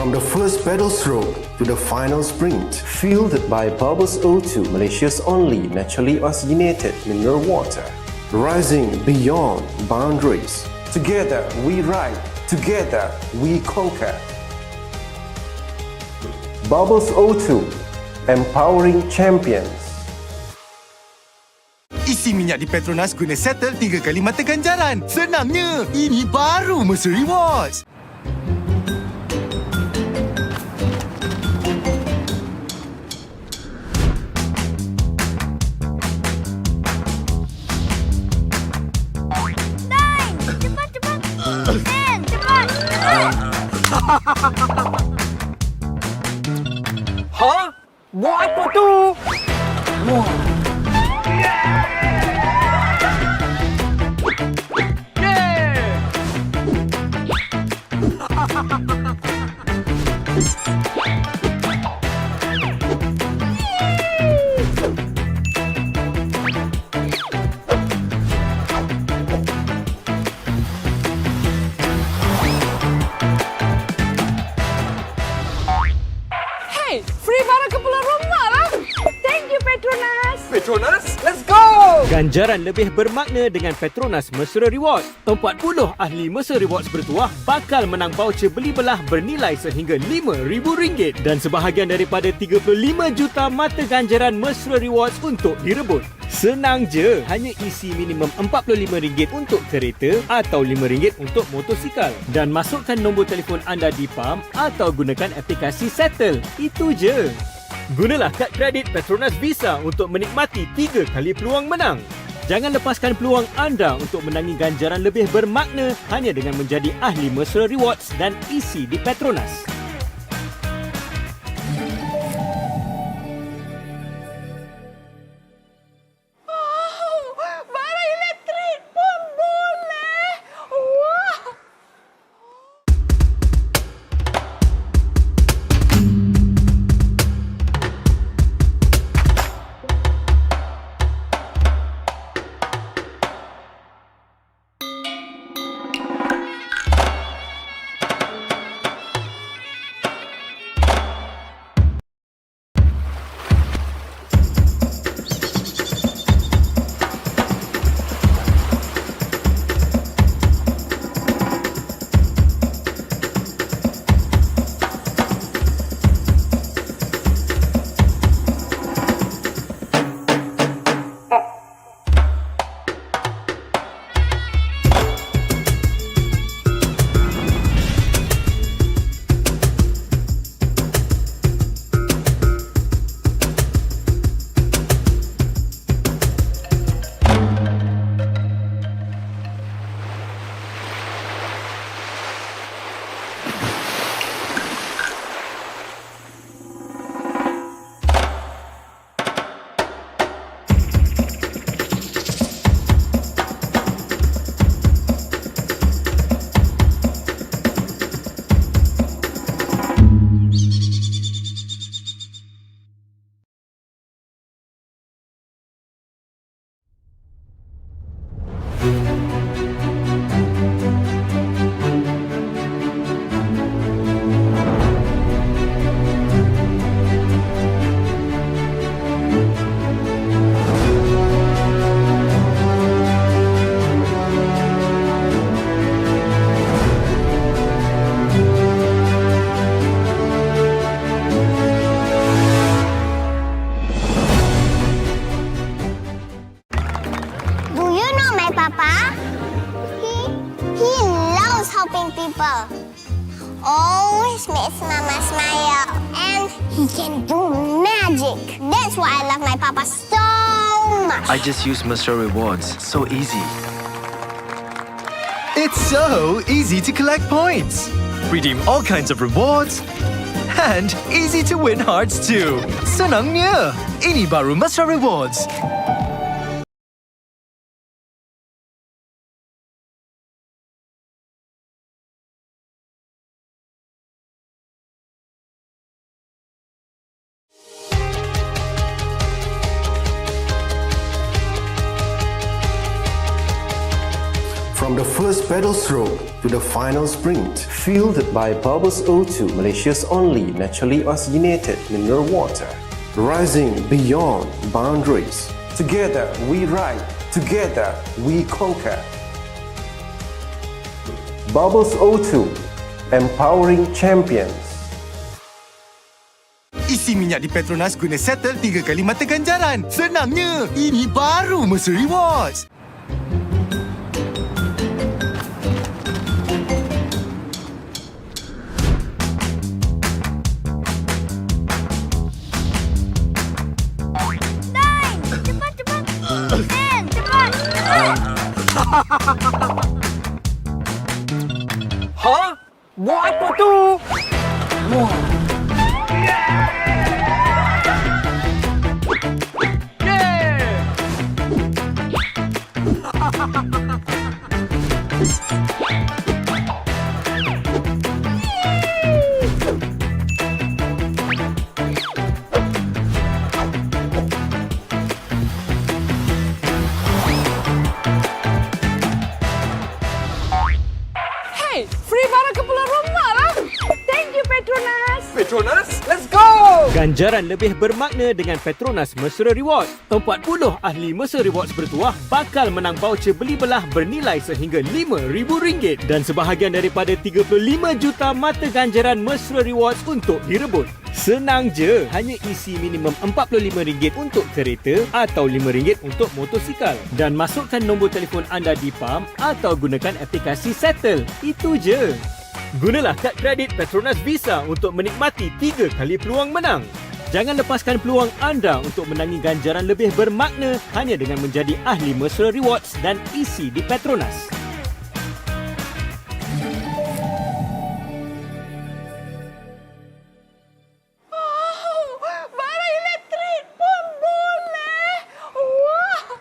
From the first pedal stroke to the final sprint, Fueled by Bubbles O2, Malaysia's only naturally oxygenated mineral water. rising beyond boundaries. Together we ride, together we conquer. Bubbles O2, empowering champions. Isi minyak di Petronas guna settle 3 kali mata ganjaran. Senangnya, ini baru Mesra Rewards. Hah? Buat apa tu? Hey, free barang ke pulang rumah lah. Thank you, Petronas. Petronas, let's go! Ganjaran lebih bermakna dengan Petronas Mesra Rewards. 40 ahli Mesra Rewards bertuah bakal menang voucher beli belah bernilai sehingga RM5,000 dan sebahagian daripada 35 juta mata ganjaran Mesra Rewards untuk direbut. Senang je, hanya isi minimum RM45 untuk kereta atau RM5 untuk motosikal dan masukkan nombor telefon anda di PAM atau gunakan aplikasi Settle. Itu je. Gunalah kad kredit Petronas Visa untuk menikmati 3 kali peluang menang. Jangan lepaskan peluang anda untuk menangi ganjaran lebih bermakna hanya dengan menjadi ahli Mesra Rewards dan isi di Petronas. Barang elektrik pun boleh. Wah. Do you know my papa? He loves helping people. Always makes mama smile. And he can do magic. That's why I love my papa so much. I just use Mesra Rewards. So easy. It's so easy to collect points, redeem all kinds of rewards, and easy to win hearts too. Senangnya, ini baru Mesra Rewards. From the the first pedal stroke to the final sprint. Fueled by Bubbles O2, Malaysia's only naturally oxygenated mineral water. Rising beyond boundaries. Together we ride, together we conquer. Bubbles O2, empowering champions. Isi minyak di Petronas guna settle 3 kali mata ganjaran. Senangnya, ini baru Mesra Rewards. Cepat, cepat. Ten, cepat. Hah? Buat apa tu? Wah. Hey, free barang ke pulang rumah lah. Thank you, Petronas. PETRONAS, let's go! Ganjaran lebih bermakna dengan Petronas Mesra Rewards. Top 40 ahli Mesra Rewards bertuah bakal menang voucher beli belah bernilai sehingga RM5,000 dan sebahagian daripada 35 juta mata ganjaran Mesra Rewards untuk direbut. Senang je, hanya isi minimum RM45 untuk kereta atau RM5 untuk motosikal dan masukkan nombor telefon anda di pam atau gunakan aplikasi Settle. Itu je. Gunalah kad kredit Petronas Visa untuk menikmati 3 kali peluang menang. Jangan lepaskan peluang anda untuk menangi ganjaran lebih bermakna hanya dengan menjadi ahli Mesra Rewards dan isi di Petronas. Barang elektrik pun boleh. Wah.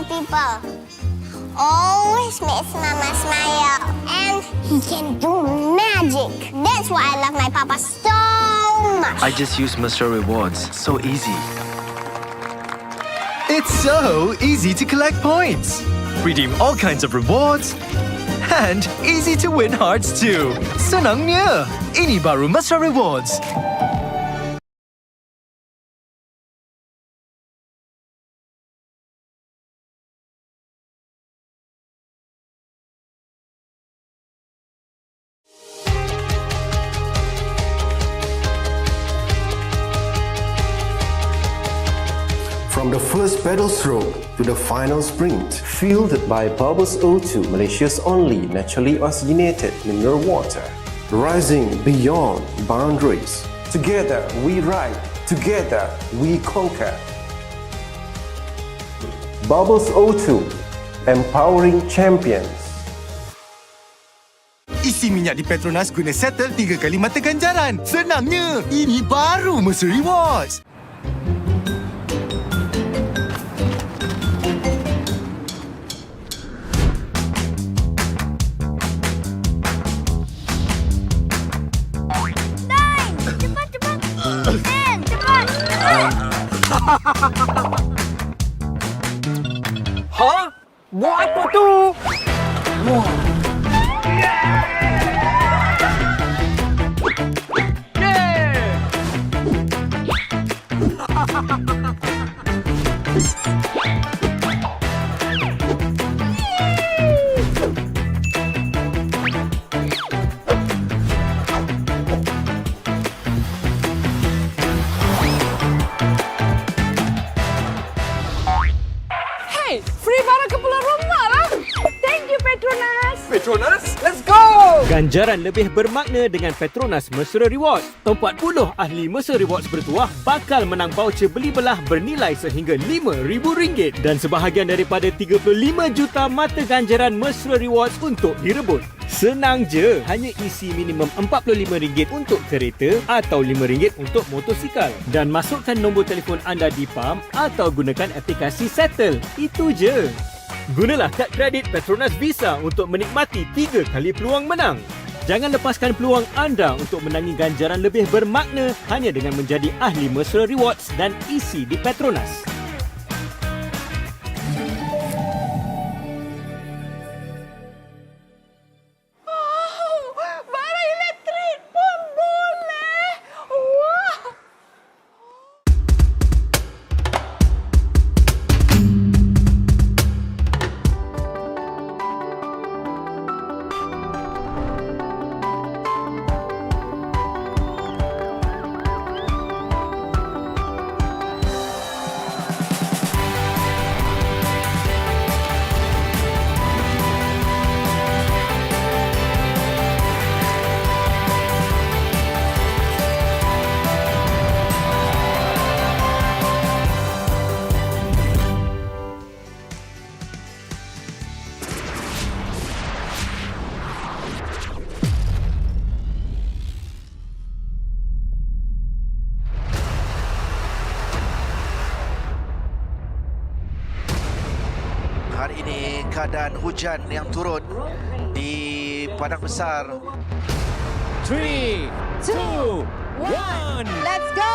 people. Always makes Mama smile. And he can do magic. That's why I love my papa so much. I just use Mesra Rewards. So easy. It's so easy to collect points, redeem all kinds of rewards, and easy to win hearts too. Senangnya, ini baru Mesra Rewards. From From the first pedal stroke to the final sprint, Fueled by Bubbles O2, Malaysia's only naturally oxygenated mineral water. rising beyond boundaries. Together we ride, together we conquer. Bubbles O2, empowering champions. Isi minyak di Petronas guna settle 3 kali mata ganjaran. Senangnya, ini baru Mesra Rewards. Ha? Buat apa tu? Wah. Hey, free barang ke pulang rumah lah. Thank you, Petronas. PETRONAS, let's go! Ganjaran lebih bermakna dengan Petronas Mesra Rewards. 40 ahli Mesra Rewards bertuah bakal menang voucher beli belah bernilai sehingga RM5,000 dan sebahagian daripada 35 juta mata ganjaran Mesra Rewards untuk direbut. Senang je, hanya isi minimum RM45 untuk kereta atau RM5 untuk motosikal dan masukkan nombor telefon anda di PAM atau gunakan aplikasi Settle. Itu je. Gunalah kad kredit Petronas Visa untuk menikmati 3 kali peluang menang. Jangan lepaskan peluang anda untuk menangi ganjaran lebih bermakna hanya dengan menjadi ahli Mesra Rewards dan isi di Petronas. Barang elektrik pun boleh. Wah. Hari ini keadaan hujan yang turun di padang besar. 3, 2, 1. Let's go.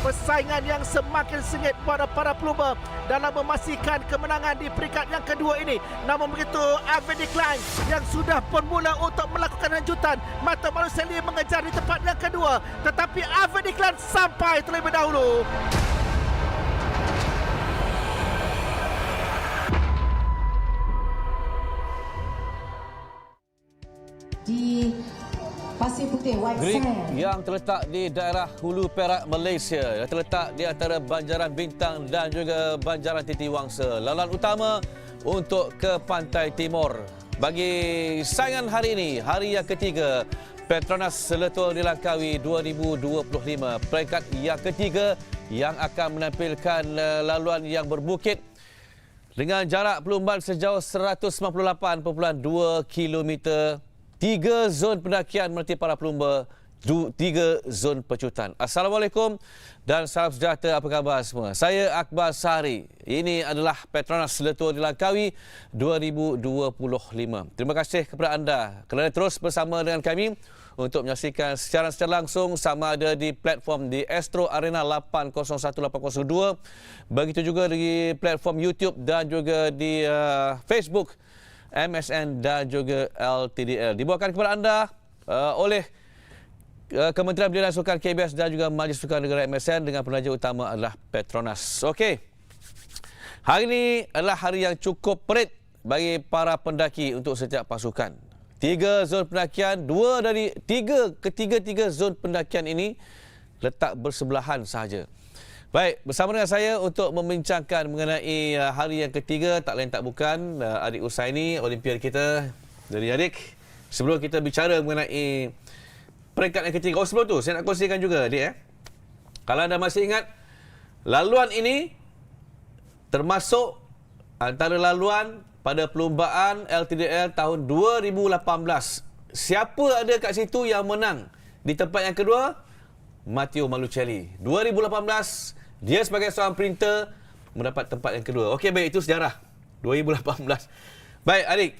Persaingan yang semakin sengit pada para pelumba dalam memastikan kemenangan di peringkat yang kedua ini. Namun begitu, Avenue Klein yang sudah pun mula untuk melakukan lanjutan. Mata Malu Sally mengejar di tempat yang kedua. Tetapi Avenue Klein sampai terlebih dahulu. Di Pasir Puteh, White Gerik Sand. yang terletak di daerah Hulu Perak, Malaysia, yang terletak di antara Banjaran Bintang dan juga Banjaran Titi Wangsa. Laluan utama untuk ke Pantai Timur. Bagi saingan hari ini, hari yang ketiga, Petronas Seletul di Langkawi 2025. Peringkat yang ketiga yang akan menampilkan laluan yang berbukit dengan jarak perlumbaan sejauh 198.2 km. 3 zon pendakian melatih para pelumba 3 zon pecutan. Assalamualaikum dan salam sejahtera, apa khabar semua? Saya Akbar Sari. Ini adalah PETRONAS Letua di Langkawi 2025. Terima kasih kepada anda kerana terus bersama dengan kami untuk menyaksikan secara langsung, sama ada di platform di Astro Arena 801-802, begitu juga di platform YouTube dan juga di Facebook, MSN dan juga LTdL. Dibawakan kepada anda oleh Kementerian Belia dan Sukan KBS dan juga Majlis Sukan Negara MSN dengan penaja utama adalah PETRONAS. Okey. Hari ini adalah hari yang cukup perit bagi para pendaki untuk setiap pasukan. 3 zon pendakian, ketiga zon pendakian ini letak bersebelahan sahaja. Baik, bersama dengan saya untuk membincangkan mengenai hari yang ketiga, tak lain tak bukan adik Usaini, Olimpian kita dari adik. Sebelum kita bicara mengenai peringkat yang ketiga. Sebelum tu saya nak kongsikan juga, adik. Kalau anda masih ingat, laluan ini termasuk antara laluan pada perlumbaan LTdL tahun 2018. Siapa ada kat situ yang menang di tempat yang kedua? Matteo Malucelli. 2018, dia sebagai seorang sprinter mendapat tempat yang kedua. Okey, baik, itu sejarah 2018. Baik, adik,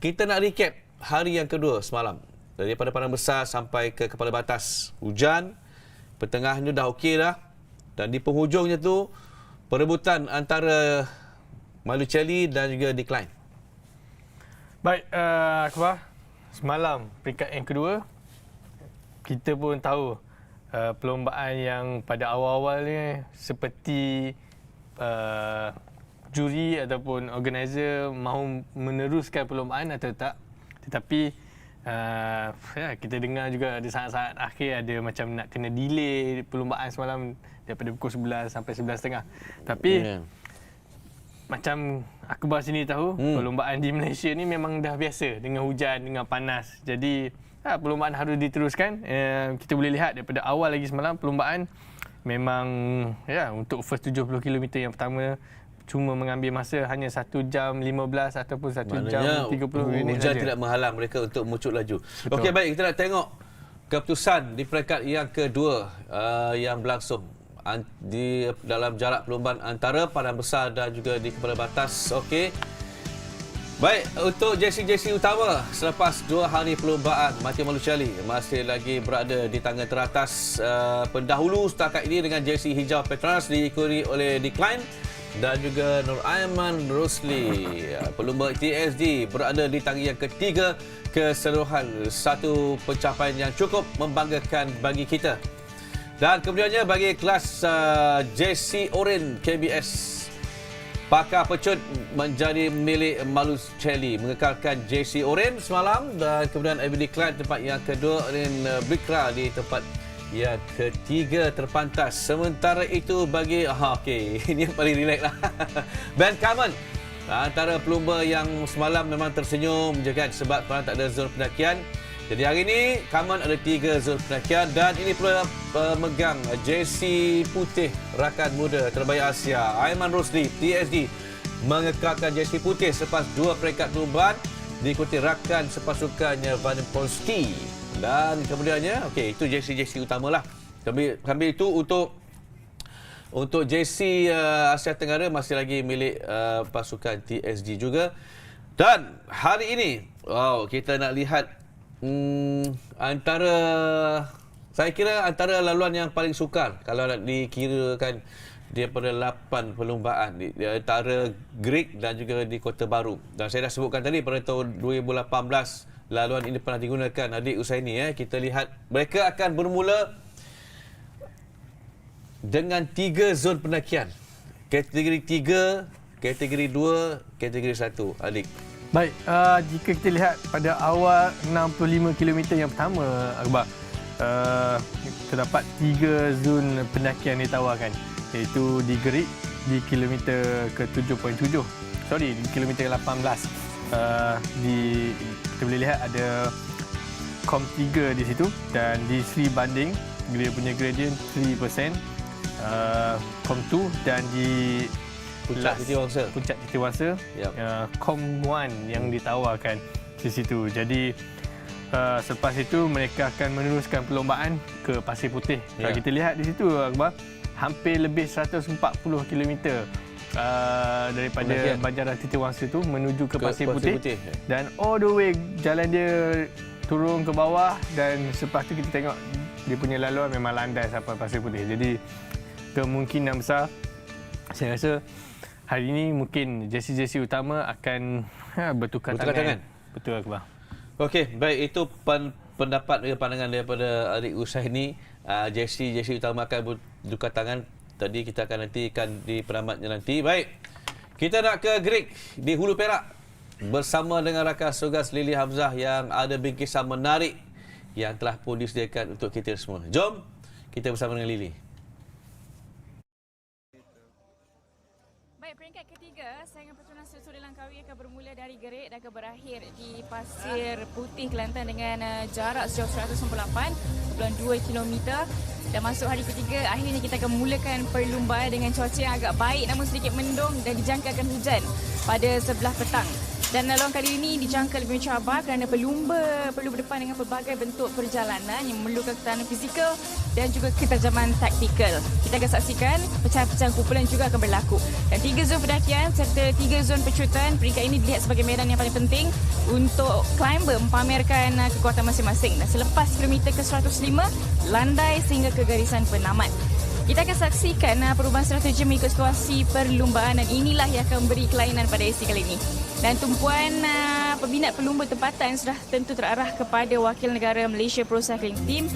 kita nak recap hari yang kedua semalam. Daripada Padang Besar sampai ke Kepala Batas. Hujan, pertengahnya dah okey dah. Dan di penghujungnya tu, perebutan antara Malucelli dan juga Decline. Baik, Akbar. Semalam, peringkat yang kedua, kita pun tahu perlombaan yang pada awal-awal ni seperti juri ataupun organizer mahu meneruskan perlombaan atau tak. Tetapi kita dengar juga ada saat-saat akhir ada macam nak kena delay perlombaan semalam daripada pukul 11 sampai 11.30. Tapi macam Akbar sini tahu, perlombaan di Malaysia ni memang dah biasa dengan hujan, dengan panas. Jadi perlombaan harus diteruskan. Kita boleh lihat daripada awal lagi semalam perlombaan memang untuk first 70 km yang pertama cuma mengambil masa hanya 1 jam 15 ataupun 1 jam 30 minit hujan saja. tidak menghalang mereka untuk memucut laju. Okey, baik, kita nak tengok keputusan di peringkat yang kedua yang berlangsung di dalam jarak perlombaan antara Padang Besar dan juga di Kepala Batas. Okey. Baik, untuk JC utama selepas 2 hari perlombaan, Matteo Malucelli masih lagi berada di tangan teratas pendahulu setakat ini dengan JC hijau PETRONAS, diikuti oleh Decline dan juga Nur Aiman Rosli. Pelumba TSD berada di tangan yang ketiga keseluruhan, satu pencapaian yang cukup membanggakan bagi kita. Dan kemudiannya bagi kelas JC Oren KBS, pakar pecut menjadi milik Malucelli, mengekalkan JC Oren semalam, dan kemudian Abby Decline tempat yang kedua, dan Bikra di tempat yang ketiga terpantas. Sementara itu bagi ini yang paling relax lah. Ben Carmen antara pelumba yang semalam memang tersenyum je kan, sebab korang tak ada zon pendakian. Jadi hari ini Carmen ada 3 zon pendakian, dan ini pula pemegang JC Puteh rakan muda terbaik Asia, Aiman Rosli TSD mengekalkan JC Puteh selepas 2 peringkat perlumbaan, diikuti rakan sepasukannya Van Polski. Dan kemudiannya, itu JC utamalah. Kami itu untuk JC Asia Tenggara masih lagi milik pasukan TSD juga. Dan hari ini, kita nak lihat saya kira antara laluan yang paling sukar kalau nak dikirakan daripada 8 perlumbaan di antara Gerik dan juga di Kota Baru. Dan saya dah sebutkan tadi pada tahun 2018 laluan ini pernah digunakan adik Usaini. Kita lihat mereka akan bermula dengan 3 zon pendakian. Kategori 3, kategori 2, kategori 1. Adik. Baik, jika kita lihat pada awal 65 km yang pertama, Akbar, terdapat 3 zon pendakian ditawarkan, iaitu di Gerik di kilometer ke 7.7. Di kilometer 18. Kita boleh lihat ada kom 3 di situ, dan di Sri Banding dia punya gradient 3%, kom 2, dan di Puncak Titiwangsa, kom 1 yang ditawarkan di situ. Jadi Selepas itu mereka akan meneruskan perlombaan ke Pasir Puteh. Kalau kita lihat di situ, Akbar, hampir lebih 140 km daripada banjaran Titi Wangsa itu menuju ke Pasir Puteh. Dan all the way jalan dia turun ke bawah, dan selepas itu kita tengok dia punya laluan memang landai sampai Pasir Puteh. Jadi kemungkinan besar saya rasa hari ini mungkin jersey-jersey utama akan bertukar tangan. Betul, Akbar. Okey, baik, itu pendapat dan pandangan daripada Adik Usaini. Jersey utama akan bertukar tangan. Tadi kita akan nantikan di penamatnya nanti. Baik, kita nak ke Gerik di Hulu Perak bersama dengan rakan Sugas Lili Hamzah yang ada bingkisan menarik yang telah pun disediakan untuk kita semua. Jom kita bersama dengan Lili. Baik, peringkat ketiga, saingan Petronas Suri Langkawi akan bermula dari Gerik dan akan berakhir di Pasir Puteh, Kelantan dengan jarak sejauh 198.2 km. Dan masuk hari ketiga, akhirnya kita akan mulakan perlumbaan dengan cuaca yang agak baik namun sedikit mendung dan dijangkakan hujan pada sebelah petang. Dan laluan kali ini dijangka lebih mencabar kerana pelumba perlu berdepan dengan pelbagai bentuk perjalanan yang memerlukan ketahanan fizikal dan juga ketajaman taktikal. Kita akan saksikan pecahan-pecahan kumpulan juga akan berlaku. Dan 3 zon pendakian serta 3 zon pecutan, peringkat ini dilihat sebagai medan yang paling penting untuk climber mempamerkan kekuatan masing-masing. Dan selepas kilometer ke-105, landai sehingga ke garisan penamat. Kita akan saksikan perubahan strategi mengikut situasi perlumbaan dan inilah yang akan memberi kelainan pada edisi kali ini. Dan tumpuan peminat pelumba tempatan sudah tentu terarah kepada wakil negara Malaysia Pro Cycling Team.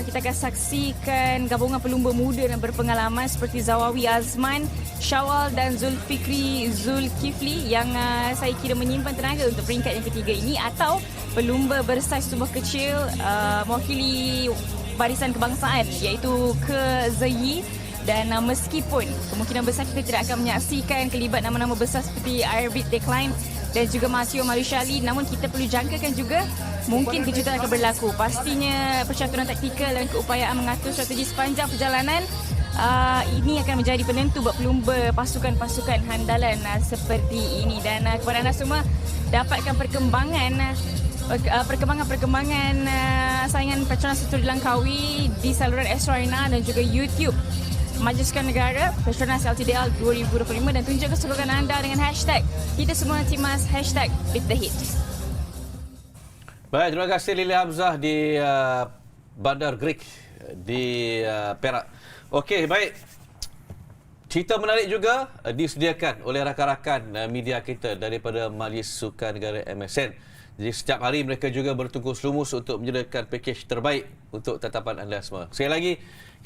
Kita akan saksikan gabungan pelumba muda dan berpengalaman seperti Zawawi Azman, Syawal dan Zulfikri Zulkifli yang saya kira menyimpan tenaga untuk peringkat yang ketiga ini, atau pelumba bersaiz tubuh kecil mewakili barisan kebangsaan iaitu Ke Zeyi. Dan meskipun kemungkinan besar kita tidak akan menyaksikan kelibat nama-nama besar seperti Arbit Decline dan juga Masio Marushali, namun kita perlu jangkakan juga mungkin kejutan akan berlaku. Pastinya percaturan taktikal dan keupayaan mengatur strategi sepanjang perjalanan ini akan menjadi penentu buat pelumba pasukan-pasukan handalan seperti ini. Dan kepada anda semua, dapatkan perkembangan saingan Petronas Suri Langkawi di saluran Astro Arena dan juga YouTube Majliskan Negara Petronas LTdL 2025 dan tunjukkan sokongan anda dengan hashtag kita semua Timas, hashtag Beat the Hit. Baik, terima kasih Lili Hamzah di Bandar Gerik di Perak. Okey, baik. Cerita menarik juga disediakan oleh rakan-rakan media kita daripada Majlis Sukan Negara MSN. Jadi setiap hari mereka juga bertungkus lumus untuk menyediakan pakej terbaik untuk tetapan anda semua. Sekali lagi,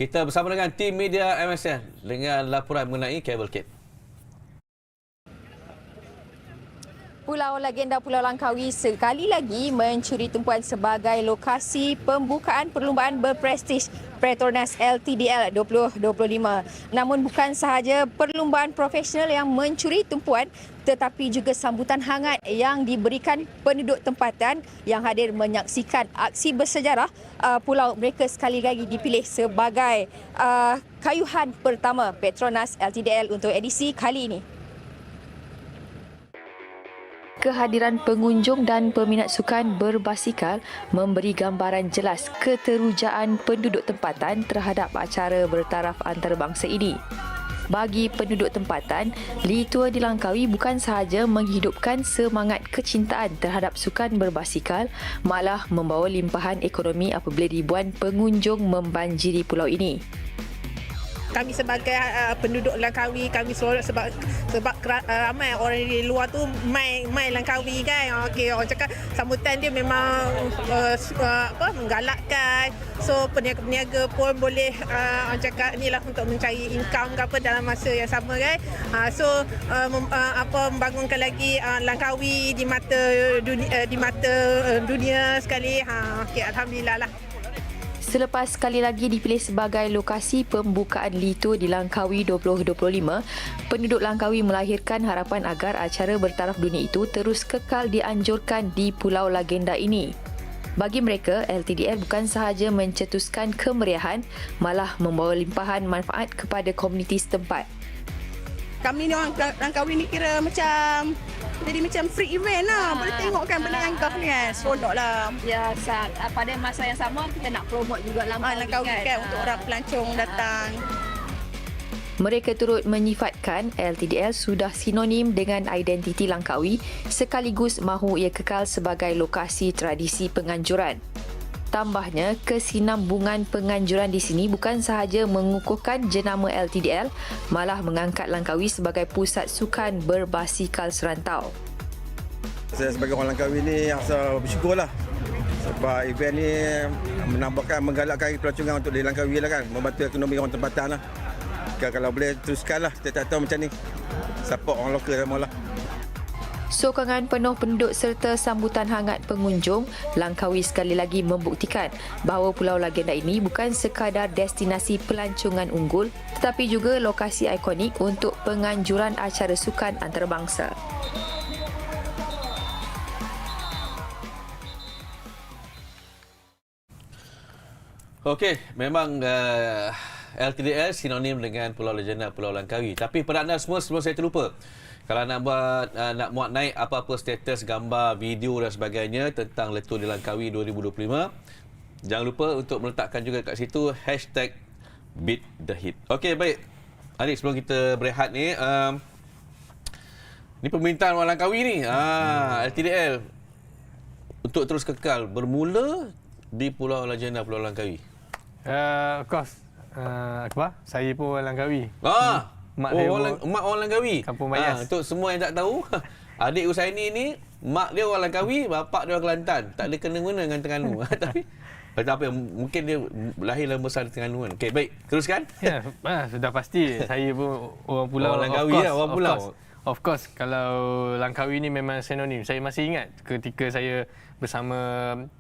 kita bersama dengan tim media MSN dengan laporan mengenai Cavalcade. Pulau Legenda Pulau Langkawi sekali lagi mencuri tumpuan sebagai lokasi pembukaan perlumbaan berprestij PETRONAS LTdL 2025. Namun bukan sahaja perlumbaan profesional yang mencuri tumpuan, tetapi juga sambutan hangat yang diberikan penduduk tempatan yang hadir menyaksikan aksi bersejarah pulau mereka sekali lagi dipilih sebagai kayuhan pertama PETRONAS LTdL untuk edisi kali ini. Kehadiran pengunjung dan peminat sukan berbasikal memberi gambaran jelas keterujaan penduduk tempatan terhadap acara bertaraf antarabangsa ini. Bagi penduduk tempatan, Litua di Langkawi bukan sahaja menghidupkan semangat kecintaan terhadap sukan berbasikal, malah membawa limpahan ekonomi apabila ribuan pengunjung membanjiri pulau ini. Kami sebagai penduduk Langkawi, kami seronok sebab ramai orang di luar tu mai Langkawi kan. Okey, orang cakap sambutan dia memang menggalakkan. So peniaga-peniaga pun boleh orang cakap inilah untuk mencari income ke apa dalam masa yang sama kan. Membangunkan lagi Langkawi di mata dunia sekali. Okey, alhamdulillah lah. Selepas sekali lagi dipilih sebagai lokasi pembukaan Litua di Langkawi 2025, penduduk Langkawi melahirkan harapan agar acara bertaraf dunia itu terus kekal dianjurkan di Pulau Legenda ini. Bagi mereka, LTdL bukan sahaja mencetuskan kemeriahan, malah membawa limpahan manfaat kepada komuniti setempat. Kami ni orang Langkawi ni kira macam Jadi macam free event lah. Boleh tengok kan benda yang golf ni kan. Seronok lah. Ya, pada masa yang sama kita nak promote juga Langkawi kan untuk orang pelancong datang. Mereka turut menyifatkan LTdL sudah sinonim dengan identiti Langkawi sekaligus mahu ia kekal sebagai lokasi tradisi penganjuran. Tambahnya, kesinambungan penganjuran di sini bukan sahaja mengukuhkan jenama LTdL, malah mengangkat Langkawi sebagai pusat sukan berbasikal serantau. Saya sebagai orang Langkawi ni rasa bersyukurlah. Sebab event ni menggalakkan pelancongan untuk di Langkawi lah kan, membantu ekonomi orang tempatan lah. Kalau boleh teruskanlah kita tahu macam ni. Support orang lokal samalah. Sokongan penuh penduduk serta sambutan hangat pengunjung, Langkawi sekali lagi membuktikan bahawa Pulau Legenda ini bukan sekadar destinasi pelancongan unggul tetapi juga lokasi ikonik untuk penganjuran acara sukan antarabangsa. Okey, memang LTdL sinonim dengan Pulau Legenda Pulau Langkawi. Tapi pada anda semua, sebelum saya terlupa, kalau nak muat naik apa-apa status, gambar, video dan sebagainya tentang Letup di Langkawi 2025, jangan lupa untuk meletakkan juga kat situ #BeatTheHit. Okey, baik. Adik, sebelum kita berehat ni, ni permintaan orang Langkawi ni. LTdL untuk terus kekal bermula di Pulau Legenda Pulau Langkawi. Of course. Akbar, saya pun orang Langkawi. Mak orang Langkawi. Kampung Mayas. Untuk semua yang tak tahu, adik Usaini ni mak dia orang Langkawi, bapak dia orang Kelantan. Tak ada kena-mena dengan Terengganu. Tapi tak apa, mungkin dia lahir dan besar di Terengganu kan. Okey, baik. Teruskan. Ya, sudah pasti saya pun orang pulau. Orang Langkawi lah, orang pulau. Of course, kalau Langkawi ni memang sinonim. Saya masih ingat ketika saya bersama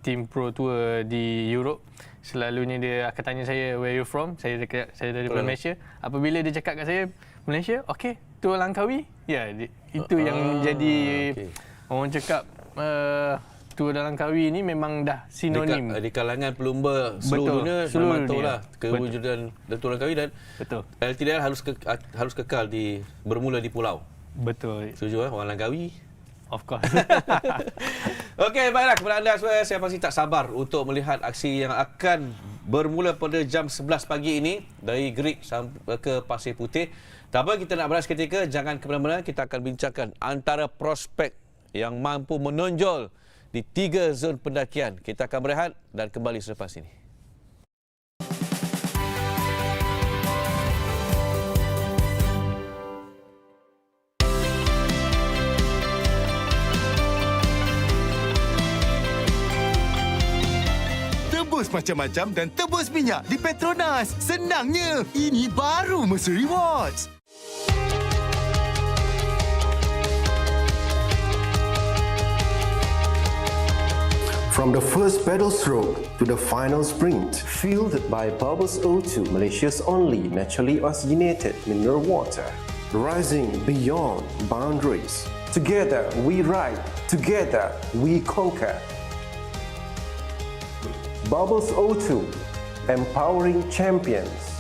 tim Pro Tour di Europe, selalunya dia akan tanya saya, where you from? Saya dari Malaysia. Apabila dia cakap kat saya, Malaysia, okey, tu Langkawi. Ya, itu yang jadi orang cakap tu Langkawi ni memang dah sinonim. Di kalangan pelumba seluruh dunia memang tahulah kewujudan Datuk Langkawi dan LTdL harus kekal bermula di pulau. Betul. Setuju orang Langkawi? Of course. Okey, baiklah kepada anda semua, saya pasti tak sabar untuk melihat aksi yang akan bermula pada jam 11 pagi ini dari Gerik sampai ke Pasir Puteh. Tak apa, kita nak berehat seketika, jangan ke mana-mana, kita akan bincangkan antara prospek yang mampu menonjol di 3 zon pendakian. Kita akan berehat dan kembali selepas ini. Tebus macam-macam dan tebus minyak di PETRONAS. Senangnya, ini baru Mercer Rewards. From the first pedal stroke to the final sprint, Fueled by Bubbles O2, Malaysia's only naturally oxygenated mineral water. rising beyond boundaries. Together we ride, together we conquer. Bubbles O2, empowering champions.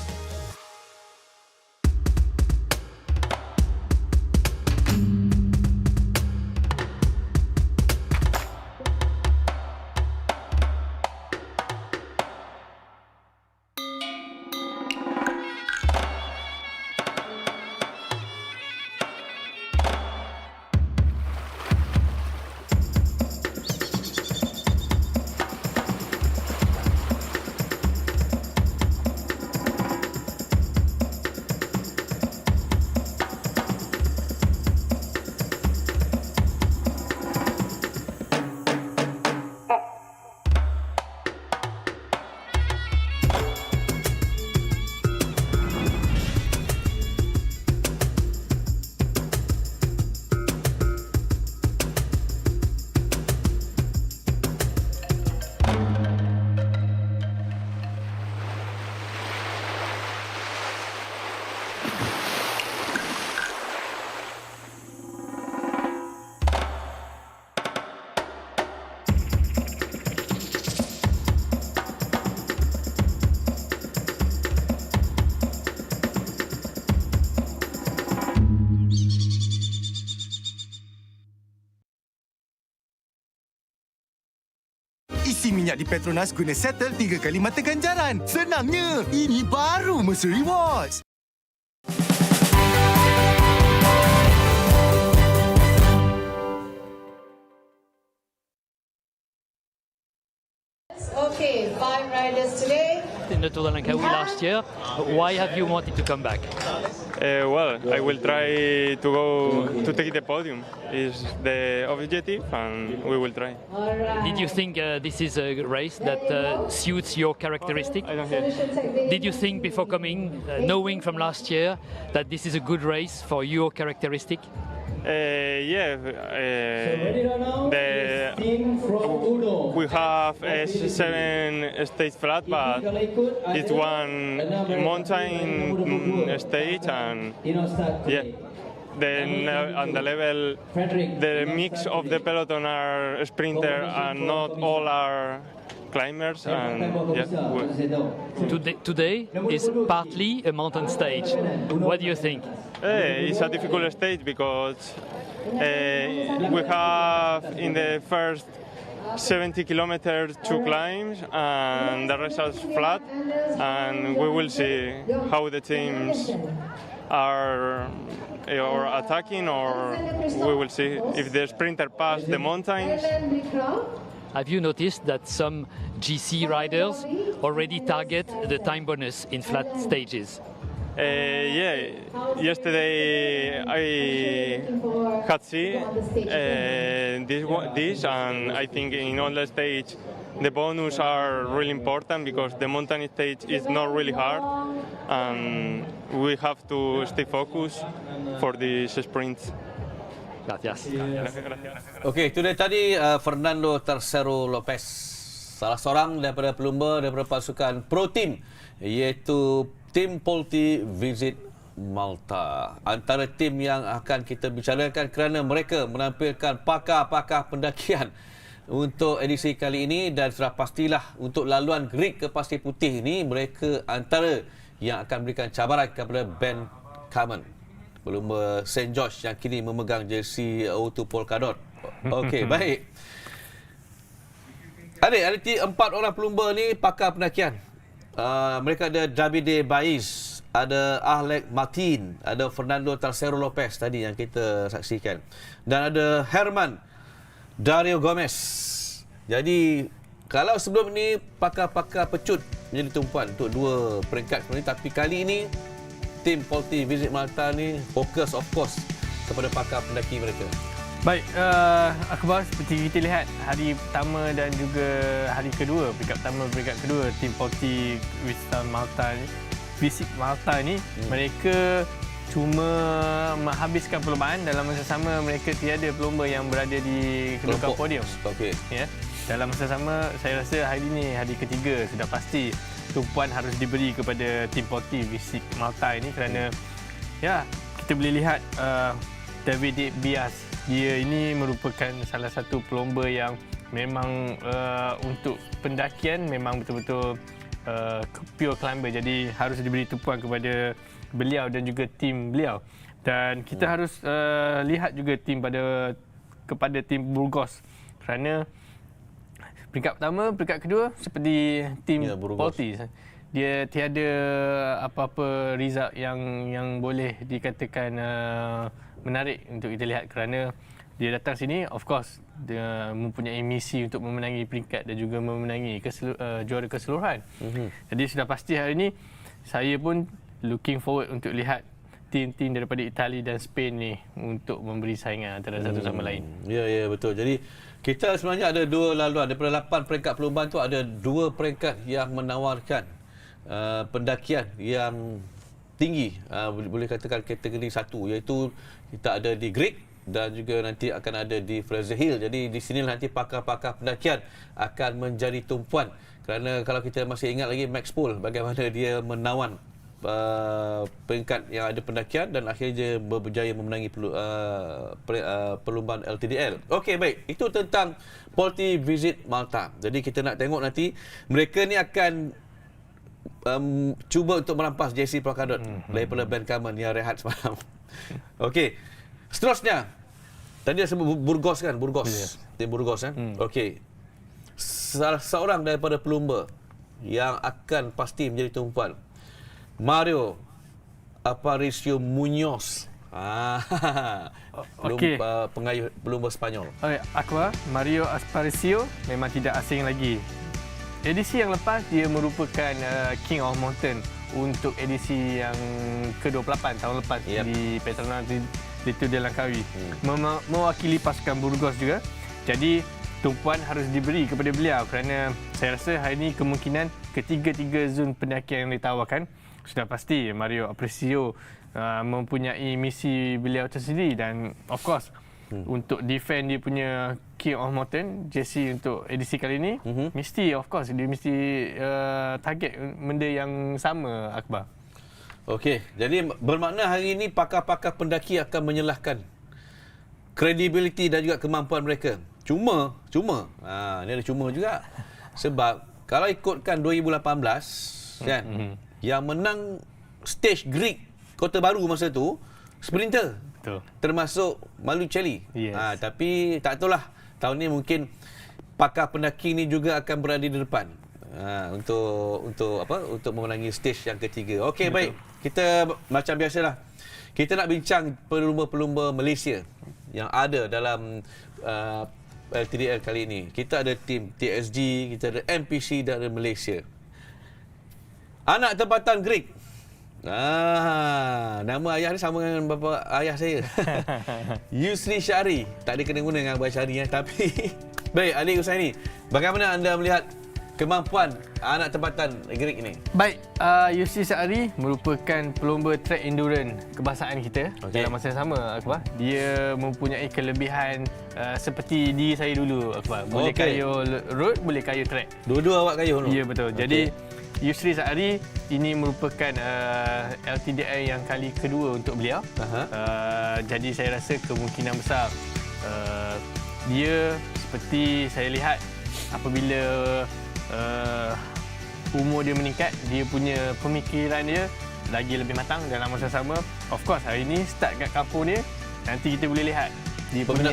minyak di Petronas guna settle 3 kali mata ganjaran. Senangnya, ini baru Mercer Rewards. Okay, 5 riders today. In the Tour de Langkawi last year, why have you wanted to come back? Well, I will try to go to take the podium. Is the objective, and we will try. Did you think this is a race that suits your characteristic? I don't hear. Did you think before coming, knowing from last year, that this is a good race for your characteristic? Yeah, we have a 7 stage flat, but it's one mountain stage, and yeah. Then on the level, the mix of the peloton are sprinter and not all are climbers, and yeah. Today is partly a mountain stage. What do you think? It's a difficult stage because we have in the first 70 kilometers 2 climbs and the rest is flat, and we will see how the teams are or attacking, or we will see if the sprinter pass the mountains. Have you noticed that some GC riders already target the time bonus in flat stages? Yeah, yesterday I had seen this, and I think in all the stage the bonus are really important because the mountain stage is not really hard, and we have to stay focused for these sprints. Gracias. Okey, itu dia tadi Fernando Tercero Lopez, salah seorang daripada pelumba daripada pasukan Pro Team, iaitu tim Polti Visit Malta. Antara tim yang akan kita bicarakan kerana mereka menampilkan pakar-pakar pendakian untuk edisi kali ini, dan sudah pastilah untuk laluan Gerik ke Pasir Puteh ini mereka antara yang akan berikan cabaran kepada Ben Carmen, pelumba St. George yang kini memegang jersey O2 Polkadot. Okey, baik. Ada 4 orang pelumba ni pakar pendakian. Mereka ada Davide Baiz, ada Alec Martin, ada Fernando Tercero Lopez tadi yang kita saksikan, dan ada Herman Dario Gomez. Jadi kalau sebelum ni pakar-pakar pecut menjadi tumpuan untuk 2 peringkat sebenarnya, tapi kali ini tim Polti Visit Malta ni fokus of course kepada pakar pendaki mereka. Baik, Akbar, seperti kita lihat hari pertama dan juga hari kedua, peringkat pertama, peringkat kedua, tim Polti Visit Malta ni, mereka cuma menghabiskan perlombaan. Dalam masa sama mereka tiada pelumba yang berada di kedudukan podium. Okey. Ya. Dalam masa sama, saya rasa hari ini hari ketiga sudah pasti tumpuan harus diberi kepada tim Polti Visit Malta ini, kerana ya, kita boleh lihat David Bias, dia ini merupakan salah satu pelumba yang memang untuk pendakian memang betul-betul pure climber, jadi harus diberi tumpuan kepada beliau dan juga tim beliau. Dan kita harus lihat juga kepada tim Burgos, kerana peringkat pertama, peringkat kedua seperti tim Polti, dia tiada apa-apa result yang boleh dikatakan menarik untuk kita lihat, kerana dia datang sini of course dia mempunyai misi untuk memenangi peringkat dan juga memenangi juara keseluruhan. Jadi sudah pasti hari ini saya pun looking forward untuk lihat tim-tim daripada Itali dan Spain ni untuk memberi saingan antara satu sama lain. Ya, betul. Jadi kita sebenarnya ada 2 laluan daripada 8 peringkat perlombaan tu, ada 2 peringkat yang menawarkan pendakian yang tinggi, boleh katakan kategori 1, iaitu kita ada di Gerik dan juga nanti akan ada di Fraser Hill. Jadi di sini nanti pakar-pakar pendakian akan menjadi tumpuan, kerana kalau kita masih ingat lagi Max Poole bagaimana dia menawan peringkat yang ada pendakian dan akhirnya dia berjaya memenangi perlumbaan LTdL. Okey, baik. Itu tentang Polti Visit Malta. Jadi kita nak tengok nanti mereka ni akan cuba untuk merampas JC Polkadot daripada Ben Carmen yang rehat semalam. Okey. Seterusnya, tadi ada sebut Burgos kan? Burgos. Tim Burgos kan? Okey. salah seorang daripada pelumba yang akan pasti menjadi tumpuan. Mario Aparicio Munoz. Pengayuh pelumba Sepanyol. Aqua, Mario Aparicio memang tidak asing lagi. Edisi yang lepas dia merupakan King of Mountain untuk edisi yang ke-28 tahun lepas di PETRONAS LTdL Langkawi. Mewakili pasukan Burgos juga. Jadi tumpuan harus diberi kepada beliau kerana saya rasa hari ini kemungkinan ketiga-tiga zon pendakian yang ditawarkan sudah pasti Mario Aparicio mempunyai misi beliau tersendiri dan of course untuk defend dia punya King of Mountain jersey untuk edisi kali ini mesti of course dia mesti target benda yang sama, Akbar. Okey, jadi bermakna hari ini pakar-pakar pendaki akan menyalahkan kredibiliti dan juga kemampuan mereka. Cuma ni ada cuma juga. Sebab kalau ikutkan 2018 kan, yang menang stage Gerik Kota Baru masa tu sprinter. Betul. Termasuk Malucelli. Yes. Tapi tak tahulah tahun ni mungkin pakar pendaki ni juga akan berada di depan untuk memenangi stage yang ketiga. Okey, baik. Kita macam biasalah. Kita nak bincang pelumba-pelumba Malaysia yang ada dalam LTdL kali ini. Kita ada tim TSG, kita ada MPC dan ada Malaysia. Anak tempatan Gerik. Nama ayah ni sama dengan bapa ayah saya. Yusri Syari. Tak ada kena guna dengan Abang Syari tapi baik, adik Usaini, bagaimana anda melihat kemampuan anak tempatan Gerik ini? Baik, Yusri Syari merupakan pelumba track endurance kebangsaan kita. Dalam masa yang sama, Akbar. Dia mempunyai kelebihan seperti diri saya dulu, Akbar. Boleh kayuh road, boleh kayuh track. Dua-dua awak kayuh dulu? Ya, betul. Jadi Yusri Syari ini merupakan LTdL yang kali kedua untuk beliau. Jadi saya rasa kemungkinan besar dia seperti saya lihat apabila umur dia meningkat, dia punya pemikiran dia lagi lebih matang dalam masa sama. Of course hari ini start kat kampung dia, nanti kita boleh lihat dia punya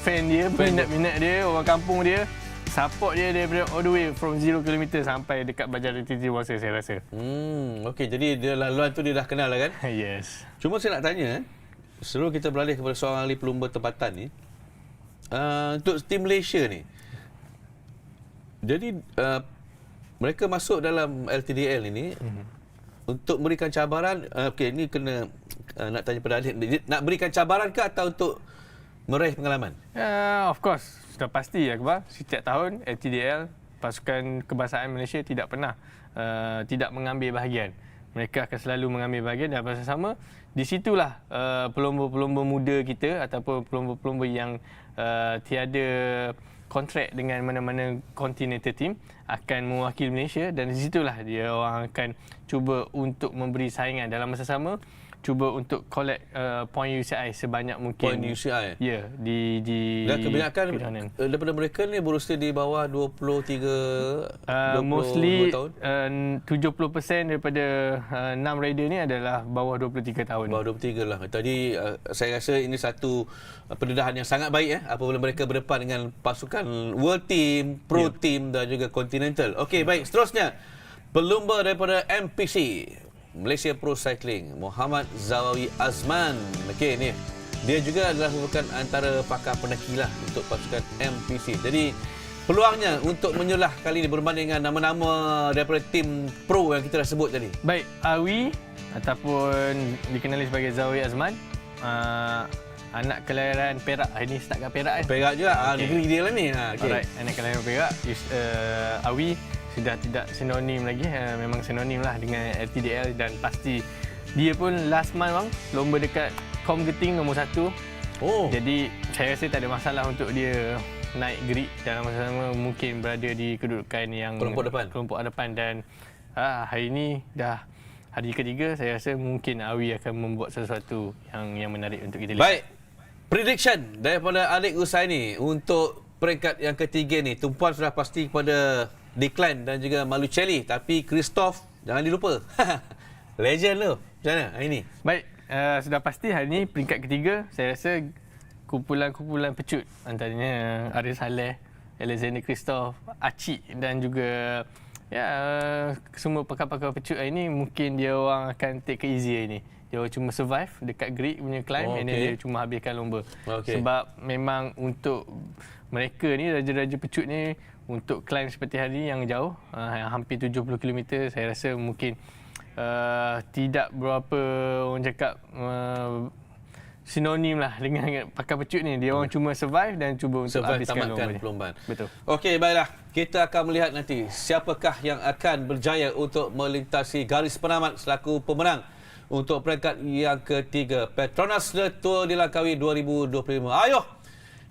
fan dia, minat dia, orang kampung dia support dia daripada all the way from 0 km sampai dekat Banjaran Titiwangsa, saya rasa. Okey, jadi dia laluan tu dia dah kenal lah kan? Yes. Cuma saya nak tanya, sebelum kita beralih kepada seorang ahli pelumba tempatan ni, untuk tim Malaysia ni, jadi mereka masuk dalam LTdL ini untuk berikan cabaran. Okey, ni kena nak tanya pada ahli, nak berikan cabaran ke atau untuk meraih pengalaman? Of course, sudah pasti, Akbar. Setiap tahun LTdL, pasukan kebangsaan Malaysia tidak pernah tidak mengambil bahagian. Mereka akan selalu mengambil bahagian dan masa sama di situlah pelumba-pelumba muda kita ataupun pelumba-pelumba yang tiada kontrak dengan mana-mana continental team akan mewakili Malaysia dan di situlah dia orang akan cuba untuk memberi saingan dalam masa sama, cuba untuk collect point UCI sebanyak mungkin. Point UCI? Ya, di dan kebanyakan daripada mereka ni berusia di bawah 23 mostly 22 tahun. 70% daripada 6 rider ni adalah bawah 23 tahun. Bawah 23 lah. Tadi saya rasa ini satu pendedahan yang sangat baik apabila mereka berdepan dengan pasukan World Team, Pro Team dan juga Continental. Okey, baik, seterusnya pelumba daripada MPC Malaysia Pro Cycling, Muhammad Zawawi Azman. Okey, ni dia juga adalah merupakan antara pakar pendaki lah untuk pasukan MPC. Jadi peluangnya untuk menyulah kali ini berbanding dengan nama-nama daripada tim pro yang kita dah sebut tadi. Baik, Awi ataupun dikenali sebagai Zawawi Azman, anak kelahiran Perak. Hari ni start kat Perak kan? Perak juga, negeri dia lah ni. Alright, anak kelahiran Perak. Awi sudah tidak sinonim lagi, memang sinonim lah dengan LTdL dan pasti dia pun last month bang, lomba dekat Kom Geting nombor 1. Jadi saya rasa tak ada masalah untuk dia naik Gerik dalam masa sama, mungkin berada di kedudukan yang kelompok depan dan hari ini dah hari ketiga, saya rasa mungkin Awi akan membuat sesuatu yang menarik untuk kita lihat. Baik, prediction daripada Alik Usaini untuk peringkat yang ketiga ni. Tumpuan sudah pasti kepada Declan dan juga Malucelli, tapi Christoph jangan dilupa. Legend tu. Macam mana hari ni? Baik, sudah pasti hari ni peringkat ketiga saya rasa kumpulan-kumpulan pecut, antaranya Arif Saleh, Alexander Christoph, Acik dan juga semua pakar-pakar pecut hari ni mungkin dia orang akan take it easy hari ni. Dia orang cuma survive dekat Gerik punya climb and then dia cuma habiskan lomba. Sebab memang untuk mereka ni, raja-raja pecut ni, untuk climb seperti hari ni yang jauh, hampir 70 km, saya rasa mungkin tidak berapa orang cakap sinonim lah dengan pakar pecut ni. Dia orang cuma survive dan cuba untuk habiskan lomba ni. Perlombaan. Betul. Okey, baiklah. Kita akan melihat nanti siapakah yang akan berjaya untuk melintasi garis penamat selaku pemenang untuk peringkat yang ketiga PETRONAS Tour di Langkawi 2025. Ayuh,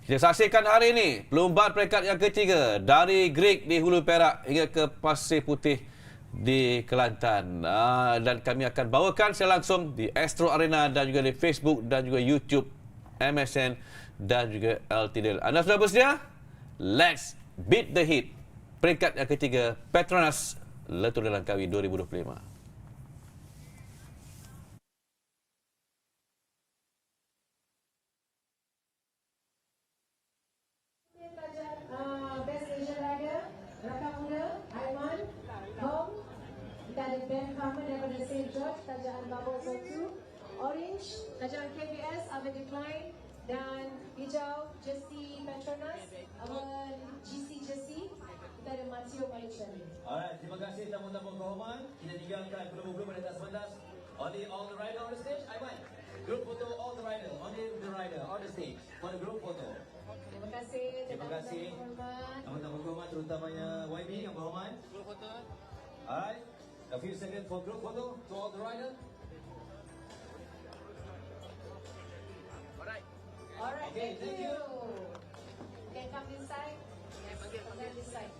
kita saksikan hari ini perlombaan peringkat yang ketiga dari Gerik di Hulu Perak hingga ke Pasir Puteh di Kelantan. Dan kami akan bawakan secara langsung di Astro Arena dan juga di Facebook dan juga YouTube, MSN dan juga LTdL. Anda sudah bersedia? Let's beat the heat. Peringkat yang ketiga PETRONAS Tour di Langkawi 2025. Orange, tajaan KBS, Avid Decline, dan hijau, jersey PETRONAS, GC jersey, kita ada Matio Malaysia. Alright, terima kasih tamu-tamu kehormatan. Kita tinggalkan belum-belum di atas pentas. Only all the rider on the stage. Aiman, group photo all the rider. Only the rider on the stage for the group photo. Terima kasih. Terima kasih. Tamu-tamu kehormatan, terutamanya YB yang berhormat. Group photo. Alright, a few seconds for group photo to all the rider. Alright, thank you. Can come this side. Come this side.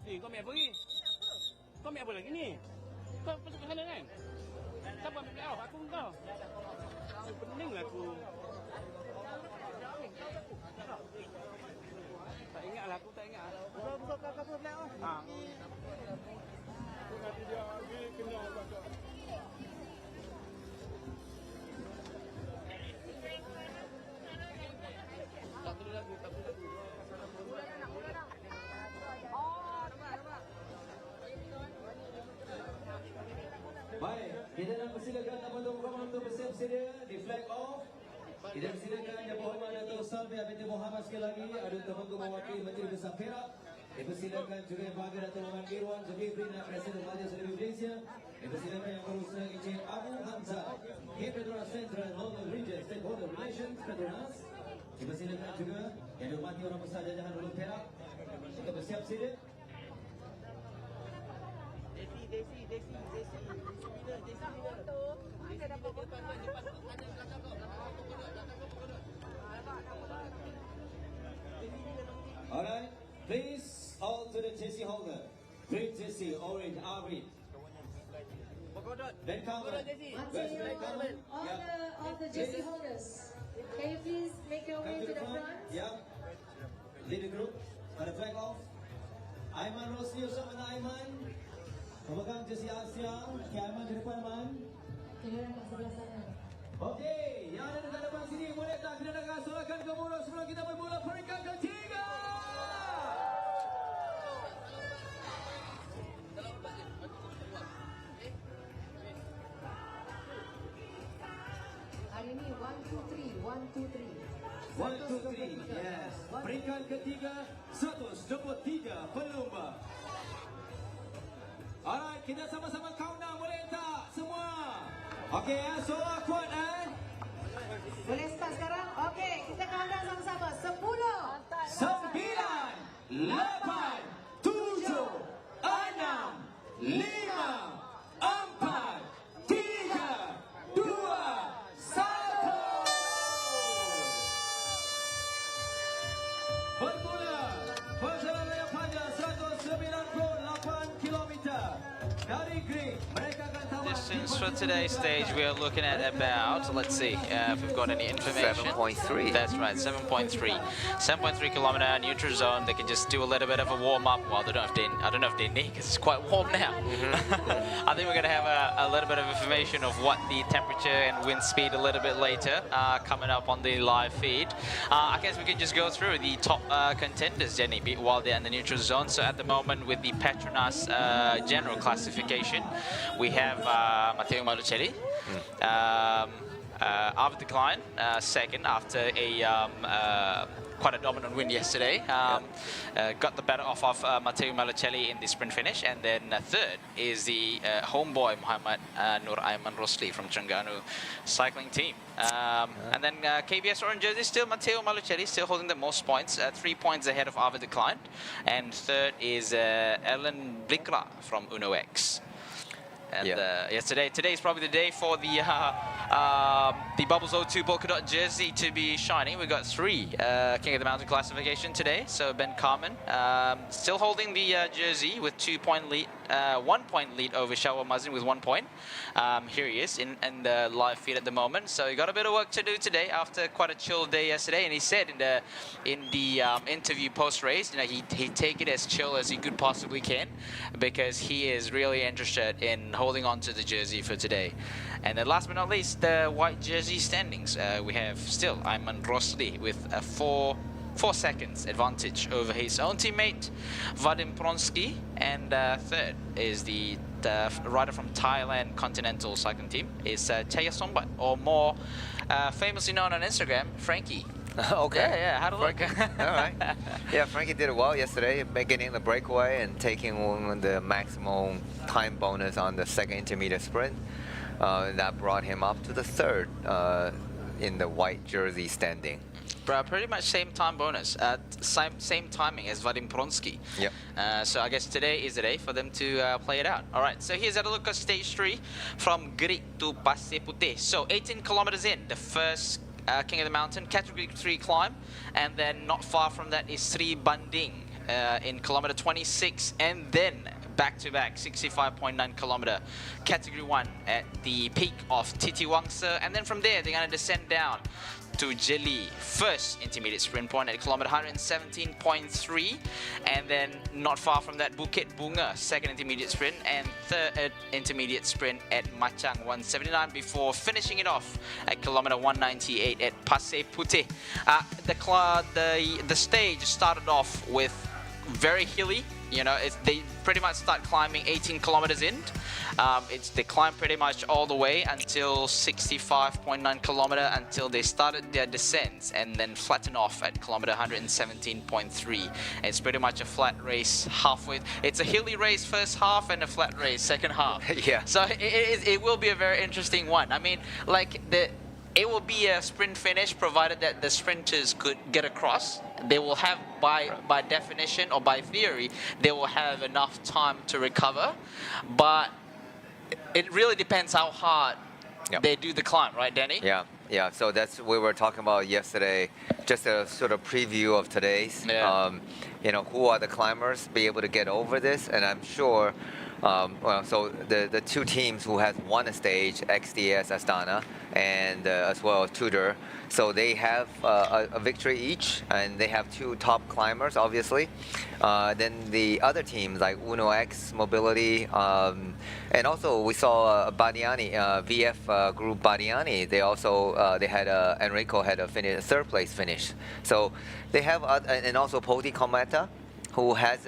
Kau ambil apa lagi? Kau ambil apa lagi ni? Kau masuk ke sana kan? Siapa ambil out? Aku kau. Peninglah aku. Tak ingat lah, aku tak ingat. Buka kapal belakang. Nanti dia kena baca. Tak perlu lagi, tak perlu lagi. Baik, kita nak persilakan tamu-tamu kehormatan untuk bersiap sedia di flag off. Kita persilakan Yang Berhormat Dato' Salvi Abidin Muhammad sekali lagi, ada temanku mewakili Menteri Besar Perak. Dipersilakan juga Yang Berhormat Dato' Muhammad Irwan Zulkifli, Presiden Majlis Seluruh Malaysia. Dipersilakan Yang Berusaha Encik Abu Hamzah, PETRONAS Central Northern Region Stakeholder Relations PETRONAS. Dipersilakan juga Yang dihormati orang besar jajahan Hulu Perak untuk bersiap sedia. Alright, please all to the jersey holder. Green jersey, orange, orange. Then come. All the jersey holders. Can you please make your way to the front? Yeah. Lead the group. Pada flag off. Aiman Rosli bersama dengan Aiman. Pemegang jersey Asia. Okay, Aiman di depan Aiman. Kita kat sebelah sana. Okey, yang ada dekat depan sini boleh tak kita dengar sorakan gemuruh sebelum kita bermula peringkat ketiga. Hari ini 1, 2, 3, 1, 2, 3. 1, 2, 3, yes. Peringkat ketiga 123 pelumba. Alright, kita sama-sama countdown boleh tak semua? Okey, suara kuat Boleh start sekarang? Okey, kita countdown sama-sama. 10, 9, 8, 7, 6, 5, 4, 3, 2, 1. Bermula perjalanan yang panjang 198 km dari Gerik. Mereka akan tamat di for today's stage, we are looking at about, let's see if we've got any information. 7.3. That's right, 7.3. 7.3 kilometer neutral zone. They can just do a little bit of a warm up. Well, I don't know if they need, because it's quite warm now. I think we're going to have a little bit of information of what the temperature and wind speed a little bit later, coming up on the live feed. I guess we can just go through the top contenders, Jenny, while they're in the neutral zone. So at the moment, with the PETRONAS general classification, we have Matteo Malucelli, Arvid de Klein, second after a quite a dominant win yesterday. Got the better off of Matteo Malucelli in the sprint finish, and then third is the homeboy Muhammad Nur Aiman Rosli from Terengganu cycling team. And then KBS Orange Jersey, still Matteo Malucelli, still holding the most points, 3 points ahead of Arvid de Klein, and third is Ellen Blikra from Uno X. And yes, today is probably the day for the Bubbles 02 polka dot jersey to be shining. We've got 3 King of the Mountain classification today. So Ben Carmen still holding the jersey with 2 point lead, 1 point lead over Shawar Mazin with 1 point. Here he is in the live feed at the moment. So he got a bit of work to do today after quite a chill day yesterday. And he said in the interview post race, you know, he'd take it as chill as he could possibly can, because he is really interested in holding on to the jersey for today. And then last but not least, the white jersey standings. We have still Aiman Rosli with a 4 seconds advantage over his own teammate Vadim Pronsky, and third is the rider from Thailand Continental Cycling Team is Chaya Sombat, or more famously known on Instagram, Frankie. Okay. Yeah, had a look. All right. Yeah, Frankie did it well yesterday, getting the breakaway and taking the maximum time bonus on the second intermediate sprint. That brought him up to the third in the white jersey standing. Pretty much same time bonus, same timing as Vadim Pronsky. Yep. So I guess today is the day for them to play it out. All right, so here's a look at stage 3 from Gerik to Pasir Puteh. So 18 kilometers in, the first King of the Mountain, category 3 climb, and then not far from that is Sri Banding in kilometer 26, and then back-to-back 65.9 kilometer category 1 at the peak of Titi Wangsa, and then from there they're going to descend down to Jeli, first intermediate sprint point at kilometer 117.3, and then not far from that Bukit Bunga, second intermediate sprint, and third intermediate sprint at Machang 179, before finishing it off at kilometer 198 at Pasir Puteh. The stage started off with very hilly. You know, they pretty much start climbing 18 kilometers in. They climb pretty much all the way until 65.9 kilometer, until they started their descents, and then flatten off at kilometer 117.3. It's pretty much a flat race halfway. It's a hilly race first half and a flat race second half. Yeah. So it will be a very interesting one. I mean, like it will be a sprint finish, provided that the sprinters could get across. They will have, by definition or by theory, they will have enough time to recover. But it really depends how hard they do the climb, right, Danny? Yeah. So that's what we were talking about yesterday. Just a sort of preview of today's. You know, who are the climbers be able to get over this? And I'm sure. So the 2 teams who has won a stage, XDS Astana and as well as Tudor, so they have a victory each, and they have 2 top climbers, obviously. Then the other teams like Uno X Mobility, and also we saw Badiani, VF Group Badiani. They also they had Enrico had a third place finish. So they have and also Podi Cometa, who has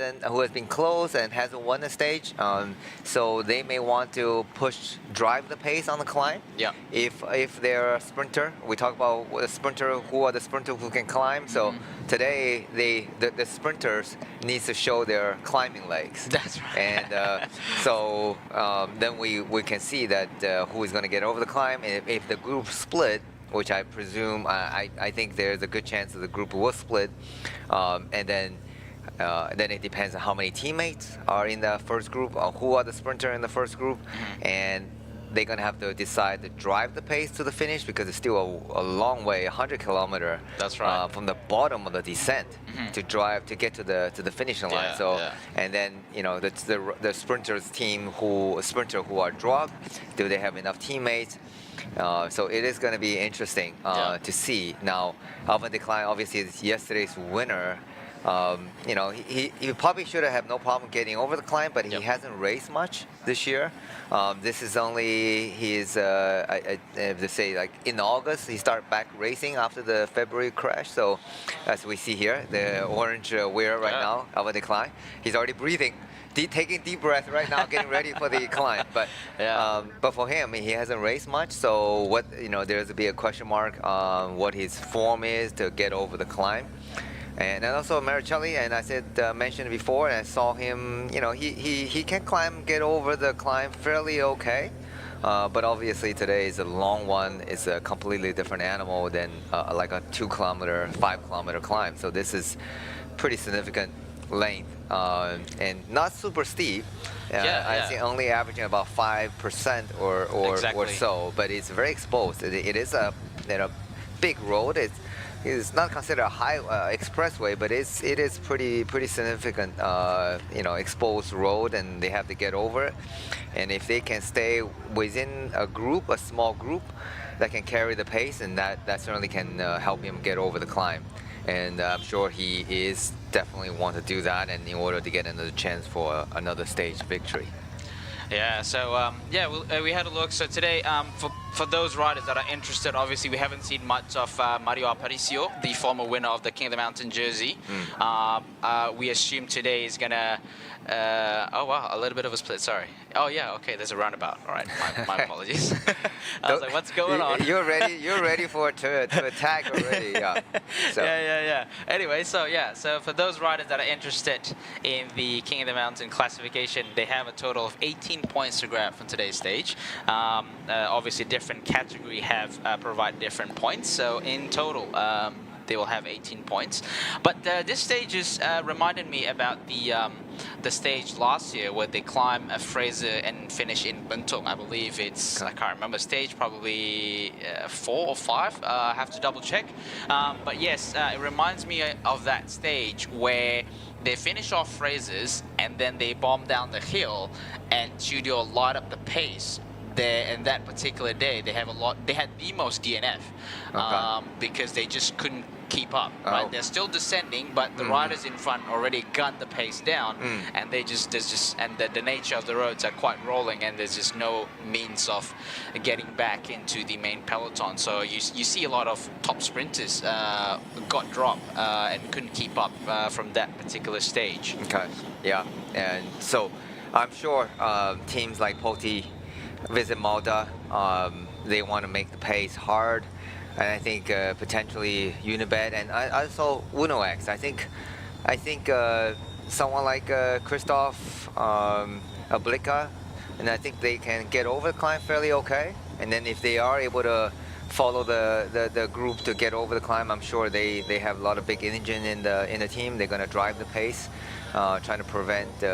been close and hasn't won a stage, so they may want to drive the pace on the climb. Yeah. If they're a sprinter, we talk about a sprinter. Who are the sprinters who can climb? So today the sprinters needs to show their climbing legs. That's right. And so then we can see that who is going to get over the climb. And if the group split, which I presume, I think there's a good chance that the group will split, and then it depends on how many teammates are in the first group, or who are the sprinter in the first group, and they're going to have to decide to drive the pace to the finish because it's still a long way, 100 kilometer. That's right. From the bottom of the descent to drive to get to the finishing line. And then the sprinters sprinter who are dropped, do they have enough teammates? So it is going to be interesting to see. Now, Alvin de Klein obviously is yesterday's winner. He probably should have no problem getting over the climb, but he hasn't raced much this year. This is only they say like in August he started back racing after the February crash. So as we see here, the orange wear right now, Alvin de Klein, he's already breathing. Taking deep breath right now, getting ready for the climb. But for him, he hasn't raced much, so there's be a question mark on what his form is to get over the climb. And also Maricelli, and I mentioned before, and I saw him. He can get over the climb fairly okay. But obviously today is a long one. It's a completely different animal than like a 2 kilometer, 5 kilometer climb. So this is pretty significant length and not super steep. I see only averaging about 5% or so, but it's very exposed. It is a big road. It's not considered a high expressway, but it is pretty significant exposed road, and they have to get over it. And if they can stay within a small group that can carry the pace, and that certainly can help him get over the climb. And I'm sure he is definitely want to do that, and in order to get another chance for another stage victory. Yeah, so we had a look. So today, for those riders that are interested, obviously we haven't seen much of Mario Aparicio, the former winner of the King of the Mountain jersey. We assume today is gonna. Oh wow, a little bit of a split. Sorry. Oh yeah, okay. There's a roundabout. All right, my apologies. I was like, what's going on? You're ready for it to attack already. Yeah. So. Yeah. Anyway, so for those riders that are interested in the King of the Mountain classification, they have a total of 18 points to grab from today's stage. Obviously, different category have provide different points. So in total, they will have 18 points. But this stage is reminded me about the stage last year where they climb a Fraser and finish in Bentong. I believe I can't remember stage, probably 4 or 5. I have to double check. But yes, it reminds me of that stage where they finish off Fraser's and then they bomb down the hill, and Studio light up the pace. There, and that particular day, they had the most DNF because they just couldn't keep up. Right, they're still descending, but the riders in front already gunned the pace down, and the nature of the roads are quite rolling, and there's just no means of getting back into the main peloton. So you see a lot of top sprinters got dropped and couldn't keep up from that particular stage. Okay, yeah, and so I'm sure teams like Poti, Visit Malta, they want to make the pace hard, and I think potentially Unibet and also UnoX. I think someone like Christoph Ablika, and I think they can get over the climb fairly okay. And then if they are able to follow the group to get over the climb, I'm sure they have a lot of big engine in the team. They're going to drive the pace, trying to prevent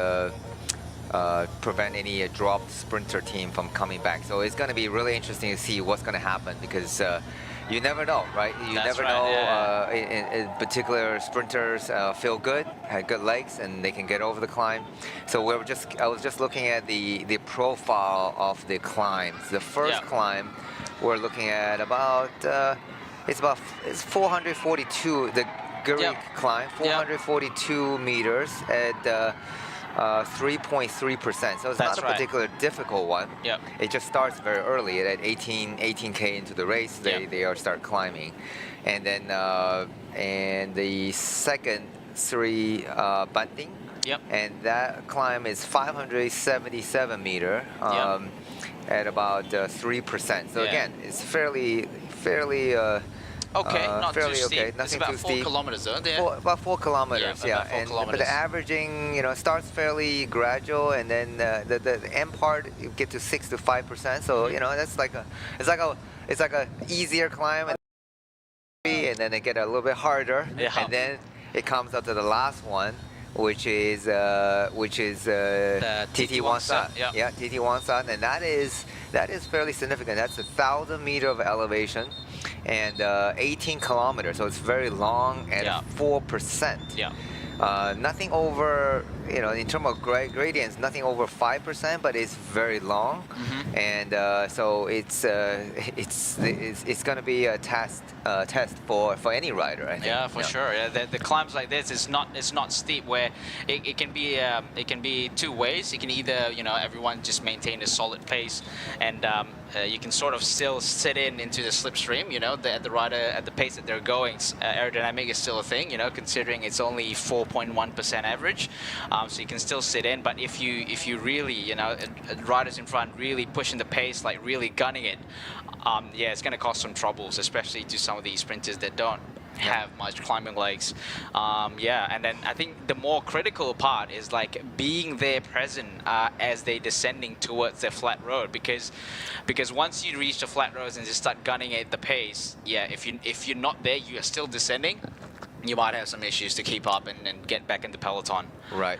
any dropped sprinter team from coming back. So it's going to be really interesting to see what's going to happen, because you never know, right? You never know. In particular, sprinters feel good, had good legs, and they can get over the climb. So I was just looking at the profile of the climbs. The first climb, we're looking at about it's 442. The Gerik climb, 442 meters at 3.3%. So it's not a particular difficult one. It just starts very early at 18K into the race. They start climbing, and then and the second 3 Banting. And that climb is 577 meter at about 3%. So again, it's fairly. Okay, not fairly too steep. okay. Nothing it's about too 4 steep. kilometers, though. About 4 kilometers, about 4 kilometers. But the averaging, starts fairly gradual, and then the end part you get to 6 to 5%. So that's it's like a easier climb, and then they get a little bit harder, and then it comes up to the last one, which is TT Wangsan. Yeah, TT Wangsan, and that is fairly significant. That's 1,000 meter of elevation and 18 kilometers, so it's very long and 4%. Yeah. Nothing over, in terms of gradients, nothing over 5%, but it's very long, and so it's going to be a test for any rider, I think. Yeah, for sure. Yeah, the climbs like this it's not steep, where it can be two ways. It can either everyone just maintain a solid pace, and you can sort of still sit into the slipstream. The rider at the pace that they're going, aerodynamic is still a thing. Considering it's only 4.1% average, so you can still sit in. But if you really, riders in front really pushing the pace, like really gunning it, yeah, it's going to cause some troubles, especially to some of these sprinters that don't have much climbing legs. Yeah, and then I think the more critical part is like being there present as they're descending towards the flat road, because once you reach the flat roads and just start gunning at the pace, yeah, if you're not there, you are still descending, you might have some issues to keep up and get back in the peloton. Right.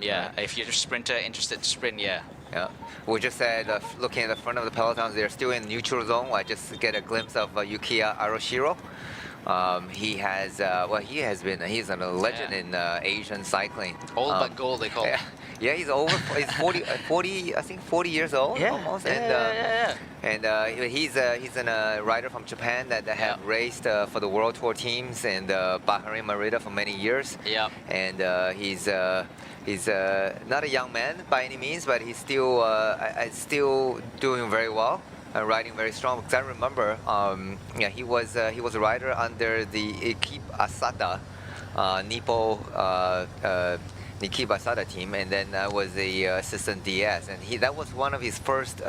Yeah, if you're a sprinter interested to sprint, yeah. Yeah, we just said looking at the front of the pelotons, they're still in neutral zone. I just get a glimpse of Yukiya Aroshiro. He's a legend in Asian cycling. Old but gold, they call it. Yeah, he's 40, I think 40 years old almost. And he's a rider from Japan that have raced for the World Tour teams and Bahrain Merida for many years. Yeah. And he's not a young man by any means, but he's still doing very well. Riding very strong, because I remember, he was a rider under the Ekip Asada, Nikib Asada team, and then I was the assistant DS, and that was one of his first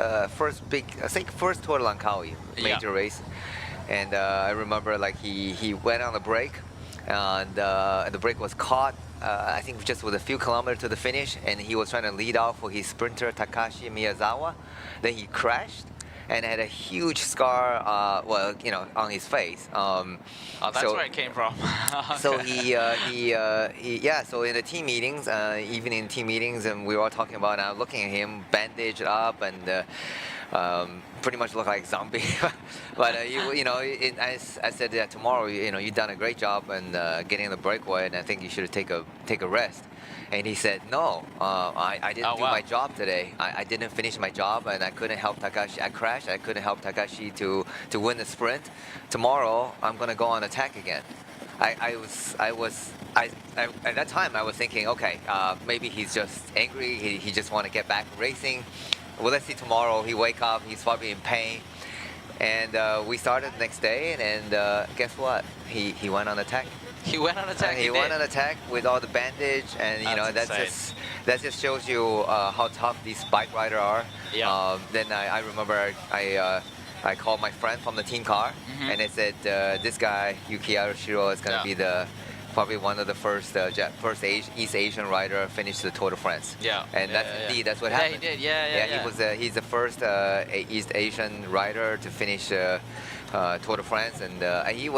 big, I think first Tour de Langkawi major race, and I remember like he went on the break, and the break was caught. I think just with a few kilometers to the finish, and he was trying to lead out for his sprinter Takashi Miyazawa. Then he crashed and had a huge scar, on his face. That's where it came from. Okay. So so in the team meetings, even in team meetings, and we were all talking about, and I was looking at him bandaged up and pretty much look like a zombie. But I said that tomorrow, you've done a great job in getting the breakaway, and I think you should take a rest. And he said, no, I didn't do my job today. I didn't finish my job, and I couldn't help Takashi. I crashed. I couldn't help Takashi to win the sprint. Tomorrow, I'm gonna go on attack again. At that time, I was thinking, okay, maybe he's just angry. He just want to get back racing. Well, let's see tomorrow. He wake up. He's probably in pain. And we started the next day, and guess what? He went on attack. He went on attack. He went on attack with all the bandage, and that just shows you how tough these bike riders are. Yeah. Then I remember I called my friend from the team car, and they said this guy Yukiya Aroshiro is going to be probably one of the first East Asian rider finish the Tour de France. Yeah. And that's what happened. Yeah, he did. He's the first East Asian rider to finish Tour de France, and he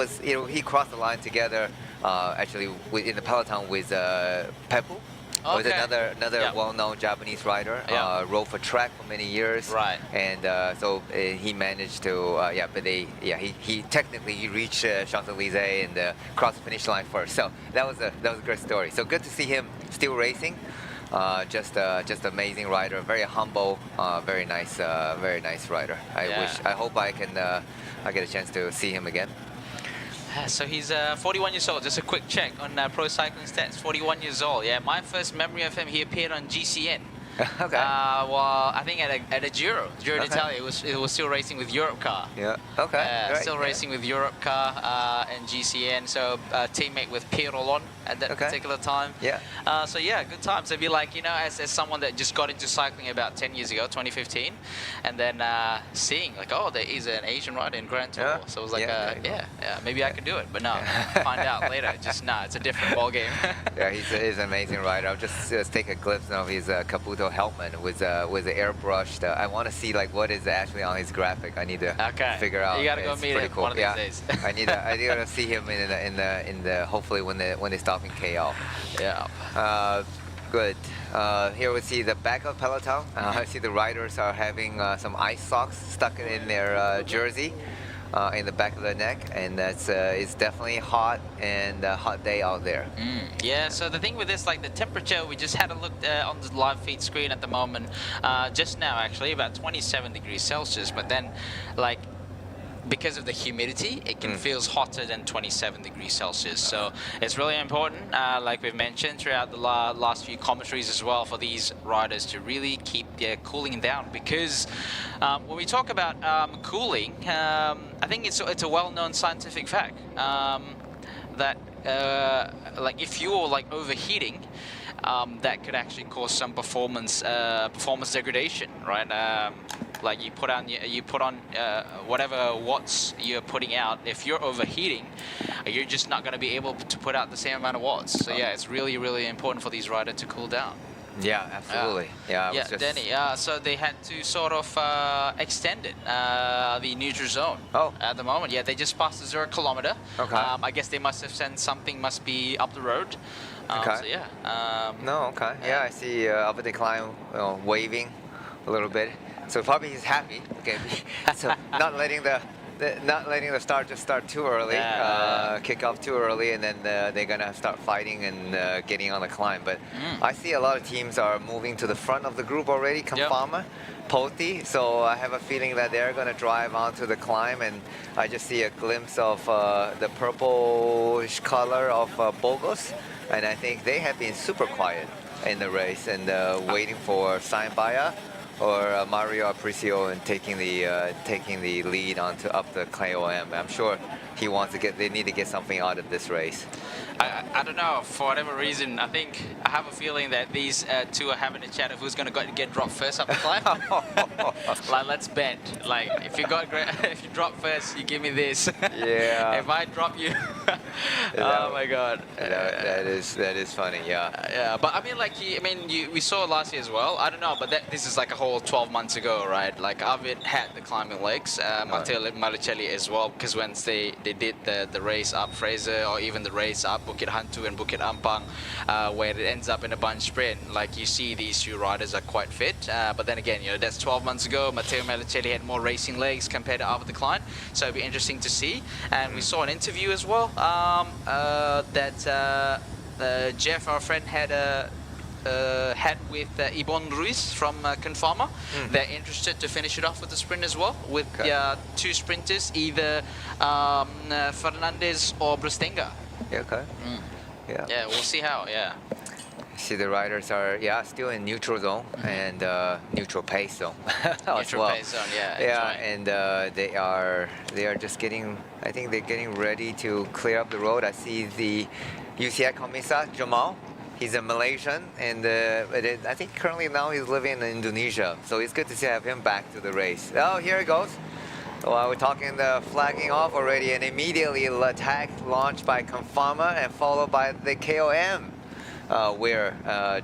crossed the line together actually in the peloton with Peppu. Was another well-known Japanese rider. Rode for Trek for many years. Right. And so he managed to he technically reached Champs-Élysées and crossed the finish line first. So that was a great story. So good to see him still racing. Just amazing rider, very humble, very nice rider. I hope I get a chance to see him again. So he's 41 years old. Just a quick check on Pro Cycling Stats. 41 years old. Yeah, my first memory of him, he appeared on GCN. Okay. Well, I think at a Giro d'Italia. It was still racing with Europe car. Yeah. Okay. Great. Still racing with Europe car and GCN. So teammate with Pierre Rollon at that particular time. Yeah. So yeah, good times. It'd be like, as someone that just got into cycling about 10 years ago, 2015, and then seeing like, oh, there is an Asian rider in Grand Tour. Yeah. So it was like, maybe I could do it. But no, find out later. Just it's a different ball game. Yeah, he's an amazing rider. I'll just take a glimpse of his Caputo Michael Heltman with the airbrushed. I want to see like what is actually on his graphic. I need to figure out. You gotta go It's meet pretty him cool. one of these days. I need to see him in the hopefully when they stop in KL. Yeah. Good. Here we see the back of peloton. I see the riders are having some ice socks stuck in their jersey. In the back of the neck, and that's it's definitely hot and a hot day out there. Yeah, so the thing with this, like the temperature, we just had a look on the live feed screen at the moment, just now actually, about 27 degrees Celsius, but then like because of the humidity, it can feels hotter than 27 degrees Celsius. So it's really important, like we've mentioned throughout the last few commentaries as well, for these riders to really keep their cooling down. Because when we talk about cooling, I think it's a well-known scientific fact that like if you're like overheating, that could actually cause some performance degradation, right? Like you put on whatever watts you're putting out. If you're overheating, you're just not going to be able to put out the same amount of watts. So yeah, it's really, really important for these riders to cool down. Yeah, absolutely. Yeah, Danny. So they had to sort of extend it, the neutral zone. At the moment, they just passed the 0 kilometer. Okay. I guess they must have sent something must be up the road. Okay. So yeah. Yeah, I see Alpha Decline waving a little bit. So probably he's happy. Okay. So not letting the start just start too early, kick off too early, and then they're gonna start fighting and getting on the climb. But I see a lot of teams are moving to the front of the group already. Confama, Poti. So I have a feeling that they're gonna drive onto the climb, and I just see a glimpse of the purplish color of Bogos, and I think they have been super quiet in the race and waiting for Sayambaya or Mario Apricio and taking the lead onto up the KOM. I'm sure he wants to they need to get something out of this race. I don't know, for whatever reason, I have a feeling that these two are having a chat of who's going to get dropped first up the climb. Like, let's bet. Like, if you drop first, you give me this. Yeah. If I drop you, oh my God. That is funny. Yeah. Yeah, but I mean, like, we saw it last year as well. I don't know, but this is like a whole 12 months ago, right? Like, Arvid had the climbing legs, Matteo Malicelli as well, because once they did the race up Fraser, or even the race up Bukit Hantu and Bukit Ampang, where it ends up in a bunch sprint, like you see these two riders are quite fit, but then again, that's 12 months ago. Matteo Malicelli had more racing legs compared to Arvid Decline, so it'd be interesting to see. And we saw an interview as well that Jeff, our friend, had with Ibon Ruiz from Confama. They're interested to finish it off with the sprint as well, with two sprinters, either Fernandez or Brustenga. Yeah, we'll see how. See, the riders are still in neutral zone and neutral pace zone neutral pace zone, and they are just getting, I think they're getting ready to clear up the road. I see the UCI Commissar Jamal. He's a Malaysian, and I think currently now he's living in Indonesia. So it's good to have him back to the race. Oh, here he goes. Well, we're talking the flagging off already, and immediately attack launched by Confama and followed by the KOM,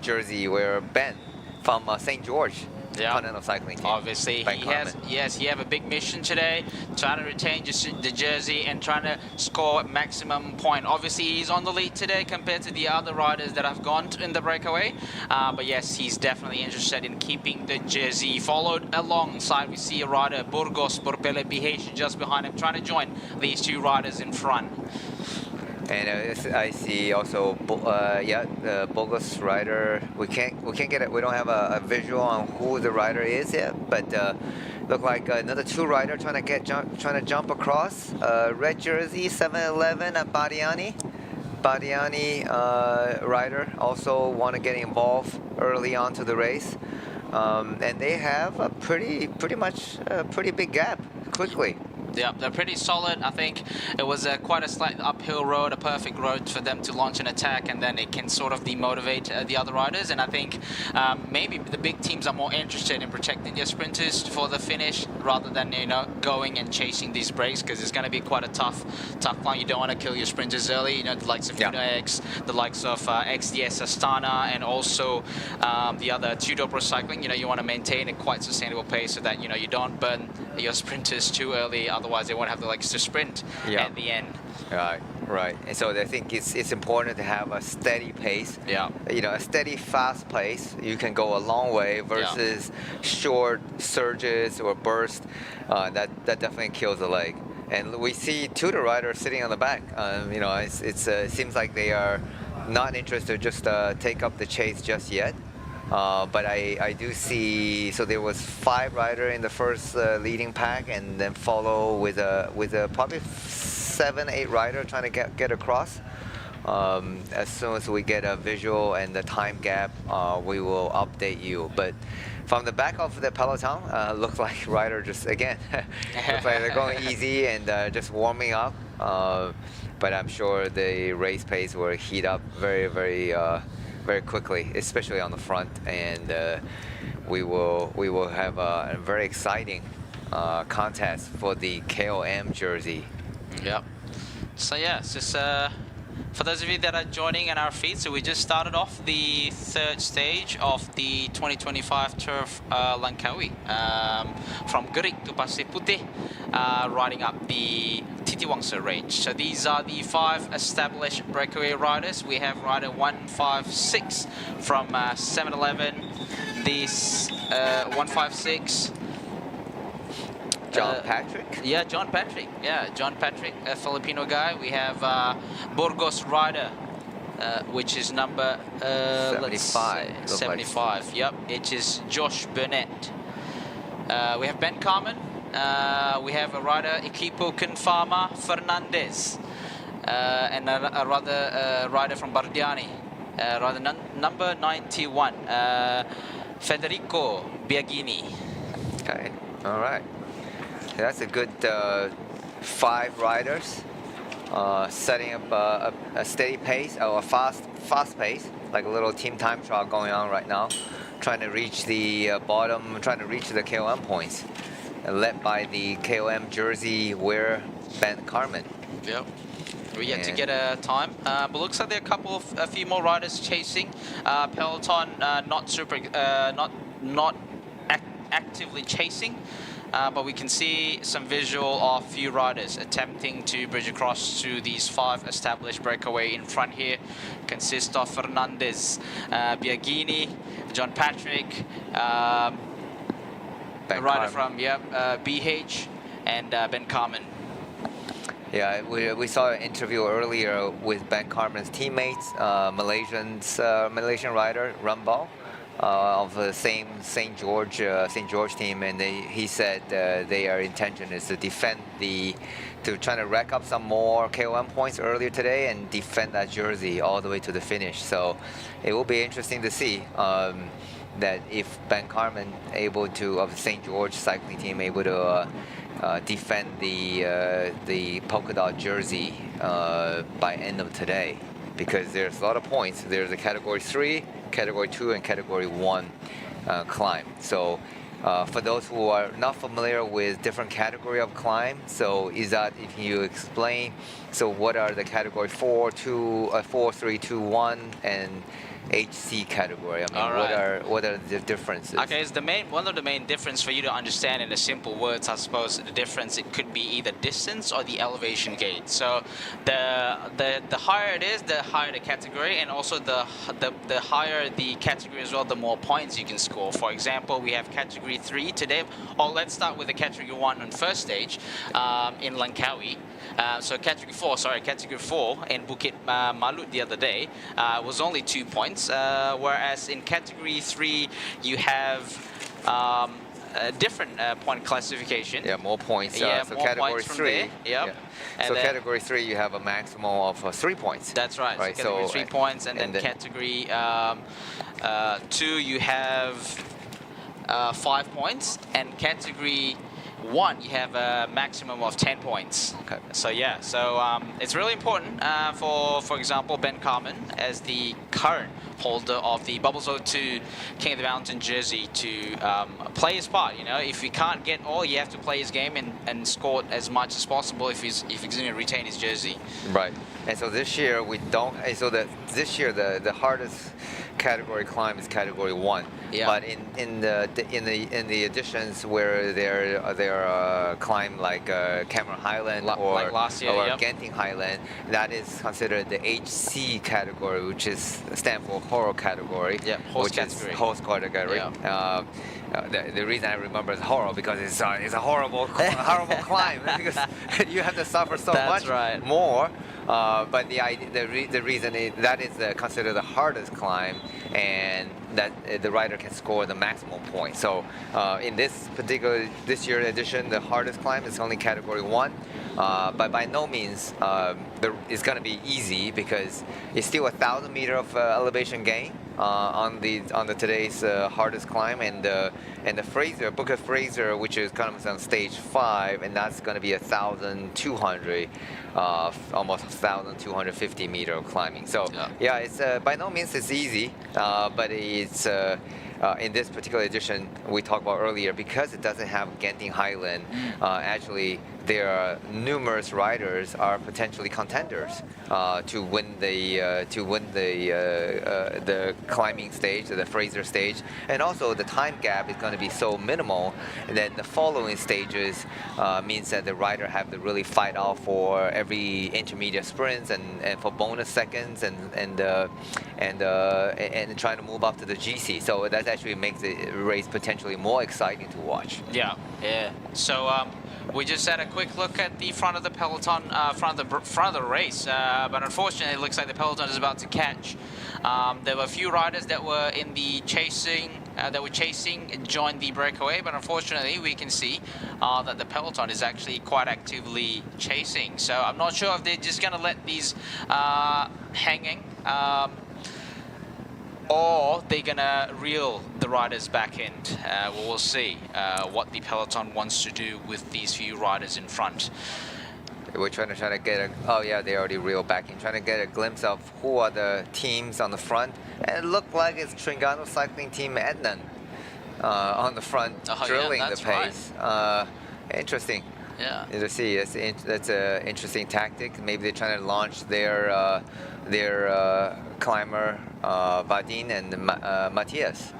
jersey, where Ben from St. George. Continental Cycling Team. Obviously, he have a big mission today, trying to retain the jersey and trying to score maximum point. Obviously, he's on the lead today compared to the other riders that have gone in the breakaway. But yes, he's definitely interested in keeping the jersey. Followed alongside, we see a rider, Burgos Borpele Bihej, just behind him, trying to join these two riders in front. And I see also, the Bogos rider. We can't get it. We don't have a visual on who the rider is yet. But look like another two rider trying to jump across. Red jersey, 711 at Badiani. Badiani rider also want to get involved early on to the race, and they have a pretty big gap quickly. Yeah, they're pretty solid. I think it was quite a slight uphill road, a perfect road for them to launch an attack, and then it can sort of demotivate the other riders. And I think maybe the big teams are more interested in protecting their sprinters for the finish rather than, you know, going and chasing these breaks, because it's going to be quite a tough climb. You don't want to kill your sprinters early. You know, the likes of X, the likes of XDS Astana, and also the other Tudor Pro Cycling. You know, you want to maintain a quite sustainable pace so that, you know, you don't burn your sprinters too early. Otherwise, they won't have the legs to sprint at the end. Right. And so I think it's important to have a steady pace. Yeah. You know, a steady, fast pace. You can go a long way versus short surges or bursts. That definitely kills the leg. And we see Tudor riders sitting on the back. You know, it seems like they are not interested to just take up the chase just yet. But I do see, so there was 5 riders in the first leading pack, and then follow with a probably 7-8 riders trying to get across. As soon as we get a visual and the time gap, we will update you. But from the back of the peloton, looks like rider just again, looks like they're going easy and just warming up. But I'm sure the race pace will heat up very quickly, especially on the front, and we will have a very exciting contest for the KOM jersey. Yep. So yeah, it's just for those of you that are joining in our feed, so we just started off the 3rd stage of the 2025 Turf Langkawi from Gerik to Pasir Puteh, riding up the Titiwangsa range. So these are the 5 established breakaway riders. We have rider 156 from 7-Eleven. This 156. John Patrick? Yeah, John Patrick. Yeah, John Patrick, a Filipino guy. We have Burgos rider, which is number 75. 75. Yep, it is Josh Burnett. We have Ben Carmen. We have a rider, Equipo Confama Fernandez, and a rider from Bardiani, rider number 91, Federico Biagini. Okay, all right. That's a good 5 riders setting up a steady pace, or a fast pace, like a little team time trial going on right now, trying to reach the bottom, trying to reach the KOM points, led by the KOM jersey wearer Ben Carmen. Yep. We're yet to get a time, but looks like there are a few more riders chasing. Peloton not actively chasing. But we can see some visual of few riders attempting to bridge across to these 5 established breakaway in front here. Consist of Fernandez, Biagini, John Patrick, a rider from BH, and Ben Carmen. Yeah, we saw an interview earlier with Ben Carmen's teammates, Malaysian rider Rumbal. Of the same St. George team, and he said their intention is to defend to try to rack up some more KOM points earlier today and defend that jersey all the way to the finish. So it will be interesting to see that if Ben Carmen of the St. George cycling team able to defend the polka dot jersey by end of today, because there's a lot of points. There's a category 3, category 2, and category 1 climb. So for those who are not familiar with different category of climb, so Izzat, if you explain, so what are the category 4, 3, 2, 1, and HC category? I mean, what are the differences? Okay, it's one of the main difference for you to understand in the simple words. I suppose the difference, it could be either distance or the elevation gauge. So the higher it is, the higher the category, and also the higher the category as well, the more points you can score. For example, we have category 3 today. Or let's start with the category 1 on first stage in Langkawi. So category 4 in Bukit Malut the other day was only 2 points, whereas in category 3 you have a different point classification. Yeah, more points. Yeah, so more category points from 3. there. Yep. Yeah. So category 3 you have a maximum of 3 points. That's right. So category 3 points, and then category 2 you have 5 points, and category 1, you have a maximum of 10 points. Okay. So yeah, it's really important for example, Ben Carmen, as the current holder of the Bubbles 02 King of the Mountain jersey, to play his part. You know, if he can't get all, you have to play his game and score as much as possible if he's going to retain his jersey. Right. And so this year we don't. This year the hardest category climb is category 1. Yeah. But in the editions where they're climb like Cameron Highland or like last year, or Genting Highland, that is considered the HC category, which is stand for horror category. Yeah, host which category. is host category. Yeah. The reason I remember is horror because it's a horrible climb because you have to suffer so That's much right. more. But the reason that is considered the hardest climb, and that the rider can score the maximum point. So in this year edition, the hardest climb is only category 1. But by no means it's going to be easy because it's still 1,000 meter of elevation gain on the today's hardest climb, and the Fraser, Booker Fraser, which is comes on stage 5, and that's going to be 1,200, almost 1,250 meter of climbing. So yeah, it's by no means it's easy, but it's in this particular edition we talked about earlier, because it doesn't have Genting Highland. Actually, there are numerous riders are potentially contenders to win the climbing stage, the Fraser stage, and also the time gap is going to be so minimal. And then the following stages means that the rider have to really fight out for every intermediate sprints and for bonus seconds and trying to move up to the GC. So that actually makes the race potentially more exciting to watch. Yeah. So we just had a quick look at the front of the peloton, front of the race, but unfortunately it looks like the peloton is about to catch. There were a few riders that were in the chasing and joined the breakaway, but unfortunately we can see that the peloton is actually quite actively chasing. So I'm not sure if they're just going to let these hanging, or they're gonna reel the riders back in. We'll see what the peloton wants to do with these few riders in front. We're trying to get they already reeled back in, trying to get a glimpse of who are the teams on the front. And it looked like it's Tringano Cycling Team Ednan on the front, drilling the pace. Right. Interesting. Yeah. To see, that's an interesting tactic. Maybe they're trying to launch their climber Vadin and Matthias.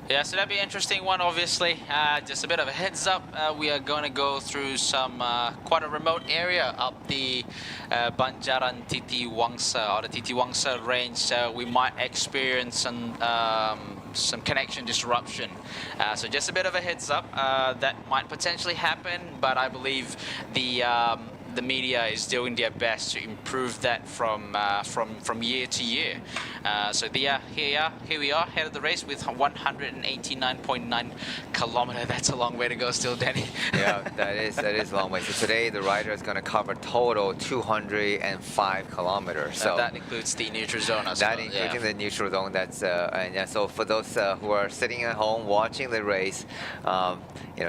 Yeah, so that'd be an interesting one, obviously. Just a bit of a heads up, we are going to go through some quite a remote area up the Banjaran Titi Wangsa, or the Titi Wangsa range. So we might experience some connection disruption. So just a bit of a heads up, that might potentially happen, but I believe the media is doing their best to improve that from year to year. So here we are, head of the race with 189.9 kilometers. That's a long way to go still, Danny. Yeah, that is a long way. So today the rider is going to cover total 205 kilometers. So that includes the neutral zone as well. That including the neutral zone. That's so for those who are sitting at home watching the race,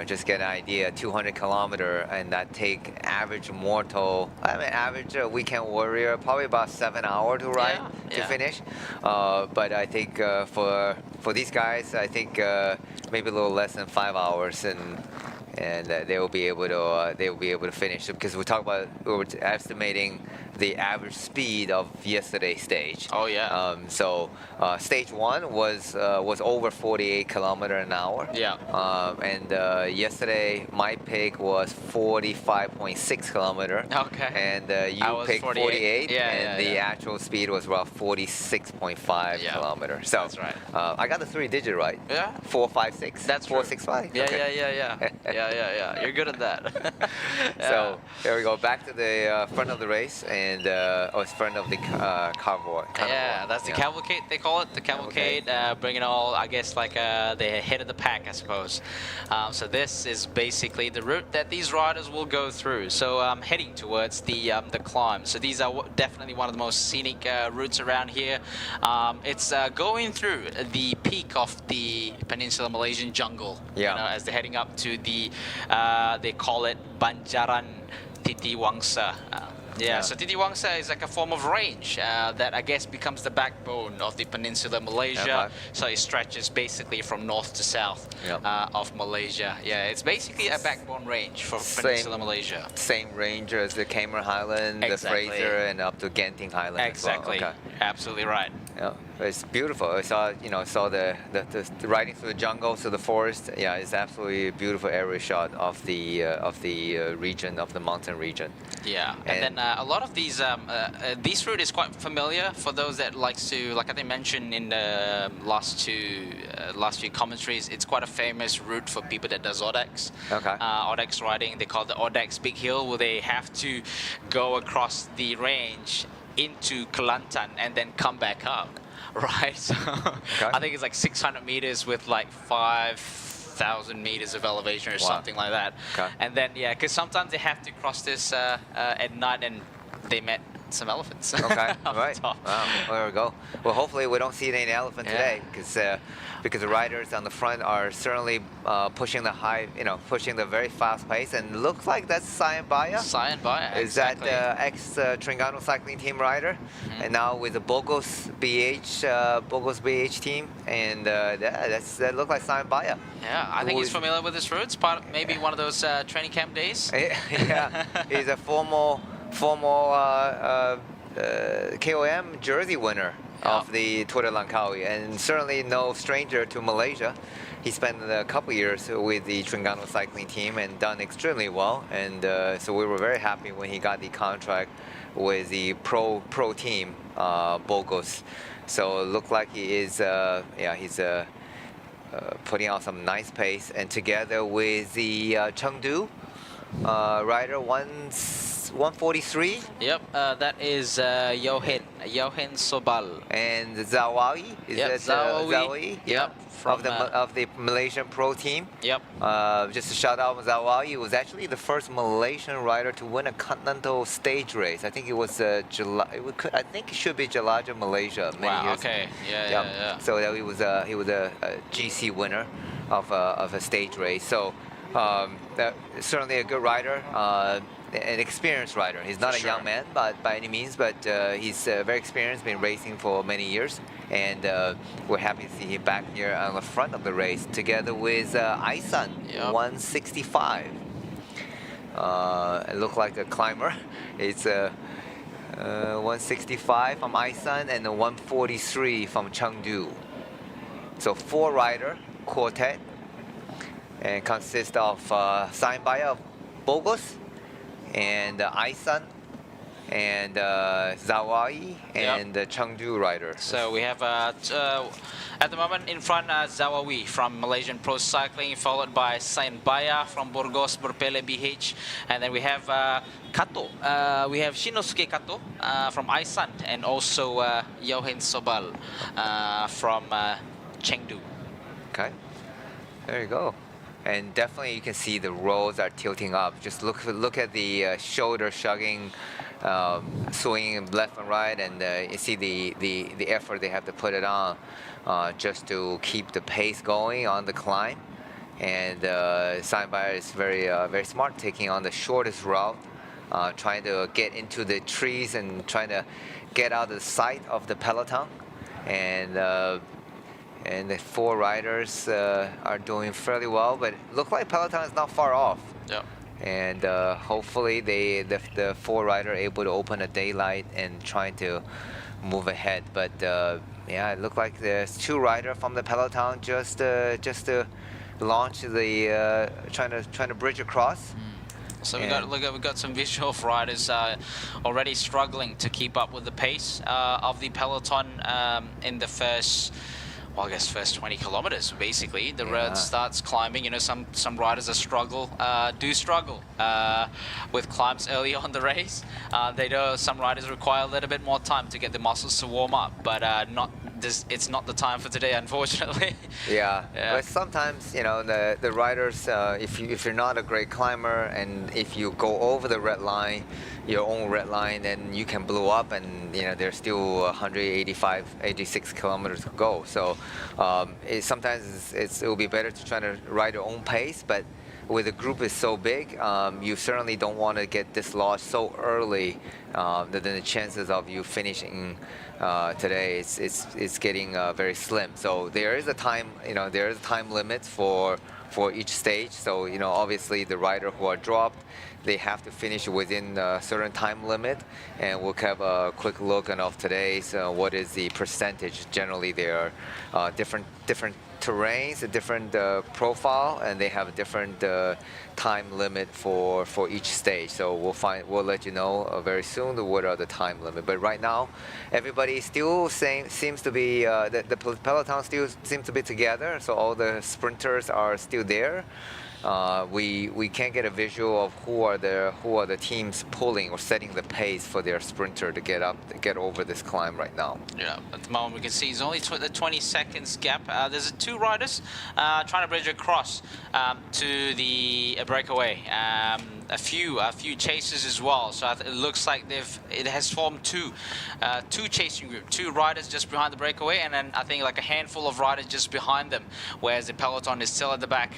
just get an idea. 200 kilometers, and that take average average weekend warrior probably about 7 hours to ride to finish. But I think for these guys, I think maybe a little less than 5 hours, and they will be able to finish, because we were estimating the average speed of yesterday's stage. Oh yeah. So stage 1 was over 48 kilometers an hour. Yeah. And yesterday my pick was 45.6 kilometers. Okay. And you picked 48. And the actual speed was about 46.5 kilometers. So that's right. I got the 3-digit right. Yeah. 456. That's 465. Yeah, okay. yeah. You're good at that. So there we go. Back to the front of the race, and it's front of the carnival. Yeah, that's the cavalcade, they call it. The cavalcade, bringing all, I guess, like the head of the pack, I suppose. So this is basically the route that these riders will go through. So heading towards the climb. So these are definitely one of the most scenic routes around here. It's going through the peak of the Peninsular Malaysian jungle. Yeah. As they're heading up to the they call it Banjaran Titiwangsa. So Titiwangsa is like a form of range that I guess becomes the backbone of the peninsular Malaysia. So it stretches basically from north to south of Malaysia. Yeah, it's basically a backbone range for peninsular Malaysia. Same range as the Cameron Highland, the Fraser, and up to Genting Highland. Exactly. As well. Absolutely right. Yeah, it's beautiful. I saw, saw the riding through the jungle, through the forest. Yeah, it's absolutely a beautiful aerial shot of the region, of the mountain region. Yeah, and then a lot of these this route is quite familiar for those that likes to, like I think mentioned in the last few commentaries. It's quite a famous route for people that does Odex. Odex riding. They call it the Odex Big Hill, where they have to go across the range into Kelantan and then come back up, right? So I think it's like 600 meters with like 5,000 meters of elevation or something like that. And then because sometimes they have to cross this at night, and they met some elephants. Right. Wow. Well, there we go. Well, hopefully we don't see any elephant today, because the riders on the front are certainly pushing the very fast pace, and looks like that's Sayembaya. Is that ex Terengganu cycling team rider, and now with the Bogos BH team, and that looks like Sayembaya. Yeah, I think he's familiar with this route. It's part of maybe one of those training camp days. Yeah, he's a formal KOM jersey winner of the Tour de Langkawi, and certainly no stranger to Malaysia. He spent a couple years with the Terengganu cycling team and done extremely well, and so we were very happy when he got the contract with the pro team, Bogos. So it looked like he is he's putting out some nice pace, and together with the Chengdu rider 143. Yep, that is Johan Sobal. And Zawawi? Zawawi? Yep. Of the Malaysian pro team. Yep. Just a shout out to Zawawi. He was actually the first Malaysian rider to win a continental stage race. I think it was I think it should be Jelajah, Malaysia. Many years ago. Yeah. So he was a GC winner of a stage race. So certainly a good rider. An experienced rider. He's not a young man by any means, but he's very experienced, been racing for many years, and we're happy to see him back here on the front of the race together with Aisan, 165. It looked like a climber. It's 165 from Aisan and a 143 from Chengdu. So 4-rider quartet, and consists of Sayembaya of Bogos, and Aisan, and Zawai, and the Chengdu rider. So we have at the moment in front Zawawi from Malaysian Pro Cycling, followed by Sayembaya from Burgos Berpele BH, and then we have Kato. We have Shinosuke Kato from Aisan, and also Johan Sobal from Chengdu. Okay, there you go. And definitely you can see the roads are tilting up. Just look at the shoulder shrugging, swinging left and right, and you see the effort they have to put it on just to keep the pace going on the climb. And Sayembaya is very smart, taking on the shortest route, trying to get into the trees and trying to get out of the sight of the peloton. And the 4 riders are doing fairly well, but it looks like peloton is not far off. Yeah. And hopefully the 4-rider able to open a daylight and trying to move ahead. But yeah, it looked like there's 2 riders from the peloton just to launch the trying to bridge across. So we got some visual of riders already struggling to keep up with the pace of the peloton in the first 20 kilometers. Basically, the road starts climbing. You know, some riders struggle with climbs early on the race. Some riders require a little bit more time to get the muscles to warm up, but it's not the time for today, unfortunately. Yeah. But sometimes, you know, the riders, if you're not a great climber, and if you go over the red line, your own red line, then you can blow up, and you know there's still 86 kilometers to go. So sometimes it will be better to try to ride your own pace, but with the group is so big, you certainly don't want to get dislodged so early. Then the chances of you finishing today is getting very slim. So there is a time, there is a time limit for each stage. So obviously the rider who are dropped, they have to finish within a certain time limit. And we'll have a quick look of today's what is the percentage. Generally, there are different terrains, a different profile, and they have a different time limit for each stage. So we'll let you know very soon what are the time limit. But right now, everybody still seems to be the peloton still seems to be together. So all the sprinters are still there. We can't get a visual of who are the teams pulling or setting the pace for their sprinter to get over this climb right now. Yeah, at the moment we can see it's only the 20 seconds gap. There's two riders trying to bridge across to the breakaway. A few chasers as well. So it looks like it has formed two chasing groups, two riders just behind the breakaway, and then I think like a handful of riders just behind them. Whereas the peloton is still at the back,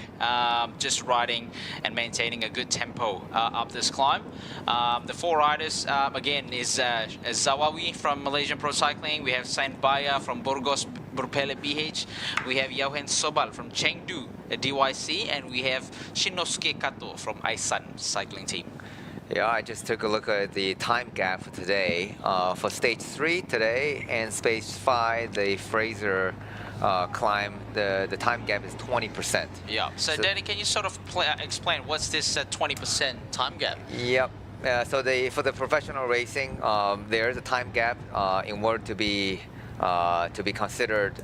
just riding and maintaining a good tempo up this climb. The four riders again is Zawawi from Malaysian Pro Cycling. We have Sain Baya from Burgos Berpele BH. We have Yohan Sobal from Chengdu DYC, and we have Shinosuke Kato from Aisan Cycling Team. Yeah, I just took a look at the time gap for today. For stage 3 today and stage 5, the Fraser climb, the time gap is 20%. Yeah. So Danny, can you sort of explain what's this 20% time gap? Yep. So for the professional racing, there is a time gap in order to be considered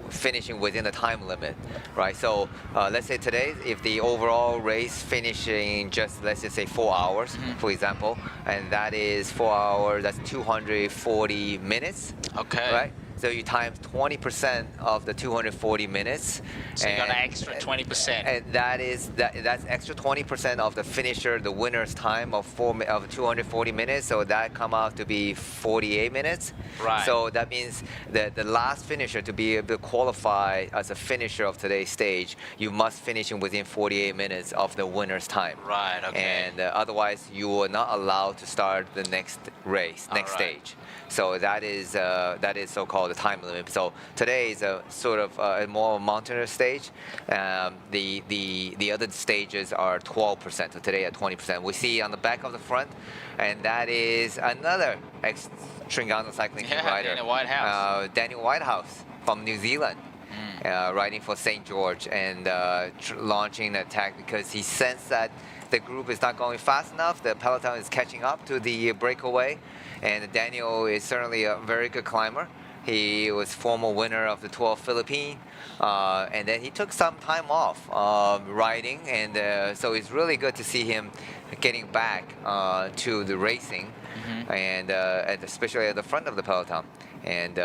finishing within the time limit, right? So let's say today, if the overall race finishing just, let's just say 4 hours, for example, and that is 4 hours, that's 240 minutes. Okay. Right? So you times 20% of the 240 minutes. So you got an extra 20%. And that's extra 20% of the finisher, the winner's time of 240 minutes. So that come out to be 48 minutes. Right. So that means that the last finisher to be able to qualify as a finisher of today's stage, you must finish in within 48 minutes of the winner's time. Right. Okay. And otherwise, you are not allowed to start the next race, next stage. So that is so-called the time limit. So today is a sort of a more mountainous stage. The other stages are 12%. So today at 20%. We see on the back of the front, and that is another ex-Tringano Cycling Team rider, Daniel Whitehouse from New Zealand. Riding for St. George and launching an attack because he sensed that the group is not going fast enough. The peloton is catching up to the breakaway, and Daniel is certainly a very good climber. He was former winner of the 12 Philippine, and then he took some time off riding, and so it's really good to see him getting back to the racing, and especially at the front of the peloton. And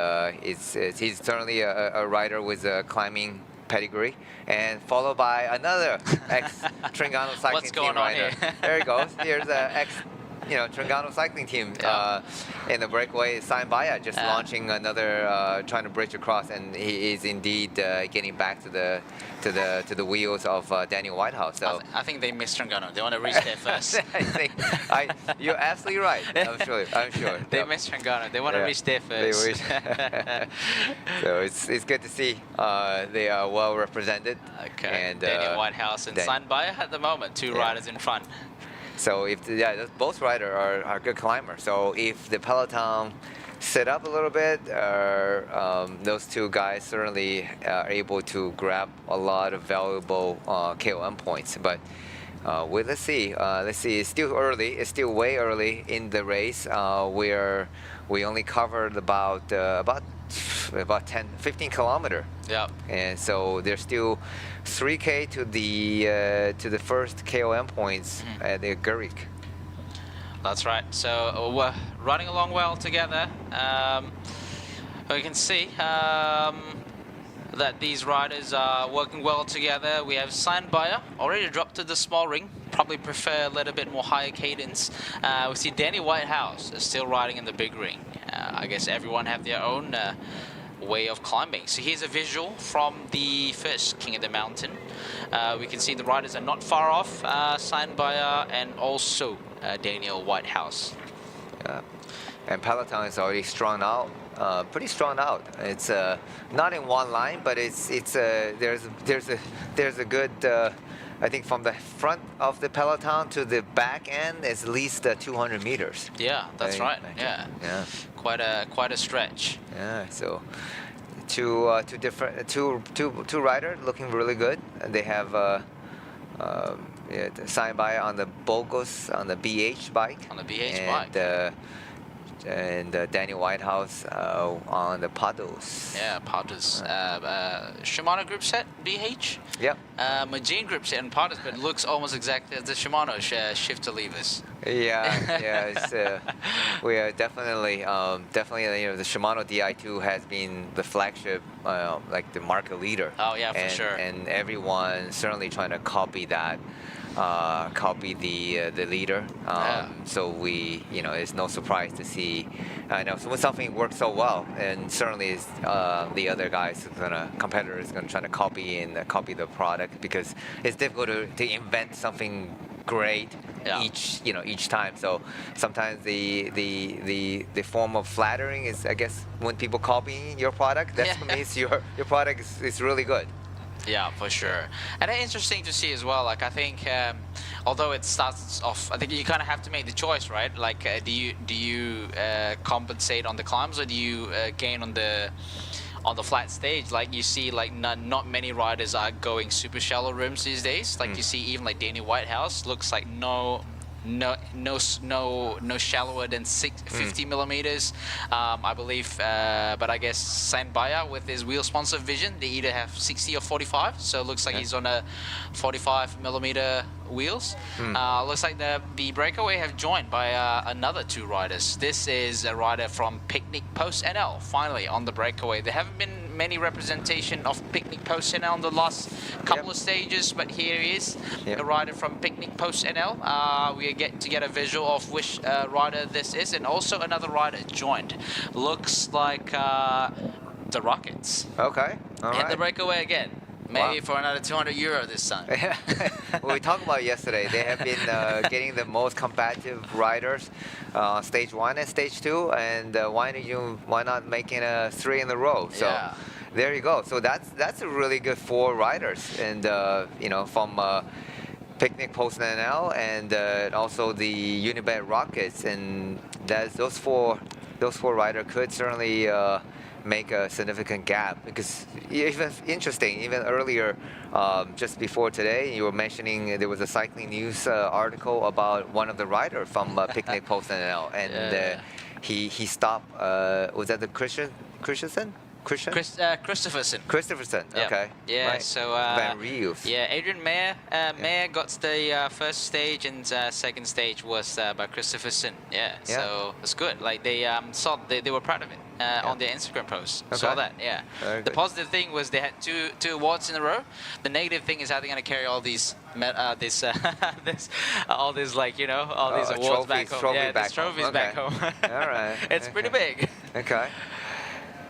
he's certainly a rider with a climbing pedigree, and followed by another ex-Tringano Cycling Team rider. There he goes. Here's an Tringano Cycling Team in the breakaway. Sain Baya just launching another, trying to bridge across, and he is indeed getting back to the wheels of Daniel Whitehouse. So I think they missed Tringano. They want to reach there first. You're absolutely right. I'm sure. They missed Tringano. They want to reach there first. So it's good to see they are well represented. Okay. And Daniel Whitehouse and Sain Baya at the moment, two riders in front. So both riders are good climbers. So if the peloton sit up a little bit, those two guys certainly are able to grab a lot of valuable KOM points. But let's see. It's still early. It's still way early in the race. We only covered about 15 kilometer. Yeah. And so there's still 3K to the first KOM points at the Gerik. That's right. So we're running along well together. We can see that these riders are working well together. We have Sain Baya already dropped to the small ring. Probably prefer a little bit more higher cadence. We see Danny Whitehouse still riding in the big ring. I guess everyone have their own way of climbing. So here's a visual from the first King of the Mountain. We can see the riders are not far off, Sanbaya and also Daniel Whitehouse. And Peloton is already strung out, pretty strung out. It's not in one line, but there's a good. I think from the front of the Peloton to the back end is at least 200 meters. Yeah, that's right. Yeah, quite a stretch. Yeah, so two riders looking really good. And they have Sanbaya on the Bogos on the BH bike. On the BH bike. And Daniel Whitehouse on the Paddles. Yeah, Paddles. Shimano group set, BH. Yep. Majin group set and Paddles, but looks almost exactly as the Shimano shifter levers. Yeah. We are definitely, you know, the Shimano Di2 has been the flagship, like the market leader. Oh yeah, for sure. And everyone certainly trying to copy that. Copy the leader. So we, you know, it's no surprise to see. I know when something works so well, and certainly the other guys, competitors, gonna try to copy the product because it's difficult to invent something great each time. So sometimes the form of flattering is, I guess, when people copying your product, that means your product is really good. Yeah, for sure. And it's interesting to see as well. Like I think, although it starts off, I think you kind of have to make the choice, right? Like, do you compensate on the climbs, or do you gain on the flat stage? Like you see, like not many riders are going super shallow rims these days. Like you see, even like Danny Whitehouse looks like no shallower than 50 millimeters, I believe. But I guess Sanbaya with his wheel sponsor Vision, they either have 60 or 45. So it looks like he's on a 45 millimeter wheels. Looks like the Breakaway have joined by another two riders. This is a rider from Picnic Post NL, finally on the Breakaway. There haven't been many representation of Picnic Post NL in the last couple of stages, but here he is, a rider from Picnic Post NL. We get to get a visual of which rider this is, and also another rider joined. Looks like the Rockets. Okay, all right. And the Breakaway again. Maybe for another €200 this time. Well, we talked about yesterday. They have been getting the most combative riders, stage 1 and stage 2, and why not making 3 in a row? So there you go. So that's a really good 4 riders, and you know, from Picnic Post NL and also the Unibet Rockets, and those four riders could certainly make a significant gap, because even earlier, just before today, you were mentioning there was a cycling news article about one of the riders from Picnic Post NL, and he stopped. Was that the Christensen? Christopherson. Okay. Yeah. Right. So Van Riels. Yeah, Adrian Mayer. Mayer got the first stage, and second stage was by Christopherson. Yeah. So it's good. Like they saw, they were proud of it on their Instagram post. Okay. Saw that. Yeah. Very The good. positive thing was they had two awards in a row. The negative thing is how they're going to carry all these all these, like, you know, all these awards back home. Trophies back home. All right. It's pretty big. Okay.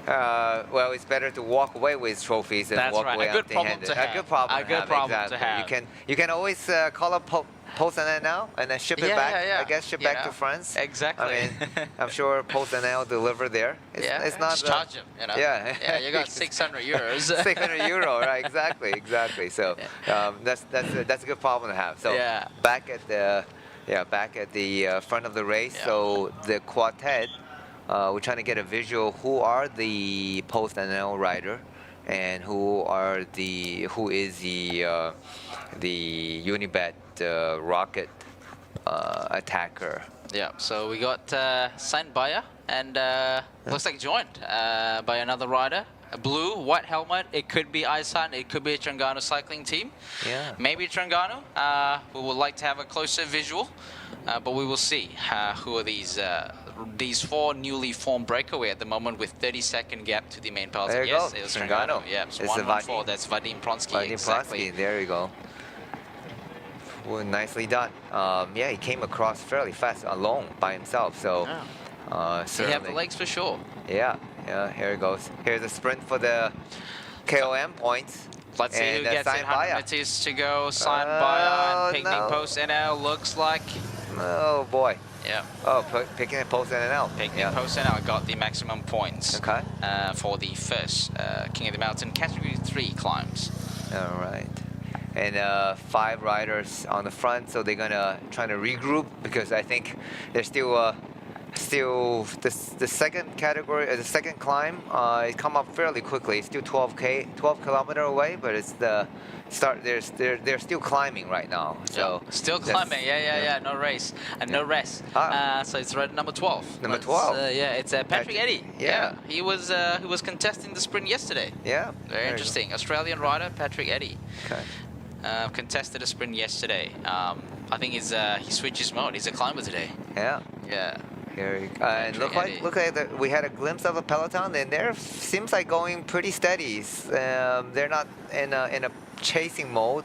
Well, it's better to walk away with trophies than That's walk right. away A good problem empty-handed. to have. A good problem A good problem to have. You can always call up Post NL now and then ship it back. I guess ship back to France. Exactly. I mean, I'm sure Post NL deliver there. It's not just charge them. You know. Yeah. You got €600. 600 euro, right? Exactly. So that's a good problem to have. So back at the front of the race. So the quartet. We're trying to get a visual. Who are the Post NL rider, and who is the Unibet Rocket attacker? Yeah. So we got Sanbaya, and looks like joined by another rider. A blue, white helmet. It could be Isan. It could be a Terengganu cycling team. Yeah. Maybe Terengganu. We would like to have a closer visual, but we will see who are these 4 newly formed Breakaway at the moment, with 30-second gap to the main peloton. There you yes, go. it was Terengganu. Yeah, it's It's 114. That's Vadim Pronsky. Vadim Exactly. Pronsky, there you go. Well, nicely done. Yeah, he came across fairly fast alone by himself. So He have the legs for sure. Yeah, Yeah, here it goes. Here's a sprint for the KOM points. Let's see who gets it. 100 meters to go. Sign Baya and picnic post NL looks like. Oh boy. Yeah. Oh, picnic post NL. Picnic post NL got the maximum points. Okay. For the first King of the Mountain category 3 climbs. All right. And 5 riders on the front, so they're gonna try to regroup because I think they're still the second category, the second climb, it come up fairly quickly. It's still 12 kilometer away, but it's the start. They're still climbing right now. So still climbing. Yeah. No race and no rest. So it's rider number 12. Number 12. Yeah, it's Patrick Eddy. Yeah. He was contesting the sprint yesterday. Yeah. Very interesting. Australian rider Patrick Eddy. Okay. Contested a sprint yesterday. I think he switched his mode. He's a climber today. Yeah. Yeah. Here and look like we had a glimpse of a peloton, and they're seems like going pretty steady. They're not in a chasing mode,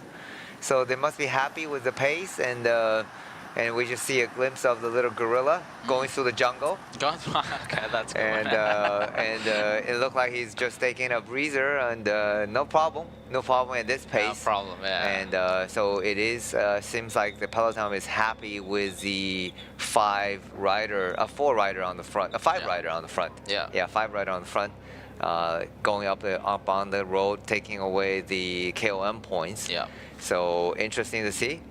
so they must be happy with the pace. And we just see a glimpse of the little gorilla going through the jungle. Okay, that's good. And it looked like he's just taking a breezer, and no problem at this pace. No problem, yeah. And so it is. Seems like the peloton is happy with the 4 rider on the front, a 5 rider on the front. Yeah. 5 rider on the front, going up on the road, taking away the KOM points. Yeah. So interesting to see.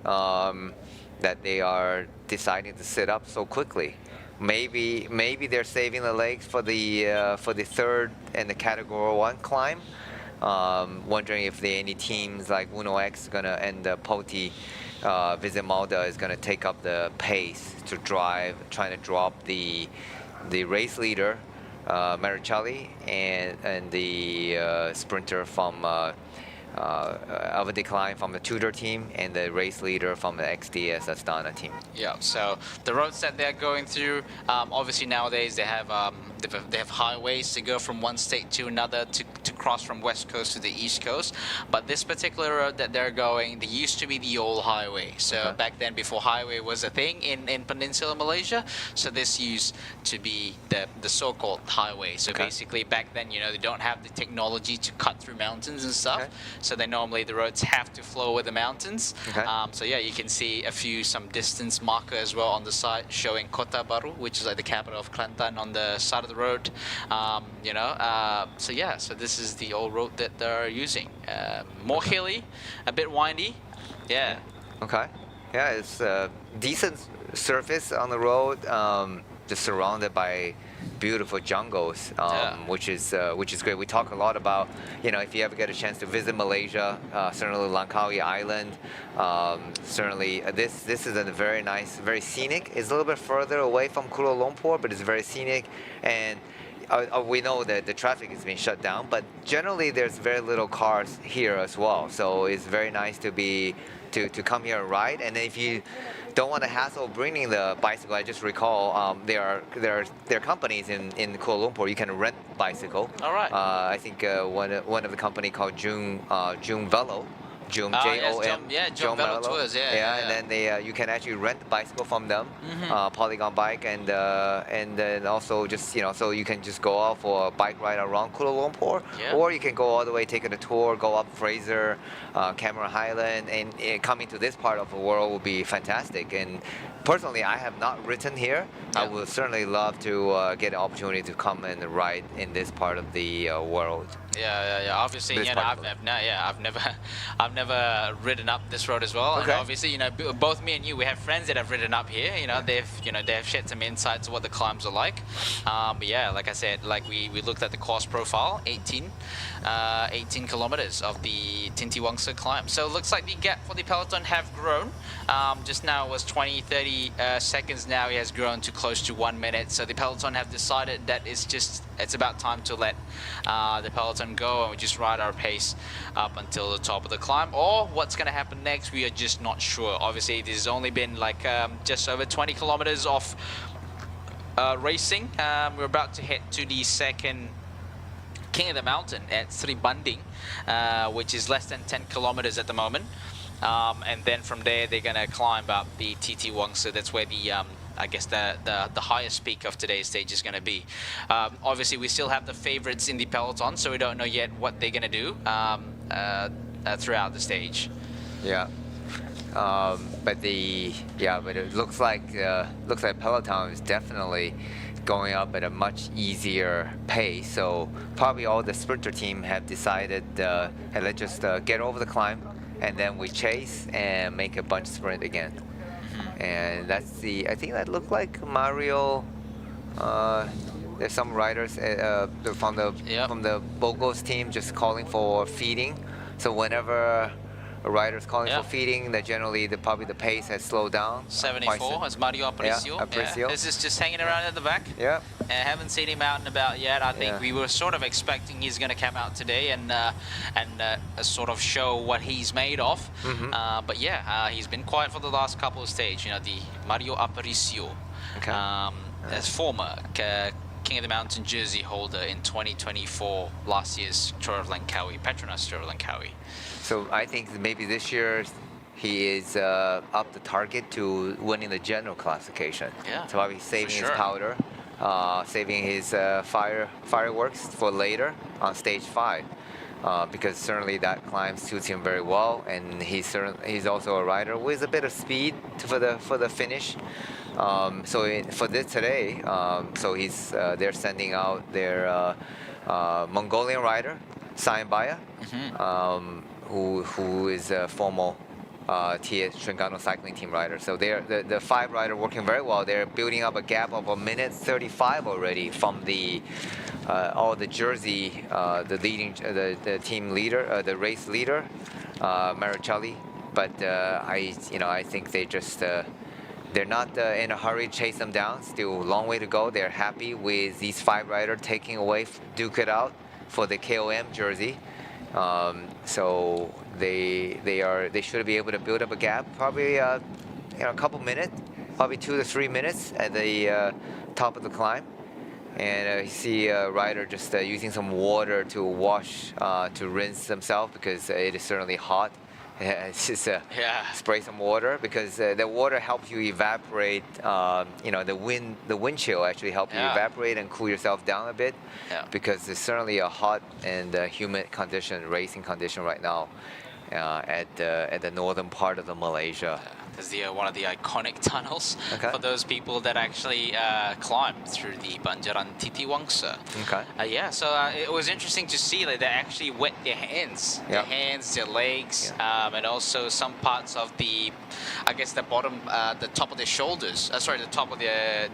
That they are deciding to sit up so quickly. Maybe they're saving the legs for the third and the category 1 climb. Wondering if any teams like Uno X and Poti Visit Malta is gonna take up the pace to trying to drop the race leader Marichelli and the sprinter from of a decline from the Tudor team and the race leader from the XDS Astana team. Yeah, so the roads that they're going through, obviously nowadays they have highways to go from one state to another to cross from west coast to the east coast. But this particular road that they're going, there used to be the old highway. So back then, before highway was a thing in Peninsular Malaysia, so this used to be the so-called highway. So basically back then, they don't have the technology to cut through mountains and stuff. So the roads have to flow with the mountains. So yeah, you can see some distance marker as well on the side showing Kota Baru, which is like the capital of Kelantan, on the side of the road. So yeah, so this is the old road that they're using. More hilly, a bit windy. Yeah. Okay. Yeah, it's a decent surface on the road, just surrounded by beautiful jungles, which is great. We talk a lot about, if you ever get a chance to visit Malaysia, certainly Langkawi Island, certainly this is a very nice, very scenic. It's a little bit further away from Kuala Lumpur, but it's very scenic, and we know that the traffic is being shut down, but generally there's very little cars here as well. So it's very nice to come here and ride. And if you don't want to hassle bringing the bicycle, I just recall there are companies in Kuala Lumpur you can rent bicycle. All right. I think one of the company called Jung Velo. Jum, J-O-M. Jum Velo Tours, and then you can actually rent the bicycle from them, Polygon bike, and then also just, so you can just go out for a bike ride around Kuala Lumpur, or you can go all the way, taking a tour, go up Fraser, Cameron Highland, and coming to this part of the world will be fantastic. And personally, I have not ridden here. I would certainly love to get an opportunity to come and ride in this part of the world. Yeah. Obviously, I've never ridden up this road as well. Okay. And obviously, both me and you, we have friends that have ridden up here. They've shared some insights of what the climbs are like. But yeah, like I said, we looked at the course profile, 18 kilometers of the Tinti Wangsa climb. So it looks like the gap for the peloton have grown. Just now it was 20-30 seconds. Now it has grown to close to 1 minute. So the peloton have decided that it's about time to let the peloton go, and we just ride our pace up until the top of the climb. Or what's going to happen next, we are just not sure. Obviously, this has only been just over 20 kilometers of racing. We're about to head to the second King of the Mountain at Sri Banding, which is less than 10 kilometers at the moment. And then from there, they're going to climb up the TT Wangsa. That's where the I guess the highest peak of today's stage is going to be. Obviously, we still have the favorites in the peloton, so we don't know yet what they're going to do throughout the stage. Yeah. But it looks like peloton is definitely going up at a much easier pace. So probably all the sprinter team have decided, hey, let's just get over the climb, and then we chase and make a bunch sprint again. And that's I think that looked like Mario. There's some riders from the Bogos team just calling for feeding. So whenever a rider's calling for feeding, that generally probably the pace has slowed down. 74 as Mario Aparicio. Aparicio. This is just hanging around at the back. Yeah. I haven't seen him out and about yet. I think we were sort of expecting he's going to come out today and sort of show what he's made of. But yeah, he's been quiet for the last couple of stages. You know, the Mario Aparicio, as former King of the Mountain jersey holder in 2024, last year's Tour of Langkawi, Petronas Tour of Langkawi. So I think maybe this year he is up the target to winning the general classification. Yeah. So probably saving his powder, saving his fireworks for later on stage 5, because certainly that climb suits him very well, and he's also a rider with a bit of speed for the finish. For this today, so they're sending out their Mongolian rider, Sayambaya, who is a former TS Trengganu cycling team rider. So the 5 rider working very well. They're building up a gap of 1:35 already from all the jersey, the team leader, the race leader, Marichelli. But I think they just they're not in a hurry to chase them down. Still a long way to go. They're happy with these 5 riders taking away, duke it out for the KOM jersey. So they should be able to build up a gap, probably a couple minutes, probably 2 to 3 minutes at the top of the climb. And you see a rider just using some water to wash, to rinse themselves, because it is certainly hot. It's just spray some water, because the water helps you evaporate. The wind chill actually helps you evaporate and cool yourself down a bit, because it's certainly a hot and humid condition, racing condition right now at the northern part of Malaysia. Is one of the iconic tunnels for those people that actually climb through the Banjaran Titiwangsa. So it was interesting to see that they actually wet their hands, their legs, and also some parts of the bottom, the top of their shoulders. The top of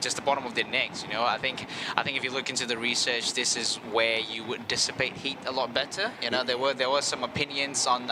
just the bottom of their necks. You know, I think if you look into the research, this is where you would dissipate heat a lot better. You know, there were some opinions on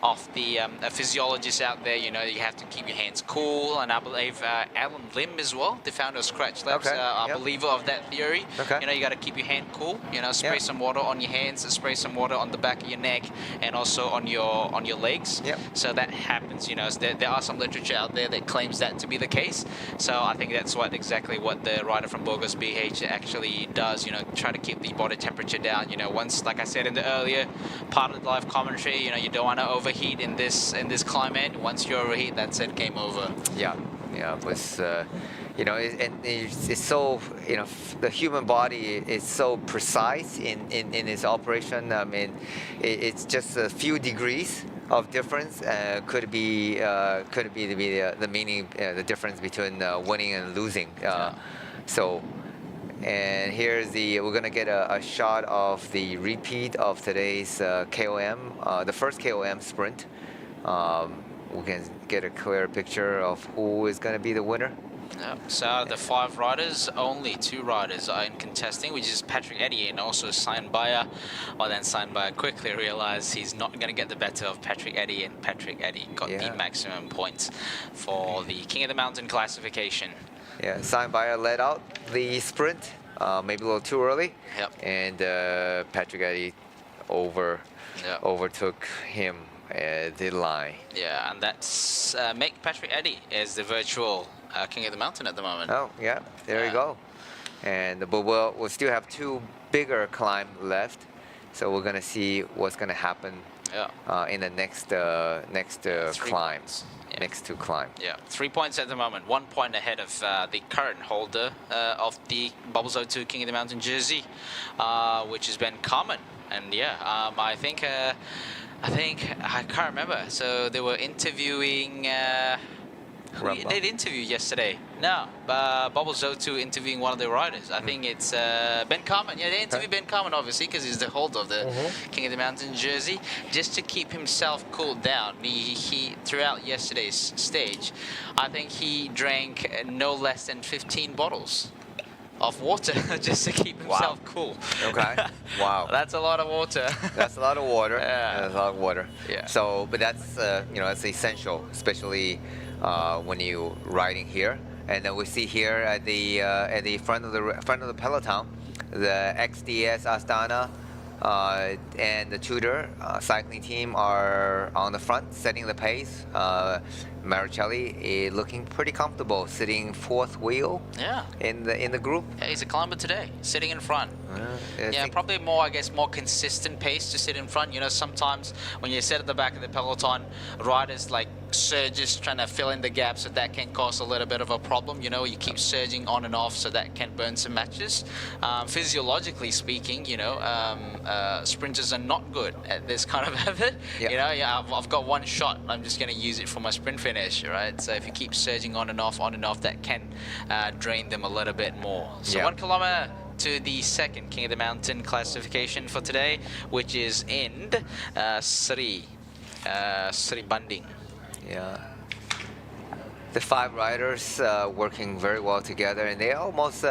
of the physiologists out there. You know, you have to keep your hands cool, and I believe Alan Lim as well, the founder of Scratch Labs, a believer of that theory. You know, you got to keep your hand cool. You know, spray some water on your hands, spray some water on the back of your neck, and also on your legs. So that happens. You know, so there are some literature out there that claims that to be the case. So I think that's exactly what the rider from Bogos BH actually does. You know, try to keep the body temperature down. You know, once, like I said in the earlier part of the live commentary, you know, you don't want to overheat in this climate. Once you overheat, that's it, game over. It was, it's so, the human body is so precise in its operation. I mean, it's just a few degrees of difference. Could be the meaning, the difference between winning and losing. And here's we're gonna get a shot of the repeat of today's KOM, the first KOM sprint. We can get a clear picture of who is going to be the winner. So out of the 5 riders, only 2 riders are in contesting, which is Patrick Eddy and also Sayambaya. Well, then Sayambaya quickly realized he's not going to get the better of Patrick Eddy, and Patrick Eddy got the maximum points for the King of the Mountain classification. Sayambaya led out the sprint, maybe a little too early. And Patrick Eddy overtook him at the line. And that's make Patrick Eddy as the virtual King of the Mountain at the moment. There you go. And but we'll still have 2 bigger climb left, so we're gonna see what's gonna happen in the next climb. next to climb. Yeah, 3 points at the moment. 1 point ahead of the current holder of the Bubbles 02 King of the Mountain jersey, which has been common. And yeah, I think I can't remember. So they were interviewing. Who did interview yesterday? No, Bubbles 02 interviewing one of the riders. I think it's Ben Carmen. Yeah, they interviewed Ben Carmen obviously because he's the holder of the King of the Mountain jersey. Just to keep himself cooled down, he throughout yesterday's stage, I think he drank no less than 15 bottles of water just to keep himself cool. Okay. Wow. That's a lot of water. That's a lot of water. Yeah. That's a lot of water. Yeah. So, but that's that's essential, especially when you riding here. And then we see here at the front of the peloton, the XDS Astana and the Tudor cycling team are on the front, setting the pace. Maricelli is looking pretty comfortable, sitting fourth wheel. Yeah. In the group. Yeah, he's a climber today, sitting in front. Yeah, probably more consistent pace to sit in front. You know, sometimes when you sit at the back of the peloton, riders like surges trying to fill in the gaps, so that can cause a little bit of a problem. You know, you keep surging on and off, so that can burn some matches. Physiologically speaking, sprinters are not good at this kind of effort. Yeah. You know, I've got one shot. I'm just going to use it for my sprint finish, right? So if you keep surging on and off, that can drain them a little bit more. So 1 kilometer to the second King of the Mountain classification for today, which is in Sri Banding. Yeah. The 5 riders working very well together, and they're almost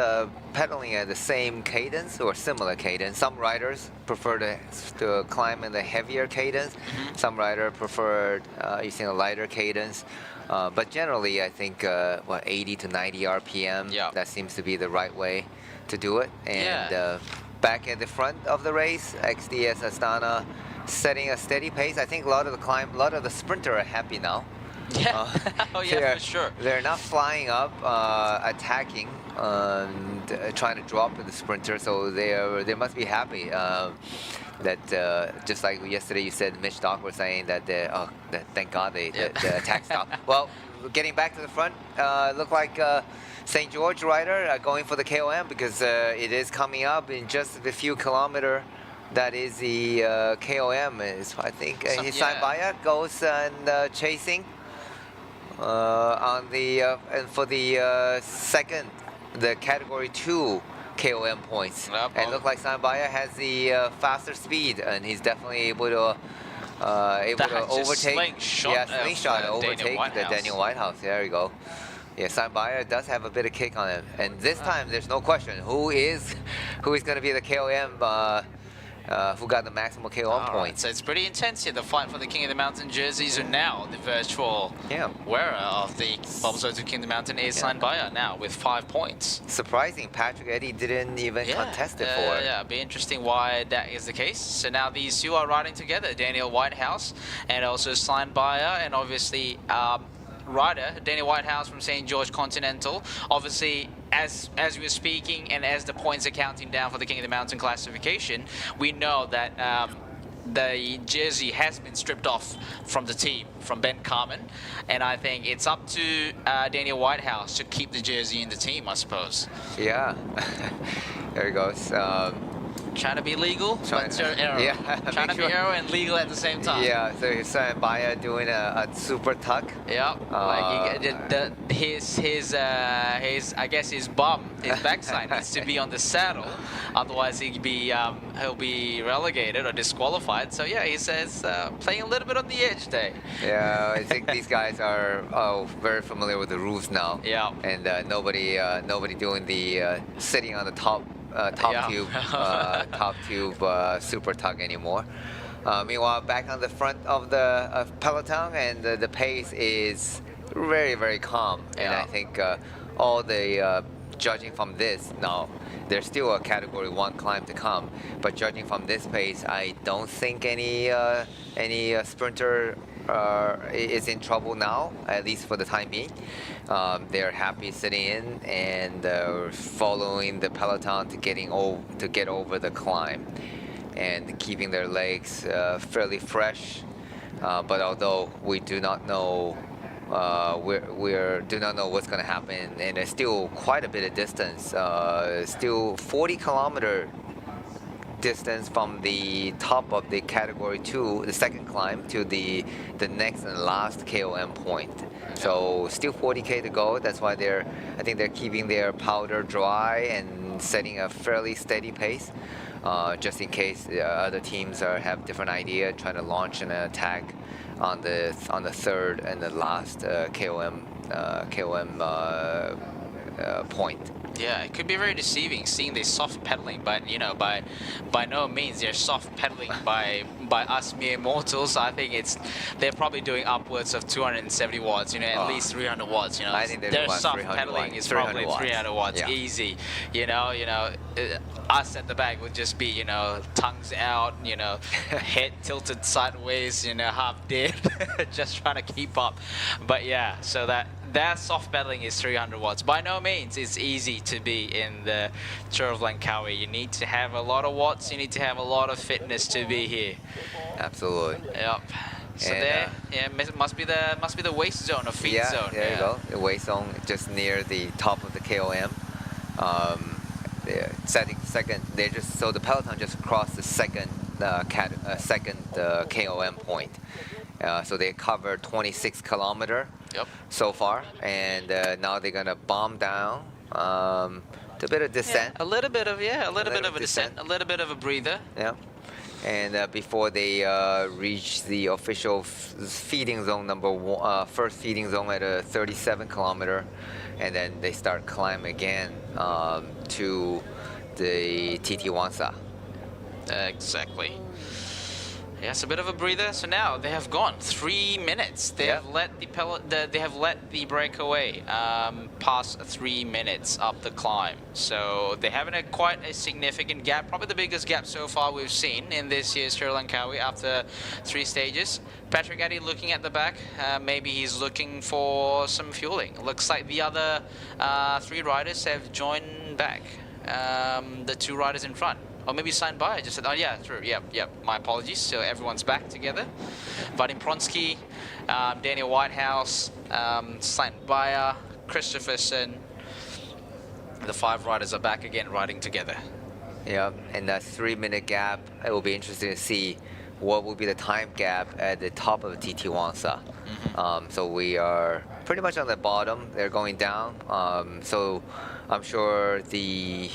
pedaling at the same cadence or similar cadence. Some riders prefer to climb in the heavier cadence. Some riders prefer using a lighter cadence. But generally, I think 80 to 90 RPM, that seems to be the right way to do it. And back at the front of the race, XDS Astana setting a steady pace. I think a lot of the sprinters are happy now. Yeah, for sure. They're not flying up, attacking, and trying to drop the sprinter. So they must be happy that just like yesterday, you said Mitch Dock was saying that thank God the attack stopped. Well, getting back to the front, look like St. George rider going for the KOM because it is coming up in just a few kilometers. That is the KOM. I think Hisan Baya goes and chasing on the and for the second, the category 2 KOM points. And look like Sanbaya has the faster speed, and he's definitely able to overtake. Slingshot overtake the Daniel Whitehouse. There you go. Yeah, Sanbaya does have a bit of kick on him, and this time there's no question who is going to be the KOM. Who got the maximum KOM points. So it's pretty intense here, the fight for the King of the Mountain jerseys, and now the virtual wearer of the Bubbles 02 King of the Mountain is Sanbaya now with 5 points. Surprising, Patrick Eddy didn't even contest it for it. Yeah, it'll be interesting why that is the case. So now these two are riding together, Daniel Whitehouse and also Sanbaya, and obviously rider, Daniel Whitehouse from St. George Continental. Obviously, as we were speaking and as the points are counting down for the King of the Mountain classification, we know that the jersey has been stripped off from the team, from Ben Carmen, and I think it's up to Daniel Whitehouse to keep the jersey in the team, I suppose. Yeah, there he goes. Trying to be legal, what's your error? Yeah, trying to be error and legal at the same time. Yeah, so he's Baya doing a super tuck. Yeah, like his I guess his bum, his backside needs to be on the saddle, otherwise he'll be relegated or disqualified. So yeah, he says playing a little bit on the edge there. Yeah, I think these guys are very familiar with the rules now. Yeah, and nobody doing the sitting on the top tube super tuck anymore. Meanwhile, back on the front of the peloton, and the pace is very, very calm. And I think all the judging from this, now there's still a category 1 climb to come, but judging from this pace, I don't think any sprinter is in trouble now, at least for the time being. They're happy sitting in and following the peloton to get over the climb and keeping their legs fairly fresh. But although we do not know we do not know what's going to happen, and there's still quite a bit of distance. Still 40-kilometer distance from the top of the category 2, the second climb, to the next and last KOM point. So still 40K to go. That's why I think they're keeping their powder dry and setting a fairly steady pace, just in case other teams have different idea, trying to launch an attack on the third and the last KOM point. Yeah, it could be very deceiving seeing they soft pedaling, but you know, by no means they're soft pedaling by us mere mortals. I think they're probably doing upwards of 270 watts, you know, at least 300 watts. You know, I think their soft pedaling is probably 300 watts, yeah. Easy. You know, us at the back would just be, you know, tongues out, you know, head tilted sideways, you know, half dead, just trying to keep up. But yeah, so that soft pedaling is 300 watts. By no means it's easy to be in the Tour of Langkawi. You need to have a lot of watts, you need to have a lot of fitness to be here. Absolutely. Yep. So there, must be the waist zone or feed zone. There you go. The waist zone just near the top of the KOM. So the peloton just crossed the second KOM point. So they covered 26 kilometer so far, and now they're gonna bomb down to a bit of descent. Yeah, a little bit of a descent, a little bit of a breather. Yeah, and before they reach the official feeding zone first feeding zone at a 37 kilometer, and then they start climbing again to the TT Wansa. Exactly. Yes, a bit of a breather. So now they have gone 3 minutes. They have let the breakaway pass 3 minutes up the climb. So they're having quite a significant gap, probably the biggest gap so far we've seen in this year's Sri Lankawi after 3 stages. Patrick Addy looking at the back. Maybe he's looking for some fueling. Looks like the other 3 riders have joined back. The 2 riders in front. Or maybe signed by. I just said, oh yeah, true. Yep. My apologies. So everyone's back together. Vadim Pronsky, Daniel Whitehouse, signed by Christopherson. The 5 riders are back again riding together. Yeah, and that 3-minute gap, it will be interesting to see what will be the time gap at the top of TT Wansa. So we are pretty much on the bottom. They're going down. So I'm sure the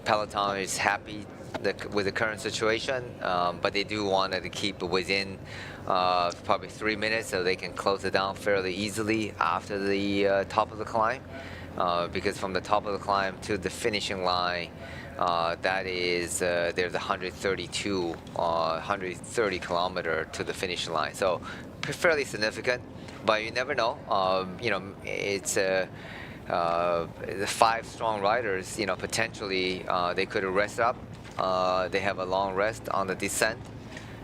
peloton is happy with the current situation, but they do want to keep it within probably 3 minutes so they can close it down fairly easily after the top of the climb, because from the top of the climb to the finishing line, that is there's 130 kilometer to the finishing line, so fairly significant, but you never know. You know, it's the 5 strong riders, you know, potentially they could rest up. They have a long rest on the descent,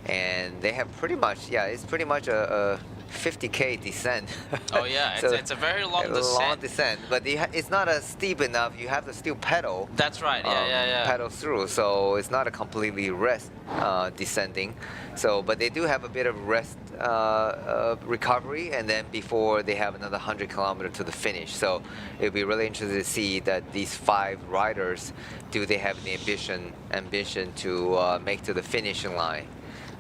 and they have pretty much, it's pretty much a 50K descent. Oh yeah, So it's a very long descent. Long descent, but it's not steep enough. You have to still pedal. That's right. Yeah. Pedal through, so it's not a completely rest descending. So, but they do have a bit of rest recovery, and then before they have another 100 kilometers to the finish. So it'll be really interesting to see that these 5 riders, do they have the ambition to make to the finishing line?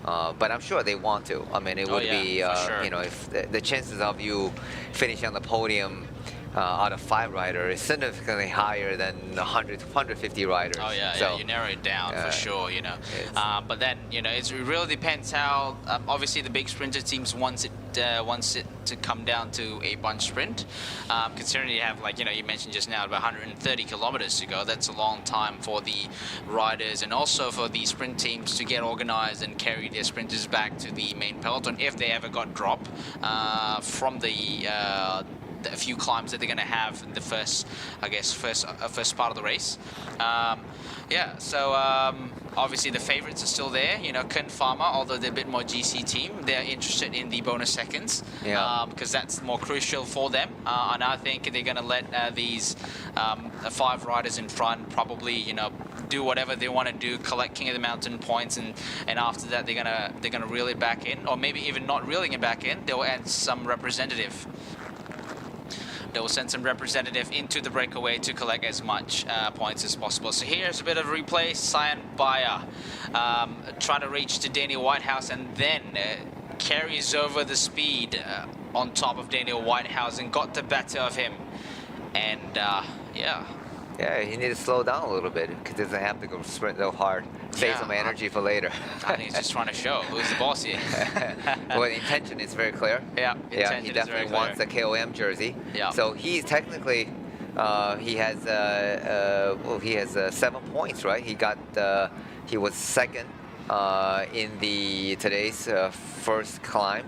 But I'm sure they want to. I mean, it would be, sure. you know, if the chances of you finishing on the podium out of 5 riders is significantly higher than 150 riders. Oh yeah, so, you narrow it down for sure, you know. But then, you know, it really depends how. Obviously, the big sprinter teams wants it to come down to a bunch sprint. Considering you have, like, you know, you mentioned just now about 130 kilometers to go. That's a long time for the riders and also for the sprint teams to get organized and carry their sprinters back to the main peloton if they ever got dropped from the a few climbs that they're going to have in the first part of the race. So obviously the favourites are still there. Kern Pharma, although they're a bit more GC team, they're interested in the bonus seconds because that's more crucial for them. And I think they're going to let these 5 riders in front probably, do whatever they want to do, collect King of the Mountain points, and after that they're gonna reel it back in, or maybe even not reeling it back in. They'll add some representative. They will send some representative into the breakaway to collect as much points as possible. So here's a bit of a replay. Cyan Bayer trying to reach to Daniel Whitehouse and then carries over the speed on top of Daniel Whitehouse and got the better of him. And Yeah, he needs to slow down a little bit because he doesn't have to go sprint so hard. Save some energy for later. I think he's just trying to show who's the boss here. Well, the intention is very clear. He definitely wants the KOM jersey. So he's technically, he has 7 points, right? He was second in today's first climb.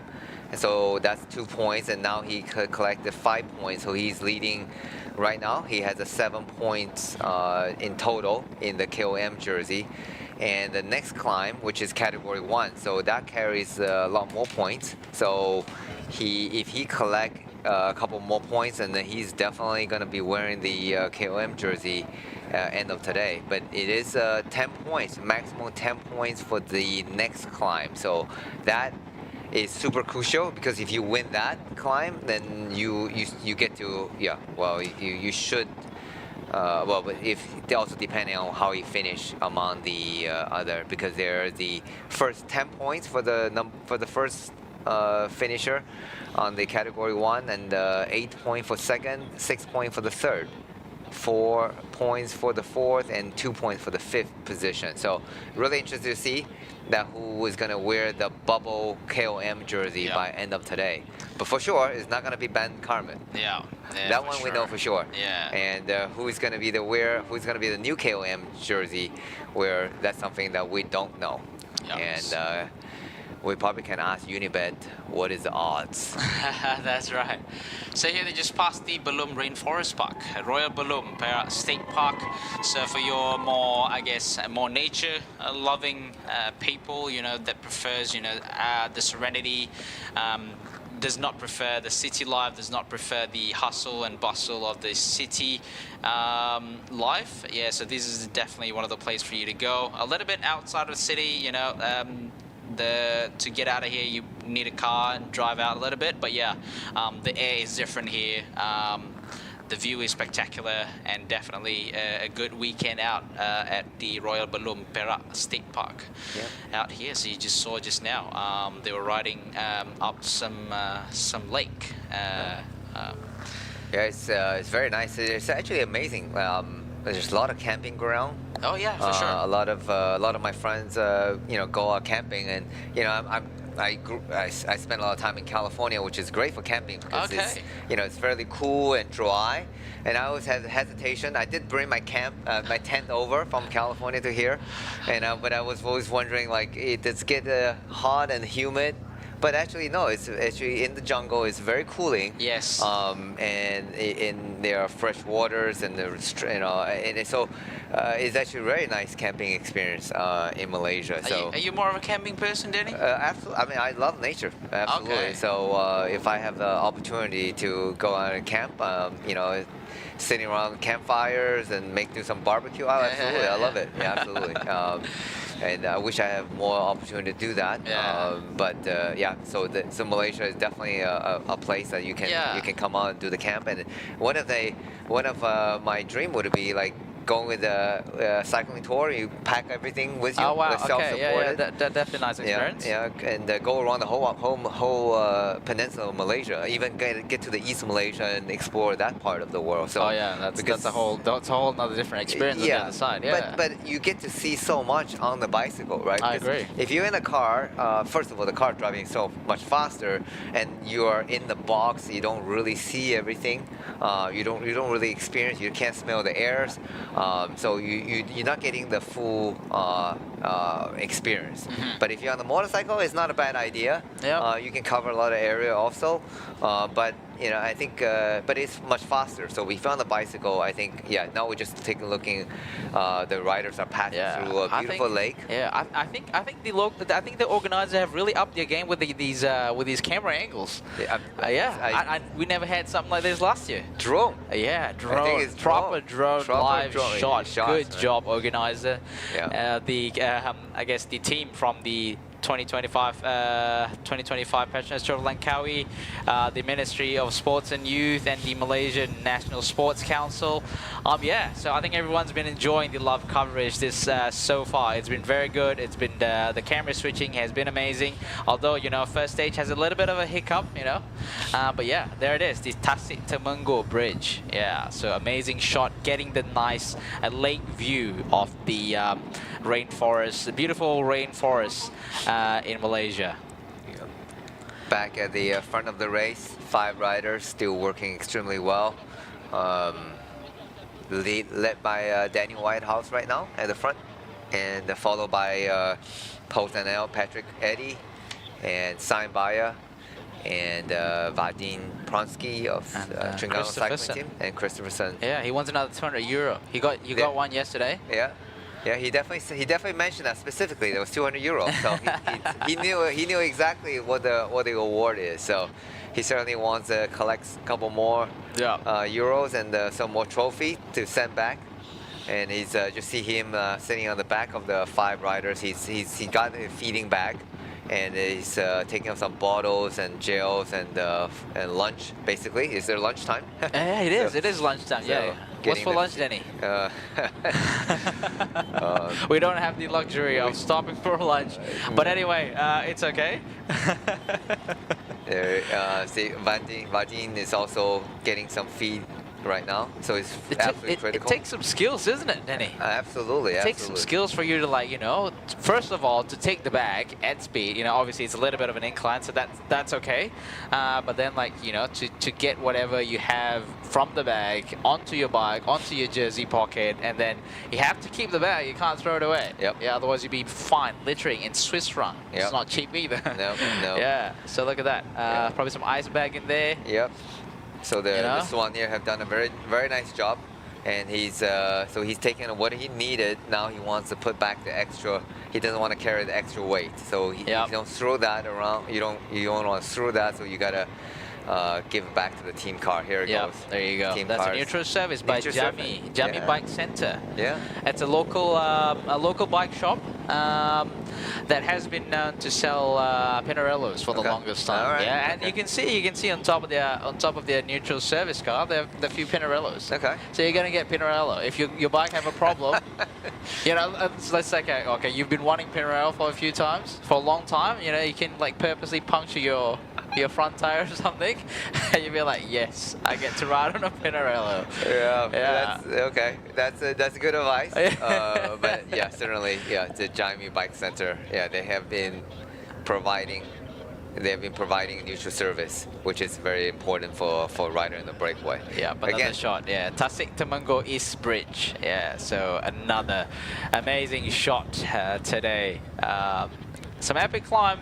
And so that's 2 points, and now he collected 5 points, so he's leading right now. He has 7 points in total in the KOM jersey. And the next climb, which is category 1, so that carries a lot more points. So if he collect a couple more points, and then he's definitely going to be wearing the KOM jersey end of today. But it is 10 points, maximum 10 points for the next climb. So that is super crucial, because if you win that climb, then you get to you should but if they also depending on how you finish among the other, because they're the first 10 points for the first finisher on the category 1, and 8 points for second, 6 points for the third, 4 points for the fourth, and 2 points for the fifth position. So really interested to see that who is going to wear the bubble KOM jersey by end of today. But for sure, it's not going to be Ben Carmen. That one we know for sure. And who's going to be the new KOM jersey, where that's something that we don't know. And we probably can ask Unibet what is the odds. That's right. So here they just passed the Belum Rainforest Park, Royal Belum Perak State Park. So for your more, more nature-loving people, that prefers, the serenity, does not prefer the city life, does not prefer the hustle and bustle of the city life. So this is definitely one of the places for you to go. A little bit outside of the city, to get out of here, you need a car and drive out a little bit, but the air is different here. The view is spectacular, and definitely a good weekend out at the Royal Belum Perak State Park out here. So you just saw just now, they were riding up some lake. It's very nice. It's actually amazing. There's a lot of camping ground. Oh yeah, for sure. A lot of my friends, go out camping, and I spent a lot of time in California, which is great for camping because it's fairly cool and dry. And I always had hesitation. I did bring my tent over from California to here, but I was always wondering, does it get hot and humid? But actually, no. It's actually in the jungle. It's very cooling. Yes. And there are fresh waters, and and so it's actually a very nice camping experience in Malaysia. Are you more of a camping person, Danny? Absolutely. I mean, I love nature. Absolutely. Okay. So if I have the opportunity to go on a camp, sitting around campfires and do some barbecue, absolutely, I love it. Yeah, absolutely. And I wish I have more opportunity to do that. So Malaysia is definitely a place that you can come out and do the camp. And one of my dream would be going with a cycling tour. You pack everything with you. Oh wow! Self-supported. That's definitely a nice experience. And go around the whole peninsula of Malaysia. Even get to the East Malaysia and explore that part of the world. So that's a whole other different experience on the other side. But you get to see so much on the bicycle, right? I agree. If you're in a car, first of all, the car driving is so much faster, and you are in the box. You don't really see everything. You don't really experience. You can't smell the airs. So you're not getting the full experience. But if you're on the motorcycle, it's not a bad idea. You can cover a lot of area also. But you know, I think, but it's much faster. So we found the bicycle. I think, yeah. Now we're just taking a looking. The riders are passing through a beautiful lake. Yeah, I think the organizers have really upped their game with these camera angles. We never had something like this last year. Drone. Drone. I think it's proper drone live shot. Good man. job, organizer. Yeah. I guess the team from the 2025 Petronas Children Langkawi, the Ministry of Sports and Youth, and the Malaysian National Sports Council. So I think everyone's been enjoying the live coverage this so far. It's been very good. It's been the camera switching has been amazing. Although, you know, first stage has a little bit of a hiccup, you know, but yeah, there it is, the Pasir Puteh Bridge. Yeah, so amazing shot, getting the nice lake view of the rainforest, the beautiful rainforest in Malaysia. Back at the front of the race, 5 riders still working extremely well. Led by Daniel Whitehouse right now at the front, and followed by PETRONAS Patrick Eddy and Sain Baya and Vadim Pronsky of Trengganu Cycling Team, and Christopherson. Yeah, he wants another 200 euro. He got one yesterday. Yeah, he definitely mentioned that specifically. There was 200 euros, so he knew exactly what the award is. So he certainly wants to collect a couple more euros and some more trophy to send back. And he's just see him sitting on the back of the 5 riders. He got a feeding bag, and he's taking up some bottles and gels and lunch. Basically, is there lunchtime? Yeah, it is. It is lunchtime. Yeah. What's for lunch, Denny? We don't have the luxury of stopping for lunch, but anyway, it's okay. See, Vadim is also getting some feed right now, so it's absolutely critical. It takes some skills, isn't it, Denny? Absolutely. It takes some skills for you to, like, you know, first of all, to take the bag at speed. You know, obviously it's a little bit of an incline, so that's okay. But then, like, you know, to get whatever you have from the bag onto your bike, onto your jersey pocket, and then you have to keep the bag. You can't throw it away. Yep. Yeah, otherwise you'd be fined, littering in Swiss franc. Yep. It's not cheap either. No. Yeah. So look at that. Probably some ice bag in there. Yep. So the Swan here have done a very nice job, and he's taken what he needed. Now he wants to put back the extra. He doesn't want to carry the extra weight, so he don't throw that around. You don't want to throw that, so you gotta give it back to the team car. Here it goes. There you go. Team That's cars. a neutral service by Jami Bike Center. Yeah. It's a local bike shop that has been known to sell Pinarellos for the longest time. All right. Yeah, and you can see on top of their neutral service car, there are a few Pinarellos. Okay. So you're gonna get Pinarello if your bike have a problem. You know, let's say okay, you've been wanting Pinarello for a few times, for a long time. You know, you can like purposely puncture your front tire or something, and you'll be like, yes, I get to ride on a Pinarello. Yeah. Yeah. That's okay. That's good advice. But yeah, certainly, the Jami Bike Center. Yeah, they have been providing neutral service, which is very important for a rider in the breakaway. Yeah, but another shot. Yeah, Tasik Temenggo East Bridge. Yeah, so another amazing shot today. Some epic climb.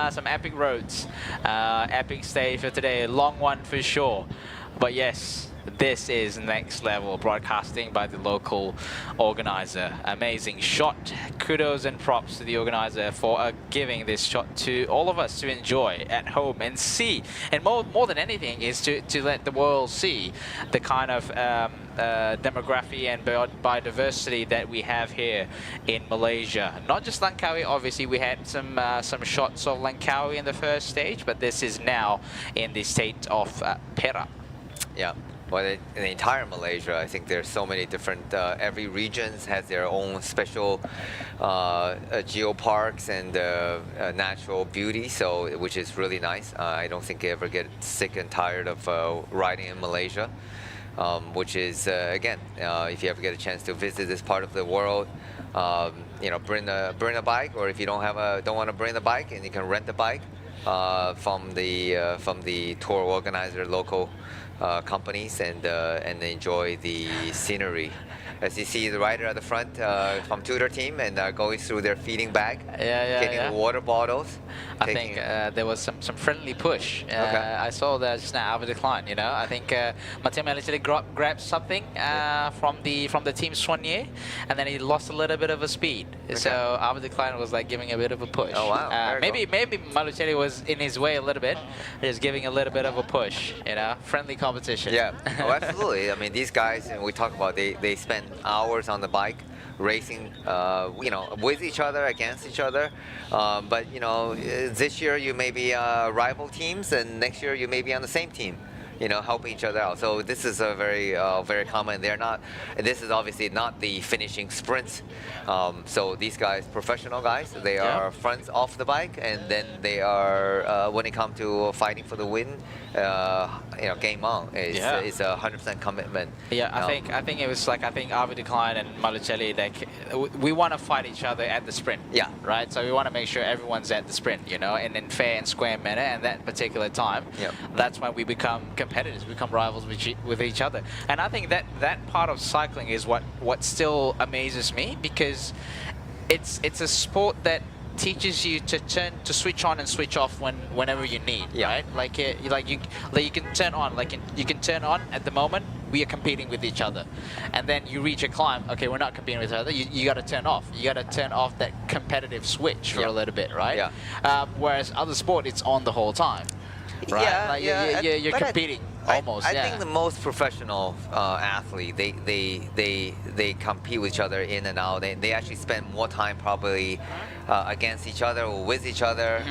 Some epic roads, epic stage for today, long one for sure. But yes, this is next level broadcasting by the local organizer. Amazing shot. Kudos and props to the organizer for giving this shot to all of us to enjoy at home and see. And more than anything is to let the world see the kind of demography and biodiversity that we have here in Malaysia. Not just Langkawi, obviously we had some shots of Langkawi in the first stage, but this is now in the state of Perak. Yeah. Well, in the entire Malaysia, I think there's so many different, every region has their own special geoparks and natural beauty, so which is really nice. I don't think I ever get sick and tired of riding in Malaysia, which is, again, if you ever get a chance to visit this part of the world, you know, bring a bike, or if you don't want to bring the bike, and you can rent the bike from the tour organizer local companies and enjoy the scenery as you see the rider at the front from Tudor team and going through their feeding bag, getting the water bottles. I think there was some friendly push. I saw that just now over decline. You know, I think Matteo Mellicelli grabbed something from the team Soigné, and then he lost a little bit of a speed. So over decline was like giving a bit of a push. Oh wow! Maybe Mellicelli was in his way a little bit, just giving a little bit of a push. You know, friendly competition. Yeah. Oh, absolutely. I mean, these guys, and we talk about they spend hours on the bike racing, you know, with each other, against each other. But you know, this year you may be rival teams, and next year you may be on the same team. You know, helping each other out. So this is a very common. They're not. This is obviously not the finishing sprints. So these guys, professional guys, they are friends off the bike, and then they are when it comes to fighting for the win. You know, game on. It's a 100% commitment. Yeah, I think it was like Avi Decline and Mellicelli. We want to fight each other at the sprint. Yeah. Right. So we want to make sure everyone's at the sprint. You know, and in fair and square manner. And that particular time, that's when we become competitors, become rivals with each other. And I think that part of cycling is what still amazes me, because it's a sport that teaches you to switch on and switch off whenever you need, right? Like you can turn on, you can turn on at the moment. We are competing with each other, and then you reach a climb. Okay, we're not competing with each other. You got to turn off. You got to turn off that competitive switch for a little bit, right? Whereas other sport, it's on the whole time. Right? You're competing almost. I think the most professional athlete, they compete with each other in and out. They actually spend more time probably against each other or with each other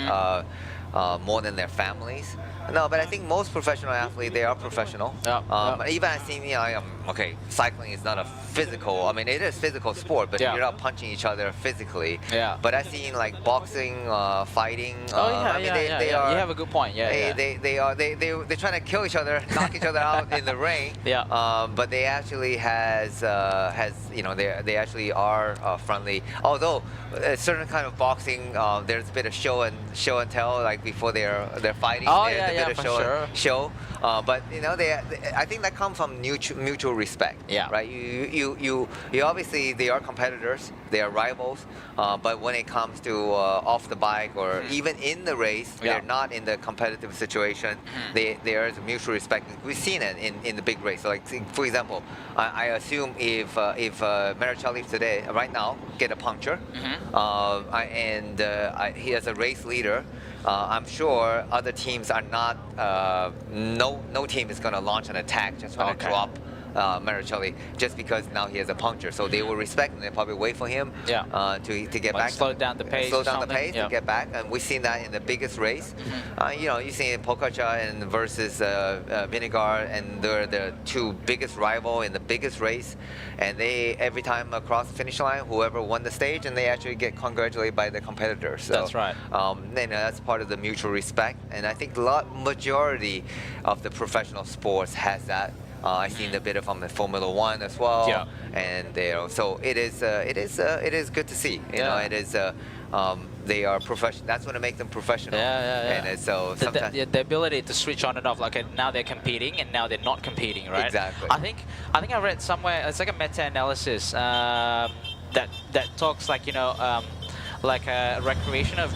more than their families. No, but I think most professional athletes, they are professional. Even I see, okay, cycling is not a physical, I mean, it is physical sport, but you're not punching each other physically. But I've seen like boxing, fighting. They are, you have a good point. They're trying to kill each other, knock each other out in the ring. But they actually you know, they actually are friendly. Although a certain kind of boxing, there's a bit of show and tell, like before they're fighting. Bit of show. But you know, I think that comes from mutual respect. Right. You obviously, they are competitors, they are rivals. But when it comes to off the bike or even in the race, they're not in the competitive situation. There is mutual respect. We've seen it in the big race. So like, for example, I assume if Mellicelli today, right now, get a puncture, and he as a race leader, I'm sure other teams are not. No team is going to launch an attack just trying to drop Mellicelli just because now he has a puncture. So they will respect and they probably wait for him to get back. Slow down the pace. To get back, and we've seen that in the biggest race. You know, you see Pogačar and versus Vingegaard, and they're the two biggest rival in the biggest race. And they every time across the finish line, whoever won the stage, and they actually get congratulated by the competitors. So, that's right. Then that's part of the mutual respect, and I think the majority of the professional sports has that. I've seen a bit from the Formula One as well, and so it is good to see. You know, it is. They are professional. That's what makes them professional. And so sometimes the ability to switch on and off. Like now they're competing, and now they're not competing, right? Exactly. I think I read somewhere. It's like a meta-analysis that talks like, you know, like a recreation of.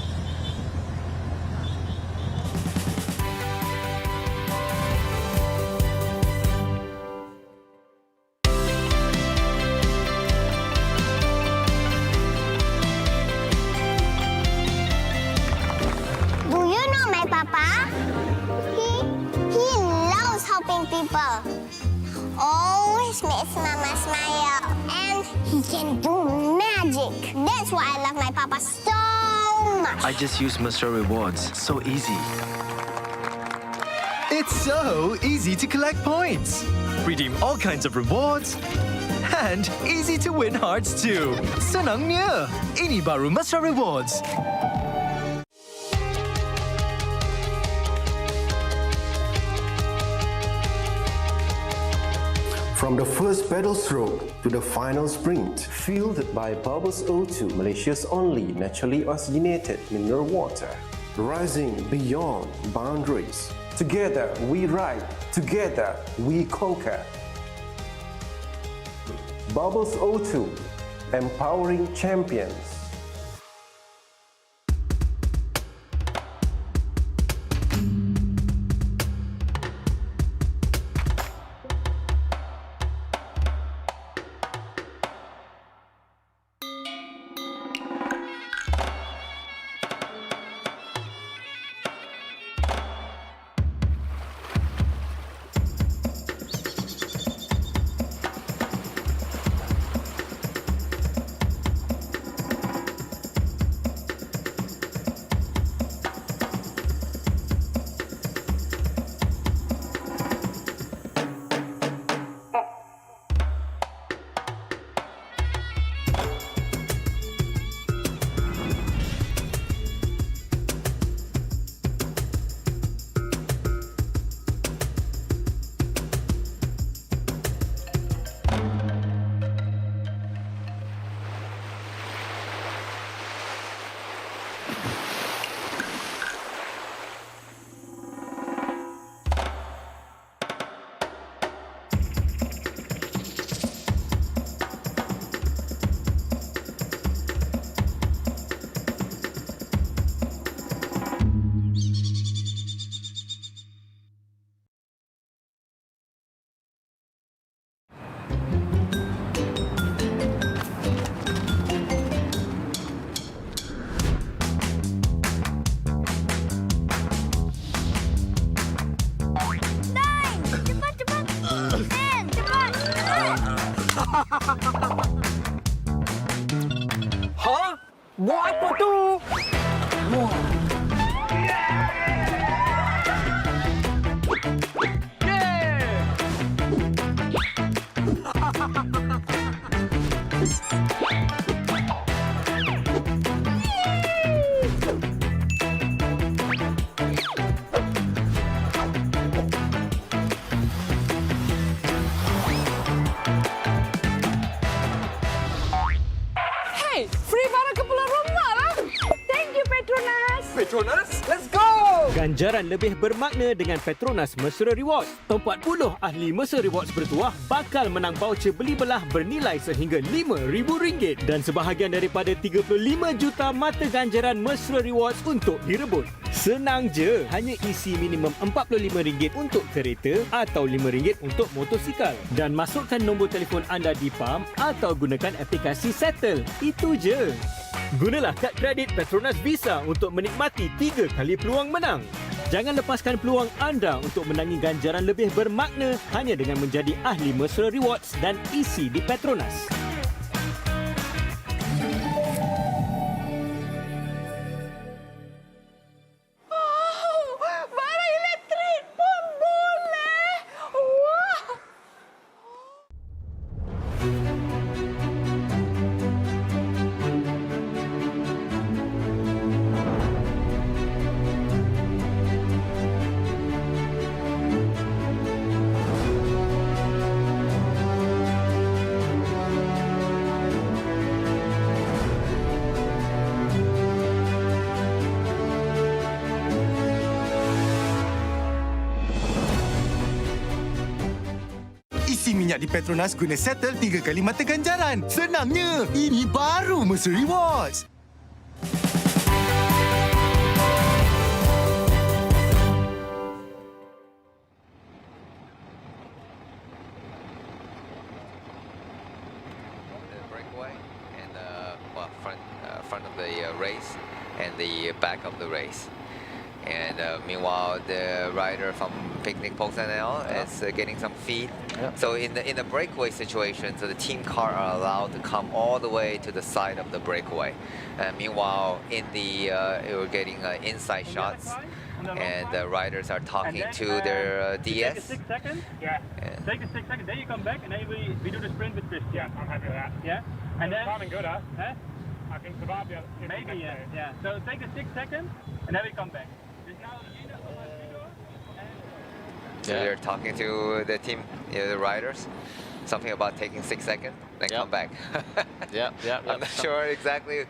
People always makes Mama smile, and he can do magic. That's why I love my Papa so much. I just use Mr. Rewards. So easy. It's so easy to collect points, redeem all kinds of rewards, and easy to win hearts too. Senangnya, ini baru Mr. Rewards. From the first pedal stroke to the final sprint. Fueled by Bubbles O2, Malaysia's only naturally oxygenated mineral water. Rising beyond boundaries. Together we ride, together we conquer. Bubbles O2, empowering champions. Hah? Buat apa tu? Hey, free barang ke pulang rumah lah. Thank you, Petronas. Petronas, let's go! Ganjaran lebih bermakna dengan Petronas Mesra Rewards. Top 40 ahli Mesra Rewards bertuah bakal menang voucher beli belah bernilai sehingga RM5,000 dan sebahagian daripada 35 juta mata ganjaran Mesra Rewards untuk direbut. Senang je, hanya isi minimum RM45 untuk kereta atau RM5 untuk motosikal dan masukkan nombor telefon anda di PAM atau gunakan aplikasi Settle. Itu je. Gunalah kad kredit Petronas Visa untuk menikmati 3 kali peluang menang. Jangan lepaskan peluang anda untuk menangi ganjaran lebih bermakna hanya dengan menjadi ahli Mesra Rewards dan isi di Petronas. Barang elektrik pun boleh. Wah. Isi minyak di Petronas guna Settle 3 kali mata ganjaran. Senangnya, ini baru Mesra Rewards. The breakaway and front of the race and the back of the race. And meanwhile, the rider from Picnic Post NL is getting some feed. So in the breakaway situation, so the team car are allowed to come all the way to the side of the breakaway. And meanwhile, in the we're getting inside shots, and the riders are talking to their DS. Take a 6 seconds. Yeah. Take a 6 seconds. Then you come back, and then we do the sprint with Christian. Yeah, I'm happy with that. Yeah. And then climbing good, huh? I can survive the maybe. Yeah. So take the 6 seconds, and then we come back. So they're talking to the team, the riders, something about taking 6 seconds, then come back. Yeah. I'm not sure exactly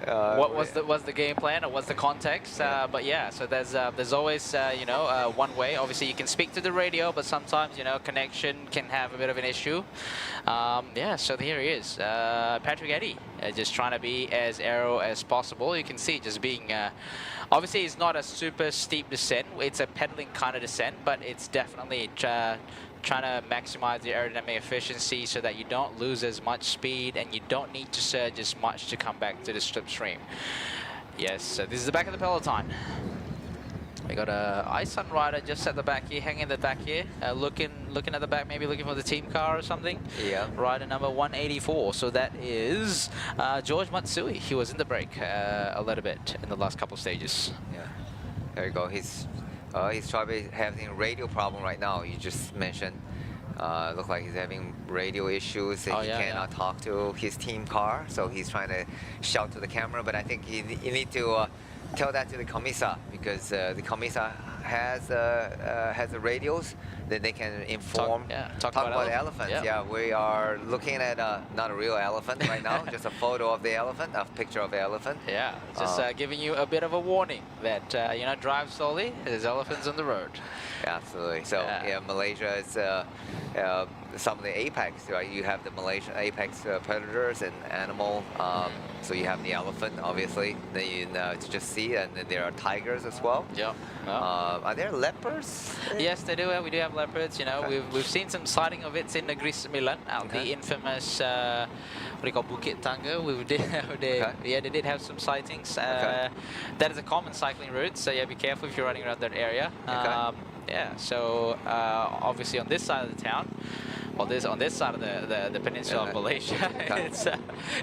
what's the game plan or what's the context? But yeah, so there's always one way. Obviously, you can speak to the radio, but sometimes connection can have a bit of an issue. Yeah, so here he is, Patrick Eddy, just trying to be as aero as possible. You can see just being. Obviously, it's not a super steep descent. It's a pedaling kind of descent, but it's definitely trying to maximize the aerodynamic efficiency so that you don't lose as much speed and you don't need to surge as much to come back to the slipstream. Yes, so this is the back of the peloton. We got a Iceland rider just at the back here, hanging in the back here, looking at the back, maybe looking for the team car or something. Yeah. Rider number 184. So that is George Matsui. He was in the break a little bit in the last couple of stages. Yeah. There you go. He's probably having a radio problem right now. You just mentioned. Look like he's having radio issues. He cannot talk to his team car, so he's trying to shout to the camera. But I think you need to tell that to the Commissar, because the Commissar has the radios that they can inform. Talk about the elephants. Yeah, we are looking at not a real elephant right now, just a photo of the elephant, a picture of the elephant. Yeah, just giving you a bit of a warning that drive slowly. There's elephants on the road. Yeah, absolutely. So Malaysia is some of the apex, right? You have the Malaysian apex predators and animal. So you have the elephant, obviously. Then you just see, and then there are tigers as well. Yeah. Are there leopards? Yes, they do. We do have leopards. We've seen some sighting of it in Negeri Sembilan, out the infamous what do you call Bukit Tangga. They did have some sightings. That is a common cycling route, so yeah, be careful if you're running around that area. Yeah, so obviously on this side of the town, on this side of the peninsula of Malaysia,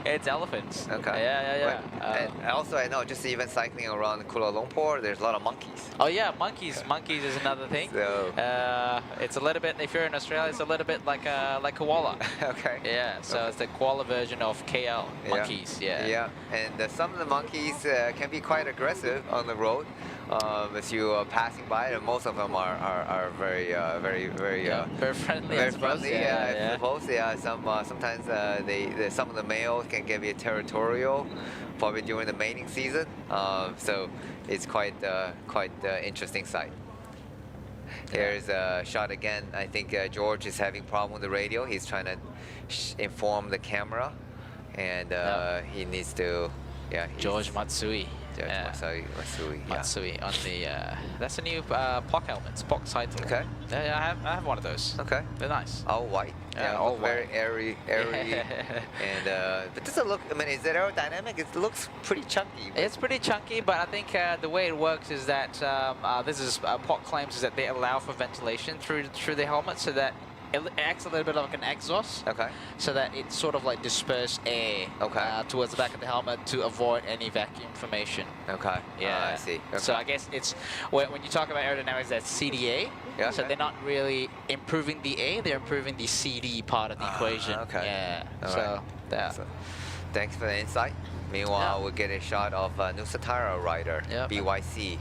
it's elephants. Okay. Yeah. And also, I know, just even cycling around Kuala Lumpur, there's a lot of monkeys. Oh yeah, monkeys. Monkeys is another thing. So it's a little bit. If you're in Australia, it's a little bit like koala. Okay. Yeah. So it's the koala version of KL monkeys. Yeah. Yeah. And some of the monkeys can be quite aggressive on the road. As you are passing by, and most of them are very friendly. Very friendly, I suppose. Yeah, sometimes some of the males can get a bit territorial, probably during the mating season. So it's quite interesting sight. Here's a shot again. I think George is having problem with the radio. He's trying to inform the camera, and he needs to. Yeah. George Matsui. Matsui on the that's a new POC helmet, POC sighting. Okay. Yeah, I have one of those. Okay. They're nice. All white. Yeah, all very white. airy. And but does it look? I mean, is it aerodynamic? It looks pretty chunky. It's pretty chunky, but I think the way it works is that this is POC claims is that they allow for ventilation through the helmet, so that it acts a little bit like an exhaust. Okay. So that it sort of like disperses air towards the back of the helmet to avoid any vacuum formation. Okay. Yeah. I see. Okay. So I guess it's when you talk about aerodynamics, that's CDA. Yeah. So they're not really improving the A, they're improving the CD part of the equation. Okay. Yeah. All right. So, thanks for the insight. Meanwhile, we'll get a shot of Nusantara rider, BYC.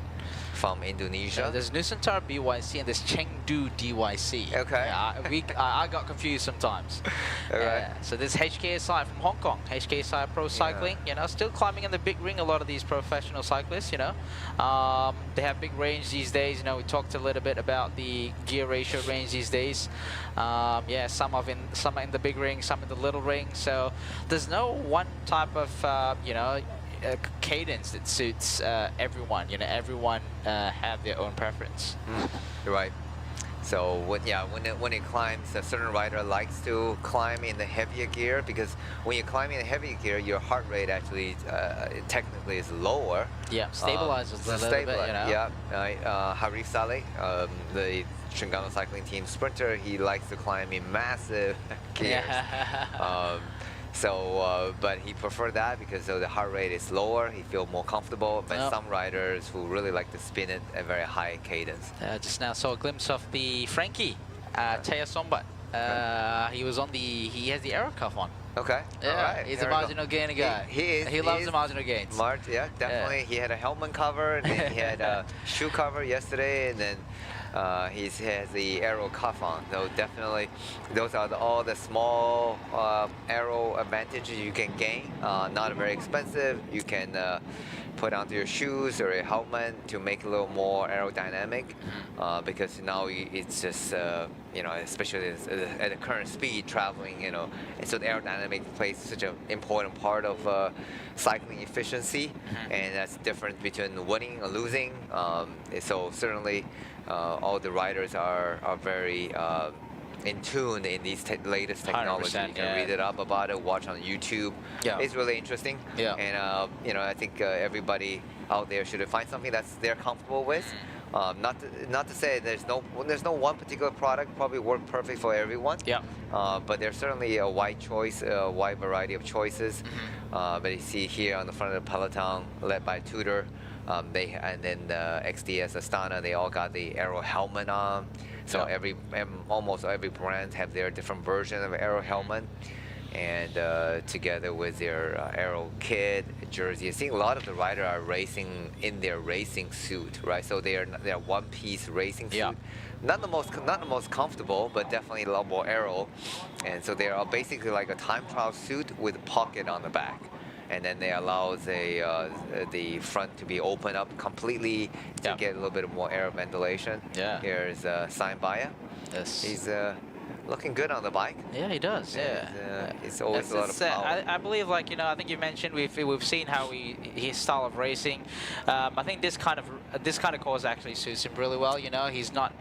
From Indonesia. There's Nusantara BYC and there's Chengdu DYC. Okay. I got confused sometimes. Alright. So there's HKSI from Hong Kong, HKSI Pro Cycling, still climbing in the big ring, a lot of these professional cyclists, they have big range these days. We talked a little bit about the gear ratio range these days. Some are in the big ring, some in the little ring. So there's no one type of, cadence that suits everyone. Everyone have their own preference. You're right. So when it climbs, a certain rider likes to climb in the heavier gear, because when you climb in the heavier gear, your heart rate actually technically is lower. Yeah, stabilizes a little bit. Yeah. Harif Saleh, the Trengganu cycling team sprinter, he likes to climb in massive gears. But he preferred that because the heart rate is lower, he feels more comfortable. But some riders who really like to spin it at very high cadence. Just now saw a glimpse of the Frankie, Chaya Sombat. He has the aero cuff on. Okay. Yeah, all right. He's a marginal gainer guy. He loves the marginal gains. Yeah, definitely. He had a helmet cover, and then he had a shoe cover yesterday, and then He has the aero cuff on, so definitely those are all the small aero advantages you can gain. Not very expensive. You can put onto your shoes or a helmet to make it a little more aerodynamic, because now it's just especially at the current speed traveling, and so the aerodynamic plays such an important part of cycling efficiency, and that's different between winning or losing. So certainly all the riders are very in tune in these latest technology. You can read it up about it, watch on YouTube. It's really interesting. And I think everybody out there should find something that's they're comfortable with. Not to say there's no one particular product probably work perfect for everyone. But there's certainly a wide choice, a wide variety of choices. But you see here on the front of the peloton, led by Tudor, and then XDS, Astana, they all got the aero helmet on. So almost every brand have their different version of aero helmet, and together with their aero kit, jersey. I think a lot of the riders are racing in their racing suit, right? So they're one-piece racing suit. Not the most comfortable, but definitely a lot more aero. And so they are basically like a time trial suit with a pocket on the back. And then they allow the front to be opened up completely to get a little bit more air ventilation. Here's Simon Baya. He's looking good on the bike. Yeah, he does. It's always a lot of power. I believe, I think you mentioned we've seen how his style of racing. I think this kind of course actually suits him really well. He's not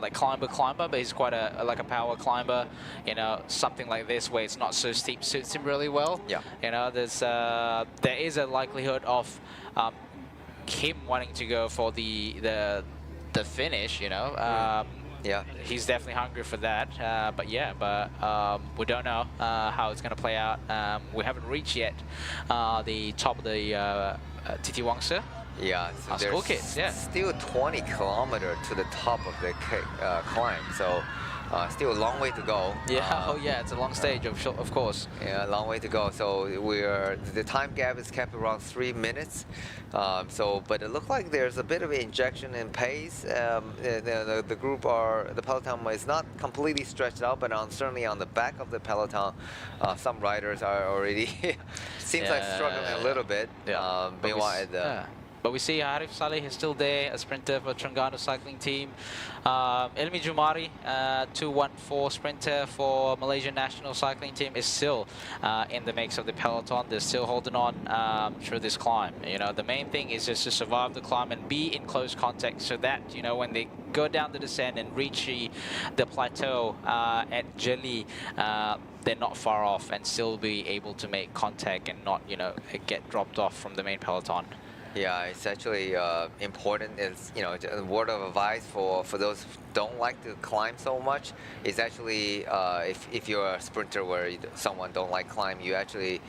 like climber, but he's quite like a power climber. Something like this where it's not so steep suits him really well. There is a likelihood of him wanting to go for the finish. He's definitely hungry for that, but we don't know how it's going to play out. We haven't reached yet the top of the TT Wangsa. So there's still 20 kilometers to the top of the climb, so still a long way to go. It's a long stage, of course. A long way to go. So the time gap is kept around 3 minutes. But it looks like there's a bit of an injection in pace. The peloton is not completely stretched out, but certainly on the back of the peloton, some riders are already seems like struggling a little bit. But we see Arif Saleh is still there, a sprinter for Terengganu cycling team. Elmi Jumari, 214 sprinter for Malaysian national cycling team, is still in the mix of the peloton. They're still holding on through this climb. The main thing is just to survive the climb and be in close contact, so that when they go down the descent and reach the plateau at Jeli, they're not far off and still be able to make contact and not get dropped off from the main peloton. It's actually important. It's a word of advice for those who don't like to climb so much. Is actually if you're a sprinter where someone don't like climb, you actually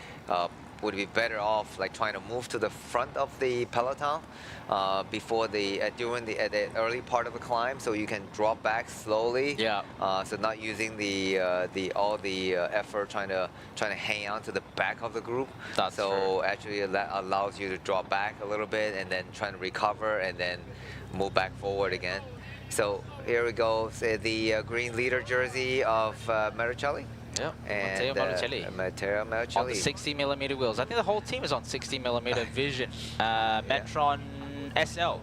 would be better off like trying to move to the front of the peloton before during the early part of the climb, so you can drop back slowly. So not using all the effort trying to hang on to the back of the group. Actually that allows you to drop back a little bit and then try to recover and then move back forward again. So here we go, the green leader jersey of Maricelli. And Matteo Maricelli. On the 60mm wheels. I think the whole team is on 60mm Vision. Metron SL.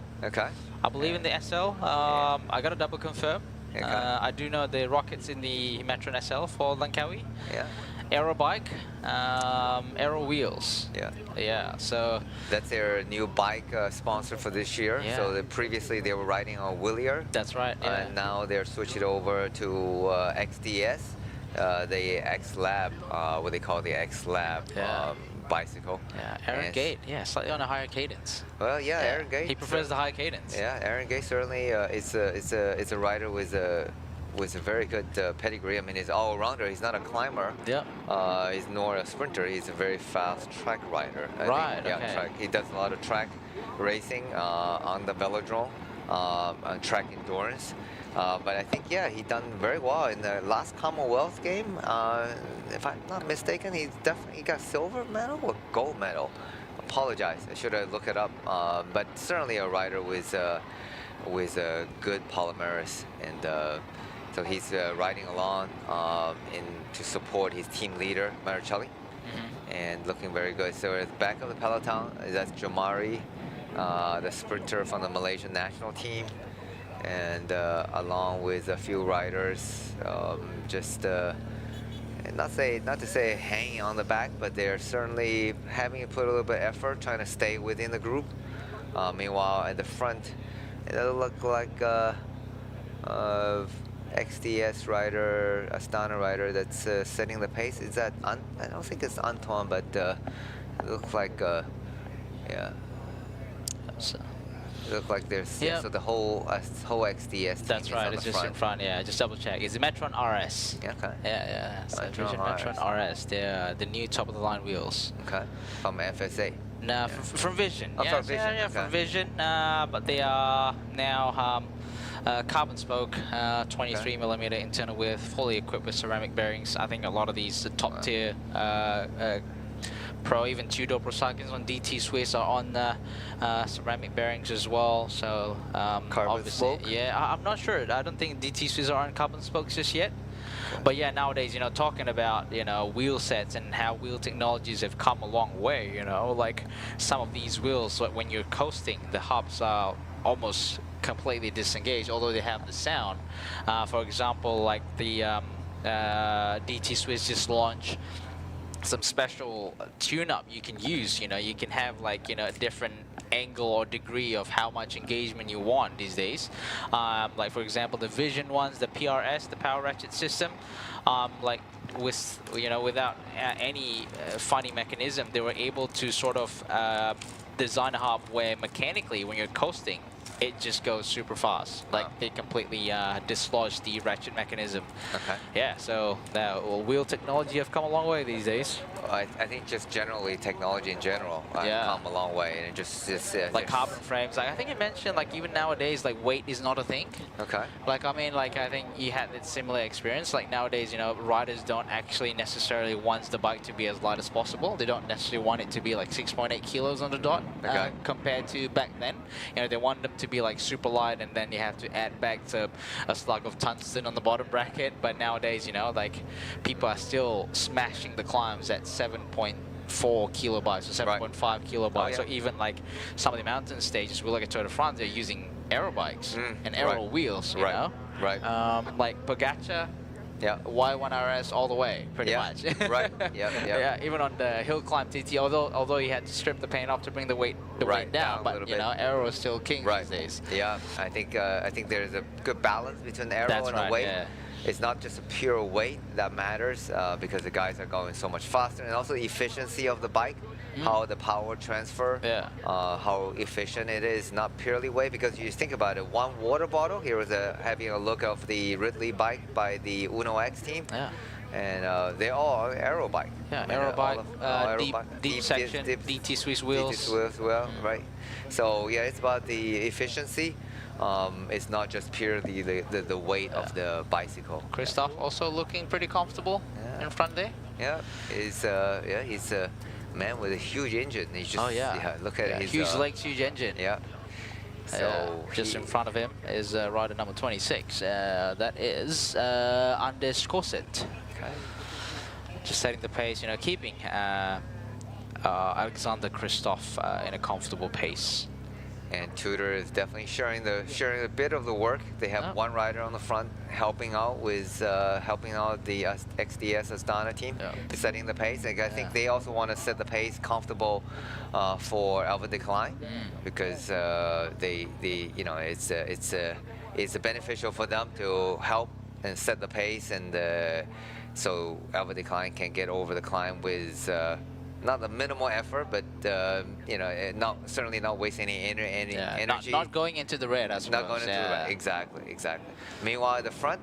I believe in the SL. I got to double confirm. I do know the rockets in the Metron SL for Langkawi. Aero bike, aero wheels. So that's their new bike sponsor for this year. So previously they were riding on Willier. That's right. And now they're switching over to XDS. The X Lab, what they call the X Lab bicycle. Aaron Gate, slightly on a higher cadence. Well, Aaron Gate. He prefers the high cadence. Aaron Gate certainly is a rider with a very good pedigree. I mean, he's all rounder. He's not a climber. He's nor a sprinter. He's a very fast track rider. Track. He does a lot of track racing on the velodrome, track endurance. But I think, he done very well in the last Commonwealth game. If I'm not mistaken, he got silver medal or gold medal. Apologize, I should have looked it up. But certainly a rider with with good polymers, and so he's riding along to support his team leader Marichelli, and looking very good. So at the back of the peloton, that's Jamari, the sprinter from the Malaysian national team, and along with a few riders, just not to say hanging on the back, but they're certainly having to put a little bit of effort trying to stay within the group. Meanwhile, at the front, it'll look like XDS rider, Astana rider that's setting the pace. Is that I don't think it's Antoine, but it looks like yeah. It looks like there's so the whole XDS. That's right. It's just in front. Yeah, just double check. It's the Metron RS. Yeah, okay. Yeah. So Metron RS. They're the new top of the line wheels. Okay. From FSA. No, from Vision. Oh, from Vision. Yeah, from Vision. But they are now carbon spoke, 23mm internal width, fully equipped with ceramic bearings. I think a lot of these top tier Pro, even two-door Pro cycles on DT Swiss are on ceramic bearings as well. So carbon spoke? Yeah, I'm not sure. I don't think DT Swiss are on carbon spokes just yet. But yeah, nowadays, talking about, wheel sets and how wheel technologies have come a long way, like some of these wheels, like when you're coasting, the hubs are almost completely disengaged, although they have the sound. For example, like the DT Swiss just launched some special tune-up you can use. You can have like a different angle or degree of how much engagement you want these days. Like for example, the Vision ones, the PRS, the power ratchet system, like with without any funny mechanism, they were able to sort of design a hub where mechanically when you're coasting, it just goes super fast. Like they completely dislodge the ratchet mechanism. Okay. Yeah, so wheel technology have come a long way these days. I think just generally technology in general come a long way, and it just like carbon frames. Like I think you mentioned, like even nowadays, like weight is not a thing. Okay. Like I mean, like I think you had that similar experience. Like nowadays, riders don't actually necessarily want the bike to be as light as possible. They don't necessarily want it to be like 6.8 kilos on the dot compared to back then. They want them to be like super light, and then you have to add back to a slug of tungsten on the bottom bracket. But nowadays, like people are still smashing the climbs at 7.4 kilobytes or 7.5 kilobytes. So even like some of the mountain stages, we look at Tour de France, they're using aero bikes and aero wheels, you know? Like Pogacar, Y1 RS all the way, pretty much. Yeah, even on the hill climb TT, although he had to strip the paint off to bring the weight down, but aero is still king these days. Yeah, I think there's a good balance between aero and the weight. Yeah. It's not just a pure weight that matters because the guys are going so much faster, and also the efficiency of the bike, how the power transfer, how efficient it is, not purely weight. Because you think about it, one water bottle, here was having a look of the Ridley bike by the Uno X team. And they all are aero bike. Yeah, aero bike, deep section, DT Swiss wheels. DT Swiss wheel, right. So yeah, it's about the efficiency. It's not just purely the weight of the bicycle. Christoph also looking pretty comfortable in front there. Yeah, he's a man with a huge engine. He's just look at his huge legs, huge engine. Yeah. So just in front of him is rider number 26. That is Anders Korset. Okay. Just setting the pace, keeping Alexander Christoph in a comfortable pace. And Tudor is definitely sharing a bit of the work. They have one rider on the front helping out with the XDS Astana team, setting the pace. And I think they also want to set the pace comfortable for Alva Decline, because it's beneficial for them to help and set the pace, and so Alva Decline can get over the climb with. Not the minimal effort, but certainly not wasting any energy. Not going into the red, I suppose. Not going into the red. Exactly. Meanwhile, at the front,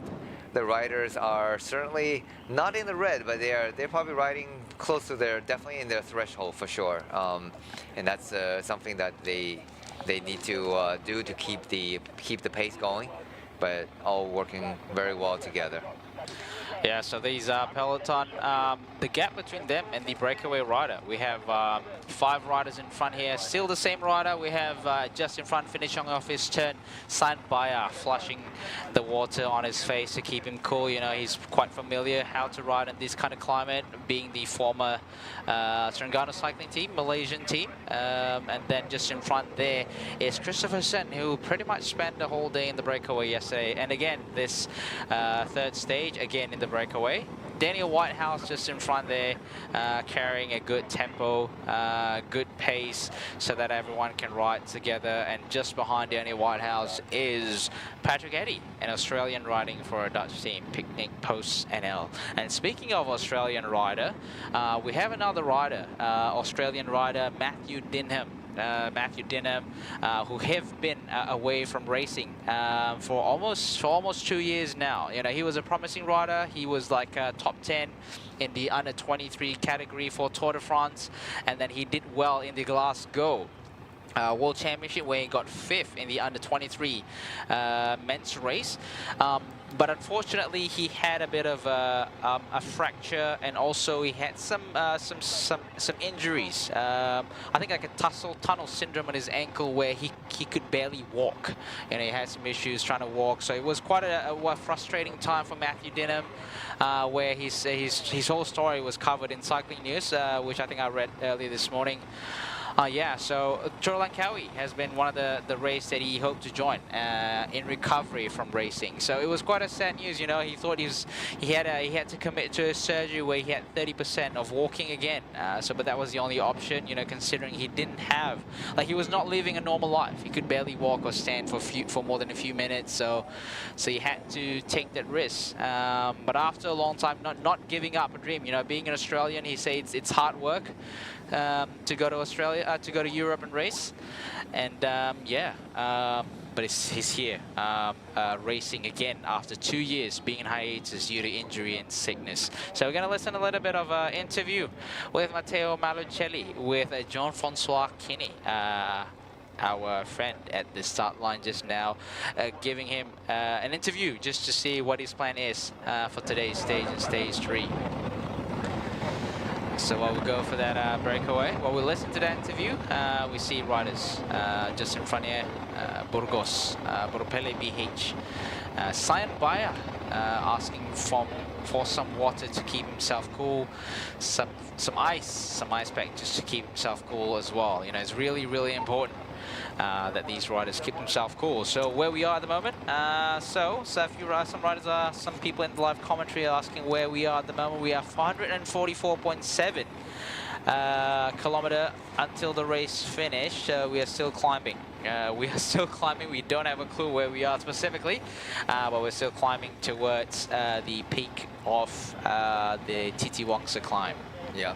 the riders are certainly not in the red, but they're probably riding close to definitely in their threshold for sure. And that's something that they need to do to keep the pace going, but all working very well together. Yeah, so these Peloton, the gap between them and the Breakaway rider, we have 5 riders in front here. Still the same rider. We have just in front, finishing off his turn, Baya flushing the water on his face to keep him cool. You know, he's quite familiar how to ride in this kind of climate, being the former Terengganu cycling team, Malaysian team. And then just in front there is Christopher Sen, who pretty much spent the whole day in the Breakaway yesterday. And again, this third stage, again in the Breakaway. Daniel Whitehouse just in front there, carrying a good tempo, good pace, so that everyone can ride together. And just behind Daniel Whitehouse is Patrick Eddy, an Australian riding for a Dutch team, Picnic Post NL. And speaking of Australian rider, we have another rider, Australian rider Matthew Dinham. Who have been away from racing for almost 2 years now. You know, he was a promising rider. He was like top 10 in the under 23 category for Tour de France, and then he did well in the Glasgow World Championship, where he got 5th in the under 23 men's race. But unfortunately, he had a bit of a fracture, and also he had some injuries. I think like a tunnel syndrome on his ankle, where he could barely walk. And he had some issues trying to walk. So it was quite a frustrating time for Matthew Dinham, where his whole story was covered in Cycling News, which I think I read earlier this morning. Yeah, so Tour Langkawi has been one of the race that he hoped to join in recovery from racing. So it was quite a sad news, you know. He thought he had to commit to a surgery where he had 30% of walking again. But that was the only option, you know, considering he didn't have, like, he was not living a normal life. He could barely walk or stand for more than a few minutes. So he had to take that risk. But after a long time, not giving up a dream, you know, being an Australian, he said it's hard work. To go to Australia, to go to Europe and race, and but he's here racing again after 2 years being in hiatus due to injury and sickness. So we're going to listen a little bit of an interview with Matteo Malucelli with Jean-Francois Kinney, our friend at the start line just now, giving him an interview just to see what his plan is for today's stage and stage 3. So while we go for that breakaway, while we listen to that interview, we see riders just in front here, Burgos, Burpele BH, Baya asking for some water to keep himself cool, some ice pack just to keep himself cool as well. You know, it's really, really important that these riders keep themselves cool. So where we are at the moment, so if you some riders some people in the live commentary are asking where we are at the moment. We are 444.7 kilometer until the race finish. We are still climbing. We don't have a clue where we are specifically, but we're still climbing towards the peak of the Titi Wangsa climb. Yeah,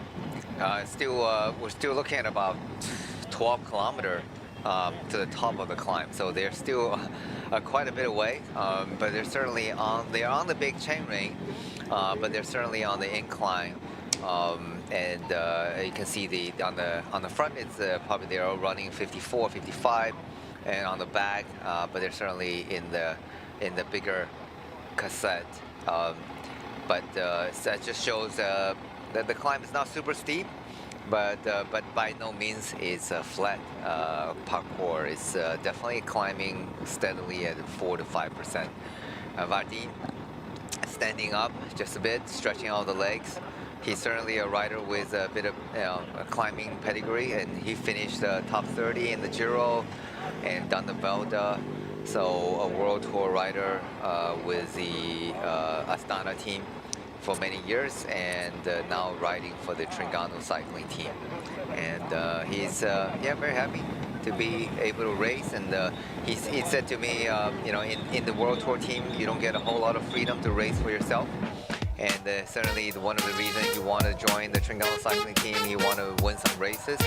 we're still looking at about 12 kilometers to the top of the climb, so they're still quite a bit away. But they're certainly they are on the big chain ring, but they're certainly on the incline. And you can see on the front, it's probably they're all running 54, 55, and on the back, but they're certainly in the bigger cassette. But that just shows that the climb is not super steep. But by no means it's a flat parkour. It's definitely climbing steadily at 4 to 5%. Vardin standing up just a bit, stretching out the legs. He's certainly a rider with a bit of a climbing pedigree, and he finished top 30 in the Giro and done the Vuelta. So a World Tour rider with the Astana team for many years, and now riding for the Terengganu cycling team. And he's very happy to be able to race. And he said to me, you know, in the World Tour team, you don't get a whole lot of freedom to race for yourself. And certainly one of the reasons you want to join the Terengganu cycling team, you want to win some races.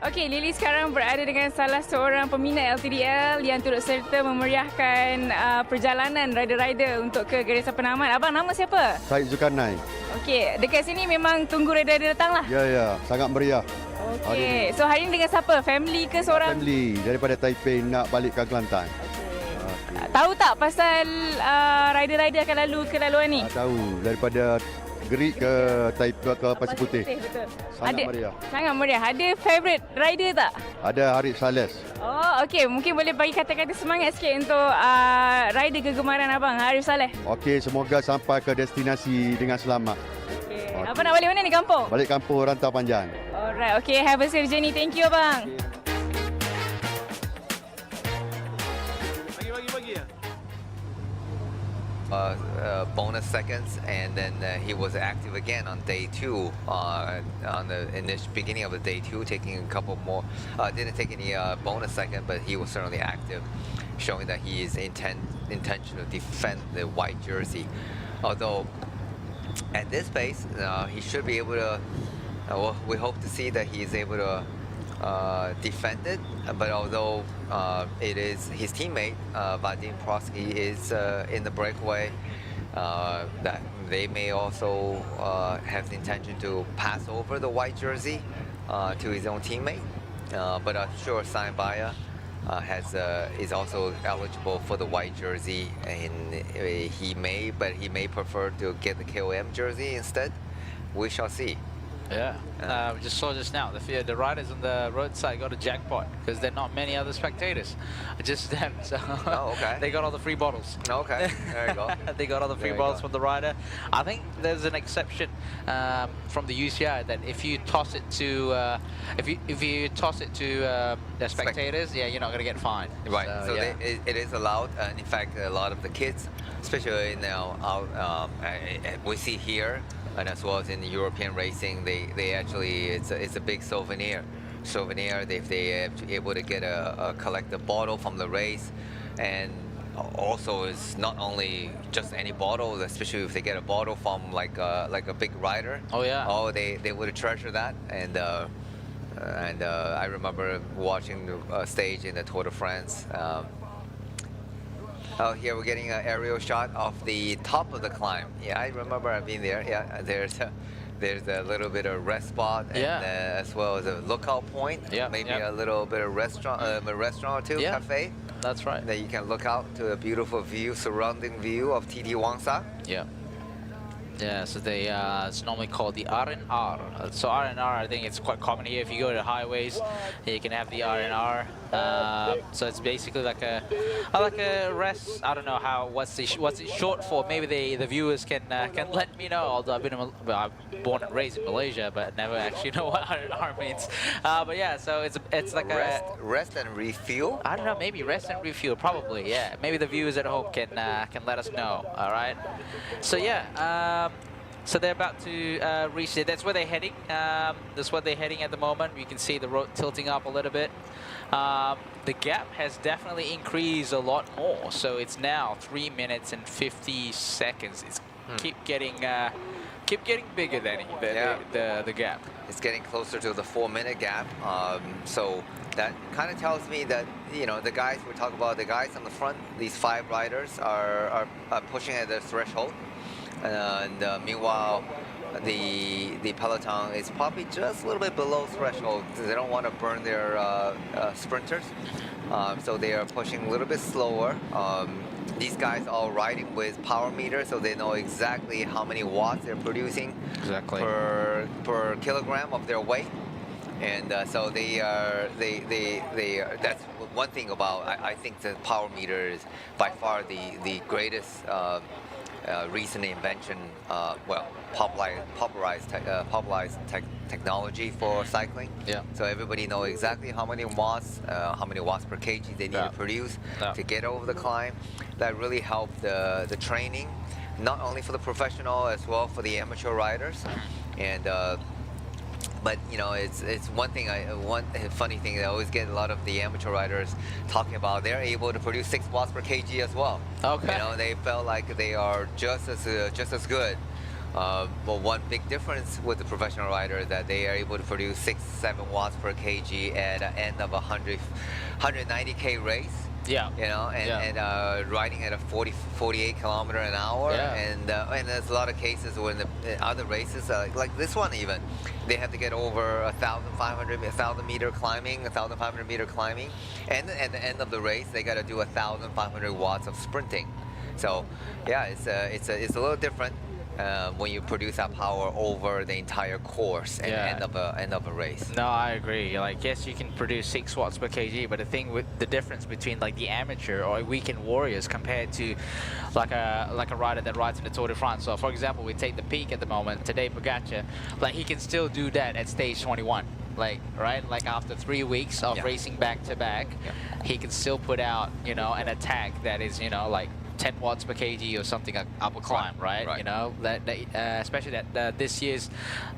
Okey, Lily sekarang berada dengan salah seorang peminat LTdL yang turut serta memeriahkan perjalanan rider-rider untuk ke garisan penamat. Abang, nama siapa? Syed Zulkarnain. Okey, dekat sini memang tunggu rider-rider datang lah? Ya, sangat meriah. Okey, so hari ini dengan siapa? Family ke seorang? Family, daripada Taipei nak balik ke Kelantan. Tahu tak pasal rider-rider akan lalu ke laluan ni? Tahu daripada Gerik ke Pasir Puteh. Betul. Sangat meriah. Sangat meriah. Ada favourite rider tak? Ada Harith Sales. Oh, okey. Mungkin boleh bagi kata-kata semangat sikit untuk rider kegemaran abang, Arif Saleh. Okey, semoga sampai ke destinasi dengan selamat. Okay. Abang nak balik mana ni, kampung? Balik kampung Rantau Panjang. Alright, okay. Have a safe journey. Thank you, abang. Bonus seconds, and then he was active again on day 2 on the beginning of the day 2, taking a couple more. Didn't take any bonus second, but he was certainly active, showing that he is intention to defend the white jersey. Although at this pace, he should be able to. Well, we hope to see that he is able to defend it, but although it is his teammate Vadim Prosky is in the breakaway, that they may also have the intention to pass over the white jersey to his own teammate, but I'm sure Sainbaya is also eligible for the white jersey, and he may prefer to get the KOM jersey instead. We shall see. Yeah, we just saw just now the riders on the roadside got a jackpot because there are not many other spectators, just them. So okay. They got all the free bottles. Okay, there you go. They got all the free bottles from the rider. I think there's an exception from the UCI that if you toss it to if you toss it to the spectators, yeah, you're not going to get fined. Right. So yeah. it is allowed. And in fact, a lot of the kids, especially now we see here, and as well as in the European racing, they actually it's a big souvenir. If they are able to get collect a bottle from the race, and also it's not only just any bottle, especially if they get a bottle from like a big rider. Oh yeah. Oh, they would treasure that, and I remember watching the stage in the Tour de France. Oh, here we're getting an aerial shot of the top of the climb. Yeah, I remember I've been there. Yeah, there's a little bit of rest spot, and as well as a lookout point. Yeah, maybe a little bit of restaurant, a restaurant or two, cafe. That's right. That you can look out to a beautiful view, surrounding view of TT Wangsa. Yeah. Yeah, so it's normally called the R&R. So R&R, I think it's quite common here. If you go to the highways, you can have the R&R. So it's basically like a rest. I don't know what's it short for. Maybe the viewers can let me know. Although I'm born and raised in Malaysia, but never actually know what R&R means. But yeah, so it's like rest and refuel. I don't know. Maybe rest and refuel. Probably, yeah. Maybe the viewers at home can let us know. All right. So yeah. So they're about to reach it. That's where they're heading. That's where they're heading at the moment. You can see the road tilting up a little bit. The gap has definitely increased a lot more. So it's now 3 minutes and 50 seconds. It's keep getting bigger than the gap. It's getting closer to the 4-minute gap. So that kind of tells me that, you know, the guys we're talking about, the guys on the front, these 5 riders are pushing at their threshold. And meanwhile, the peloton is probably just a little bit below threshold because they don't want to burn their sprinters. So they are pushing a little bit slower. These guys are riding with power meters, so they know exactly how many watts they're producing per kilogram of their weight. And so they are. That's one thing about. I think the power meter is by far the greatest. Recent invention, popularized technology for cycling. Yeah. So everybody know exactly how many watts per kg they need to produce to get over the climb. That really helped the training, not only for the professional as well for the amateur riders. And but you know, it's one funny thing that I always get a lot of the amateur riders talking about. They're able to produce 6 watts per kg as well. Okay. You know, they felt like they are just as good. But one big difference with the professional rider is that they are able to produce 6-7 watts per kg at the end of a 190k race. Yeah. You know, and riding at a 48 kilometer an hour. Yeah. And there's a lot of cases when the other races, like this one even, they have to get over 1,000 meter climbing, 1,500 meter climbing. And at the end of the race, they got to do 1,500 watts of sprinting. So, yeah, it's a little different when you produce that power over the entire course and end of a race. No, I agree. Like, yes, you can produce 6 watts per kg, but the difference between like the amateur or weekend warriors compared to like a rider that rides in the Tour de France. So, for example, we take the peak at the moment. Today, Pogacar, like he can still do that at stage 21. Like, right? Like after 3 weeks of racing back to back, he can still put out, you know, an attack that is, you know, like 10 watts per kg or something up a climb, right? You know, especially that this year's,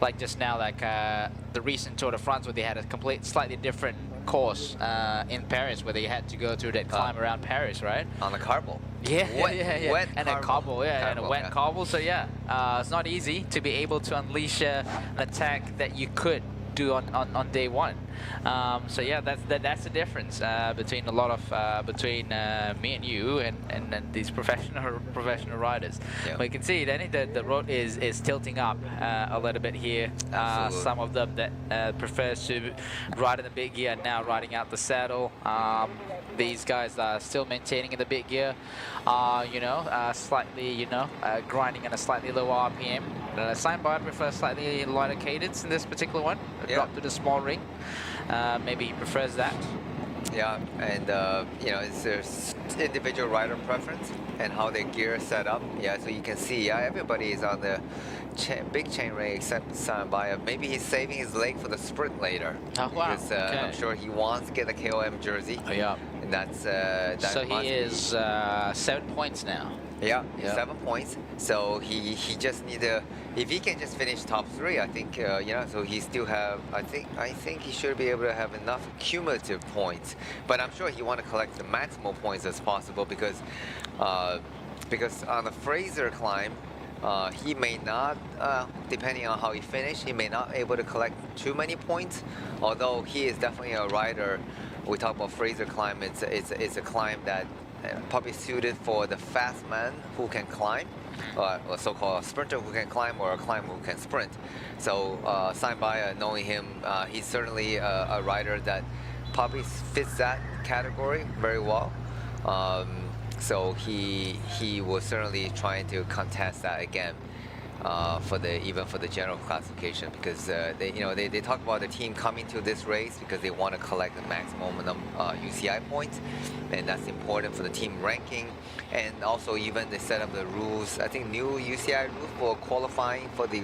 like just now, like the recent Tour de France where they had a slightly different course in Paris where they had to go through that climb around Paris, right? On the cobble. Yeah, Wet and a cobble, and a wet cobble. So it's not easy to be able to unleash an attack that you could do on day one. So yeah, that's the difference between a lot of between me and you and these professional riders. But you can see Danny, the road is tilting up a little bit here. Some of them that prefers to ride in the big gear are now riding out the saddle. These guys are still maintaining in the big gear, you know, slightly, you know, grinding at a slightly lower RPM. Seinbauer prefers slightly lighter cadence in this particular one. Drop to the small ring. Maybe he prefers that. Yeah, and you know, there's individual rider preference and how their gear is set up. Yeah, so you can see, everybody is on the big chain ring except Seinbauer. Maybe he's saving his leg for the sprint later. Oh, wow. Because I'm sure he wants to get the KOM jersey. Oh, yeah. And that's so he is 7 points now. Yeah, 7 points. So he just need to, if he can just finish top 3, I think you know. So he still have, I think he should be able to have enough cumulative points. But I'm sure he want to collect the maximal points as possible because on the Fraser climb, he may not, depending on how he finish, he may not able to collect too many points. Although he is definitely a rider. We talk about Fraser climb. It's a climb that probably suited for the fast man who can climb, or so-called sprinter who can climb, or a climber who can sprint. So Seinbauer, knowing him, he's certainly a rider that probably fits that category very well. So he was certainly trying to contest that again. Even for the general classification, because they talk about the team coming to this race because they want to collect the maximum UCI points, and that's important for the team ranking. And also even they set up the rules, I think new UCI rules for qualifying for the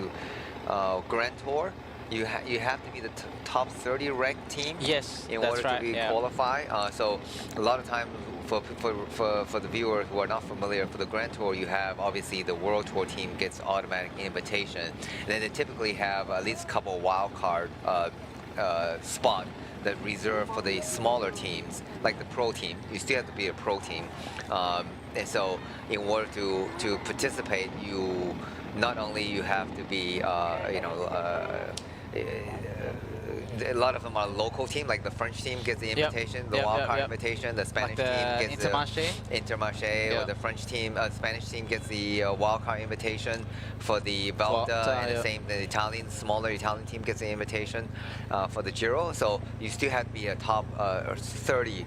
Grand Tour. You have to be the top 30 ranked team in order to be qualified. So a lot of times for the viewers who are not familiar, for the Grand Tour, you have obviously the World Tour team gets automatic invitation, and then they typically have at least a couple wild card spot that reserve for the smaller teams, like the pro team. You still have to be a pro team, and so in order to participate, you not only you have to be a lot of them are local team, like the French team gets the invitation, the wildcard invitation. The Spanish team gets Intermarché, or the French team, Spanish team gets the wildcard invitation for the Vuelta, and the same, the smaller Italian team gets the invitation for the Giro. So you still have to be a top 30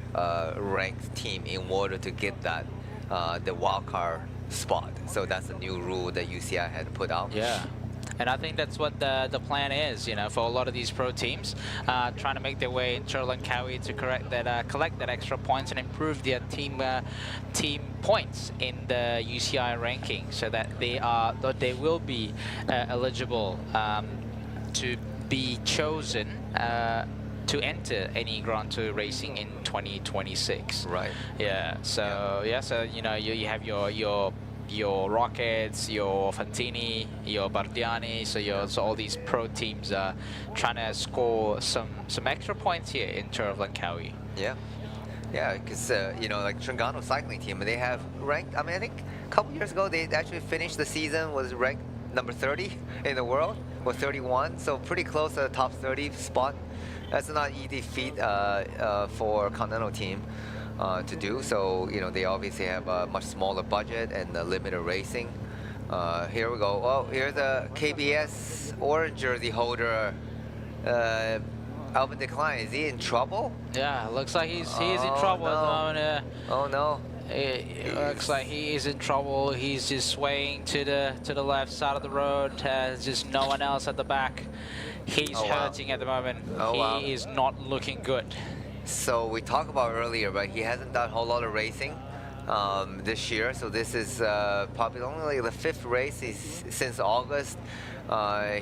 ranked team in order to get that the wildcard spot. So that's a new rule that UCI had put out. Yeah. And I think that's what the plan is, you know, for a lot of these pro teams, trying to make their way into Langkawi to collect that extra points and improve their team points in the UCI ranking, so that they will be eligible to be chosen to enter any Grand Tour racing in 2026. Right. Yeah. So so you know you have your Rockets, your Fantini, your Bardiani, so all these pro teams are trying to score some extra points here in Tour of Langkawi. Yeah, because you know, like Trengano cycling team, they have ranked. I mean, I think a couple years ago they actually finished the season was ranked number 30 in the world, or 31, so pretty close to the top 30 spot. That's not easy feat for a Continental team. to do. So they obviously have a much smaller budget and limited racing. Here we go. Well, here's the KBS orange jersey holder, Alvin Decline. Is he in trouble? Yeah, looks like he's in trouble at the moment. Oh no. It looks like he is in trouble. He's just swaying to the left side of the road. There's just no one else at the back. He's hurting at the moment. He is not looking good. So we talked about earlier, but he hasn't done a whole lot of racing this year. So this is probably only the 5th race since August.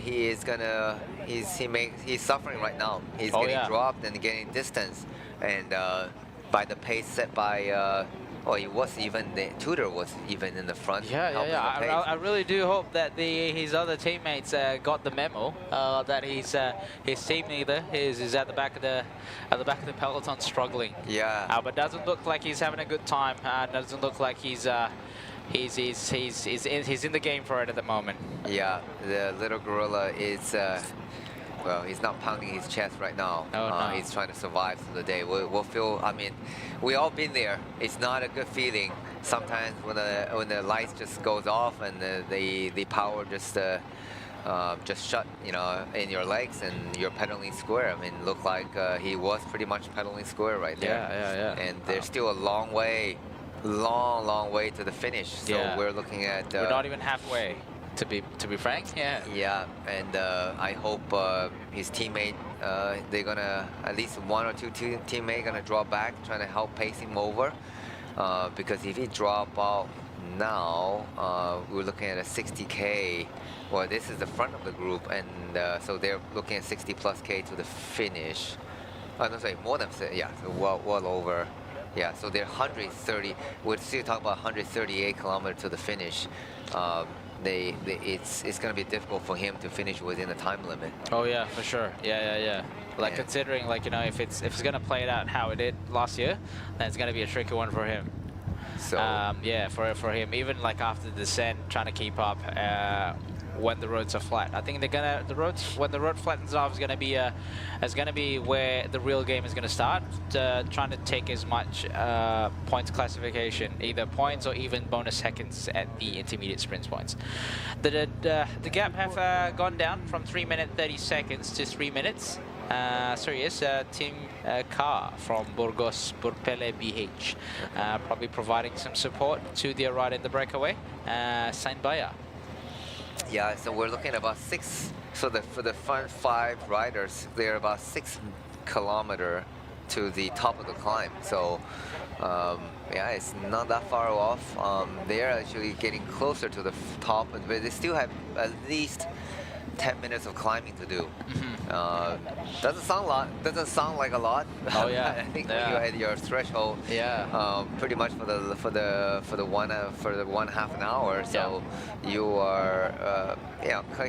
He's suffering right now. He's getting dropped and getting distance, and by the pace set by. The Tudor was even in the front. Yeah. I really do hope that his other teammates got the memo that his team leader is at the back of the peloton struggling. Yeah. But doesn't look like he's having a good time. Doesn't look like he's in the game for it at the moment. Yeah, the little gorilla is. Well, he's not pounding his chest right now. No. He's trying to survive through the day. We'll feel. I mean, we all been there. It's not a good feeling. Sometimes when the lights just goes off and the power just shut, in your legs and you're pedaling square. I mean, look like he was pretty much pedaling square right there. Yeah. And there's still a long way to the finish. So we're looking at. We're not even halfway. To be frank, yeah, and I hope his teammate, they're gonna at least 1 or 2 teammates gonna draw back, trying to help pace him over, because if he drop out now, we're looking at a 60K. Well, this is the front of the group, and so they're looking at 60 plus K to the finish. Oh, no, sorry, more than so well over. Yeah, so they're 130. We're still talking about 138 kilometers to the finish. It's going to be difficult for him to finish within the time limit. Oh yeah, for sure. Yeah. Like considering, if it's going to play it out how it did last year, then it's going to be a tricky one for him. So for him, even after the descent, trying to keep up when the roads are flat. I think when the road flattens off is going to be where the real game is going to start. Trying to take as much points classification, either points or even bonus seconds at the intermediate sprint points. The gap have gone down from 3 minutes 30 seconds to 3 minutes. Team Car from Burgos Burpele BH, probably providing some support to their ride in the breakaway. Signed by Yeah, so we're looking at about 6. So for the front 5 riders, they're about 6 kilometers to the top of the climb. So it's not that far off. They're actually getting closer to the top, but they still have at least 10 minutes of climbing to do. Doesn't sound like a lot. Oh yeah. I think when you're at your threshold, pretty much for the 1.5 an hour. So you are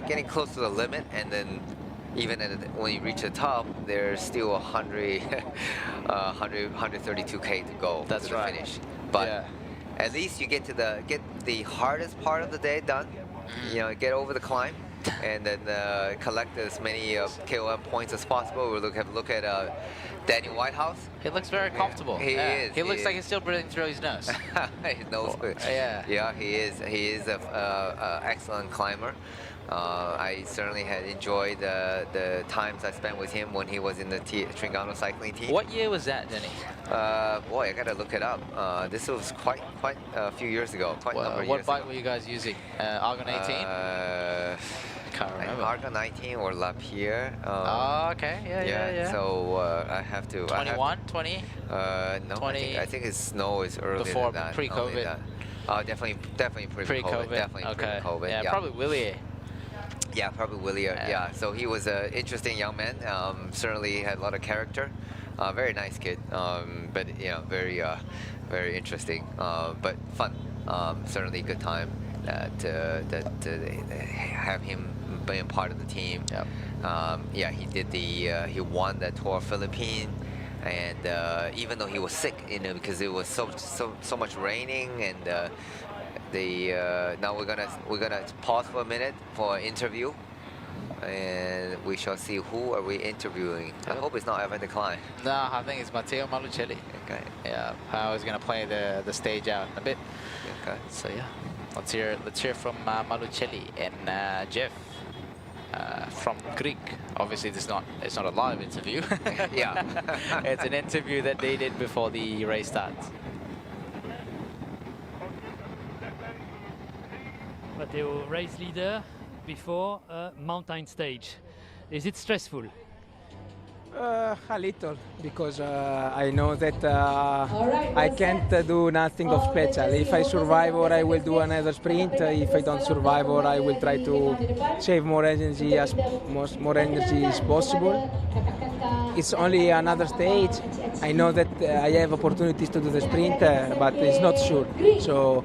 getting close to the limit, and then even when you reach the top, there's still 132K to go to the finish. But at least you get the hardest part of the day done. Get over the climb, and then collect as many KOM points as possible. We'll look at Daniel Whitehouse. He looks very comfortable. He is. He looks like he's still breathing through his nose. His nose. Yeah, he is. He is an excellent climber. I certainly had enjoyed the times I spent with him when he was in the Tringano cycling team. What year was that, Denny? Boy, I gotta look it up. This was quite a few years ago. What bike were you guys using? Argon 18? Can't remember. Argon 19 or Lapierre. Okay. Yeah. So I have to. 21, 20. No, 20. I think his snow is earlier before than that. Pre-COVID. Definitely pre-COVID. Definitely pre-COVID. Yeah, probably Willier. Yeah, probably Willier. Yeah. So he was an interesting young man. Certainly had a lot of character. Very nice kid. But very interesting. But fun. Certainly a good time to have him being part of the team. He did he won the Tour Philippines. And even though he was sick, because it was so much raining, and now we're gonna pause for a minute for an interview. and we shall see who are we interviewing. I hope it's not Evan Decline. No, I think it's Matteo Malucelli. Okay. Yeah, I was gonna play the stage out a bit. Okay. So yeah, let's hear from Malucelli and Jeff from Gerik. Obviously, it's not a live interview. Yeah, it's an interview that they did before the race starts. Matteo, race leader before a mountain stage. Is it stressful? A little, because I know that I can't do nothing of special. If I survive, or I will do another sprint. If I don't survive, or I will try to save more energy as possible. It's only another stage. I know that I have opportunities to do the sprint, but it's not sure. So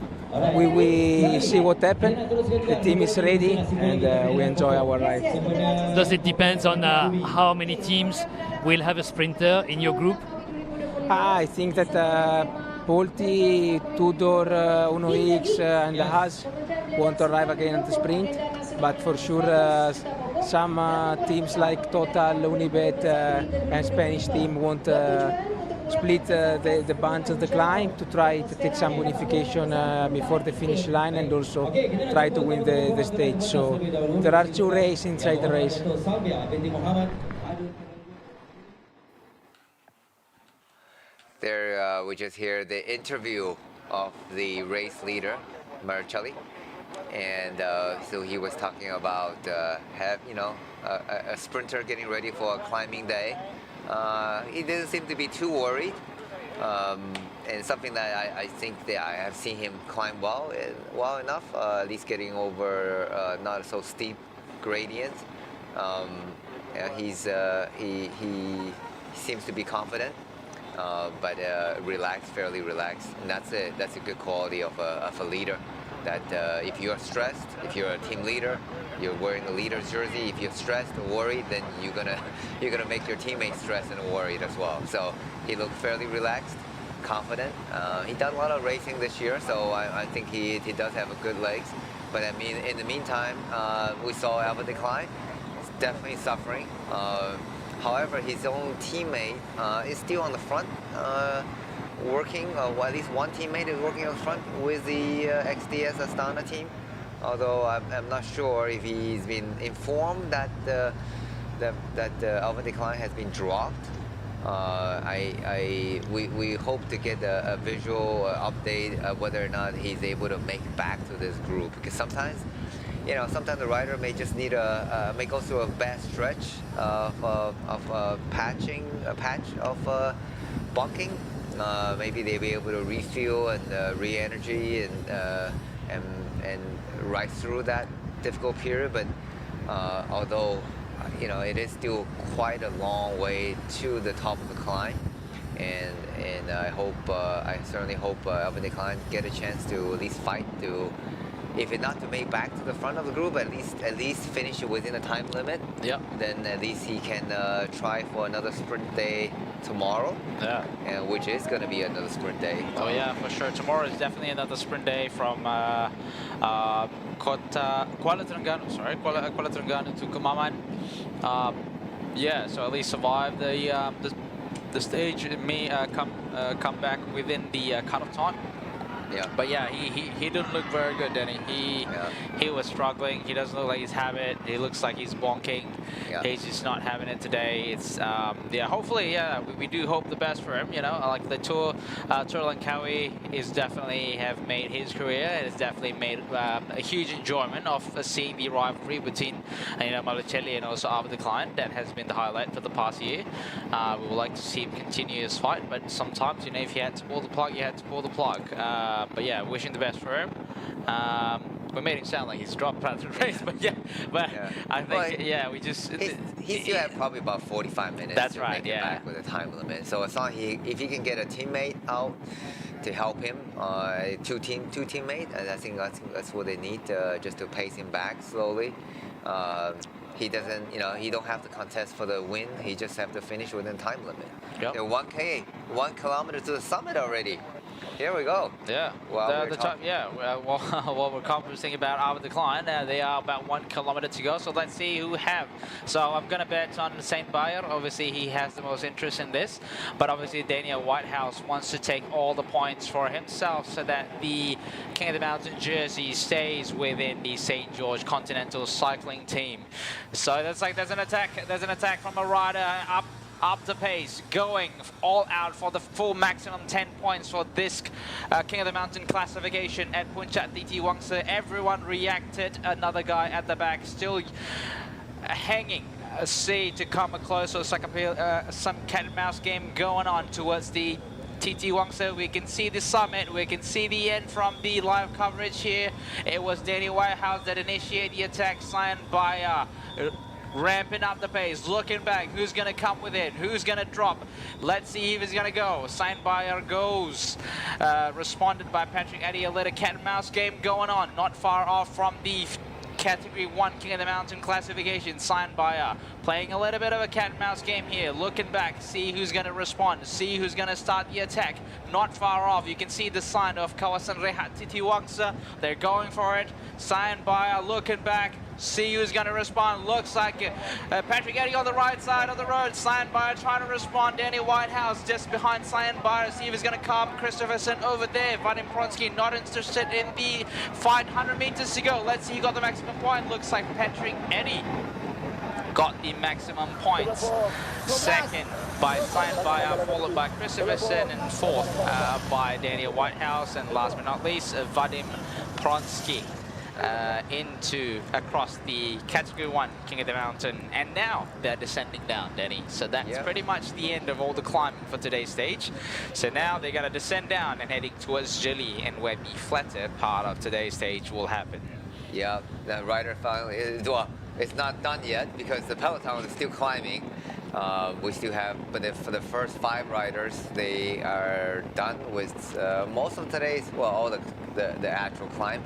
we see what happens. The team is ready, and we enjoy our ride. Does it depend on how many teams will have a sprinter in your group? I think that Polti, Tudor, Uno X, and Haas want to arrive again at the sprint, but for sure some teams like Total, Unibet, and Spanish team want split the bunch of the climb to try to take some unification before the finish line, and also try to win the stage. So there are two races inside the race. There we just hear the interview of the race leader, Marcelli, and so he was talking about a sprinter getting ready for a climbing day. He didn't seem to be too worried, and something that I think that I have seen him climb well enough, at least getting over not so steep gradients. He seems to be confident, but relaxed, fairly relaxed, and that's a good quality of a leader. That if you're stressed, if you're a team leader, you're wearing the leader's jersey. If you're stressed or worried, then you're gonna make your teammates stressed and worried as well. So he looked fairly relaxed, confident. He done a lot of racing this year, so I think he does have a good legs. But I mean, in the meantime, we saw Alva Decline. He's definitely suffering. However, his own teammate is still on the front, working. Well, at least one teammate is working on the front with the XDS Astana team. Although I'm not sure if he's been informed that Alva Decline has been dropped. We hope to get a visual update of whether or not he's able to make it back to this group, because sometimes the rider may just need may go through a bad stretch of patch of bunking. Maybe they'll be able to refuel and re-energy and ride through that difficult period. But although it is still quite a long way to the top of the climb, and I certainly hope Alva Decline get a chance to at least fight to, if it's not to make back to the front of the group, at least finish it within the time limit. Yeah. Then at least he can try for another sprint day tomorrow. Yeah. Which is going to be another sprint day. Oh yeah, for sure. Tomorrow is definitely another sprint day from Kuala Terengganu. Sorry, Kuala Terengganu to Kemaman. Yeah, so at least survive the stage. It may come back within the cutoff time. Yeah. But yeah, he didn't look very good, Danny. He was struggling. He doesn't look like he's having it. He looks like he's bonking. Yeah. He's just not having it today. It's hopefully we do hope the best for him. Like the Tour Langkawi is definitely have made his career. It has definitely made a huge enjoyment of seeing the rivalry between Malucelli and also Alva Decline. That has been the highlight for the past year. We would like to see him continue his fight, but sometimes if you had to pull the plug, you had to pull the plug. But yeah, wishing the best for him. We made him sound like he's dropped out of the race, but I think we just he still had probably about 45 minutes. That's to right, make it back with a time limit. So as long if he can get a teammate out to help him, two teammates, and I think that's what they need just to pace him back slowly. He doesn't, he don't have to contest for the win. He just have to finish within time limit. Yep. They're 1 kilometer to the summit already. Here we go. Yeah. Well, What we're conversing about our decline. They are about 1 kilometer to go. So let's see who have. So I'm going to bet on Saint Bayer. Obviously, he has the most interest in this. But obviously, Daniel Whitehouse wants to take all the points for himself so that the King of the Mountain jersey stays within the St. George Continental Cycling Team. So there's an attack from a rider up the pace, going all out for the full maximum 10 points for this King of the Mountain classification at Puncak TT Wangsa. Everyone reacted. Another guy at the back still hanging. See to come close. So it's like some cat and mouse game going on towards the TT Wangsa. We can see the summit. We can see the end from the live coverage here. It was Daniel Whitehouse that initiated the attack, signed by ramping up the pace, looking back, who's going to come with it, who's going to drop. Let's see if he's going to go. Signed by goes. Responded by Patrick Eddy. A little cat and mouse game going on, not far off from the Category 1 King of the Mountain classification. Signed by playing a little bit of a cat and mouse game here, looking back, see who's going to respond, see who's going to start the attack. Not far off, you can see the sign of Kawasan Rehat TT Wangsa. They're going for it. Signed by looking back, see who's going to respond. Looks like Patrick Eddy on the right side of the road. Signed by trying to respond. Danny Whitehouse just behind Signed by. See if he's going to come. Christopherson over there. Vadim Pronsky not interested in the fight. 100 meters to go. Let's see who got the maximum point. Looks like Patrick Eddy got the maximum points. Second by Signed by, followed by Christopherson, and fourth by Daniel Whitehouse, and last but not least Vadim Pronsky. Across the Category 1 King of the Mountain, and now they're descending down, Danny. So that's pretty much the end of all the climbing for today's stage. So now they're going to descend down and heading towards Jili, and where the flatter part of today's stage will happen. Yeah, the rider finally, well, it's not done yet because the peloton is still climbing. We still have, but for the first 5 riders, they are done with most of today's, well, all the actual climb.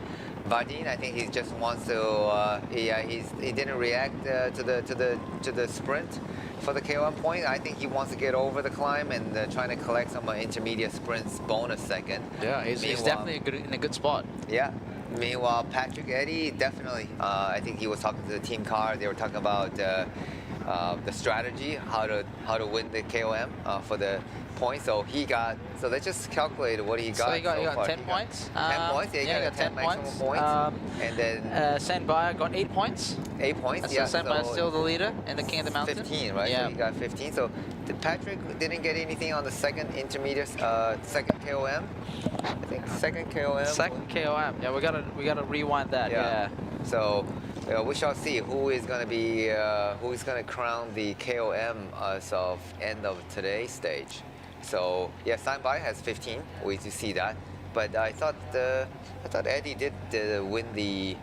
Vadim, I think he just wants to. He didn't react to the sprint for the KOM point. I think he wants to get over the climb and trying to collect some intermediate sprints bonus second. Yeah, he's definitely in a good spot. Yeah. Meanwhile, Patrick Eddy definitely. I think he was talking to the team car. They were talking about the strategy, how to win the KOM for the points. So he got. So they just calculated what he got. So he got 10 points. 10 points. Yeah, he got 10 maximum points. And then Saint Bayer got 8 points. 8 points. So Yeah. Saint Bayer still the leader in the King of the Mountain. 15, right? Yeah. So he got 15. So Patrick didn't get anything on the second intermediate, second KOM. I think second KOM. Second KOM. Yeah, we gotta rewind that. Yeah. So we shall see who is going to be who is going to crown the KOM as of end of today's stage. So yeah, Signed by has 15. We do see that, but I thought Eddy did win the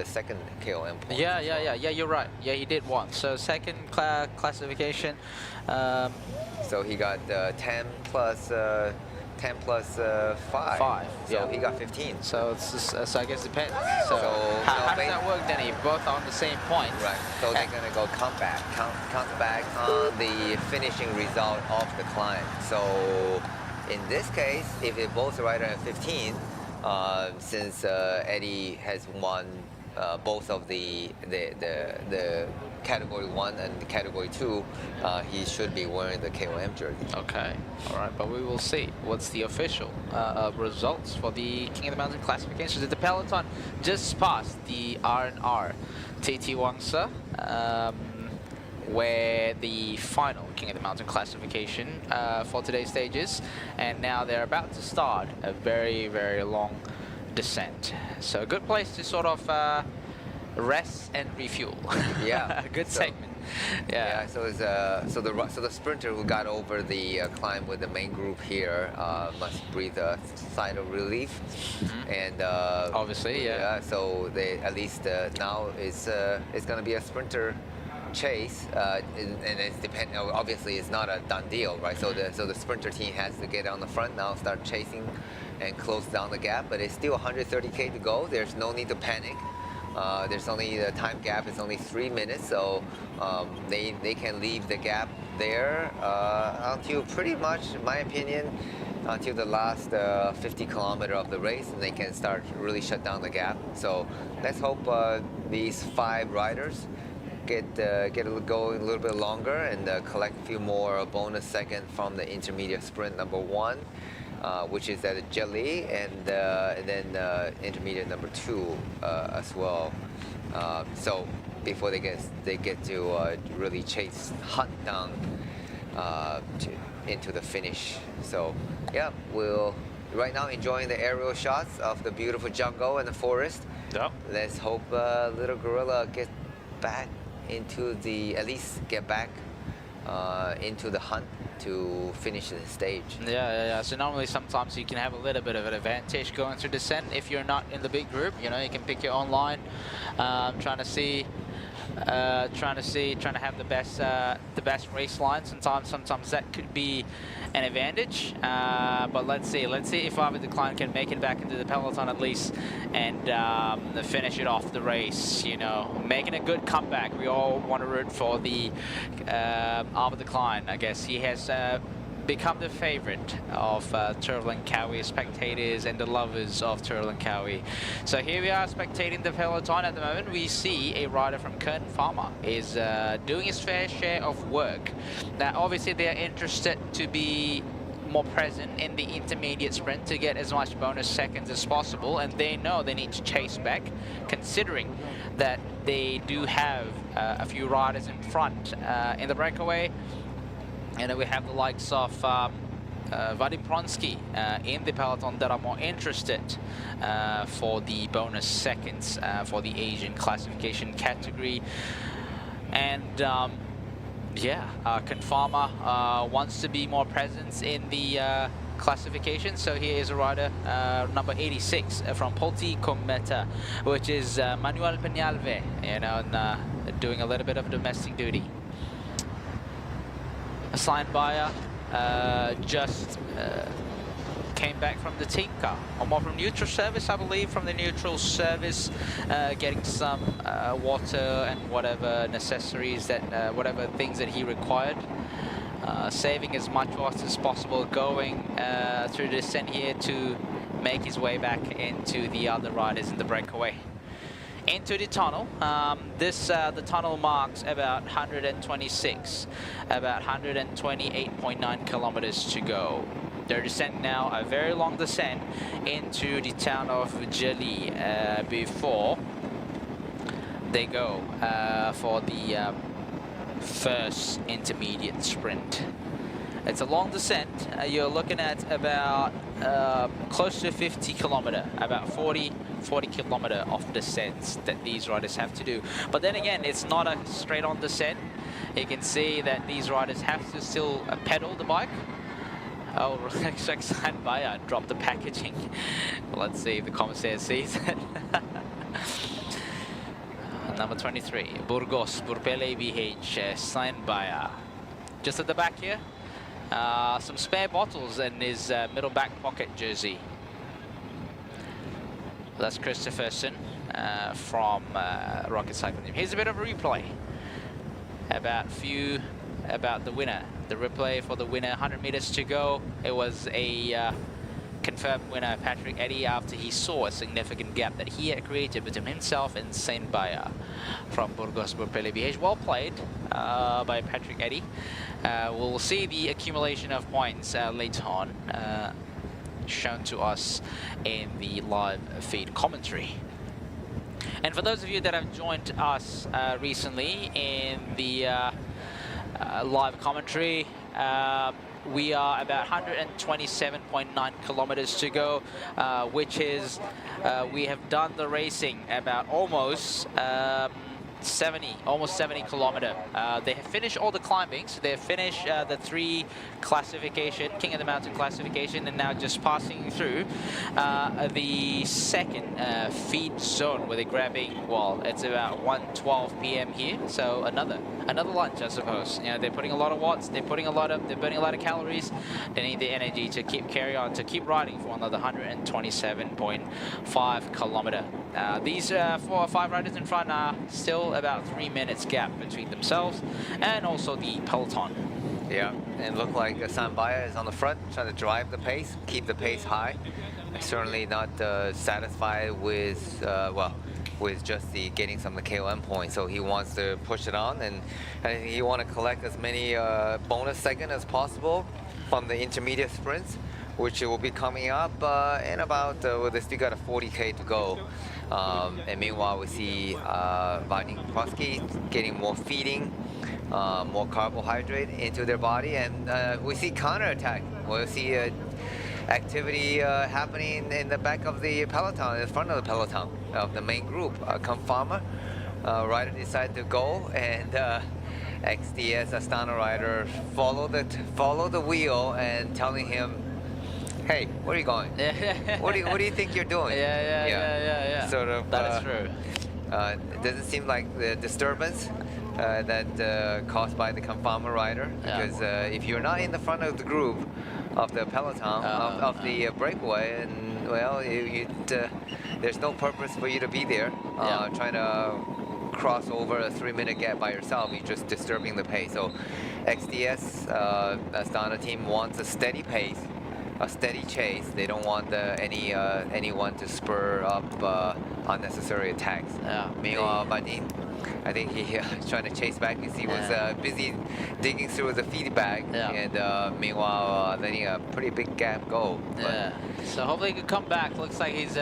second KOM point. Yeah. You're right. Yeah, he did one. So second classification. So he got 10 plus 5. 5. So yeah. he got 15. So it's just, so I guess it depends. So how does that work, Danny? Both on the same point. Right. So they're gonna go count back on the finishing result of the climb. So in this case, if they both rider at 15, since Eddy has won both of the Category 1 and Category 2, he should be wearing the KOM jersey. Okay, all right, but we will see what's the official results for the King of the Mountain classifications. The peloton just passed the R&R TT Wangsa, where the final King of the Mountain classification for today's stages, and now they're about to start a very, very long descent. So a good place to sort of rest and refuel. Yeah, good segment. Yeah. So it's so the sprinter who got over the climb with the main group here must breathe a sigh of relief, and obviously, yeah. So they at least now it's going to be a sprinter chase, and it's depending. Obviously, it's not a done deal, right? So the sprinter team has to get on the front now, start chasing, and close down the gap. But it's still 130K to go. There's no need to panic. There's only the time gap is only 3 minutes, so they can leave the gap there until pretty much, in my opinion, until the last 50 kilometer of the race, and they can start really shut down the gap. So let's hope these 5 riders get going a little bit longer and collect a few more bonus seconds from the intermediate sprint number 1, which is at Gerik, and then intermediate number 2 as well. So before they get to really hunt down into the finish. So yeah, we'll right now enjoying the aerial shots of the beautiful jungle and the forest. Yep. Let's hope little gorilla get back into at least get back into the hunt to finish the stage. Yeah. So normally sometimes you can have a little bit of an advantage going through descent if you're not in the big group. You know, you can pick your own line, trying to have the best race line. Sometimes that could be an advantage. But let's see if LTdL can make it back into the peloton at least and finish it off the race. You know, making a good comeback. We all want to root for the LTdL. I guess he has become the favorite of Turtle and Cowie spectators and the lovers of Turtle and Cowie. So here we are spectating the peloton at the moment. We see a rider from Kern Pharma is doing his fair share of work. Now obviously they are interested to be more present in the intermediate sprint to get as much bonus seconds as possible, and they know they need to chase back, considering that they do have a few riders in front in the breakaway. And then we have the likes of Vadim Pronsky in the peloton that are more interested for the bonus seconds for the Asian classification category. And yeah, Kern Pharma wants to be more present in the classification. So here is a rider, number 86 from Polti Cometa, which is Manuel Peñalve, you know, and, doing a little bit of domestic duty. Assigned buyer just came back from the team car, or more from neutral service, I believe, from the neutral service, getting some water and whatever necessaries that, whatever things that he required, saving as much water as possible, going through the descent here to make his way back into the other riders in the breakaway. Into the tunnel. The tunnel marks about 126, about 128.9 kilometers to go. Their descent now, a very long descent into the town of Gerik before they go for the first intermediate sprint. It's a long descent. You're looking at about close to 50 kilometer, about 40 kilometer of descents that these riders have to do. But then again, it's not a straight on descent. You can see that these riders have to still pedal the bike. Oh, Relaxan Baya dropped the packaging. Let's see if the commentator sees it. Number 23, Burgos, Burpele BH, signed by just at the back here. Some spare bottles in his middle back pocket jersey. That's Christopherson from Rocket Cycling Team. Here's a bit of a replay about the winner. The replay for the winner, 100 meters to go. It was a confirmed winner, Patrick Eddy, after he saw a significant gap that he had created between himself and Saint Baya from Burgos Burpele BH. Well played by Patrick Eddy. We'll see the accumulation of points later on, shown to us in the live feed commentary. And for those of you that have joined us recently in the live commentary, we are about 127.9 kilometers to go, which is, we have done the racing about almost 70 kilometer. They have finished all the climbing, so they have finished the 3 classification, King of the Mountain classification, and now just passing through the second feed zone where they're grabbing, well, it's about 1:12 p.m. here, so another lunch, I suppose. You know, they're putting a lot of watts, they're burning a lot of calories. They need the energy to carry on, to keep riding for another 127.5 kilometer. These 4 or 5 riders in front are still about 3 minutes gap between themselves and also the peloton. Yeah, and look like Sambaya is on the front, trying to drive the pace, keep the pace high. Certainly not satisfied with, with just the getting some of the KOM points. So he wants to push it on, and he want to collect as many bonus seconds as possible from the intermediate sprints, which will be coming up in about, they still got a 40K to go. And meanwhile, we see Vadim Kroski getting more feeding, more carbohydrate into their body, and we see counterattack. We'll see activity happening in the back of the peloton, in front of the peloton of the main group. Farmer rider decided to go, and XDS Astana rider follow the wheel and telling him, "Hey, where are you going? What do you think you're doing?" Yeah. Sort of. That is true. It doesn't seem like the disturbance that caused by the Farmer rider, because if you're not in the front of the group of the peloton of the breakaway, and well, there's no purpose for you to be there trying to cross over a 3-minute gap by yourself. You're just disturbing the pace. So XDS Astana team wants a steady pace, a steady chase. They don't want anyone to spur up unnecessary attacks. Meanwhile, Vadim, I think he trying to chase back because he was busy digging through the feedback, and meanwhile letting a pretty big gap go. So hopefully he could come back. Looks like he's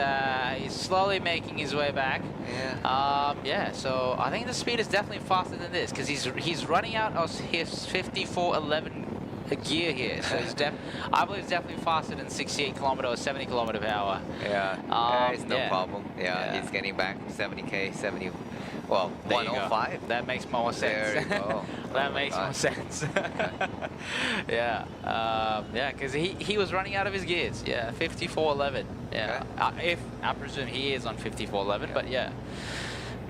slowly making his way back. So I think the speed is definitely faster than this, because he's running out of his 54.11 gear here. So I believe it's definitely faster than 68 km or 70 km per hour. It's no problem. He's getting back 70K, 70. Well, there 105. That makes more sense. There you go. That makes more sense. Because he was running out of his gears. 54.11. If I presume he is on 54.11, but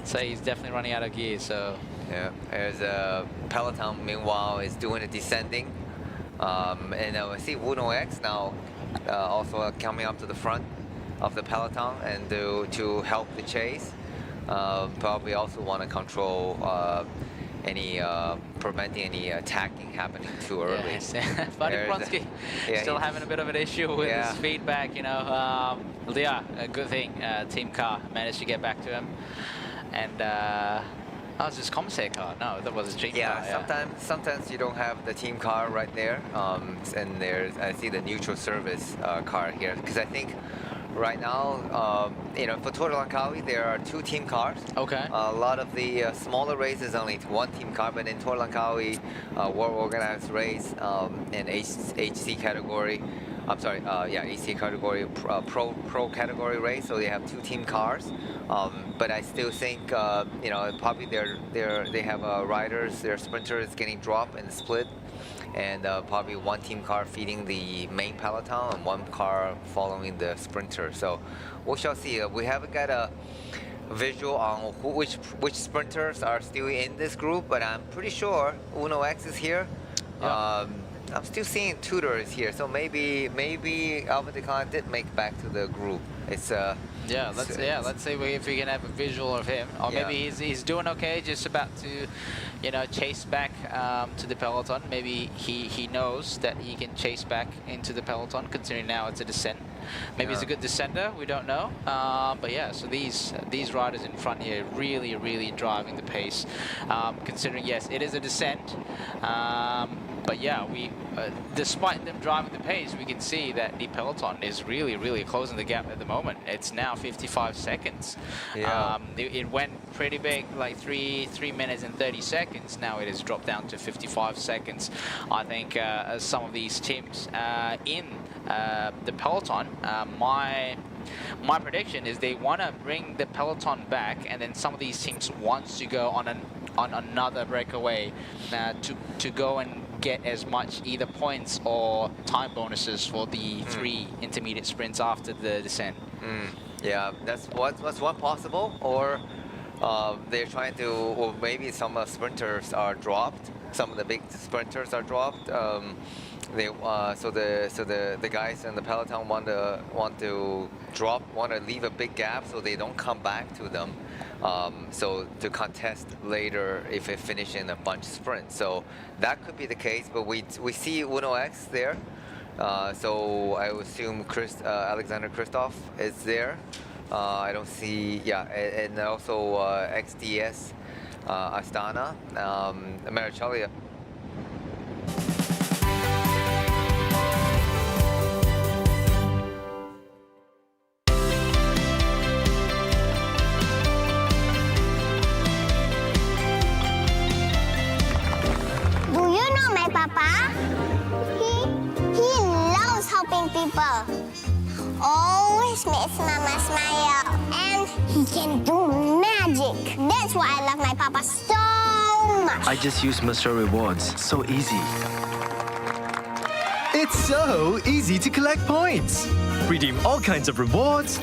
so he's definitely running out of gears. So there's a peloton. Meanwhile, is doing a descending, and I see Uno X now also coming up to the front of the peloton and to help the chase. Probably also want to control preventing any attacking happening too early. Vadim Kroski still having a bit of an issue with his feedback, a good thing Team Car managed to get back to him. And that was his commentator car. No, that was his Team car. Sometimes you don't have the team car right there. And I see the neutral service car here, because I think right now, for Tour Langkawi, there are 2 team cars. Okay. A lot of the smaller races only 1 team car, but in Tour Langkawi, World Organized Race in HC category, HC category, pro category race, so they have 2 team cars. But I still think, probably they have riders, their sprinters getting dropped and split. And probably 1 team car feeding the main peloton and 1 car following the sprinter. So we shall see. We haven't got a visual on which sprinters are still in this group, but I'm pretty sure Uno X is here. I'm still seeing Tudor is here, so maybe Alvin Declan did make back to the group. It's let's see if we can have a visual of him, or maybe he's doing okay, just about to chase back to the peloton. Maybe he knows that he can chase back into the peloton, considering now it's a descent. Maybe he's a good descender, we don't know. So these riders in front here really driving the pace, considering it is a descent. Despite them driving the pace, we can see that the peloton is really closing the gap at the moment. It's now 55 seconds. It went pretty big, like 3 minutes and 30 seconds. Now it has dropped down to 55 seconds. I think some of these teams in the peloton, my prediction is they want to bring the peloton back, and then some of these teams wants to go on another breakaway to go and get as much either points or time bonuses for the 3 intermediate sprints after the descent. That's one possible, or they're trying to, or maybe some sprinters are dropped. Some of the big sprinters are dropped. So the guys in the peloton want to leave a big gap so they don't come back to them. So to contest later if it finish in a bunch sprint. So that could be the case, but we see Uno X there. So I would assume Alexander Kristoff is there. I don't see, and also XDS, Astana, Marichalia. Do you know my papa? He loves helping people. Always makes Mama smile. And he can do magic. That's why I love my papa so much. I just use Mr. Rewards. So easy. It's so easy to collect points. Redeem all kinds of rewards.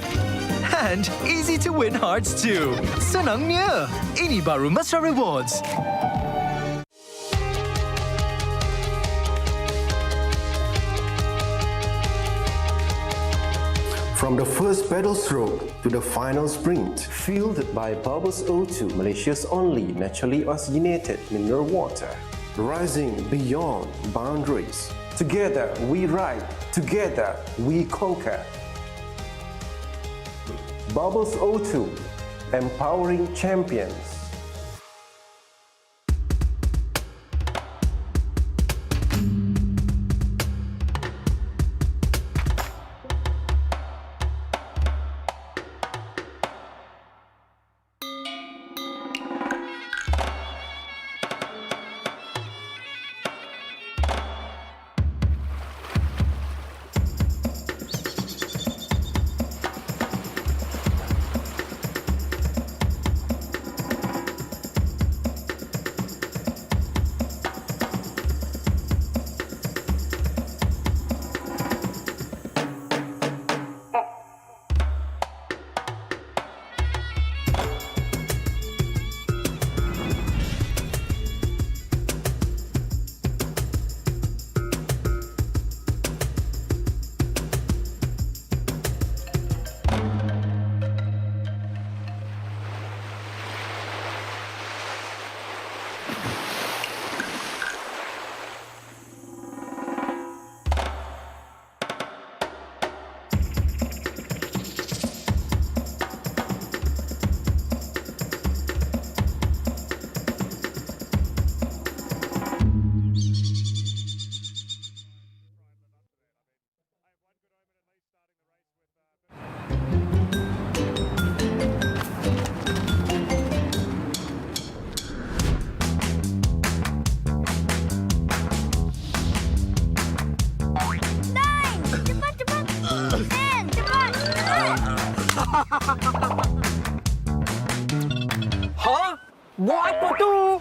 And easy to win hearts too. Senangnya. Ini baru Mesra Rewards. From the first pedal stroke to the final sprint, Fueled by Bubbles O2, Malaysia's only naturally oxygenated mineral water. rising beyond boundaries. Together we ride, together we conquer. Bubbles O2, empowering champions. Hah? Buat apa tu?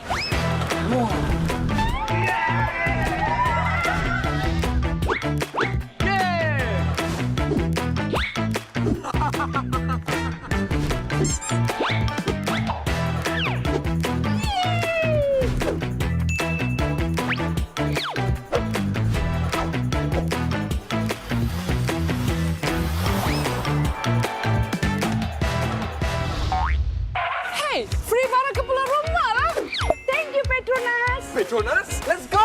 Hey, free barang ke pulau rumah lah. Thank you, Petronas. Petronas, let's go!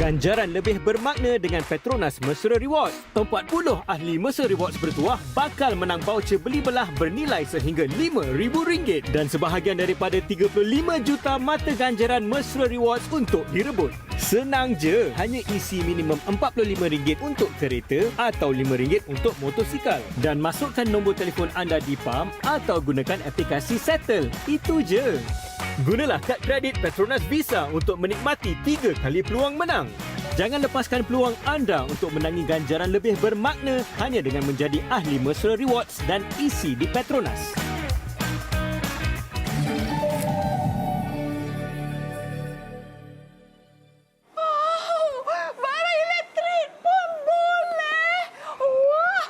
Ganjaran lebih bermakna dengan Petronas Mesra Rewards. 40 ahli Mesra Rewards bertuah bakal menang voucher beli belah bernilai sehingga RM5,000 dan sebahagian daripada 35 juta mata ganjaran Mesra Rewards untuk direbut. Senang je, hanya isi minimum RM45 untuk kereta atau RM5 untuk motosikal dan masukkan nombor telefon anda di PAM atau gunakan aplikasi Settle. Itu je. Gunalah kad kredit Petronas Visa untuk menikmati 3 kali peluang menang. Jangan lepaskan peluang anda untuk menangi ganjaran lebih bermakna hanya dengan menjadi ahli Mesra Rewards dan isi di Petronas. Barang elektrik pun boleh. Wah.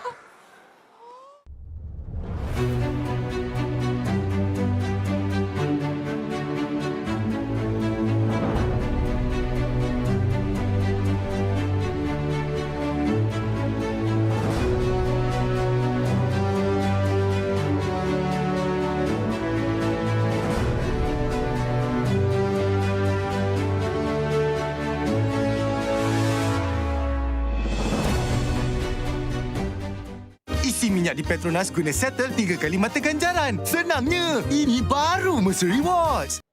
minyak di Petronas guna settle 3 kali mata ganjaran. Senangnya, ini baru Mercer Rewards.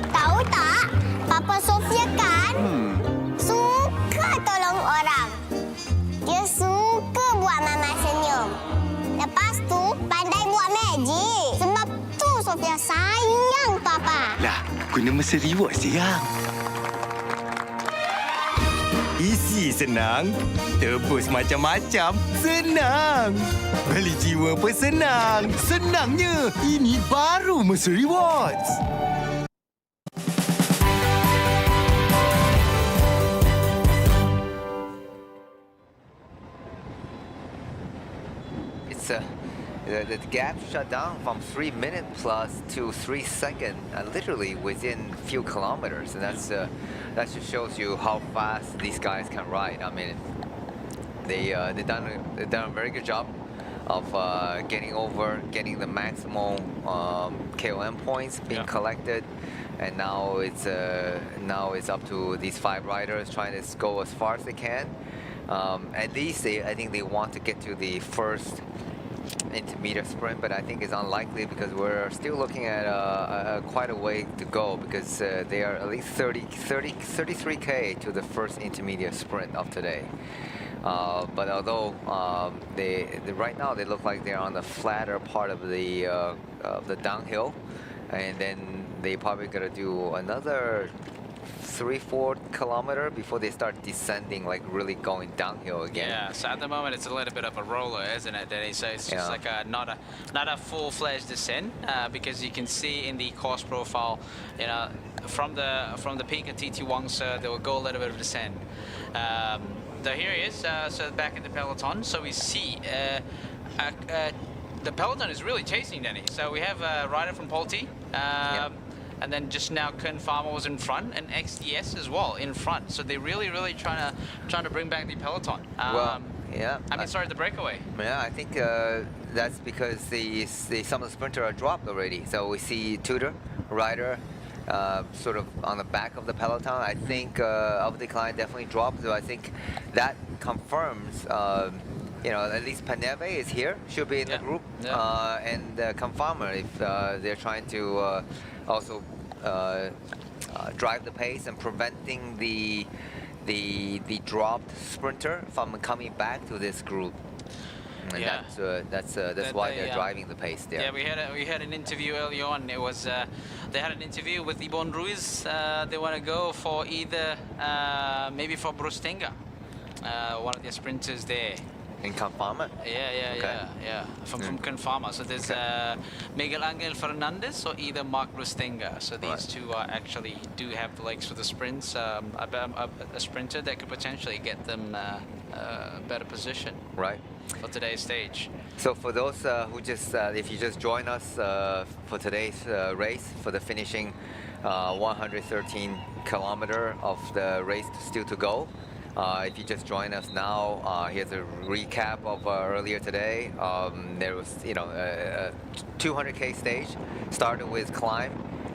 Tahu tak, Papa Sofia kan suka tolong orang. Dia suka buat Mama senyum. Lepas tu, pandai buat magic. Sebab tu Sofia sayang Papa. Lah, guna Mercer Rewards siang. Isi senang, tebus macam-macam, senang. Beli jiwa pun senang. Senangnya, ini baru Mercer Rewards. The gap shut down from 3 minutes plus to 3 seconds, literally within few kilometers, and that just shows you how fast these guys can ride. I mean, they've done a very good job of getting the maximum KOM points being collected, and now it's up to these 5 riders trying to go as far as they can. At least I think they want to get to the first intermediate sprint, but I think it's unlikely because we're still looking at quite a way to go, because they are at least 33k to the first intermediate sprint of today. But although right now they look like they're on the flatter part of the downhill, and then they probably gotta do another 3-4 kilometer before they start descending, like really going downhill again. Yeah, so at the moment it's a little bit of a roller, isn't it, Denny? So it's just like not a full-fledged descent, because you can see in the course profile, you know, from the peak of TT Wangsa, they will go a little bit of descent. So here he is, so back in the peloton. So we see the peloton is really chasing Denny. So we have a rider from Polti. And then just now, Kun Farmer was in front, and XDS as well in front. So they're really trying to bring back the peloton. The breakaway. Yeah, I think that's because some of the sprinters are dropped already. So we see Tudor, Ryder, sort of on the back of the peloton. I think of the decline definitely dropped. So I think that confirms. At least Paneve is here, should be in the group, and Confarmer, if they're trying to also drive the pace and preventing the dropped sprinter from coming back to this group. And that's why they're driving the pace there. Yeah, we had an interview early on. It was they had an interview with Ibon Ruiz. They want to go for either maybe for Brustenga, one of their sprinters there. In Confarmer? Yeah. From Confarmer. So there's Miguel Angel Fernandez or either Mark Rustenga. So these two actually do have the legs for the sprints. A sprinter that could potentially get them a better position. Right. For today's stage. So for those who just, if you just join us for today's race, for the finishing 113 kilometer of the race still to go. If you just join us now, here's a recap of earlier today. There was, a 200k stage, started with climb,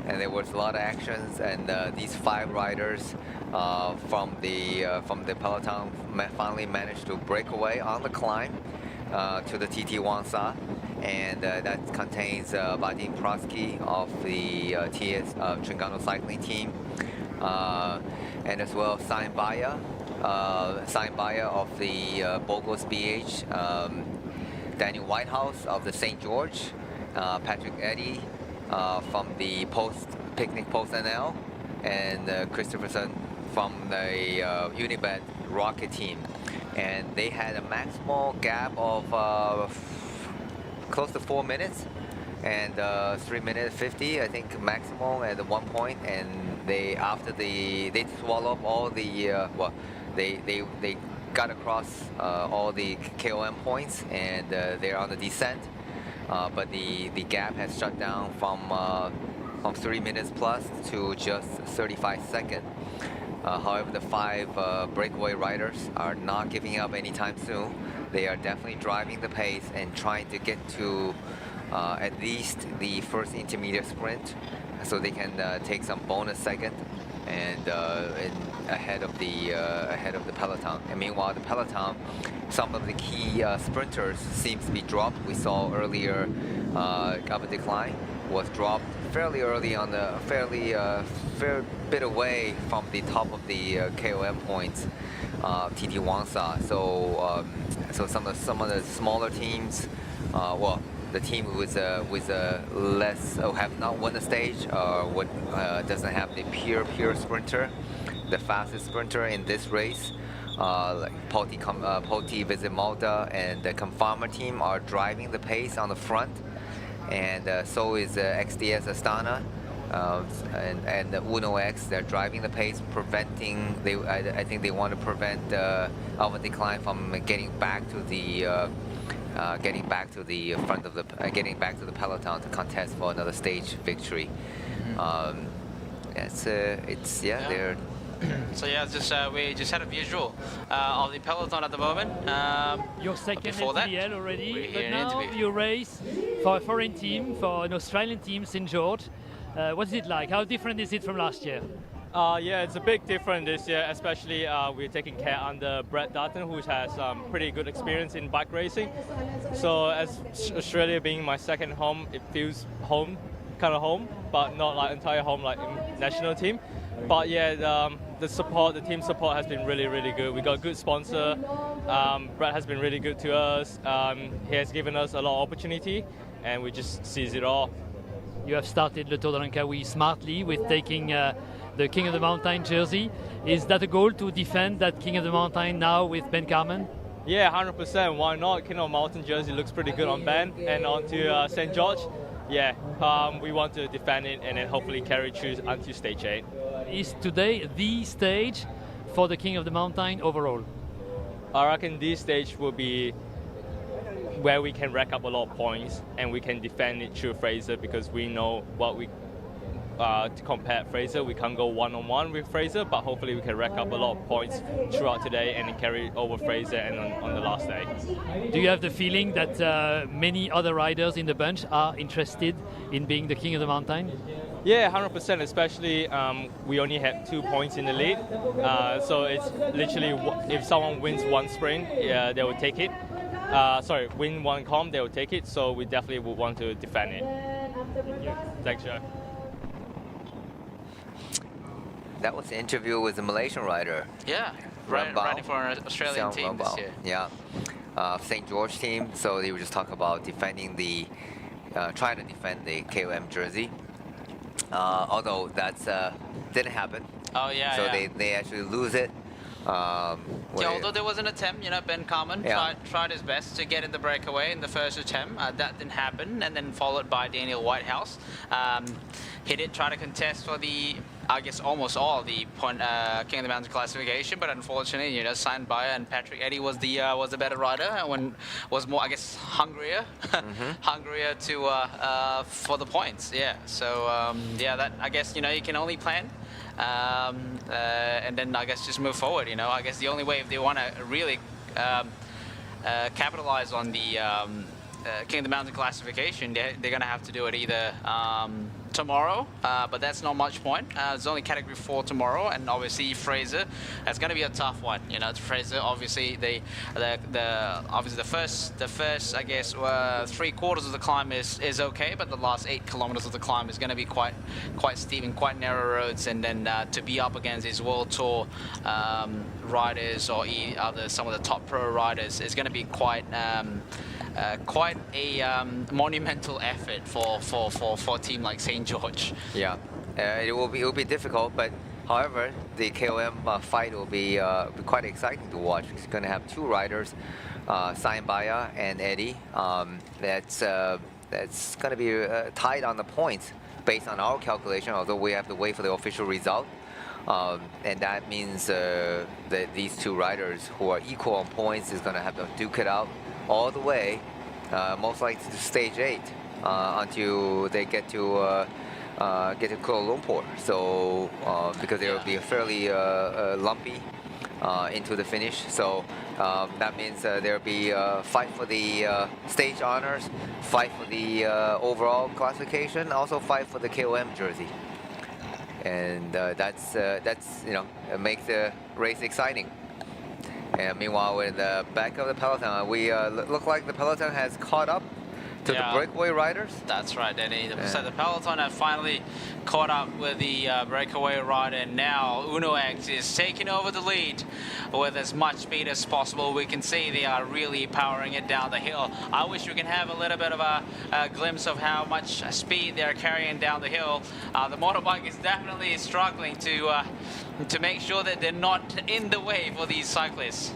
and there was a lot of actions. And these 5 riders from the peloton finally managed to break away on the climb to the TT Wangsa, and that contains Vadim Prosky of the TS Trengano cycling team, and as well Sain Baya of the Bogos BH, Daniel Whitehouse of the St. George, Patrick Eddy from the Picnic Post NL, and Christopherson from the Unibet Rocket team. And they had a maximal gap of close to 4 minutes, and 3 minutes 50, I think, maximal at one point. And they swallowed up all the they got across all the KOM points, and they're on the descent. But the gap has shut down from 3 minutes plus to just 35 seconds. However, the 5 breakaway riders are not giving up anytime soon. They are definitely driving the pace and trying to get to at least the first intermediate sprint, so they can take some bonus second and ahead of the peloton. And meanwhile, the peloton, some of the key sprinters seems to be dropped. We saw earlier Gaba Decline was dropped fairly early on the fair bit away from the top of the KOM points, TT Wangsa. So so some of the smaller teams, well, the team with less have not won the stage, doesn't have the pure sprinter, the fastest sprinter in this race. Like Poti Visit Malta and the Confarmer team are driving the pace on the front, and so is XDS Astana and Uno X. They're driving the pace, preventing. I think they want to prevent Alva Decline from getting back to the front of the getting back to the peloton to contest for another stage victory. They're. So yeah, we just had a visual of the peloton at the moment. Your second LTdL already, but now interview. you race for a foreign team, for an Australian team, St. George. What's it like? How different is it from last year? Yeah, it's a big difference this year, especially we're taking care under Brett Dutton, who has pretty good experience in bike racing. So as Australia being my second home, it feels kind of home, but not like entire home like in national team. But yeah, the team support has been really, really good. We got a good sponsor. Brett has been really good to us. He has given us a lot of opportunity, and we just seize it all. You have started Le Tour de Langkawi smartly with taking the King of the Mountain jersey. Is that a goal to defend that King of the Mountain now with Ben Carman? Yeah, 100%. Why not? King of the Mountain jersey looks pretty good on Ben, and onto St. George. Yeah, we want to defend it and then hopefully carry through until stage 8. Is today the stage for the King of the Mountain overall? I reckon this stage will be where we can rack up a lot of points and we can defend it through Fraser, because we know what we to compare Fraser. We can't go one-on-one with Fraser, but hopefully we can rack up a lot of points throughout today and then carry over Fraser and on the last day. Do you have the feeling that many other riders in the bunch are interested in being the King of the Mountain? Yeah, 100%, especially we only have 2 points in the lead. So it's literally, if someone wins one sprint, they will take it. Win one comp, they will take it. So we definitely would want to defend it. Thanks, Joe. That was the interview with the Malaysian rider. Yeah, riding for an Australian team this year. Yeah, St. George team. So they were just talking about defending trying to defend the KOM jersey. Although that's didn't happen. Oh yeah. So they actually lose it. Although there was an attempt, Ben Carman tried his best to get in the breakaway in the first attempt. That didn't happen, and then followed by Daniel Whitehouse. He did try to contest for the, I guess, almost all the point King of the Mountain classification, but unfortunately, Sain Baya and Patrick Eddy was the better rider and was more, I guess, hungrier to for the points. Yeah. So that, I guess, you can only plan. And then I guess just move forward. I guess the only way, if they want to really capitalize on the King of the Mountain classification, they're going to have to do it either tomorrow, but that's not much point. It's only category 4 tomorrow, and obviously Fraser, it's going to be a tough one. You know, Fraser, obviously the first I guess 3/4 of the climb is okay, but the last 8 kilometers of the climb is going to be quite steep and quite narrow roads, and then to be up against these World Tour riders or some of the top pro riders is going to be quite a monumental effort for a team like St. George. Yeah, it will be difficult, but however, the KOM fight will be quite exciting to watch. It's going to have 2 riders, Sayambaya and Eddie. That's going to be tied on the points based on our calculation, although we have to wait for the official result. And that means that these 2 riders who are equal on points is going to have to duke it out all the way, most likely to stage 8, until they get to Kuala Lumpur. So because they will be fairly lumpy into the finish. So that means there will be a fight for the stage honors, fight for the overall classification, also fight for the KOM jersey. And that's makes the race exciting. And meanwhile, in the back of the peloton, we look like the peloton has caught up to the Breakaway riders. That's right, Danny. So the peloton have finally caught up with the Breakaway rider, and now Uno X is taking over the lead with as much speed as possible. We can see they are really powering it down the hill. I wish we can have a little bit of a glimpse of how much speed they're carrying down the hill. The motorbike is definitely struggling to make sure that they're not in the way for these cyclists.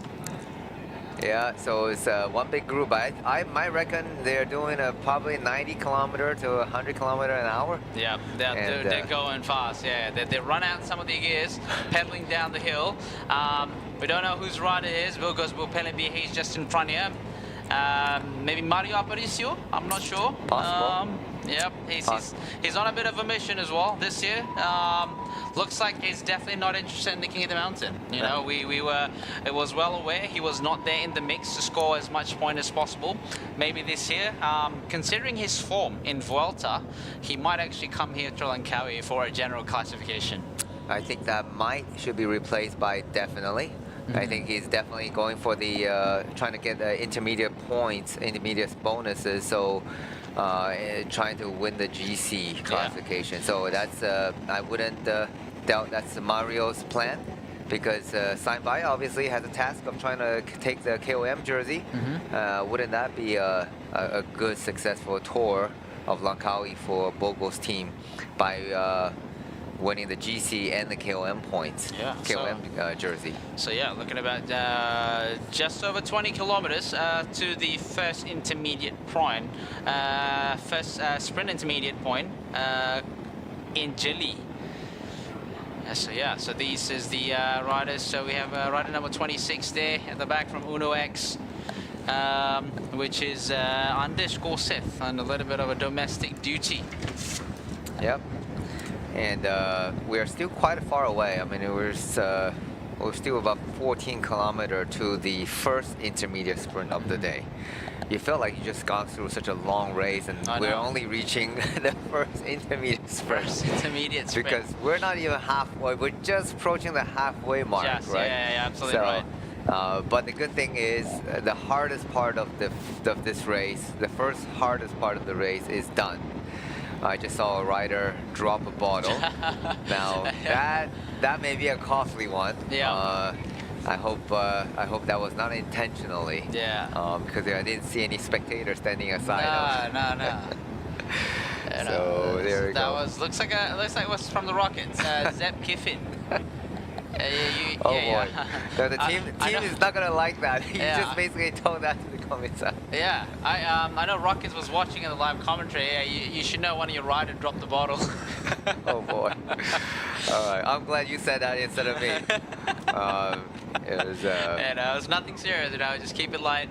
Yeah, so it's one big group. I might reckon they're doing probably 90 kilometer to 100 kilometer an hour. Yeah, they're going fast. Yeah, they run out some of the gears, pedaling down the hill. We don't know whose rider it is because he's just in front here. Maybe Mario Aparicio, I'm not sure. Possible. Yep, he's on a bit of a mission as well this year. Looks like he's definitely not interested in the King of the Mountain. You know, it was well aware he was not there in the mix to score as much point as possible. Maybe this year, considering his form in Vuelta, he might actually come here to Langkawi for a general classification. I think that should be replaced by definitely. I think he's definitely going for the trying to get intermediate points, intermediate bonuses. So trying to win the GC classification. So that's I wouldn't doubt that's Mario's plan, because Sayambaya obviously has a task of trying to take the KOM jersey. Wouldn't that be a good successful tour of Langkawi for Bogo's team by winning the GC and the KOM points, KOM jersey. So yeah, looking about just over 20 kilometers to the first intermediate point, first sprint intermediate point in Gerik. So yeah, so these is the riders. So we have rider number 26 there at the back from Uno X, which is underscore Seth on a little bit of a domestic duty. Yep. And we are still quite far away. I mean, we're still about 14 kilometers to the first intermediate sprint of the day. You felt like you just gone through such a long race, and we're only reaching the first intermediate sprint. Because we're not even halfway. We're just approaching the halfway mark, right? Yeah, absolutely right. But the good thing is, the hardest part of this race, the first hardest part of the race is done. I just saw a rider drop a bottle. Now that may be a costly one. Yeah. I hope that was not intentionally. Yeah. Because I didn't see any spectators standing aside. No. So there we go. Looks like it was from the Rockets. Zep Kiffin. Boy. So the team is not gonna like that. He just basically told that to the commissar. Yeah, I know Rockets was watching in the live commentary. Yeah, you should know one of your riders dropped the bottle. Oh boy. All right, I'm glad you said that instead of me. It was. It's nothing serious. Just keep it light.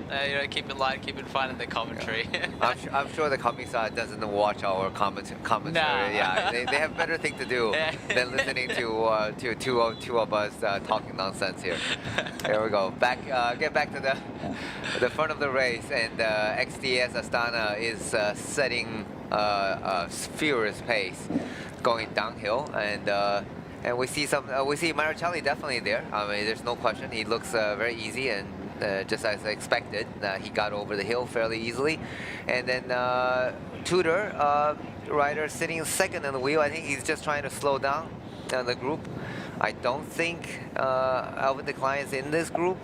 Keep it light, keep it fun in the commentary. I'm sure the commissar doesn't watch our commentary. Nah. Yeah, they have better thing to do than listening to two of us talking nonsense here. Here we go. Get back to the front of the race, and XDS Astana is setting a furious pace, going downhill, and we see Marichelli definitely there. I mean, there's no question. He looks very easy, and just as I expected, he got over the hill fairly easily. And then Tudor, rider sitting second on the wheel. I think he's just trying to slow down the group. I don't think Alvin Decline is in this group,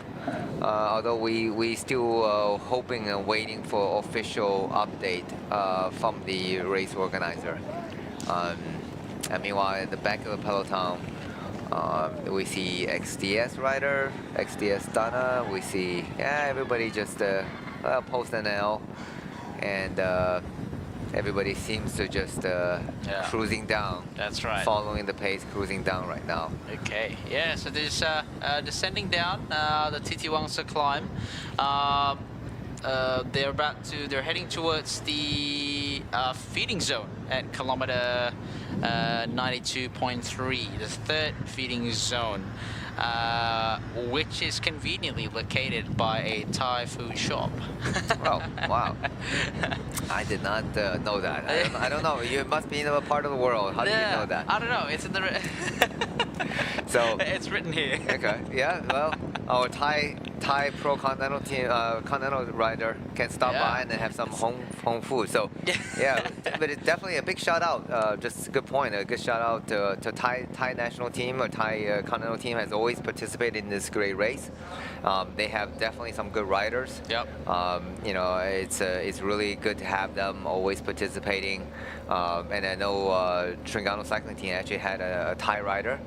although we still hoping and waiting for official update from the race organizer. And meanwhile, at the back of the peloton, we see XDS rider, XDS Dana. We see everybody just post NL, and everybody seems to just cruising down. That's right. Following the pace, cruising down right now. Okay, yeah, so there's descending down the TT Wangsa climb. They're heading towards the feeding zone at kilometer 92.3, the third feeding zone, which is conveniently located by a Thai food shop. Oh, wow. I did not know that. I don't know. You must be in a part of the world. How do you know that? I don't know. It's in the... So it's written here. Okay. Yeah. Well, our Thai Pro Continental team, Continental rider can stop by and then have some home food. So yeah, but it's definitely a big shout out. Just a good point. A good shout out to Thai national team or Thai Continental team has always participated in this great race. They have definitely some good riders. Yep. It's really good to have them always participating. And I know Terengganu cycling team actually had a Thai rider.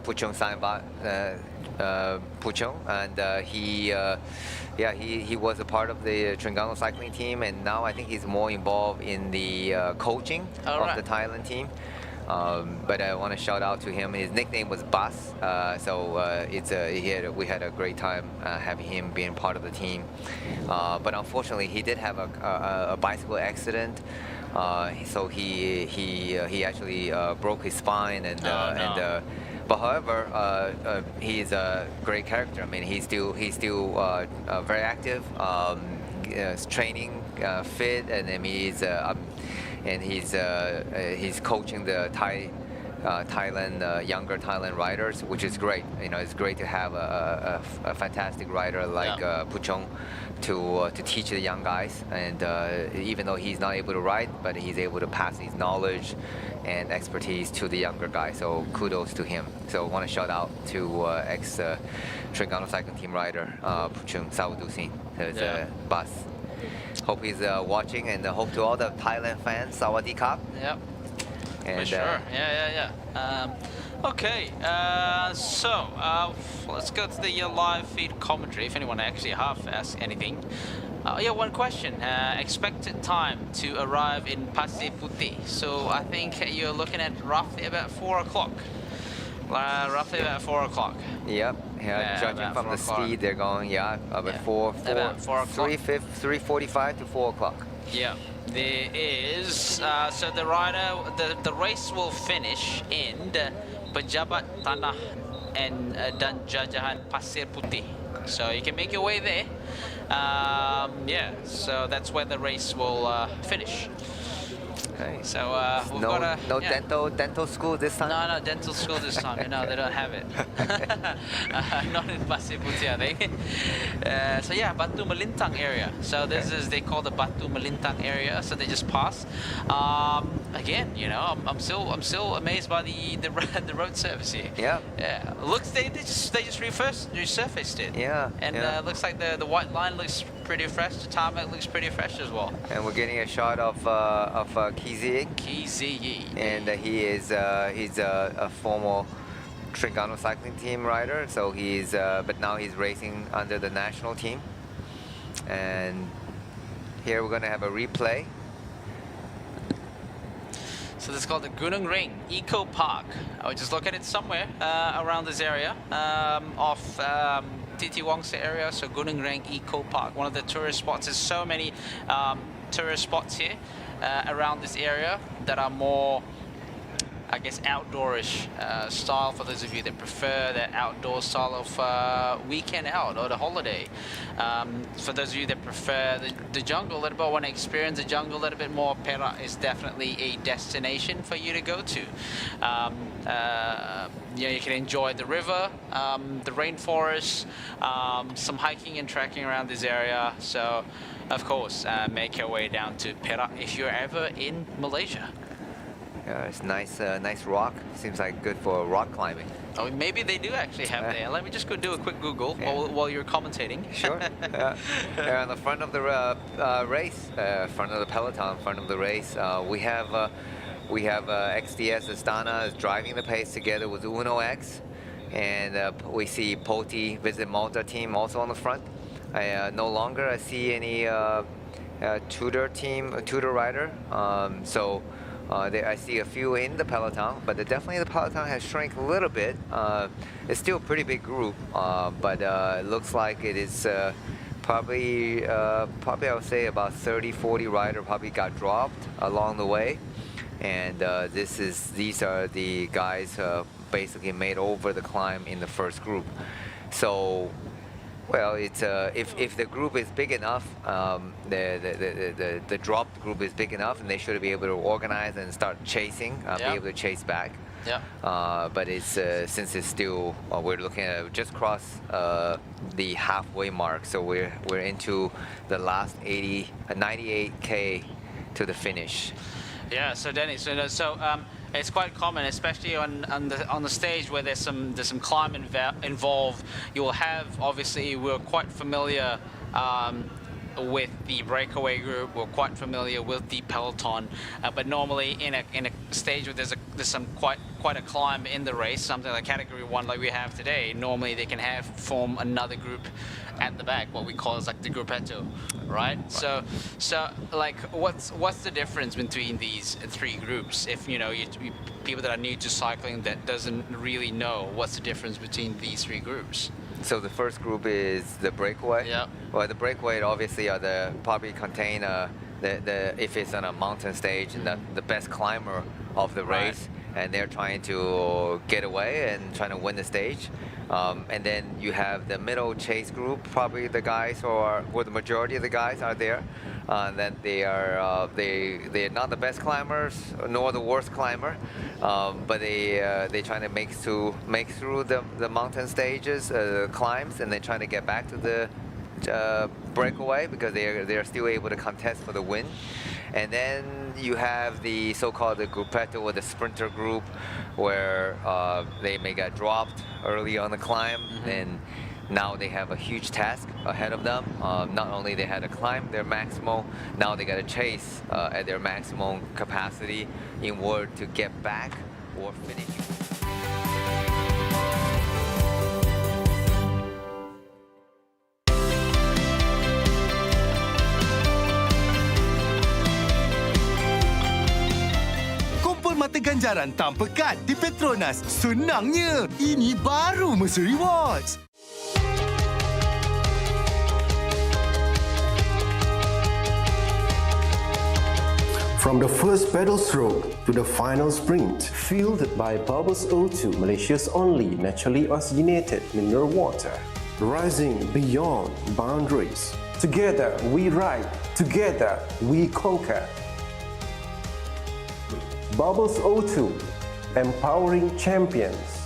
Puchong Sanbat Puchong, and he was a part of the Terengganu cycling team, and now I think he's more involved in the coaching of the Thailand team. But I want to shout out to him. His nickname was Bas, so we had a great time having him being part of the team. But unfortunately, he did have a bicycle accident. So he actually broke his spine, but however, he's a great character. I mean, he's still very active, training, fit, and I mean he's coaching the younger Thailand riders, which is great. You know, it's great to have a fantastic rider like Puchong to teach the young guys. And even though he's not able to ride, but he's able to pass his knowledge and expertise to the younger guys. So kudos to him. So I want to shout out to ex Terengganu cycling team rider Puchong Sawadusin, Bas. Hope he's watching, and hope to all the Thailand fans, Sawadee Kap. Yep. And, for sure. Okay. So let's go to the live feed commentary. If anyone actually have asked anything. One question. Expected time to arrive in Pasir Puteh. So I think you're looking at roughly about 4 o'clock. Roughly about 4 o'clock. Yep. Yeah, judging from the speed, they're going about 3:45 to 4 o'clock. Yeah. There is so the race will finish in Pejabat Tanah and dan Jajahan Pasir Puteh. So you can make your way there. So that's where the race will finish. Okay. So we've got dental school this time? No, dental school this time. No, they don't have it. Not in Pasir Puteh, I think. Batu Melintang area. So this is, they call the Batu Melintang area. So they just pass. Again, I'm still amazed by the road surface here. Yeah. Yeah. Looks they just resurfaced it. Yeah. And looks like the white line looks pretty fresh. The tarmac looks pretty fresh as well. And we're getting a shot of Kizi. And he's a former Terengganu cycling team rider. So but now he's racing under the national team. And here we're going to have a replay. So this is called the Gunung Ring Eco Park. I was just located somewhere around this area of TT Wangsa area. So Gunung Ring Eco Park, one of the tourist spots. There's so many tourist spots here around this area that are more, I guess, outdoorish style for those of you that prefer that outdoor style of weekend out or the holiday. For those of you that prefer the jungle a little bit, want to experience the jungle a little bit more, Perak is definitely a destination for you to go to. You can enjoy the river, the rainforest, some hiking and trekking around this area. So, of course, make your way down to Perak if you're ever in Malaysia. It's nice, nice rock. Seems like good for rock climbing. Oh, maybe they do actually have there. Let me just go do a quick Google while you're commentating. Sure. On the front of the race, front of the peloton, front of the race, we have XDS Astana is driving the pace together with Uno X, and we see Poti Visit Malta team also on the front. No longer I see any Tudor team, Tudor rider. I see a few in the peloton, but definitely the peloton has shrank a little bit. It's still a pretty big group, but it looks like it is probably I would say about 30-40 rider probably got dropped along the way, and these are the guys basically made over the climb in the first group. So. Well, it's if the group is big enough, the dropped group is big enough, and they should be able to organize and start chasing, be able to chase back. Yeah. But it's since it's still we're looking at just crossed the halfway mark, so we're into the last 98K to the finish. Yeah. So Denny, it's quite common, especially on the stage where there's some climb involved. You will have, obviously, we're quite familiar with the Breakaway group. We're quite familiar with the peloton, but normally in a stage where there's some quite a climb in the race, something like Category 1 like we have today. Normally they can form another group at the back, what we call is like the gruppetto, right? So like what's the difference between these three groups? If people that are new to cycling that doesn't really know what's the difference between these three groups. So the first group is the Breakaway. Yeah. Well, the Breakaway obviously are probably contain if it's on a mountain stage and the best climber of the race, and they're trying to get away and trying to win the stage. And then you have the middle chase group, probably the guys or the majority of the guys are there. That they're not the best climbers nor the worst climber, but they trying to make through the mountain stages, climbs, and then trying to get back to the Breakaway because they're still able to contest for the win. And then you have the so-called the gruppetto or the sprinter group, where they may get dropped early on the climb, and now they have a huge task ahead of them. Not only they had to climb their maximal, now they got to chase at their maximum capacity in order to get back or finish. Mata ganjaran tanpa kad di Petronas. Senangnya, ini baru Mercer Rewards. From the first pedal stroke to the final sprint, Fueled by Bubbles O2, Malaysia's only naturally oxygenated mineral water. rising beyond boundaries. Together we ride, together we conquer. Bubbles O2, empowering champions.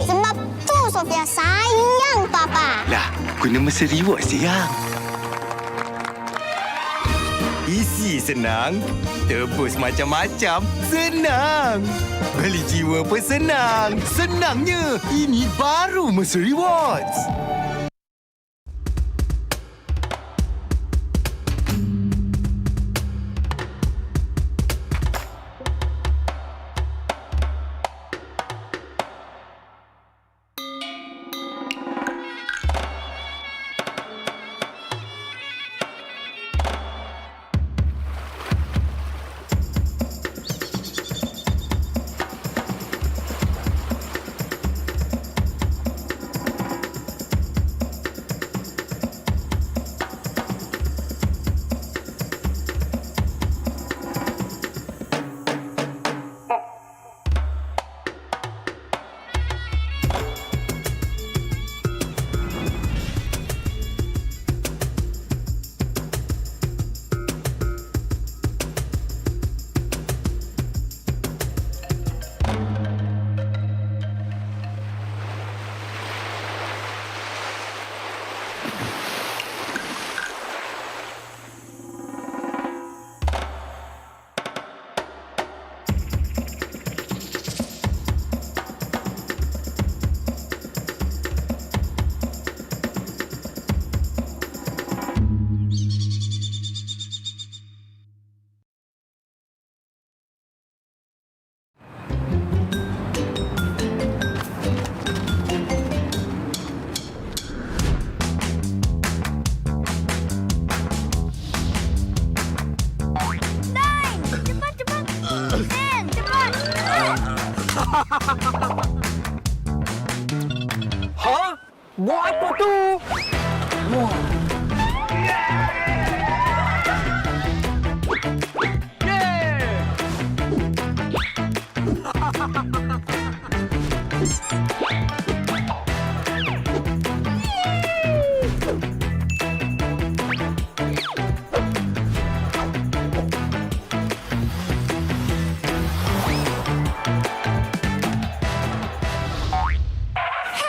Sebab tu Sofia sayang Papa. Lah, guna Mercer Rewards je yang. Isi senang, tebus macam-macam, senang. Beli jiwa pun senang. Senangnya, ini baru Mercer Rewards. Ha? Buat apa tu? Wah.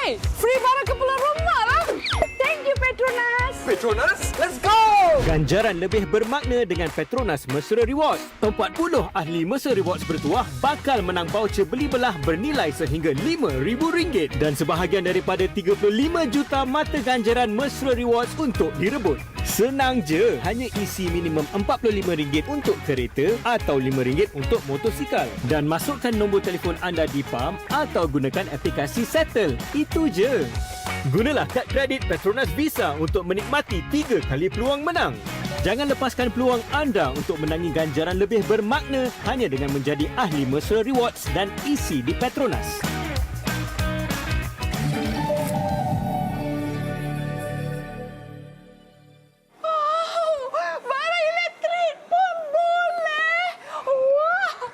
Hey, free barang ke pulang rumah lah. Thank you, Petronas. Petronas, let's go! Ganjaran lebih bermakna dengan Petronas Mesra Rewards. Top 40 ahli Mesra Rewards bertuah bakal menang voucher beli belah bernilai sehingga RM5,000 dan sebahagian daripada 35 juta mata ganjaran Mesra Rewards untuk direbut. Senang je, hanya isi minimum RM45 untuk kereta atau RM5 untuk motosikal dan masukkan nombor telefon anda di PAM atau gunakan aplikasi Settle. Itu je. Gunalah kad kredit Petronas Visa untuk menikmati 3 kali peluang menang. Jangan lepaskan peluang anda untuk menangi ganjaran lebih bermakna hanya dengan menjadi ahli Mesra Rewards dan isi di Petronas. Barang elektrik pun boleh. Wah.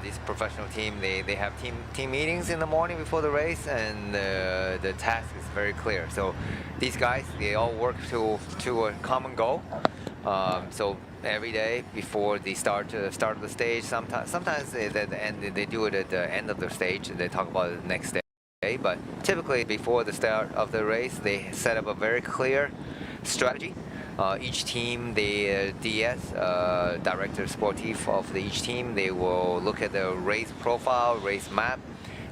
This professional team, they have team meetings in the morning before the race, and the task is very clear. So these guys, they all work to a common goal. So every day before the start of the stage, sometimes they do it at the end of the stage. They talk about it the next day, but typically before the start of the race, they set up a very clear strategy. Each team, the DS, director sportif of each team, they will look at the race profile, race map.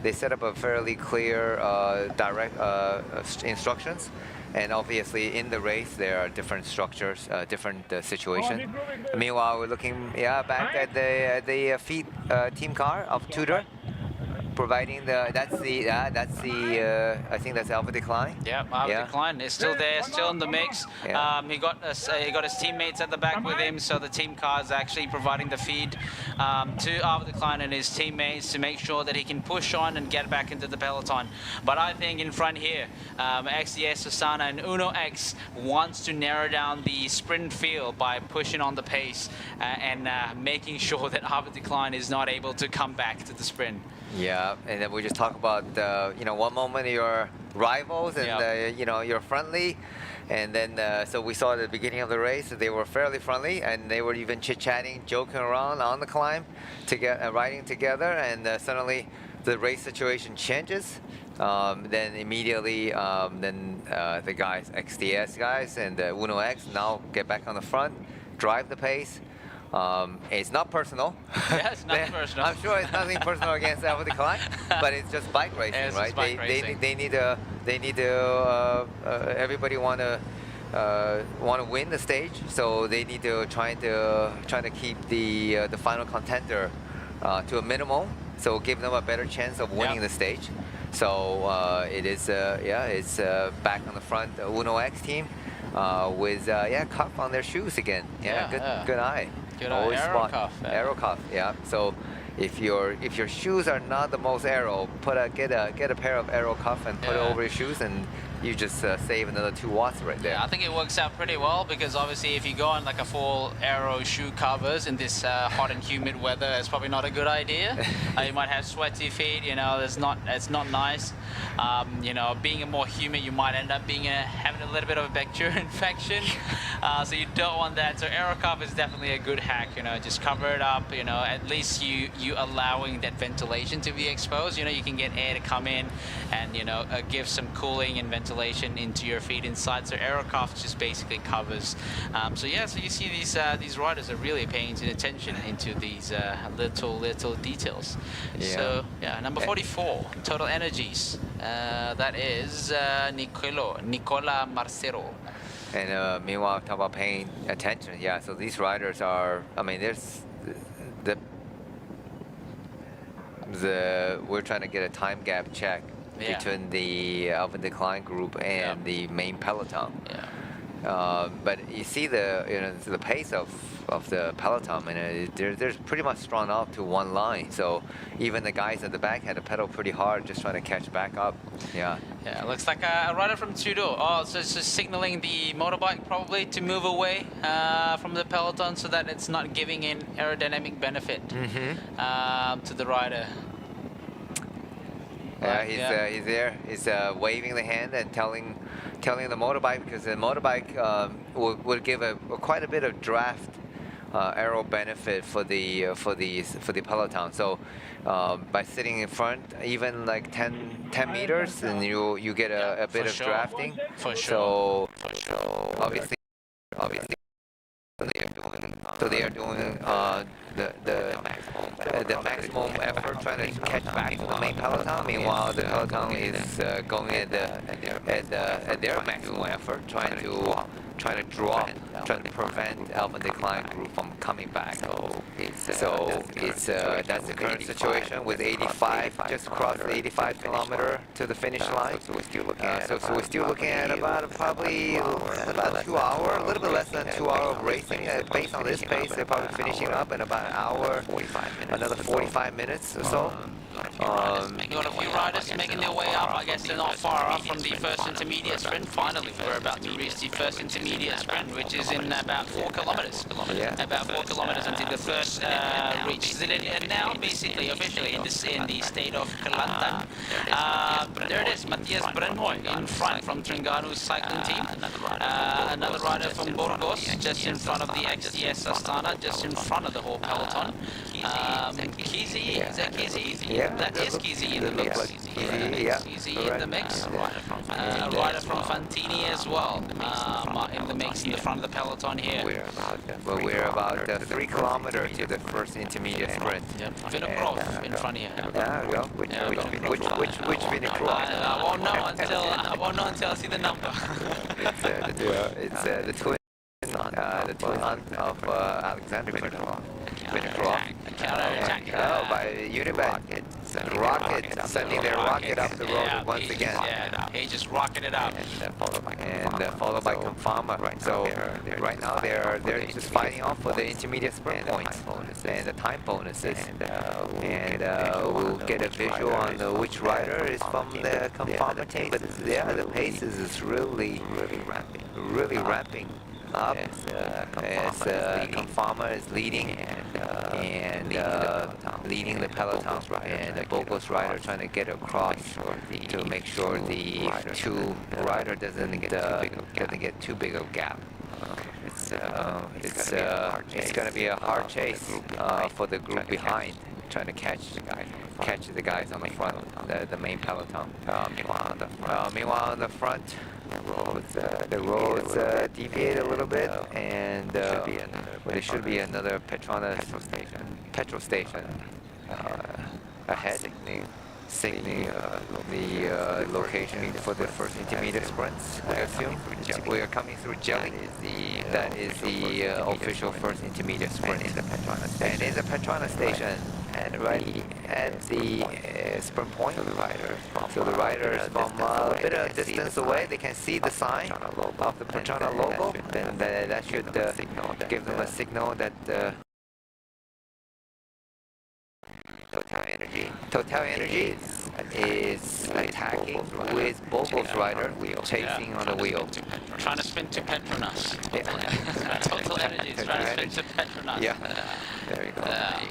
They set up a fairly clear direct instructions. And obviously in the race, there are different structures, different situations. Meanwhile, we're looking back at the feed team car of Tudor. Providing that's the I think that's Alpha Decline. Yeah, Alpha Decline is still there, still in the mix. Yeah. He got his teammates at the back with him, so the team car is actually providing the feed to Alpha Decline and his teammates to make sure that he can push on and get back into the peloton. But I think in front here, XDS Susana and Uno X wants to narrow down the sprint field by pushing on the pace and making sure that Alpha Decline is not able to come back to the sprint. Yeah, and then we just talk about one moment you're rivals and you're friendly, and then so we saw at the beginning of the race that they were fairly friendly and they were even chit-chatting, joking around on the climb, riding together, and suddenly the race situation changes. Then immediately, the guys, XDS guys and Uno X now get back on the front, drive the pace. It's not personal. Yeah, it's not personal. I'm sure it's nothing personal against Alpha Decline, but it's just bike racing, right? They need to. Everybody want to win the stage, so they need to try to keep the final contender to a minimum, so give them a better chance of winning the stage. So it is it's back on the front Uno X team with cuff on their shoes again. Good eye. Good Always aero spot. cuff. Aero cuff, yeah. So if your shoes are not the most aero, get a pair of aero cuff and put it over your shoes, and you just save another 2 watts right there. Yeah, I think it works out pretty well, because obviously if you go on like a full aero shoe covers in this hot and humid weather, it's probably not a good idea. You might have sweaty feet, it's not nice. Being more humid, you might end up having a little bit of a bacterial infection. So you don't want that. So aero cuff is definitely a good hack. Just cover it up. At least you allowing that ventilation to be exposed. You can get air to come in and give some cooling and ventilation into your feet inside. So aero cuff just basically covers. So you see these riders are really paying attention into these little details. Yeah. So number 44, Total Energies. That is Nicola Marcero. And meanwhile, talk about paying attention. Yeah, so these riders are. There's we're trying to get a time gap check between the Alpha Decline group and the main peloton. But you see the pace of the peloton, and they're pretty much strung out to one line. So even the guys at the back had to pedal pretty hard, just trying to catch back up. Yeah. Yeah, looks like a rider from Trudeau. Oh, so it's just signaling the motorbike probably to move away from the peloton so that it's not giving an aerodynamic benefit to the rider. He's there. He's waving the hand and telling the motorbike, because the motorbike would give quite a bit of draft aero benefit for the peloton. So by sitting in front, even like 10 meters, and you get a bit of drafting. For sure. So obviously. So they are doing the maximum effort trying to catch back the main peloton. Meanwhile, the peloton is going at their maximum effort, trying to prevent Alpha Decline group from coming back. So it's that's the current situation with 85, just across the 85 kilometer to the finish line. So we're still looking at about 2 hours, a little bit less than 2 hours of racing. Based on this pace, they're probably finishing up in about an hour, another 45 minutes or so. Got a few riders making their way up. I guess they're not far off from the first intermediate sprint. Finally, we're about to reach the first intermediate sprint, which is in about 4 kilometers. About 4 kilometers until the first reaches it. And now, basically, officially in the state of Kelantan. There it is, Matthias Brenhoy in front from Terengganu cycling team. Another rider from Burgos, just in front of the XDS Astana, just in front of the whole peloton. Kizi, is that Kizi? Yeah, that is Kizi in the mix. Kizi in the mix. Rider from Fantini as well, in the mix in the front of the peloton here. We're about 3 kilometers to the first intermediate sprint. Vinokurov in front here. Which Vinokurov? I won't know until I see the number. It's the twin son of Alexander Vinokurov. By Unibet. Rocket, sending their rocket up the road once again. He just rocketed up. And followed by Confama. So right now they're just fighting off for the intermediate sprint points and the time bonuses. And we'll get a visual on which rider is from the Confama team. But the pace is really ramping up as Confama is leading, leading the peloton, and the Bogos rider trying to get across to make sure the two rider doesn't get too big of a gap. It's going to be a hard chase for the group behind, trying to catch the guys on the front, the main peloton. Meanwhile, on the front, the roads deviate a little bit, and there should be another petrol station ahead, signaling the location for the first intermediate sprints. We are coming through Gerik. That is the official first intermediate sprint. And it's a PETRONAS station, and right at the sprint point. So the riders from a bit of distance away, they can see the sign of the PETRONAS logo. Then that should give them a signal that Total Energy is attacking with Bogos rider chasing on the wheel. Trying to spin to Petronas. Total Energy is trying to spin to Petronas. Yeah. There you go.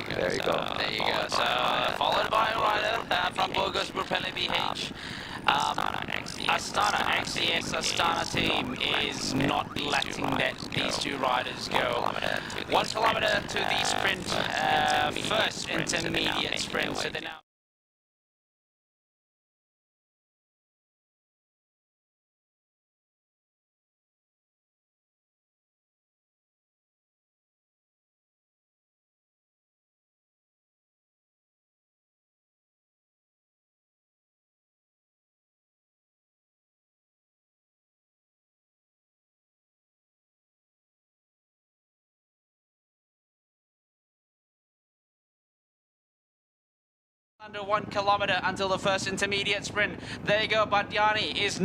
There you go. So followed by a rider from Bogos Group LBH. Astana, XCS Astana team is not letting these two riders go. 1 kilometer to the sprint, first intermediate sprint. So they're now. Under 1 kilometer until the first intermediate sprint. There you go. Badiani is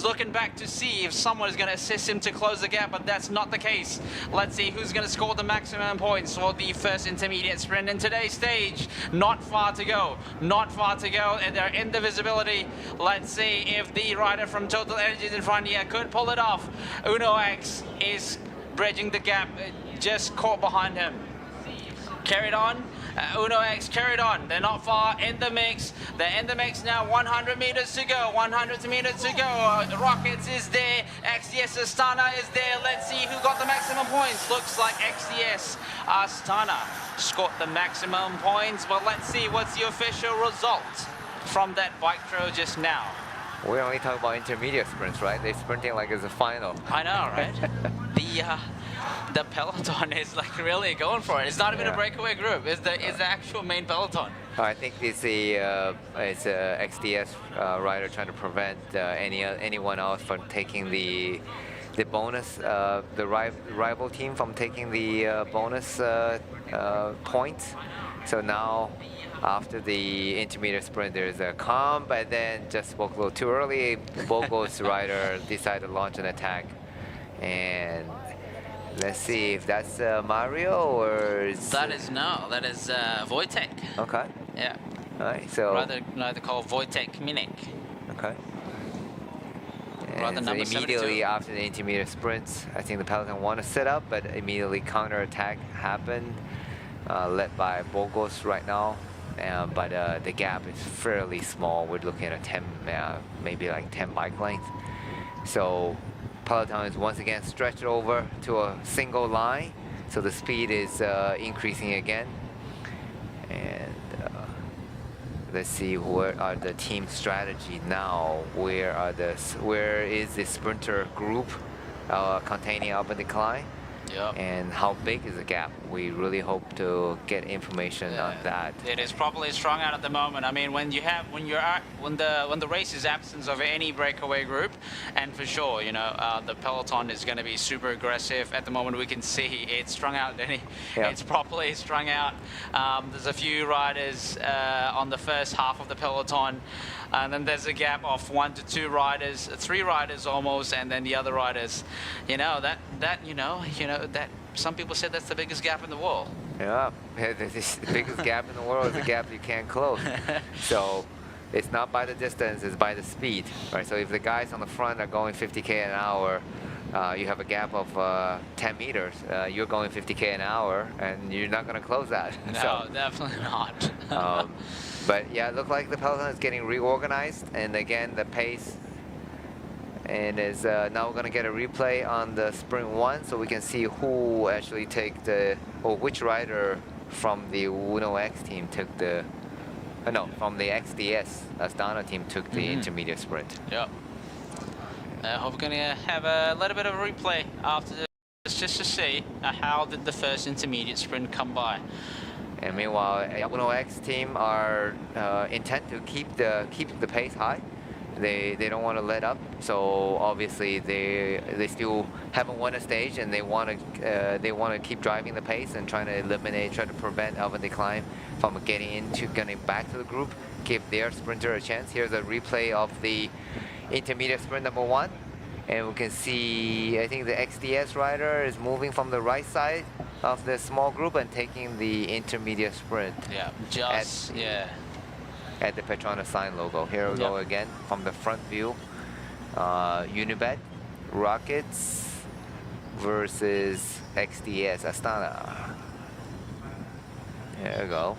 looking back to see if someone is going to assist him to close the gap, but that's not the case. Let's see who's going to score the maximum points for the first intermediate sprint in today's stage. Not far to go. Not far to go, and they're in the visibility. Let's see if the rider from Total Energies in front here could pull it off. Uno X is bridging the gap, just caught behind him. Carried on. Uno X carried on. They're not far in the mix. They're in the mix now. 100 meters to go. 100 meters to go. Rockets is there. XCS Astana is there. Let's see who got the maximum points. Looks like XCS Astana scored the maximum points. But let's see what's the official result from that bike throw just now. We're only talking about intermediate sprints, right? They're sprinting like it's a final. I know, right? The peloton is like really going for it. It's not even a breakaway group. It's the actual main peloton. I think it's a XDS rider trying to prevent anyone else from taking the bonus, the rival team from taking the bonus points. So now, after the intermediate sprint, there's a calm, but then just spoke a little too early. Bogos rider decided to launch an attack, and let's see if that's Mario or that is Wojtek. Okay. Yeah. All right. So rather called Wojtek Minik. Okay. And so immediately after the intermediate sprints, I think the peloton want to set up, but immediately counter attack happened, led by Bogos right now. But the gap is fairly small. We're looking at 10, maybe like 10 bike lengths. So peloton is once again stretched over to a single line. So the speed is increasing again. And let's see what are the team strategy now. Where is the sprinter group containing up and decline? Yep. And how big is the gap? We really hope to get information on that. It is probably strung out at the moment. I mean, when the race is absence of any breakaway group, and for sure, you know, the peloton is going to be super aggressive. At the moment, we can see it's strung out, Denny. Yep. It's properly strung out. There's a few riders on the first half of the peloton, and then there's a gap of 1 to 2 riders, 3 riders almost, and then the other riders. You know that some people said that's the biggest gap in the world. Yeah, the biggest gap in the world is the gap you can't close. So it's not by the distance, it's by the speed, right? So if the guys on the front are going 50k an hour, you have a gap of 10 meters. You're going 50k an hour, and you're not going to close that. No, definitely not. But yeah, it looks like the peloton is getting reorganized, and again the pace. And is now we're going to get a replay on the sprint 1, so we can see who actually take the, or which rider from the Uno X team took the, no, from the XDS Astana team took the intermediate sprint. Yep. We're going to have a little bit of a replay after this just to see how did the first intermediate sprint come by. And meanwhile, Uno X team are intent to keep the pace high. They don't want to let up, so obviously they still haven't won a stage, and they want to keep driving the pace and try to prevent Alvin Decline from getting back to the group, give their sprinter a chance. Here's a replay of the intermediate sprint number 1, and we can see I think the XDS rider is moving from the right side of the small group and taking the intermediate sprint. Yeah, at the PETRONAS sign logo. Here we go again from the front view. Unibet, Rockets versus XDS Astana. There we go.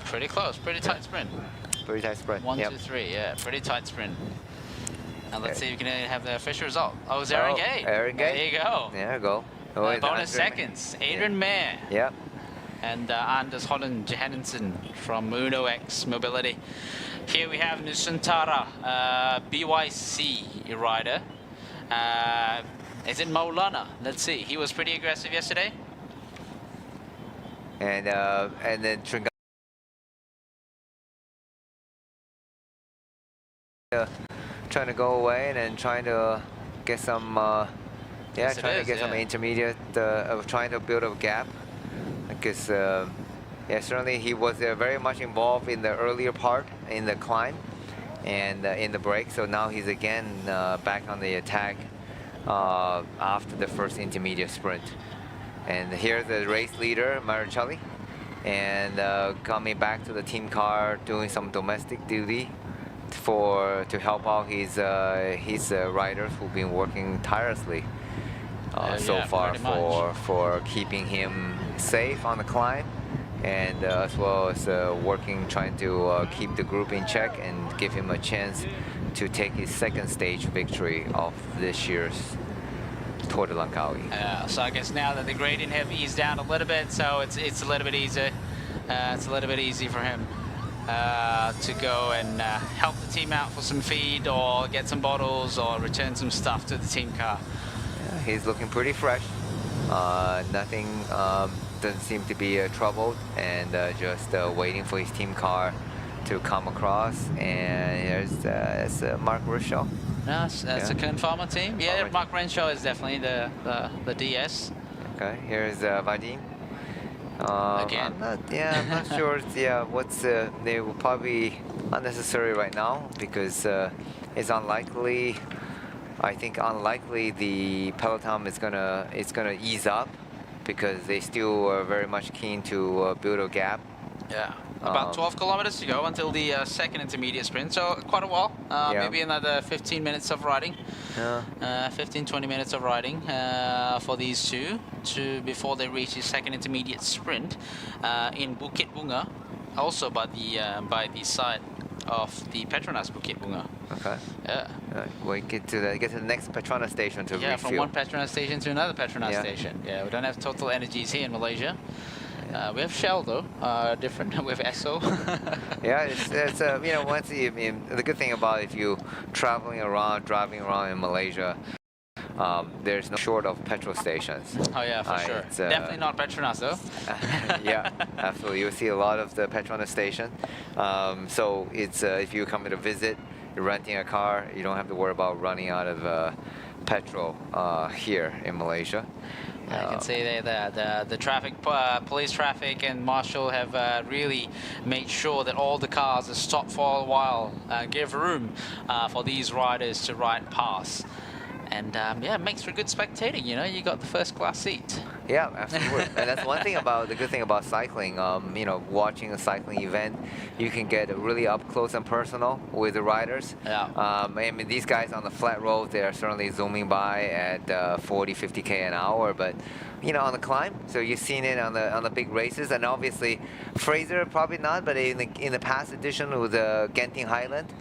Pretty close, pretty tight sprint. Pretty tight sprint. 1, 2, 3, yeah, pretty tight sprint. And let's see if we can have the official result. Oh, it's Aaron Gay. Aaron Gay. There you go. There you go. Bonus seconds. Adrian Mayer. Yep. And Anders Holland Johannesson from Uno X Mobility. Here we have Nusantara, BYC rider. Is it Maulana? Let's see. He was pretty aggressive yesterday. And then Tringa trying to go away and then trying to get some some intermediate, trying to build a gap. Because certainly he was very much involved in the earlier part in the climb and in the break. So now he's again back on the attack after the first intermediate sprint. And here's the race leader, Marichelli, and coming back to the team car, doing some domestic duty to help out his riders who've been working tirelessly so far for keeping him safe on the climb, and as well as trying to keep the group in check and give him a chance to take his second stage victory of this year's Tour de Langkawi. So I guess now that the gradient have eased down a little bit, so it's a little bit easier. It's a little bit easy for him to go and help the team out for some feed or get some bottles or return some stuff to the team car. He's looking pretty fresh. Nothing doesn't seem to be troubled, and just waiting for his team car to come across. And here's Mark Renshaw. That's a Kern team. Yeah, Mark Renshaw is definitely the DS. Okay, here's Vadim. Again. I'm not sure. What's they will probably be unnecessary right now, because it's unlikely. I think unlikely the peloton is gonna ease up, because they still are very much keen to build a gap. Yeah, about 12 kilometers to go until the second intermediate sprint, so quite a while. Maybe another 15 minutes of riding. 15-20 minutes of riding for these two before they reach the second intermediate sprint in Bukit Bunga, also by the side of the PETRONAS Bukit Bunga. Okay. Yeah. We get to the next PETRONAS station to refuel. From one PETRONAS station to another PETRONAS station. Yeah, we don't have Total Energies here in Malaysia. We have Shell though, different with Esso. Yeah, it's once the good thing about if you driving around in Malaysia, there's no short of petrol stations. Oh yeah, for sure. Definitely not PETRONAS though. Yeah, absolutely. You'll see a lot of the PETRONAS station. So it's if you come to visit, you're renting a car, you don't have to worry about running out of petrol here in Malaysia. I can say that the traffic, police traffic and marshal have really made sure that all the cars are stopped for a while, give room for these riders to ride past. And yeah, it makes for good spectating, you got the first class seat. Yeah, absolutely. And that's one thing about the good thing about cycling. You know, watching a cycling event, you can get really up close and personal with the riders. Yeah. I mean, these guys on the flat road, they are certainly zooming by at 40, 50k an hour, but you know, on the climb. So you've seen it on the big races, and obviously Fraser probably not, but in the past edition with the Genting Highland.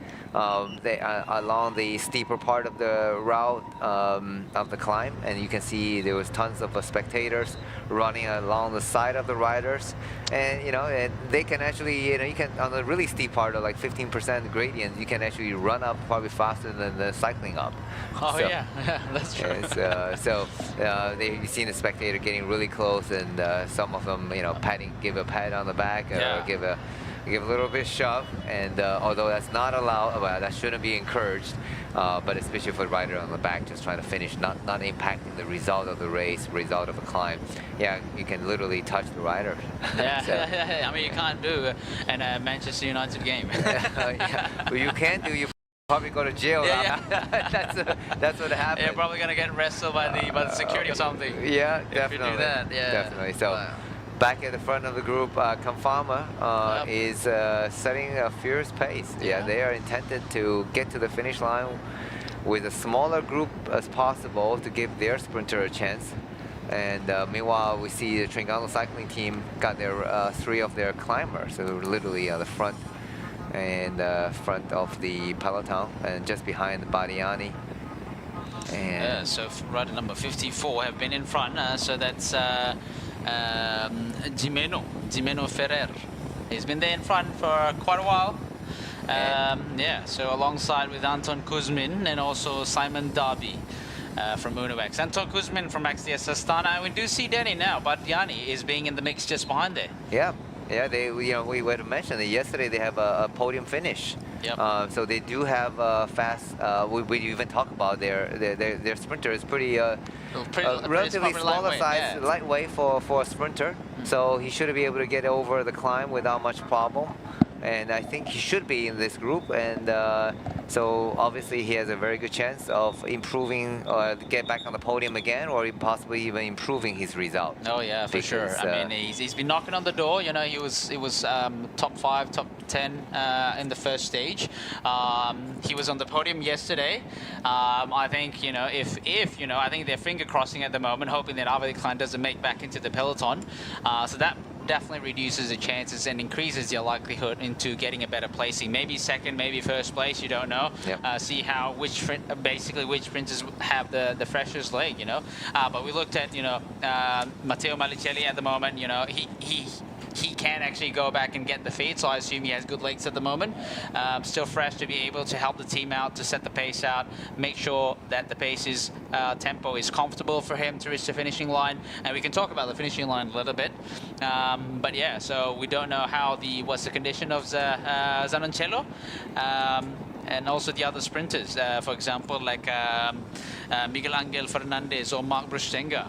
They along the steeper part of the route of the climb, and you can see there was tons of spectators running along the side of the riders, and you know, and they can actually, you know, you can on the really steep part of like 15% gradient, you can actually run up probably faster than the cycling up. Oh so, yeah, that's true. You've seen the spectator getting really close, and some of them, you know, give a pat on the back, or give a little bit of shove, and although that's not allowed, well, that shouldn't be encouraged, but especially for the rider on the back just trying to finish, not impacting the result of the race, result of the climb. Yeah, you can literally touch the rider. Yeah, I mean, you can't do in a Manchester United game. Yeah. Well, you can do. You probably go to jail. That's what happens. You're probably gonna get wrestled by the security or something. Yeah, if definitely. you do that, yeah. Definitely. So. Back at the front of the group, Kamfama is setting a fierce pace. Yeah, they are intended to get to the finish line with a smaller group as possible to give their sprinter a chance. And meanwhile, we see the Trengganu cycling team got their 3 of their climbers, so literally the front of the peloton, and just behind Badiani. And so rider number 54 have been in front, so that's Jimeno Ferrer. He's been there in front for quite a while. Yeah, so alongside with Anton Kuzmin and also Simon Darby from Unovax. Anton Kuzmin from XDS Astana, and we do see Danny now, but Yanni is being in the mix just behind there. Yeah. Yeah, we would have mentioned that yesterday they have a podium finish. Yep. So they do have fast. We even talk about their sprinter is pretty relatively smaller size, lightweight for a sprinter. So he should be able to get over the climb without much problem. And I think he should be in this group, and so obviously he has a very good chance of improving or get back on the podium again, or possibly even improving his result. Oh yeah, for sure. I mean, he's been knocking on the door. You know, he was top 5, top 10 in the first stage. He was on the podium yesterday. I think, you know, if you know, I think they're finger crossing at the moment, hoping that Avadi Klein doesn't make back into the peloton. So that definitely reduces the chances and increases your likelihood into getting a better placing. Maybe second, maybe first place, you don't know. Yep. See how which sprinters have the freshest leg, you know. But we looked at, you know, Matteo Malicelli at the moment. You know, he can actually go back and get the feed, so I assume he has good legs at the moment. Still fresh to be able to help the team out, to set the pace out, make sure that the pace is tempo is comfortable for him to reach the finishing line. And we can talk about the finishing line a little bit. But yeah, so we don't know what's the condition of Zanoncello. And also the other sprinters, for example, like Miguel Angel Fernandez or Mark Brustenga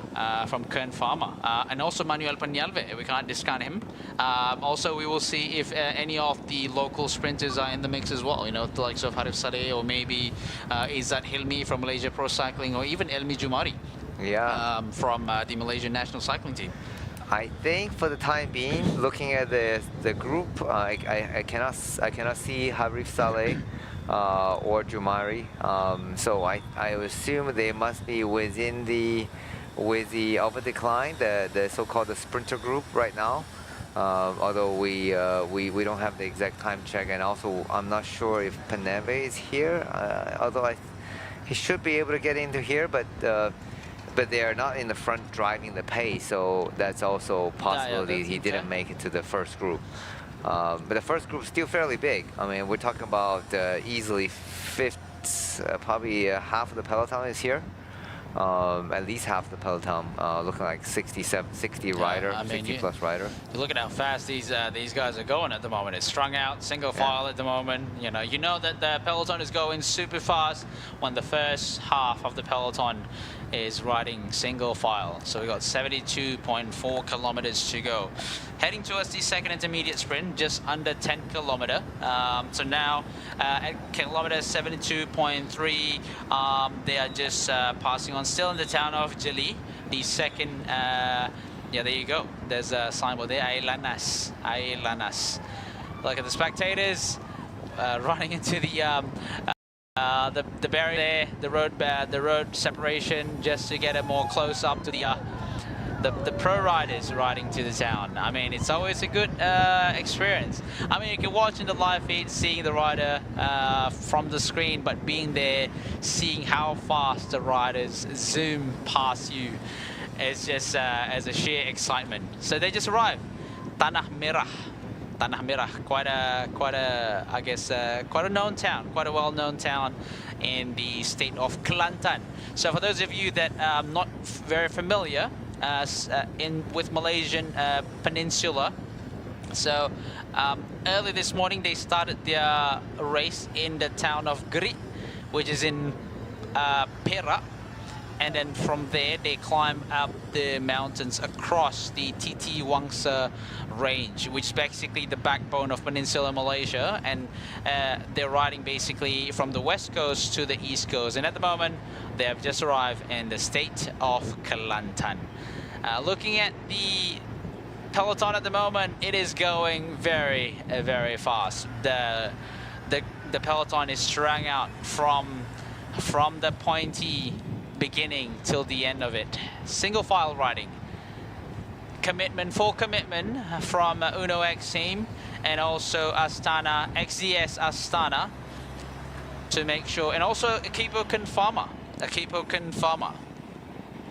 from Kern Pharma, and also Manuel Peñalve. We can't discount him. Also, we will see if any of the local sprinters are in the mix as well. You know, the likes of Harif Saleh, or maybe Izzat Hilmi from Malaysia Pro Cycling, or even Elmi Jumari from the Malaysian national cycling team. I think for the time being, looking at the group, I cannot see Harif Saleh or Jumari, so I assume they must be within the over decline, the so-called the sprinter group right now. Although we don't have the exact time check, and also I'm not sure if Peñalve is here. Although he should be able to get into here, but they are not in the front driving the pace, so that's also a possibility he didn't make it to the first group. But the first group is still fairly big. I mean, we're talking about easily probably half of the peloton is here. At least half the peloton, looking like 60 rider, I mean, 60 plus rider. You look at how fast these guys are going at the moment. It's strung out, single file at the moment. You know that the peloton is going super fast when the first half of the peloton is riding single file. So we got 72.4 kilometers to go. Heading towards the second intermediate sprint, just under 10 kilometer. So now at kilometer 72.3, they are just passing on, still in the town of Gerik, the second, yeah, there you go. There's a signboard there, Ailanas. Look at the spectators running into the barrier there, the road separation, just to get it more close up to the pro riders riding to the town. I mean, it's always a good experience. I mean, you can watch in the live feed, seeing the rider from the screen, but being there, seeing how fast the riders zoom past you, is just as a sheer excitement. So they just arrived. Tanah Merah, quite a, I guess, quite a known town, quite a well-known town in the state of Kelantan. So for those of you that are not very familiar with Malaysian peninsula, so early this morning they started their race in the town of Gerik, which is in Perak. And then from there, they climb up the mountains across the TT Wangsa range, which is basically the backbone of Peninsular Malaysia. And they're riding basically from the west coast to the east coast. And at the moment, they have just arrived in the state of Kelantan. Looking at the peloton at the moment, it is going very, very fast. The peloton is strung out from the pointy beginning till the end of it. Single file riding. Commitment, full commitment from Uno X team and also Astana, XDS Astana, to make sure, and also Equipo Confirma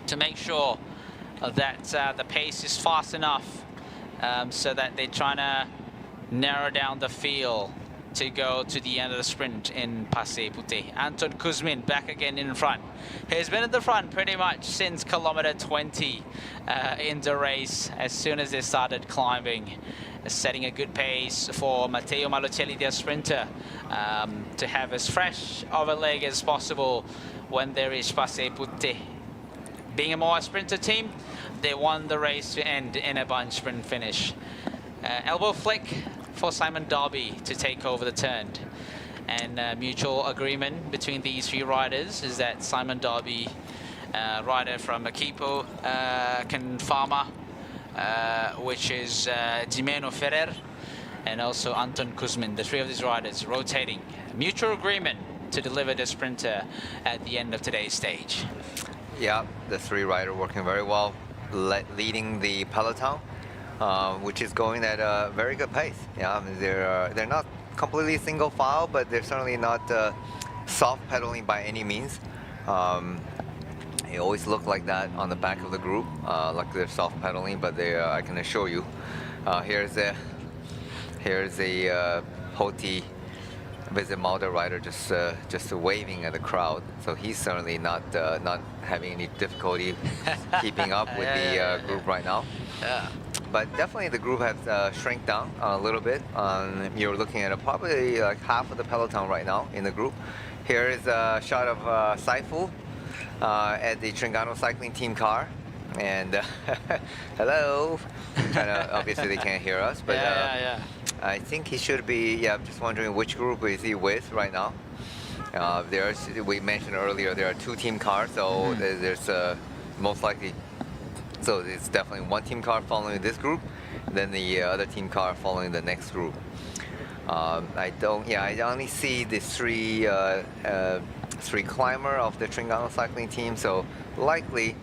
to make sure that the pace is fast enough so that they're trying to narrow down the field to go to the end of the sprint in Pasir Puteh. Anton Kuzmin back again in front. He's been at the front pretty much since kilometer 20 in the race, as soon as they started climbing, setting a good pace for Matteo Malocelli, their sprinter, to have as fresh of a leg as possible when they reach Pasir Puteh. Being a more sprinter team, they want the race to end in a bunch sprint finish. Elbow flick for Simon Darby to take over the turn. And mutual agreement between these three riders is that Simon Darby, rider from Equipo Confirma, which is Jimeno Ferrer, and also Anton Kuzmin, the three of these riders rotating. Mutual agreement to deliver the sprinter at the end of today's stage. Yeah, the three riders working very well, leading the peloton. Which is going at a very good pace. Yeah, I mean, they're not completely single file, but they're certainly not soft pedaling by any means. They always look like that on the back of the group, like they're soft pedaling, but they, I can assure you, here's a Hoti Visit Malta rider just waving at the crowd. So he's certainly not having any difficulty keeping up with the group right now. Yeah. But definitely the group has shrunk down a little bit. You're looking at probably like half of the peloton right now in the group. Here is a shot of Saiful at the Terengganu cycling team car. And hello. Obviously they can't hear us, but I think he should be. Yeah, I'm just wondering which group is he with right now. We mentioned earlier there are two team cars, so there's most likely. So it's definitely one team car following this group, then the other team car following the next group. I only see the three climber of the Terengganu cycling team. So likely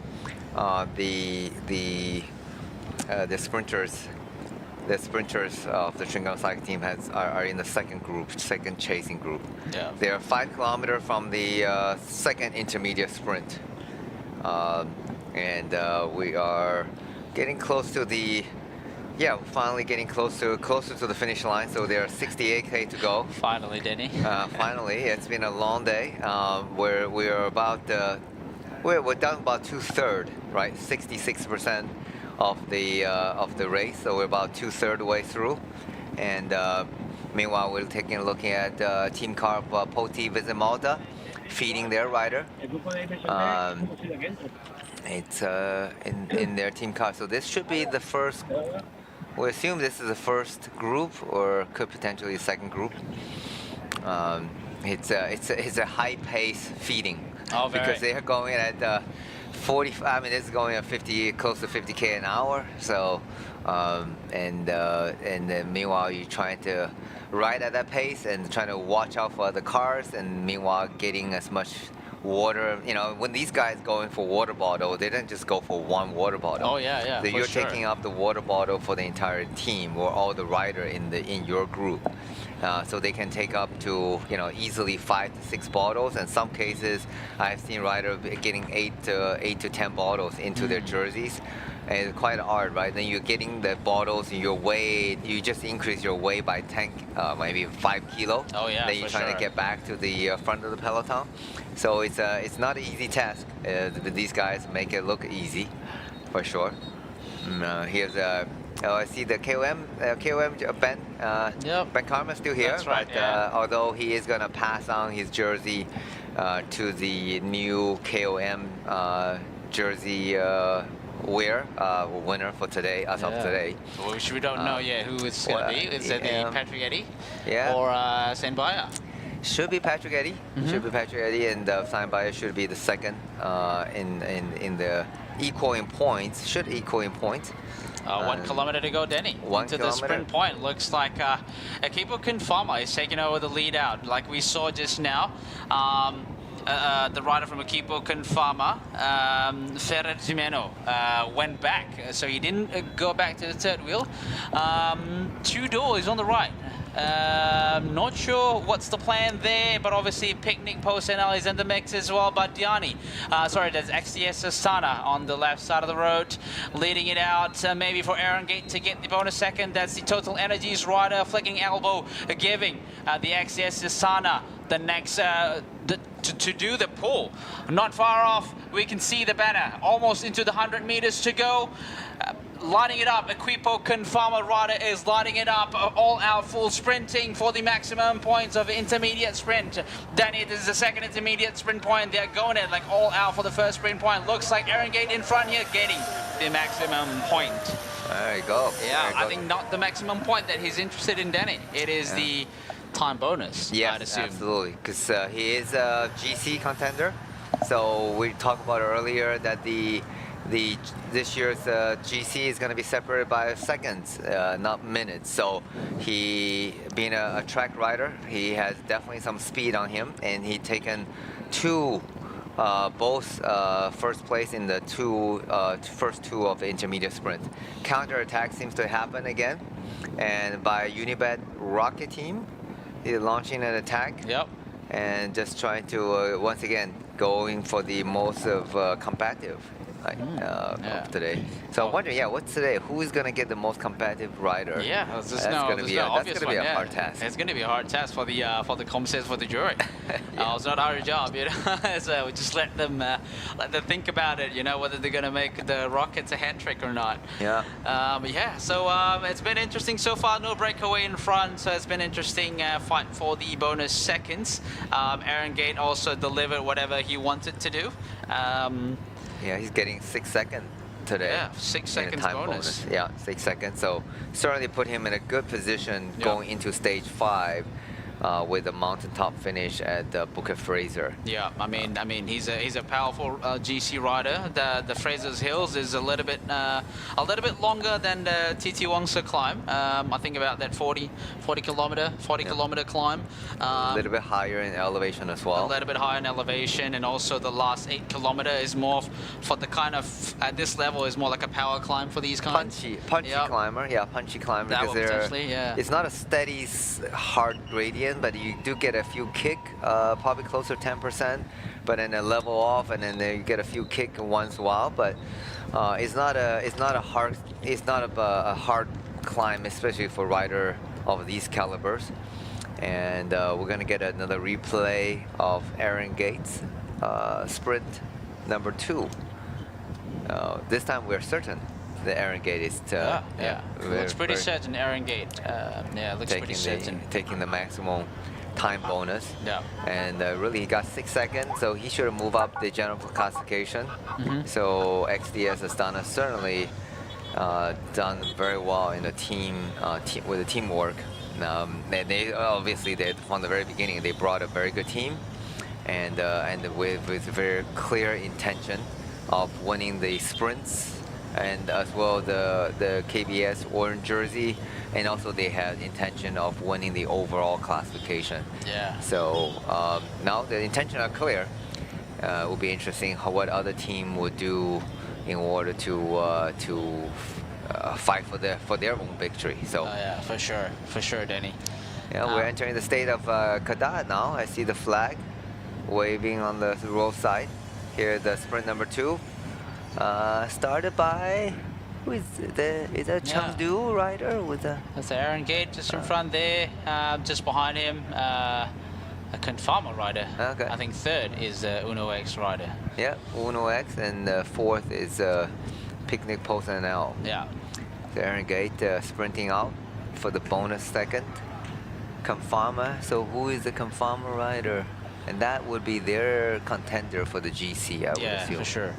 the sprinters of the Terengganu cycling team are in the second chasing group. Yeah. They are 5 kilometers from the second intermediate sprint. And we are getting close to finally getting closer to the finish line. So there are 68K to go. Finally, Denny. Finally, it's been a long day. We are about we're done about 2/3, right? 66% of the race. So we're about 2/3 way through. And meanwhile, we're taking a look at team car of Poti Visit Malta, feeding their rider. It's in their team car. So this should be the first. We assume this is the first group, or could potentially a second group. It's a high pace feeding, Oh, because they are going at 40. I mean, it's going at 50, close to 50k an hour. So, and then meanwhile, you're trying to ride at that pace and trying to watch out for other cars, and meanwhile getting as much water. You know, when these guys going for water bottle, they didn't just go for one water bottle. Oh yeah. So you're taking up the water bottle for the entire team or all the rider in your group. So they can take up to easily 5 to 6 bottles. In some cases, I've seen riders getting 8 to 10 bottles into their jerseys. And it's quite hard, right? Then you're getting the bottles in your weight. You just increase your weight by 10, maybe 5 kilo. Oh yeah. Then you're trying to get back to the front of the peloton. So it's not an easy task. These guys make it look easy, for sure. Here's I see the KOM Ben. Ben Carmen still here. That's right, but although he is gonna pass on his jersey to the new KOM jersey winner for today, as of today. Which we don't know yet who it's going to be. Is it the Patrick Eddy or Senbaya? Should be Patrick Eddy. Should be Patrick Eddy, and Senbaya should be the second in the equal in points. Should equal in points. 1 kilometer to go, Denny. Into the sprint point. Looks like Akipo Kinfama is taking over the lead out, like we saw just now. The rider from Akipo Kinfama, Ferrer Jimeno, went back. So he didn't go back to the third wheel. Tudor is on the right. Not sure what's the plan there, but obviously Picnic Post NL is in the mix as well. But Diani, there's XDS Astana on the left side of the road, leading it out. Maybe for Aaron Gate to get the bonus second. That's the Total Energies rider, flicking elbow, giving the XDS Astana the next to do the pull. Not far off, we can see the banner almost into the 100 meters to go. Lining it up, Akipo Kinfama rider is lining it up, all out full sprinting for the maximum points of intermediate sprint. Danny, this is the second intermediate sprint point. They're going it like all out for the first sprint point. Looks like Aaron Gate in front here getting the maximum point. There you go. Yeah, I think not the maximum point that he's interested in, Danny. It is the time bonus, I'd assume. Absolutely, because he is a GC contender. So we talked about earlier that this year's GC is going to be separated by seconds, not minutes. So he, being a track rider, he has definitely some speed on him, and he taken both first place in the first two of the intermediate sprint. Counter attack seems to happen again, and by Unibet Rocket Team, he's launching an attack. Yep. And just trying to once again going for the most competitive of today. So I'm wondering, what's today? Who is going to get the most competitive rider? Yeah, that's going to be a hard task. It's going to be a hard task for the commissaires, for the jury. It's not our job, So we just let them think about it, whether they're going to make the Rockets a hat trick or not. Yeah. So it's been interesting so far. No breakaway in front, so it's been interesting fight for the bonus seconds. Aaron Gate also delivered whatever he wanted to do. Yeah, he's getting 6 seconds today. Yeah, 6 seconds bonus. Yeah, 6 seconds. So certainly put him in a good position going into stage 5 with a mountaintop finish at Bukit Fraser. Yeah, I mean he's a powerful GC rider. The Fraser's Hills is a little bit longer than the TT Wangsa climb. I think about that 40 kilometer climb. A little bit higher in elevation as well. A little bit higher in elevation, and also the last 8 kilometer is more for the kind of, at this level, is more like a power climb for these kinds. Punchy climber. Yeah, punchy climber. That would potentially, it's not a steady, hard gradient, but you do get a few kick, probably closer to 10%, but then a level off, and then you get a few kick once in a while. But it's not a hard climb, especially for rider of these calibers. And we're gonna get another replay of Aaron Gates sprint number 2. This time we're certain that Aaron Gate is looks pretty certain. Aaron Gate, looks pretty certain. Taking the maximum time bonus. Yeah. And really, he got 6 seconds, so he should move up the general classification. So XDS Astana certainly done very well in the team with the teamwork. And they obviously, from the very beginning, they brought a very good team, and with very clear intention of winning the sprints and as well the KBS orange jersey, and also they had intention of winning the overall classification. Yeah. So now the intention are clear. It will be interesting what other team would do in order to fight for their own victory. So yeah, for sure, Danny. Yeah, we're entering the state of Kadat now. I see the flag waving on the roadside. Here, the sprint number 2, started by is that Chengdu rider with the? That's Aaron Gate just in front there. Just behind him, a Confirmer rider. Okay. I think 3rd is Uno X rider. Yeah, Uno X, and 4th is Picnic Post NL. Yeah. So Aaron Gate sprinting out for the bonus 2nd. Confirmer. So who is the Confirmer rider? And that would be their contender for the GC, I would assume. Yeah, for sure.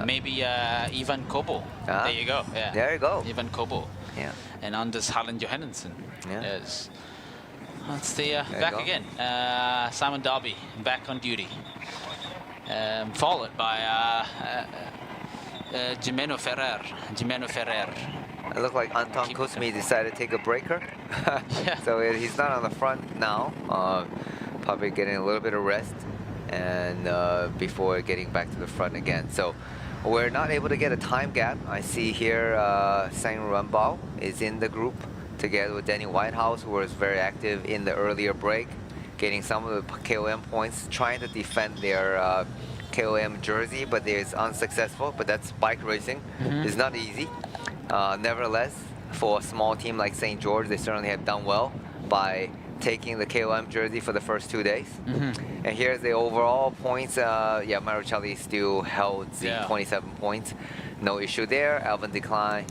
Maybe Ivan Kobo. There you go. Yeah. There you go. Ivan Kobo. Yeah. And Anders Hallen Johannesson. Yeah. Yes. That's the back again. Simon Darby back on duty. Followed by Jimeno Ferrer. It looked like Anton Kuzmi decided to take a breaker. So he's not on the front now. Probably getting a little bit of rest and before getting back to the front again. So we're not able to get a time gap. I see here Sang Runbao is in the group together with Danny Whitehouse, who was very active in the earlier break, getting some of the KOM points, trying to defend their KOM jersey, but it's unsuccessful. But that's bike racing. It's not easy. Nevertheless, for a small team like St. George, they certainly have done well by taking the KOM jersey for the first 2 days. And here's the overall points. Yeah, Maruchelli still held the 27 points. No issue there. Alvin Decline,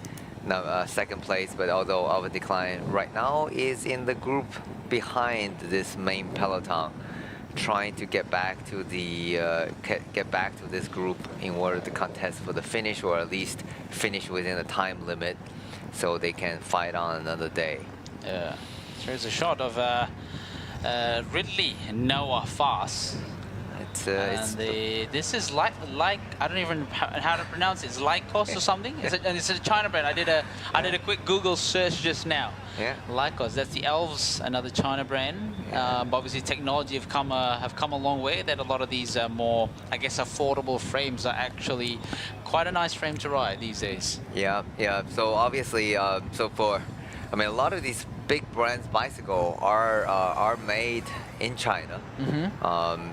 no, 2nd place, but although Alvin Decline right now is in the group behind this main peloton, trying to get back to the this group in order to contest for the finish, or at least finish within the time limit, so they can fight on another day. Yeah. There's a shot of Ridley Noah Fass. This is like I don't even how to pronounce it. It's Lycos or something. It's a China brand. I did a quick Google search just now. Yeah. Lycos. That's the Elves, another China brand. But obviously, technology have come a long way. That a lot of these more, I guess, affordable frames are actually quite a nice frame to ride these days. Yeah, yeah. So obviously, a lot of these big brands bicycle are made in China.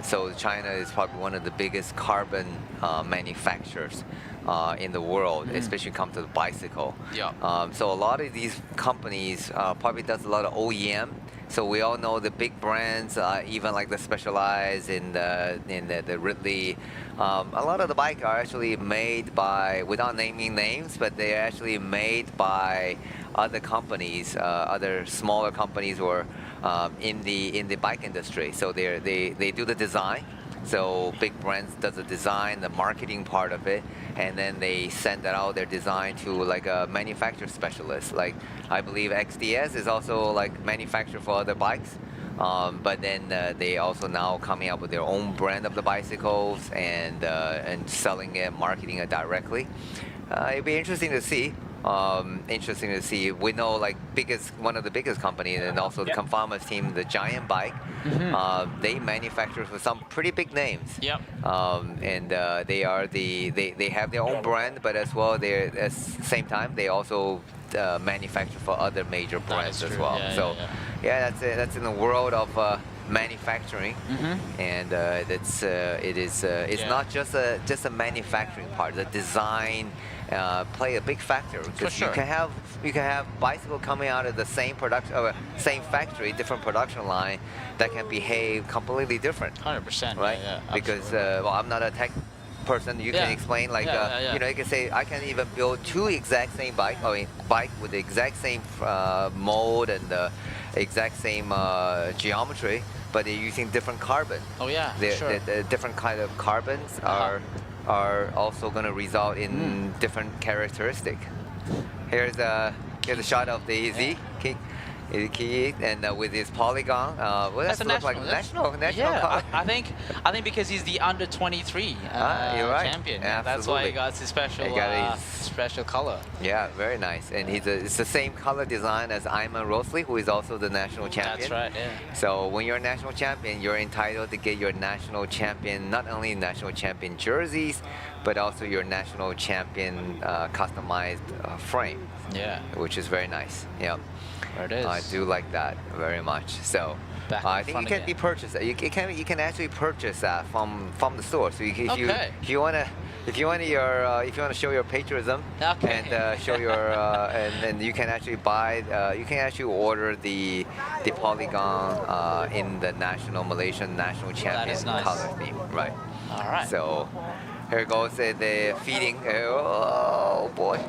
So China is probably one of the biggest carbon manufacturers in the world, especially come to the bicycle. Yeah. So a lot of these companies probably does a lot of OEM. So we all know the big brands, even like the Specialized in the Ridley. A lot of the bike are actually made by, without naming names, but they're actually made by other companies, other smaller companies, or in the bike industry. So they do the design. So big brands does the design, the marketing part of it, and then they send out their design to like a manufacturer specialist. Like I believe XDS is also like manufacturer for other bikes. But then they also now coming up with their own brand of the bicycles and selling it, marketing it directly. It'd be interesting to see. We know like one of the biggest companies, and also the Confarmers team, the Giant Bike. They manufacture for some pretty big names. Yep. And they have their own brand, but as well at the same time they also manufacture for other major brands as well. Yeah, that's in the world of manufacturing, and it's not just a manufacturing part. The design play a big factor, because you can have bicycle coming out of the same production, same factory, different production line that can behave completely different. 100%, right? Yeah, because I'm not a tech person. You can explain like you know, you can say I can even build two exact same bike with the exact same mold and the exact same geometry, but they're using different carbon. Oh yeah, the different kind of carbons are also going to result in different characteristic. Here's a shot of the Z. Key, and with his polygon, well, That's a national yeah, color. I think because he's the under 23 you're right. champion. Yeah, that's why he got his special color. Yeah, very nice. And it's the same color design as Ayman Rosley, who is also the national champion. That's right. Yeah. So when you're a national champion, you're entitled to get your national champion, not only national champion jerseys, but also your national champion customized frame. Yeah. Which is very nice. Yeah. There it is. I do like that very much. So I think it can be purchased. You can actually purchase that from the store. So if you want to show your patriotism and show your and you can actually buy you can actually order the polygon in the Malaysian national champion color theme, right? All right. So here goes the feeding. Oh boy,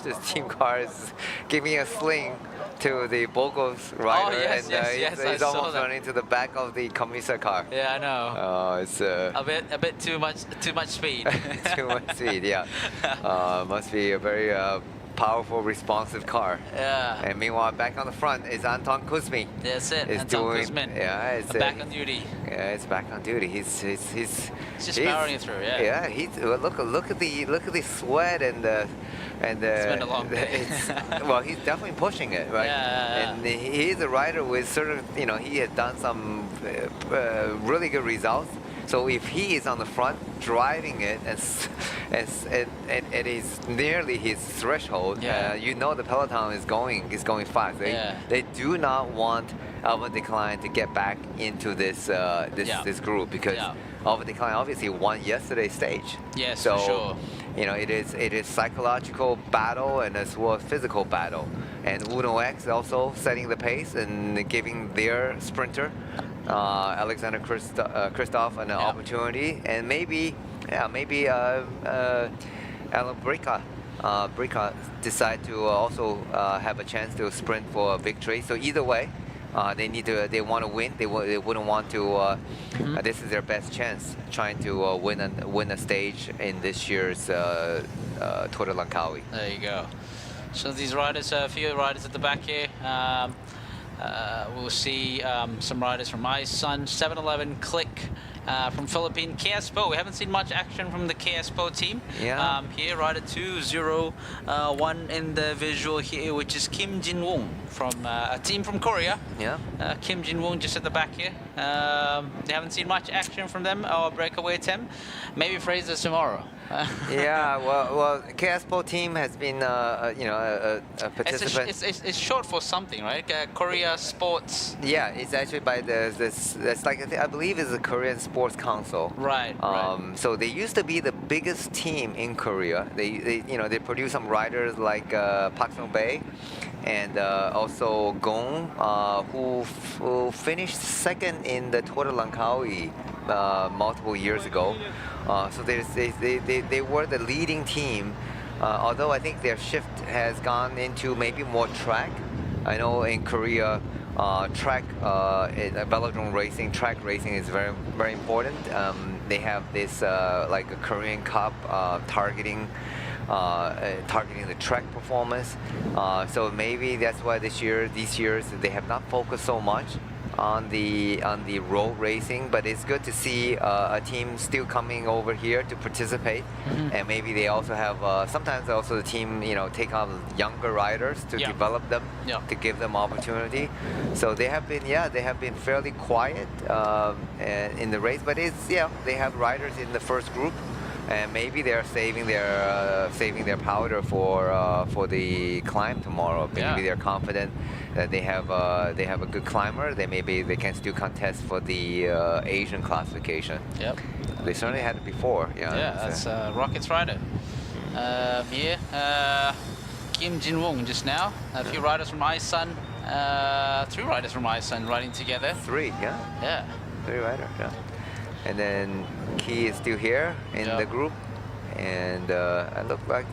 this team car is giving a sling to the Bogo's rider, and he's almost running to the back of the Commissar car. Yeah, I know. It's a bit too much speed. Too much speed, yeah. Must be a very powerful, responsive car. Yeah. And meanwhile, back on the front is Anton Kuzmin. That's it. Anton Kuzmin. Yeah, it's back on duty. Yeah, it's back on duty. He's just powering it through. Yeah. Yeah. Look at the sweat and it's been a long day. Well, he's definitely pushing it, right? Yeah. And he's a rider with he has done some really good results. So if he is on the front driving it and it is nearly his threshold, the peloton is going fast. They do not want Alva Decline to get back into this group because Alva Decline obviously won yesterday's stage. Yes, so, for sure. It is psychological battle and as well as physical battle. And Uno X also setting the pace and giving their sprinter Alexander Kristoff an opportunity, and maybe Alan Breakaway decide to also have a chance to sprint for a victory. So either way, they want to win. They wouldn't want to. This is their best chance, trying to win a stage in this year's Tour de Langkawi. There you go. So these riders, a few riders at the back here. We'll see some riders from iSun, 7-Eleven, Click, from Philippine, KSPO. We haven't seen much action from the KSPO team. Yeah. Here, rider 201 in the visual here, which is Kim Jin-woong from a team from Korea. Yeah. Kim Jin-woong just at the back here. They haven't seen much action from them. Our breakaway team. Maybe Fraser's tomorrow. Yeah, well, KSPO team has been, a participant. It's short for something, right? Korea Sports. Yeah, it's actually by that's like I believe it's the Korean Sports Council. Right. So they used to be the biggest team in Korea. They produce some riders like Park Sung-bae and also Gong, who finished second in the Tour de Langkawi multiple years ago. So they were the leading team, although I think their shift has gone into maybe more track. I know in Korea, track velodrome racing, track racing is very, very important. They have this like a Korean Cup targeting the track performance. So maybe that's why these years they have not focused so much on the road racing, but it's good to see a team still coming over here to participate. And maybe they also have sometimes also the team take on younger riders to develop them, to give them opportunity. So they have been fairly quiet in the race, but they have riders in the first group. And maybe they're saving their powder for the climb tomorrow. Maybe they're confident that they have a good climber. Maybe they can still contest for the Asian classification. Yep. They certainly had it before. Yeah, that's Rocket's rider. Here, Kim Jin-woong just now. A few riders from iSun. 3 riders from iSun riding together. 3, yeah. Yeah. 3 riders, yeah. And then Key is still here in the group, and I look like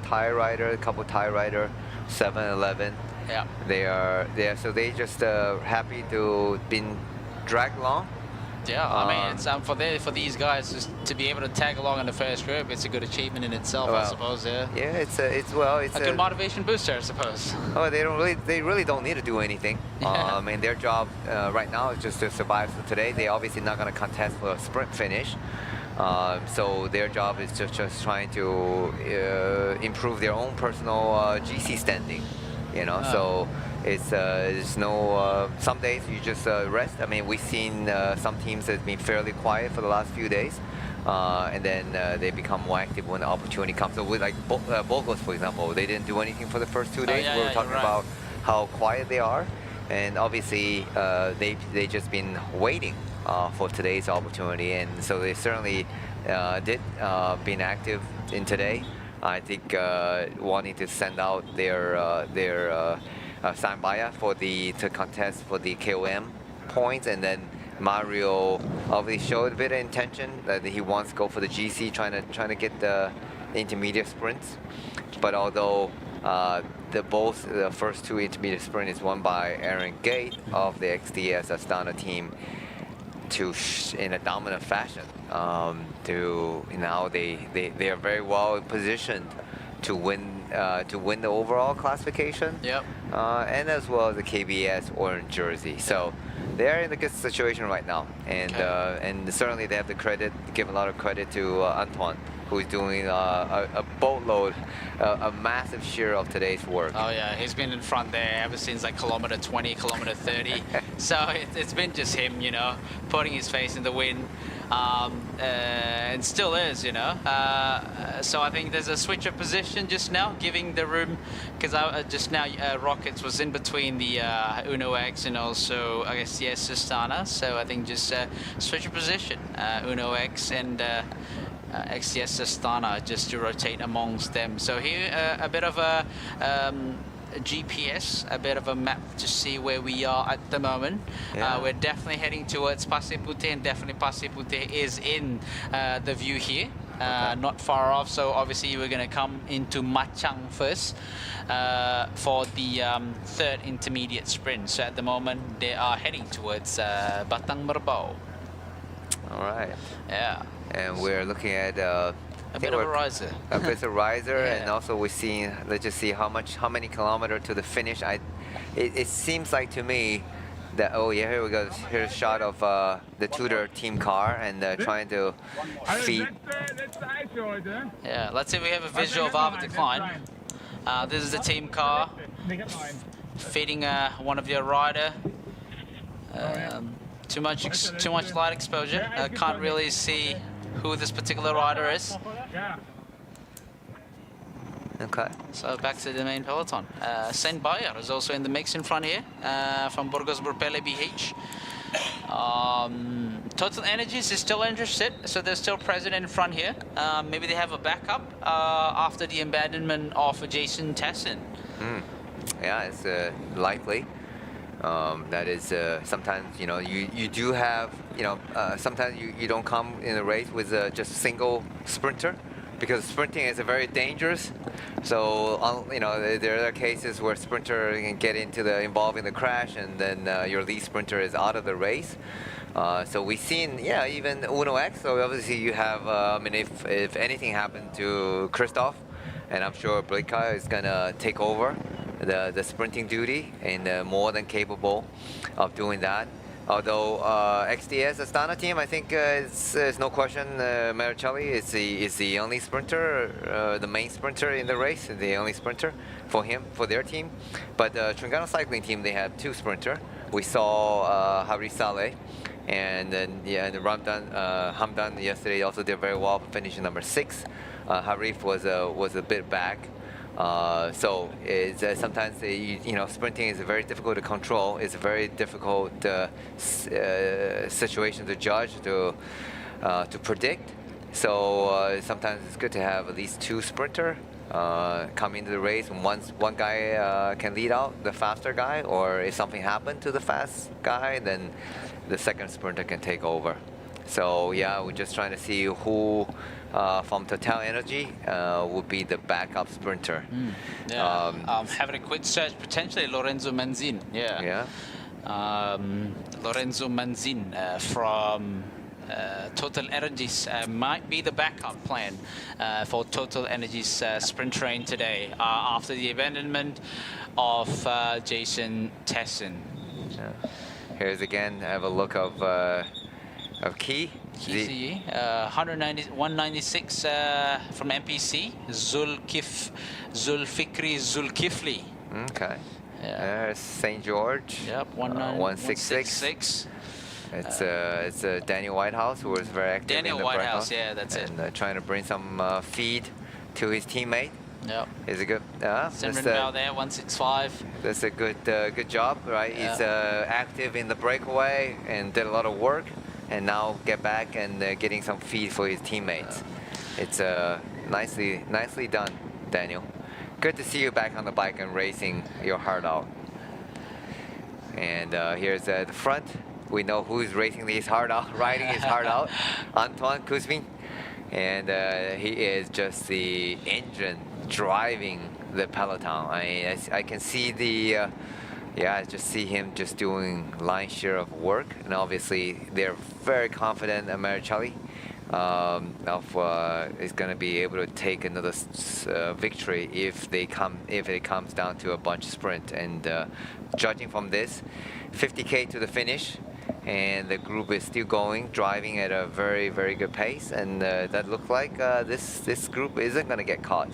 Thai rider, a couple Thai rider, 7-Eleven. Yeah. They are there, so they just happy to been dragged along Yeah, I mean, it's for these guys just to be able to tag along in the first group, it's a good achievement in itself, I suppose. Yeah. Yeah, it's a good motivation booster, I suppose. Oh, they really don't need to do anything. And their job right now is just to survive today. They're obviously not going to contest for a sprint finish. So their job is just trying to improve their own personal GC standing, you know. So it's no. Some days you just rest. I mean, we've seen some teams that's been fairly quiet for the last few days, and then they become more active when the opportunity comes. So with like Burgos, for example, they didn't do anything for the first 2 days. We were talking about how quiet they are, and obviously they just been waiting for today's opportunity, and so they certainly did been active in today. I think wanting to send out their Sambaya to contest for the KOM points, and then Mario obviously showed a bit of intention that he wants to go for the GC, trying to get the intermediate sprints. But although the first two intermediate sprint is won by Aaron Gate of the XDS Astana team in a dominant fashion. Now they are very well positioned to win the overall classification. Yep. And as well as the KBS orange jersey. So they're in a good situation right now, and certainly they have to give a lot of credit to Antoine, who's doing a boatload, a massive share of today's work. Oh yeah, he's been in front there ever since like kilometer 20, kilometer 30. So it's been just him, you know, putting his face in the wind. And still is, you know. So I think there's a switch of position just now, giving the room, because just now Rockets was in between the Uno X and also I guess yes Astana. So I think just switch of position, Uno X and XCS Astana, just to rotate amongst them. So here a bit of a GPS, a bit of a map to see where we are at the moment. We're definitely heading towards Pasir Puteh, and definitely Pasir Puteh is in the view here, not far off. So obviously we're going to come into Machang first for the third intermediate sprint. So at the moment they are heading towards Batang Merbau. All right. Yeah. And we're looking at a bit of a riser. A bit of a riser, and also we're seeing. Let's just see how many kilometers to the finish. It seems like to me that here we go. Here's a shot of the Tudor team car and trying to feed. Yeah, let's see if we have a visual of our decline. This is the team car feeding one of their rider. Too much light exposure. Can't really see who this particular rider is. Okay. So back to the main peloton. Saint Bayer is also in the mix in front here, from Burgos Burpele BH. Total Energies is still interested, so they're still present in front here. Maybe they have a backup after the abandonment of Jason Tessin. Yeah, it's likely. That is sometimes, you know, you do have, you know, sometimes you don't come in a race with just a single sprinter, because sprinting is very dangerous. So you know, there are cases where sprinter can get involved in the crash, and then your lead sprinter is out of the race. So we've seen, even Uno X. So obviously you have, I mean, if anything happened to Christoph, and I'm sure Breakaway is gonna take over the sprinting duty, and more than capable of doing that. Although XDS Astana team, I think it's no question, Maricelli is the only sprinter, the main sprinter in the race, the only sprinter for their team. But Trenggalek cycling team, they have two sprinter. We saw Harry Saleh, and then Hamdan yesterday also did very well, finishing number 6. Harif was a bit back. So it's, sometimes sprinting is very difficult to control. It's a very difficult situation to judge, to predict. So sometimes it's good to have at least two sprinter come into the race, and one guy can lead out the faster guy, or if something happened to the fast guy, then the second sprinter can take over. So yeah, we're just trying to see who from Total Energy would be the backup sprinter. Having a quick search, potentially Lorenzo Manzin. Yeah. Lorenzo Manzin from Total Energies might be the backup plan for Total Energies sprint train today after the abandonment of Jason Tesson. Here's again, have a look of Key. 196 from MPC, Zulfikri Zulkifli. Okay. There's St. George. Yep, 166. It's Daniel Whitehouse, who was very active in the Whitehouse, yeah, that's it. And trying to bring some feed to his teammate. Yep. Is a good. Simran Bell there, 165. That's a good job, right? Yeah. He's active in the breakaway and did a lot of work, and now get back and getting some feed for his teammates. It's nicely done, Daniel. Good to see you back on the bike and racing your heart out. And here's the front. We know who's racing his heart out, riding his heart out. Antoine Kuzmin. And he is just the engine driving the peloton. I can see the, I just see him just doing lion's share of work. And obviously they're very confident Maricelli is going to be able to take another victory if it comes down to a bunch sprint. And judging from this, 50K to the finish, and the group is still going, driving at a very, very good pace, and that looks like this group isn't going to get caught.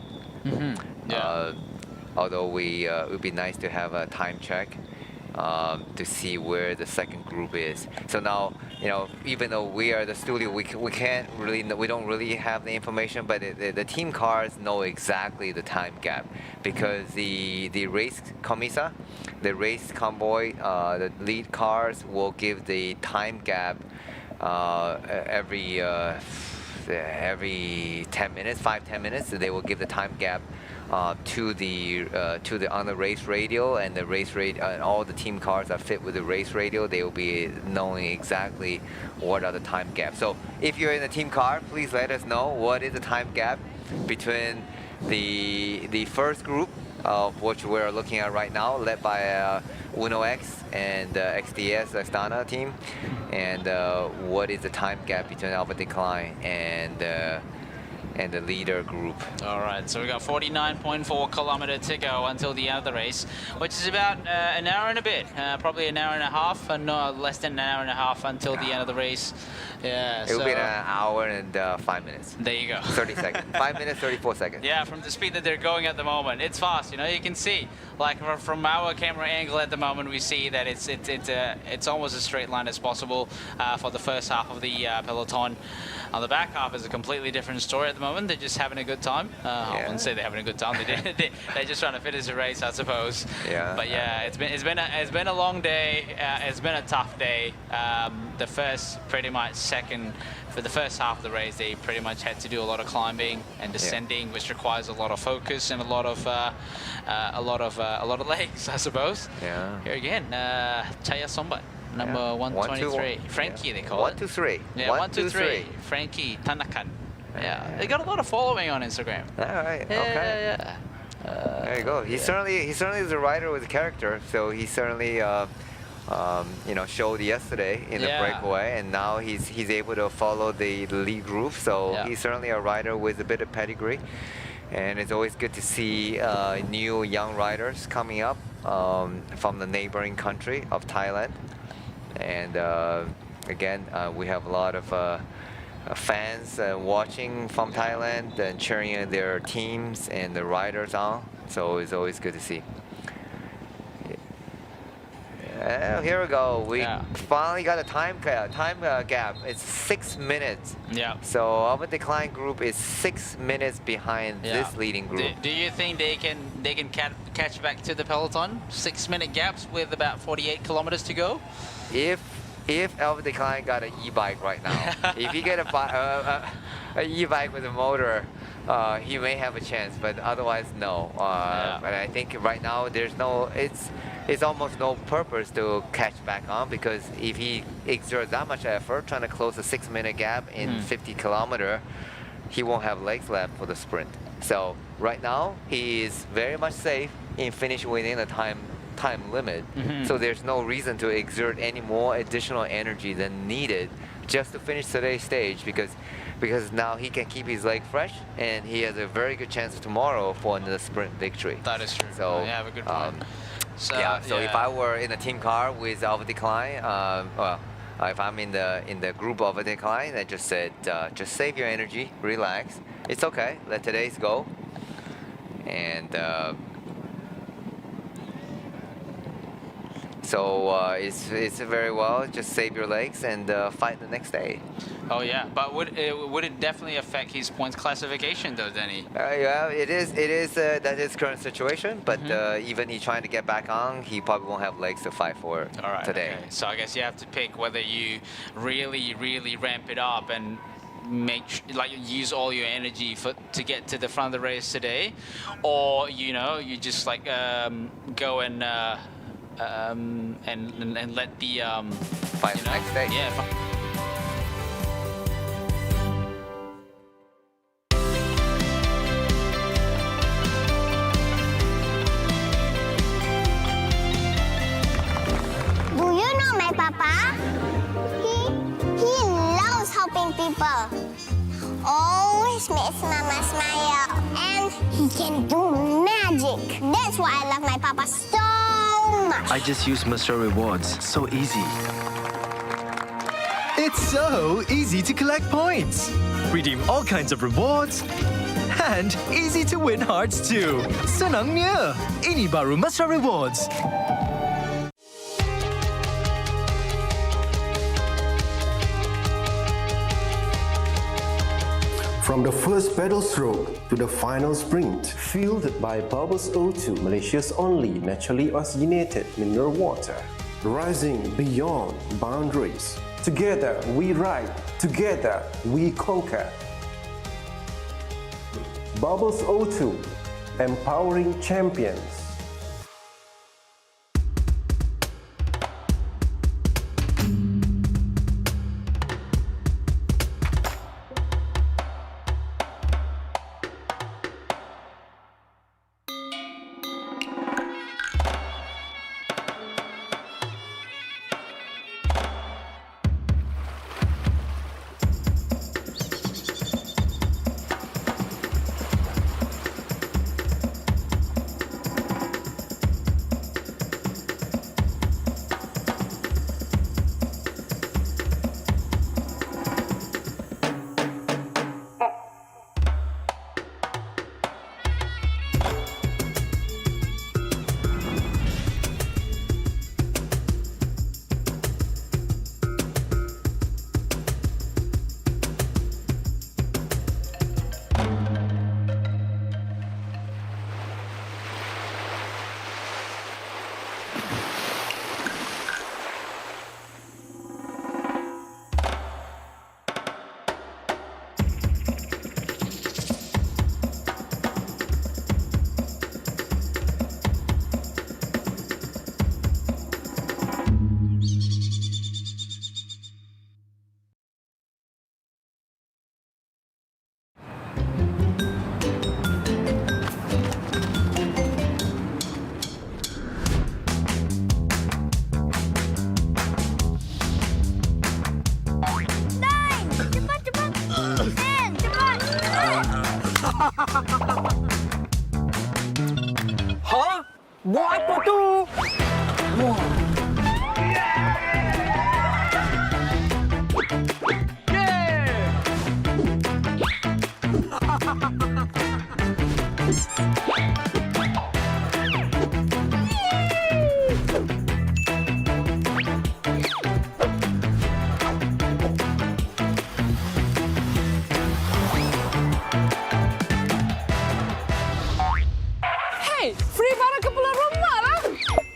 Although it would be nice to have a time check to see where the second group is. So now, even though we are the studio, we can't really, we don't really have the information, but the team cars know exactly the time gap, because the race commissar, the race convoy, the lead cars will give the time gap every 10 minutes, 5-10 minutes. So they will give the time gap to the on the race radio, and the race radio, all the team cars are fit with the race radio. They will be knowing exactly what are the time gaps. So if you're in a team car, please let us know what is the time gap between the first group of which we're looking at right now, led by Uno X and XDS Astana team, and what is the time gap between Alpha Decline and the leader group. All right, so we got 49.4 kilometer to go until the end of the race, which is about an hour and a bit, probably an hour and a half, and no less than an hour and a half until the end of the race. Yeah, it will be an hour and 5 minutes. There you go. 30 seconds. 5 minutes, 34 seconds. Yeah, from the speed that they're going at the moment, it's fast. You can see, like from our camera angle at the moment, we see that it's almost as straight line as possible for the first half of the peloton. On the back half is a completely different story at the moment. They're just having a good time. I wouldn't say they're having a good time. They're just trying to finish the race, I suppose. Yeah. But yeah, it's been a long day. It's been a tough day. The first, pretty much second, for the first half of the race, they pretty much had to do a lot of climbing and descending, which requires a lot of focus and a lot of legs, I suppose. Yeah. Here again, Chaya Sombat. Number 123. Frankie, they call it. 123. Yeah, 123. Frankie Tanakan. Yeah, they got a lot of following on Instagram. All right. Okay. Yeah. There you go. He certainly is a rider with a character. So he certainly, showed yesterday in the breakaway, and now he's able to follow the lead group. So he's certainly a rider with a bit of pedigree, and it's always good to see new young riders coming up from the neighboring country of Thailand. And again, we have a lot of fans watching from Thailand and cheering their teams and the riders on. So it's always good to see. Here we go. We finally got a time gap. It's 6 minutes. Yeah. So our decline group is 6 minutes behind this leading group. Do you think they can catch back to the peloton? 6 minute gaps with about 48 kilometers to go. If Alpha Decline got an e-bike right now, if he get a e-bike with a motor, he may have a chance, but otherwise no. But I think right now it's almost no purpose to catch back on, because if he exerts that much effort trying to close a 6 minute gap in 50 kilometer, he won't have legs left for the sprint. So right now he is very much safe in finishing within the time time limit, so there's no reason to exert any more additional energy than needed just to finish today's stage because now he can keep his leg fresh and he has a very good chance tomorrow for another sprint victory. That is true. So you have a good point. So if I were in a team car with Alva Decline, if I'm in the group of a decline, I just said, just save your energy, relax. It's okay. Let today's go. And so it's very well. Just save your legs and fight the next day. Oh yeah, but would it definitely affect his points classification though, Danny? Yeah, it is. That is current situation. But even he trying to get back on, he probably won't have legs to fight for today. Okay. So I guess you have to pick whether you really ramp it up and use all your energy to get to the front of the race today, or you just go and let the fight the next day. Yeah. Do you know my papa? He loves helping people. Always makes mama smile. And he can do magic. That's why I love my papa so much. I just use Mr. Rewards. So easy. It's so easy to collect points. Redeem all kinds of rewards. And easy to win hearts too. Senangnya. Ini baru Mesra Rewards. From the first pedal stroke to the final sprint, Fueled by Bubbles O2, Malaysia's only naturally oxygenated mineral water. rising beyond boundaries. Together we ride, together we conquer. Bubbles O2, empowering champions. Hah? Buat apa tu? Wah. Hey, free barang ke pulang rumah lah.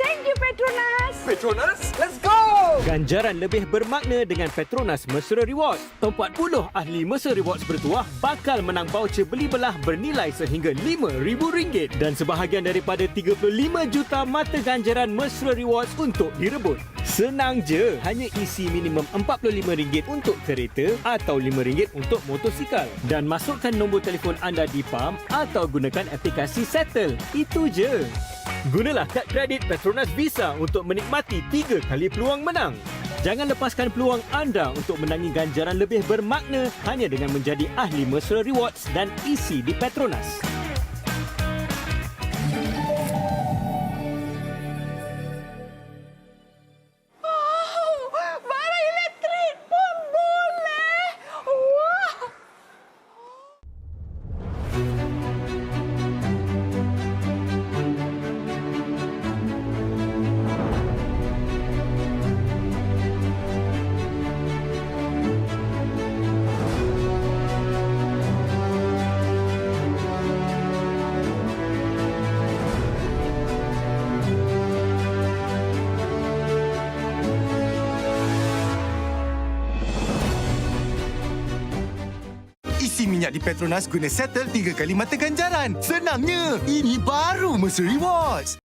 Thank you, Petronas. Petronas, let's go! Ganjaran lebih bermakna dengan Petronas Mesra Rewards. Top 40 ahli Mesra Rewards bertuah bakal menang voucher beli belah bernilai sehingga RM5,000 dan sebahagian daripada 35 juta mata ganjaran Mesra Rewards untuk direbut. Senang je, hanya isi minimum RM45 untuk kereta atau RM5 untuk motosikal dan masukkan nombor telefon anda di pam atau gunakan aplikasi Settle. Itu je. Gunalah kad kredit Petronas Visa untuk menikmati 3 kali peluang menang. Jangan lepaskan peluang anda untuk menangi ganjaran lebih bermakna hanya dengan menjadi ahli mesra rewards dan isi di Petronas. Barang elektrik pun boleh. Wah. Isi minyak di Petronas guna settle 3 kali mata ganjaran. Senangnya, ini baru mesra rewards.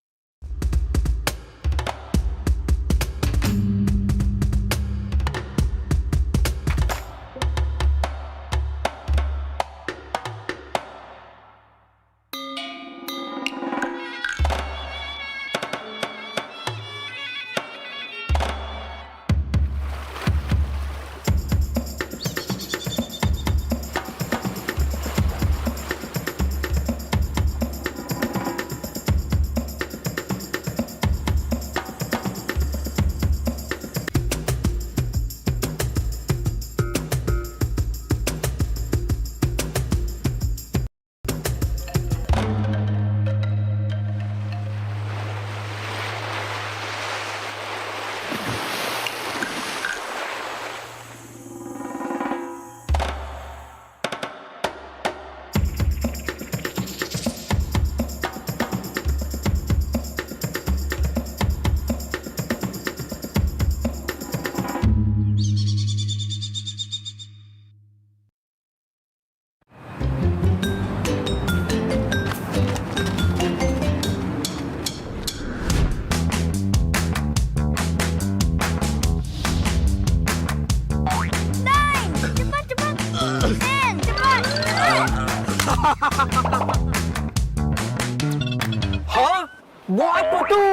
Hah? Buat apa tu?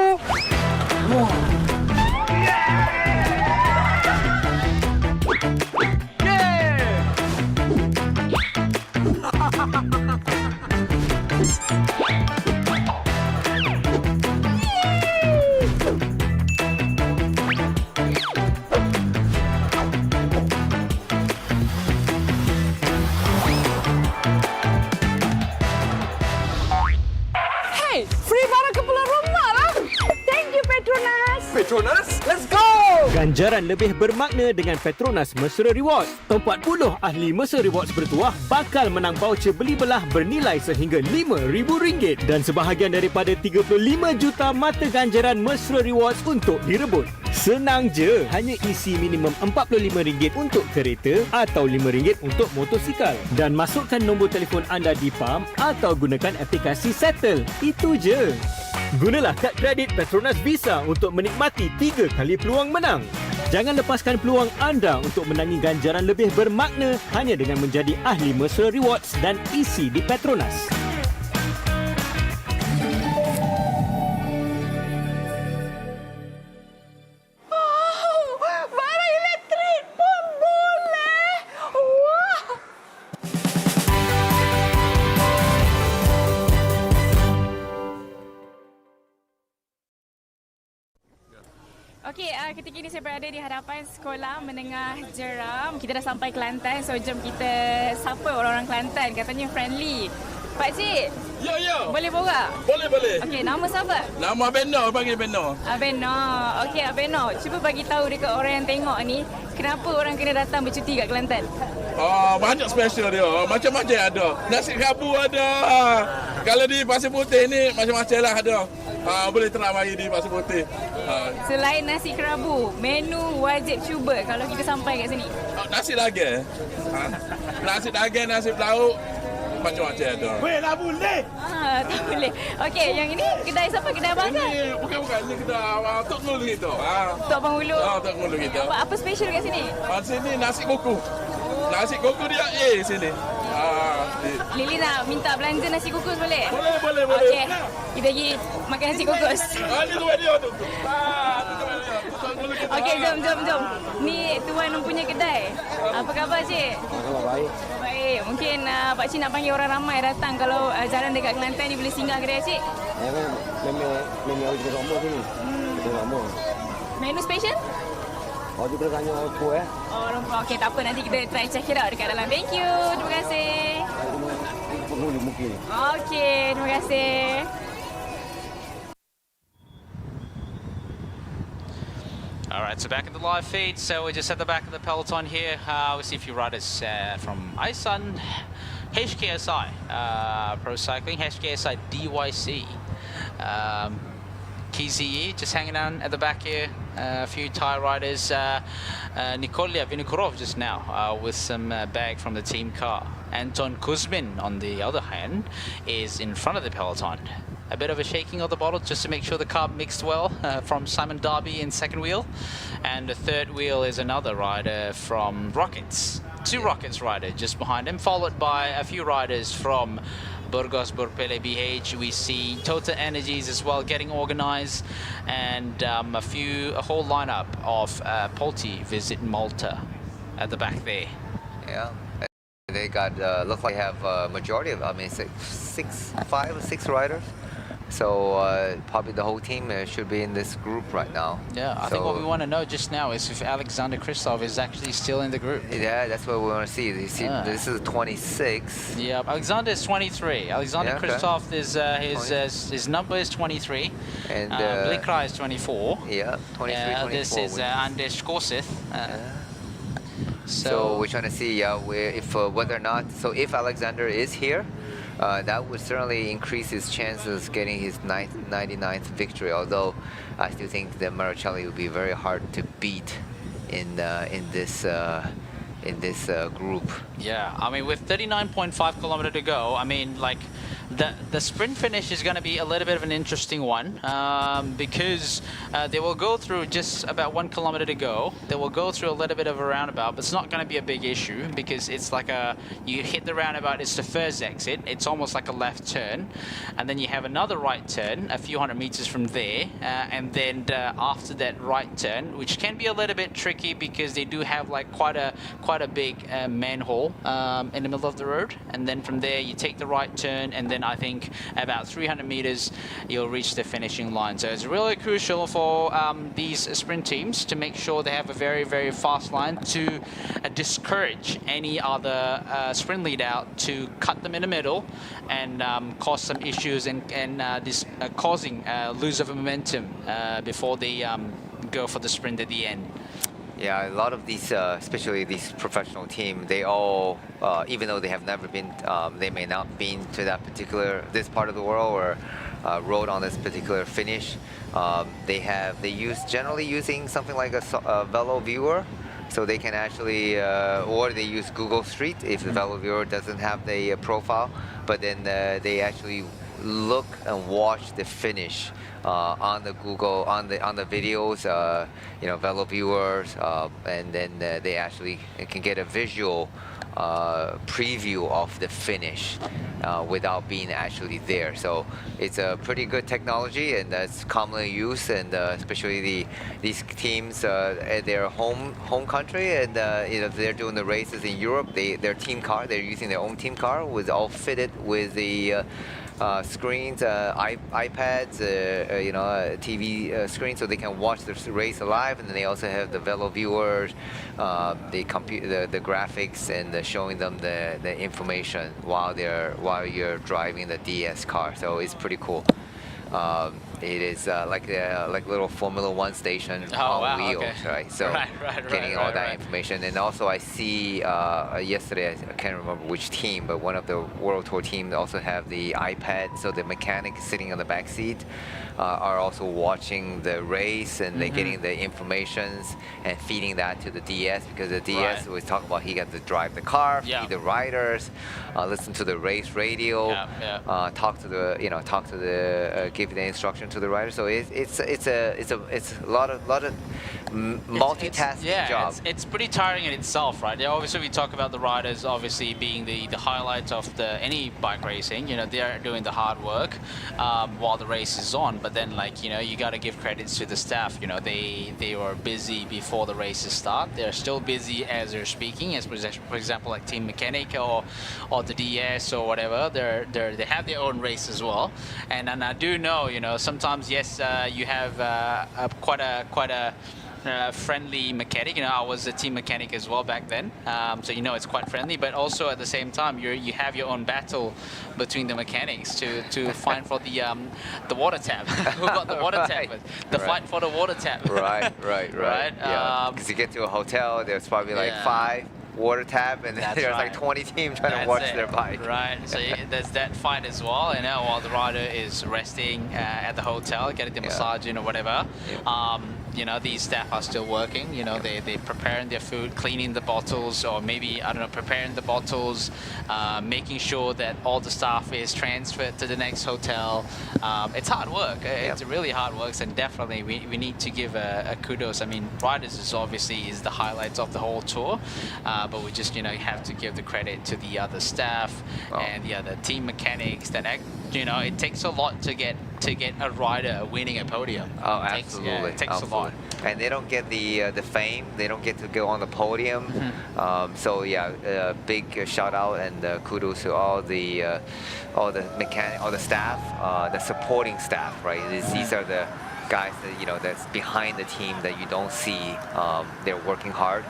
Hey, free barang ke pulang rumah lah. Thank you, Petronas. Petronas, let's go. Ganjaran lebih bermakna dengan Petronas Mesra Rewards. Top 40 ahli Mesra Rewards bertuah bakal menang voucher beli belah bernilai sehingga RM5,000 dan sebahagian daripada 35 juta mata ganjaran Mesra Rewards untuk direbut. Senang je, hanya isi minimum RM45 untuk kereta atau RM5 untuk motosikal dan masukkan nombor telefon anda di PAM atau gunakan aplikasi Settle. Itu je. Gunalah kad kredit Petronas Visa untuk menikmati 3 kali peluang menang. Jangan lepaskan peluang anda untuk menangi ganjaran lebih bermakna hanya dengan menjadi ahli mesra rewards dan isi di Petronas. Barang elektrik pun boleh. Wah. Okey, ketika ini saya berada di hadapan Sekolah Menengah Jeram. Kita dah sampai Kelantan, so jom kita sapa orang-orang Kelantan. Katanya friendly. Pakcik. Ya, ya. Boleh borak? Boleh, boleh. Okey, nama siapa? Nama Abeno, panggil Abeno. Abeno. Okey, Abeno. Cuba bagi tahu dekat orang yang tengok ni, kenapa orang kena datang bercuti kat Kelantan? Banyak special dia. Macam-macam ada. Nasi kerabu ada. Kalau di Pasir Puteh ni, macam-macam lah ada. Boleh try mari di Pasir Puteh. Selain nasi kerabu, menu wajib cuba kalau kita sampai kat sini. Nasi daging. Nasi daging, nasi pelauk. Macam-macam ada. Weh, tak boleh. Tak boleh. Okey, yang ini kedai siapa? Kedai abang ke? Ini bukan ini kedai Tok Ngulu kita. Tok Penghulu. Tok Ngulu kita. Apa special kat sini? Sini nasi kuku. Nasi kuku dia sini. Lily nak minta belanja nasi kukus boleh? Boleh. Okey. Kita pergi makan nasi kukus. Ini tu video tu. Okey, jom. Ni tuan mempunyai kedai. Apa khabar cik? Khabar baik. Baik. Mungkin Pak Cik nak panggil orang ramai datang kalau jalan dekat Kelantan ni boleh singgah kedai cik? Memang awak juga ramai sini. Kita ramai. Menu special? Awak juga tanya apa Oh, rumput. Okey, tak apa. Nanti kita try check it out dekat dalam. Thank you. Terima kasih. Mungkin. Okey, terima kasih. All right, so back in the live feed. So we're just at the back of the peloton here. We see a few riders from iSun, HKSI, Pro Cycling, HKSI DYC. KZE just hanging out at the back here. A few Thai riders. Nikolia Vinokurov just now with some bag from the team car. Anton Kuzmin, on the other hand, is in front of the peloton. A bit of a shaking of the bottle just to make sure the carb mixed well from Simon Darby in second wheel. And the third wheel is another rider from Rockets. Two Rockets riders just behind him, followed by a few riders from Burgos Burpele BH. We see Total Energies as well getting organized, and a whole lineup of Polti Visit Malta at the back there. Yeah. They got, look like they have a majority of, five or six riders. So probably the whole team should be in this group right now. Yeah, I think what we want to know just now is if Alexander Christoph is actually still in the group. Yeah, that's what we want to see. You see, this is 26. Yeah, Alexander is 23. Alexander Christoph is his number is 23. And Blikra is 24. Yeah, 23, 24. This is Anders Korseth. So we're trying to see whether or not, so if Alexander is here, that would certainly increase his chances of getting his 99th victory, although I still think that Marcelli would be very hard to beat in this group. Yeah, I mean, with 39.5 kilometers to go, I mean, like, the sprint finish is going to be a little bit of an interesting one because they will go through just about 1 kilometer to go. They will go through a little bit of a roundabout, but it's not going to be a big issue because it's like you hit the roundabout, it's the first exit. It's almost like a left turn, and then you have another right turn a few hundred meters from there, and then after that right turn, which can be a little bit tricky because they do have like quite a big manhole in the middle of the road, and then from there you take the right turn, and then I think about 300 meters you'll reach the finishing line. So it's really crucial for these sprint teams to make sure they have a very, very fast line to discourage any other sprint lead out to cut them in the middle and cause some issues and causing lose of momentum before they go for the sprint at the end. Yeah, a lot of these, especially these professional teams, they all, even though they have never been, they may not been to this part of the world or rode on this particular finish. They generally using something like a Velo Viewer, so they can actually, or they use Google Street if the Velo Viewer doesn't have the profile, but then they actually look and watch the finish on the Google, on the videos, Velo Viewers, and then they actually can get a visual preview of the finish without being actually there. So it's a pretty good technology, and that's commonly used, and especially these teams at their home country, and if they're doing the races in Europe, their team car, they're using their own team car, was all fitted with the screens, iPads, TV screen, so they can watch the race live, and then they also have the Velo Viewers, the graphics, and showing them the information while you're driving the DS car. So it's pretty cool. It is like little Formula One station on wheels, right? So getting all that information. And also I see yesterday, I can't remember which team, but one of the World Tour teams also have the iPad, so the mechanics sitting on the back seat are also watching the race, and they're getting the informations and feeding that to the DS, because the DS, we talk about, he got to drive the car, feed the riders, listen to the race radio, talk to the give the instruction to the rider. So it's a lot of multitasking job. It's pretty tiring in itself, right? Obviously, we talk about the riders obviously being the highlight of any bike racing. You know, they're doing the hard work while the race is on. But then, like, you know, you got to give credits to the staff. You know, they were busy before the races start. They're still busy as they're speaking. As for example, like Team Mechanic or the DS or whatever, they have their own race as well. And I do know, you know, sometimes yes, you have quite a friendly mechanic. You know, I was a team mechanic as well back then, so you know it's quite friendly. But also at the same time, you have your own battle between the mechanics to find for the water tap. Who got the water tap? The fight for the water tap. Right. Yeah, because you get to a hotel, there's probably like 5 water tap, and then there's like 20 teams trying to watch their bike. Right, so there's that fight as well, you know, while the rider is resting at the hotel, getting the massage in or whatever. You know, these staff are still working. You know, they're preparing their food, cleaning the bottles, or maybe, I don't know, preparing the bottles, making sure that all the staff is transferred to the next hotel. It's hard work. It's really hard work, and definitely we need to give a kudos. I mean, riders is the highlights of the whole tour, but we just, you know, have to give the credit to the other staff and the other team mechanics. That, you know, it takes a lot to get a rider winning a podium. Oh, absolutely. It takes a lot. And they don't get the fame. They don't get to go on the podium. So yeah, big shout out and kudos to all the mechanic, all the staff, the supporting staff. Right, these are the guys that, you know, that's behind the team that you don't see. They're working hard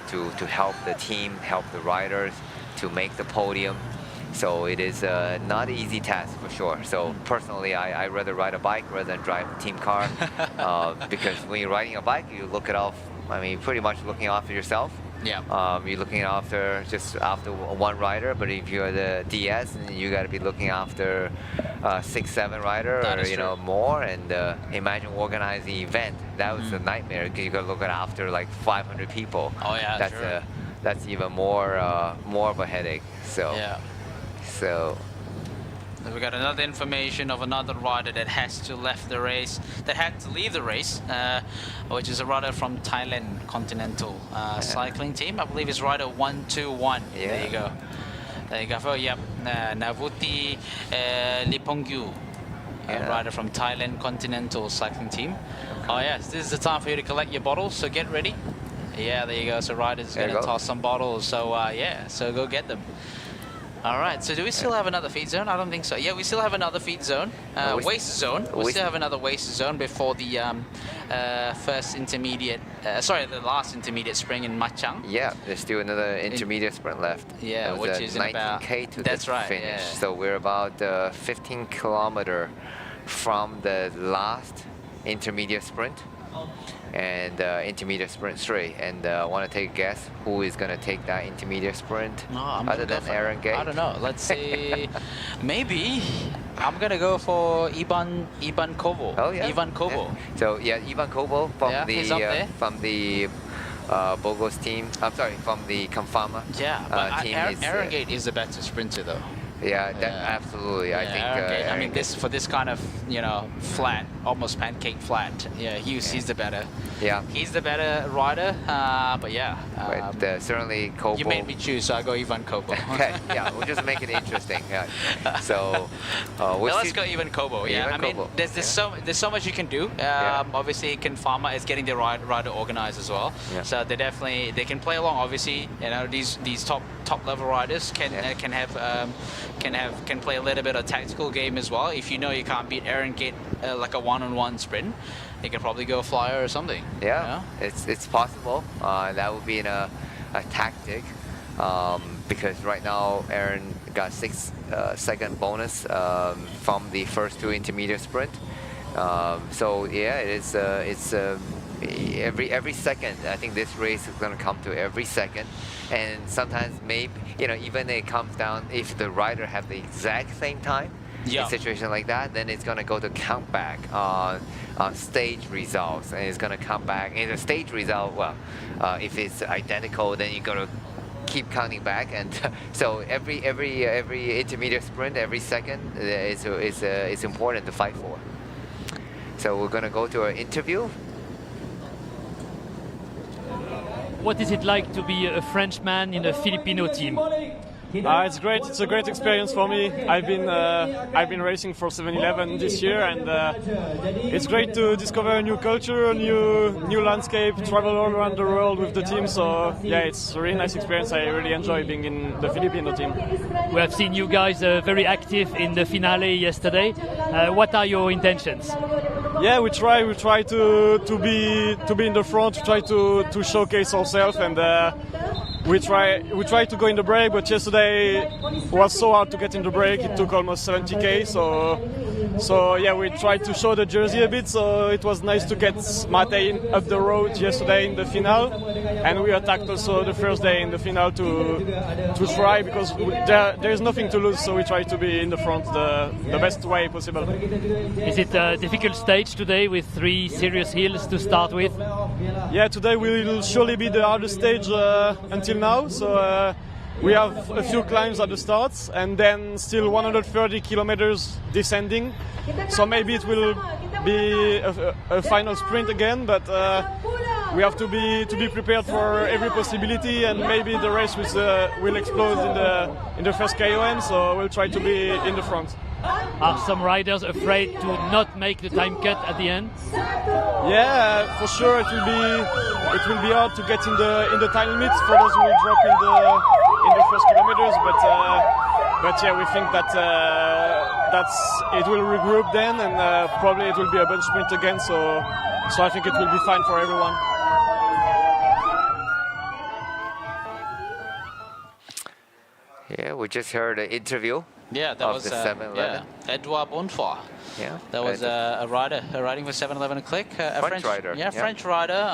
to help the team, help the riders to make the podium. So it is not an easy task for sure. So personally, I rather ride a bike rather than drive a team car because when you're riding a bike, you look it off. I mean, pretty much looking after yourself. Yeah. You're looking after one rider, but if you're the DS, you got to be looking after 6-7 rider or you know more. And imagine organizing the event. That was a nightmare because you got to look after like 500 people. Oh yeah, that's even more of a headache. So. Yeah. So we got another information of another rider that had to leave the race, which is a rider from Thailand Continental Cycling Team. I believe it's rider 121. Yeah. There you go. There you go. Oh, yep. Navuti Lipongyu, a rider from Thailand Continental Cycling Team. Oh yes, this is the time for you to collect your bottles. So get ready. Yeah, there you go. So rider's gonna toss some bottles. So yeah, so go get them. All right, so do we still have another feed zone? I don't think so. Yeah, we still have another feed zone, waste zone. We still have another waste zone before the the last intermediate spring in Machang. Yeah, there's still another intermediate sprint left. Yeah, which is 19K to the finish. Yeah. So we're about 15 kilometer from the last intermediate sprint. And intermediate sprint straight. And I want to take a guess who is going to take that intermediate sprint other than Aaron Gate. I don't know. Let's see. Maybe I'm going to go for Ivan Kovo. Oh yeah. Ivan Kovo. Yeah. So yeah, Ivan Kovo from the Bogos team. I'm sorry, from the Confama. Yeah, but team. Aaron Gate is the better sprinter though. Yeah, absolutely. I think. I mean, this kind of, you know, flat, almost pancake flat. Yeah, he's the better. Yeah. He's the better rider. But yeah. But certainly Kobo. You made me choose, so I go Ivan Kobo. Okay. Yeah, we'll just make it interesting. Yeah. So. Let's go Ivan Kobo. Yeah. Ivan I mean, Kobo. there's so much you can do. Obviously, Confama is getting the rider organized as well. Yeah. So they can play along. Obviously, you know, these top level riders can play a little bit of tactical game as well. If you know you can't beat Aaron Gate like a one-on-one sprint, you can probably go flyer or something. Yeah, you know? It's possible. That would be a tactic because right now Aaron got 6-second bonus from the first 2 intermediate sprint. So yeah, it's every second. I think this race is going to come to every second, and sometimes maybe, you know, even it comes down if the rider have the exact same time. In a situation like that, then it's going to go to count back on stage results, and it's going to come back in the stage result. Well, if it's identical, then you're going to keep counting back, and so every intermediate sprint, every second is important to fight for. So we're going to go to our interview. What is it like to be a Frenchman in a Filipino team? It's great. It's a great experience for me. I've been racing for 7-Eleven this year, and it's great to discover a new culture, a new landscape, travel all around the world with the team. So yeah, it's a really nice experience. I really enjoy being in the Filipino team. We have seen you guys very active in the finale yesterday. What are your intentions? Yeah, we try to be in the front, to try to showcase ourselves, and we try to go in the break, but yesterday was so hard to get in the break. It took almost 70k, so yeah, we tried to show the jersey a bit. So it was nice to get Mate up the road yesterday in the finale, and we attacked also the first day in the finale to try, because there is nothing to lose. So we try to be in the front the best way possible. Is it a difficult stage today with 3 serious hills to start with? Yeah, today will surely be the hardest stage until now. So we have a few climbs at the start, and then still 130 kilometers descending. So maybe it will be a final sprint again, but we have to be prepared for every possibility, and maybe the race will explode in the first KOM. So we'll try to be in the front. Are some riders afraid to not make the time cut at the end? Yeah, for sure it will be hard to get in the time limits for those who will drop in the first kilometers. But yeah, we think that it will regroup then, and probably it will be a bunch sprint again. So I think it will be fine for everyone. Yeah, we just heard an interview. Yeah, that was the 7-Eleven. Edouard Bonfoy. Yeah, that was a rider riding for 7-Eleven Click. A French rider. Yeah, French rider.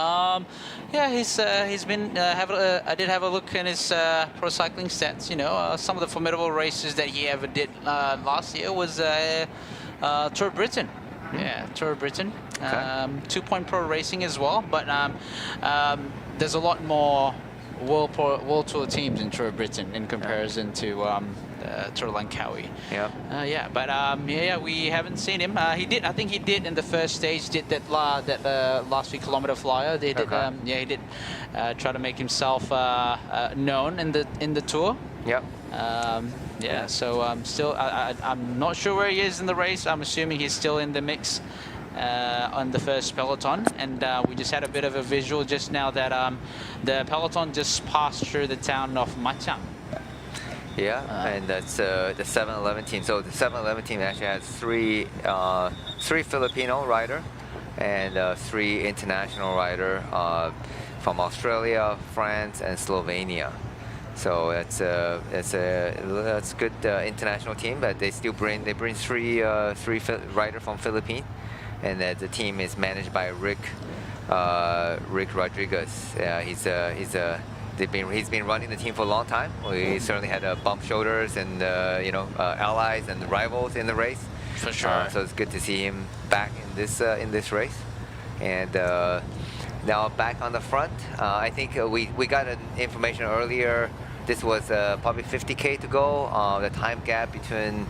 Yeah, he's been. I did have a look in his pro cycling stats. You know, some of the formidable races that he ever did last year was Tour of Britain. Yeah, Tour of Britain. Okay. 2 Point Pro Racing as well, but there's a lot more World Tour teams in Tour of Britain in comparison to Tour Langkawi. Yeah. Yeah, but yeah, we haven't seen him. I think he did in the first stage. Did that last 3 kilometer flyer. They did. Okay. Yeah, he did try to make himself known in the tour. Yep. Yeah. So still, I'm not sure where he is in the race. I'm assuming he's still in the mix. On the first peloton, and we just had a bit of a visual just now that the peloton just passed through the town of Machang. Yeah, and that's the 7-Eleven team. So the 7-Eleven team actually has three Filipino rider and 3 international rider from Australia, France, and Slovenia. So that's good international team, but they still bring 3 rider from Philippines. And the team is managed by Rick Rodriguez. He's been running the team for a long time. We certainly had bump shoulders and allies and rivals in the race. For sure. So it's good to see him back in this race. And now back on the front, I think we got information earlier. This was probably 50k to go. The time gap between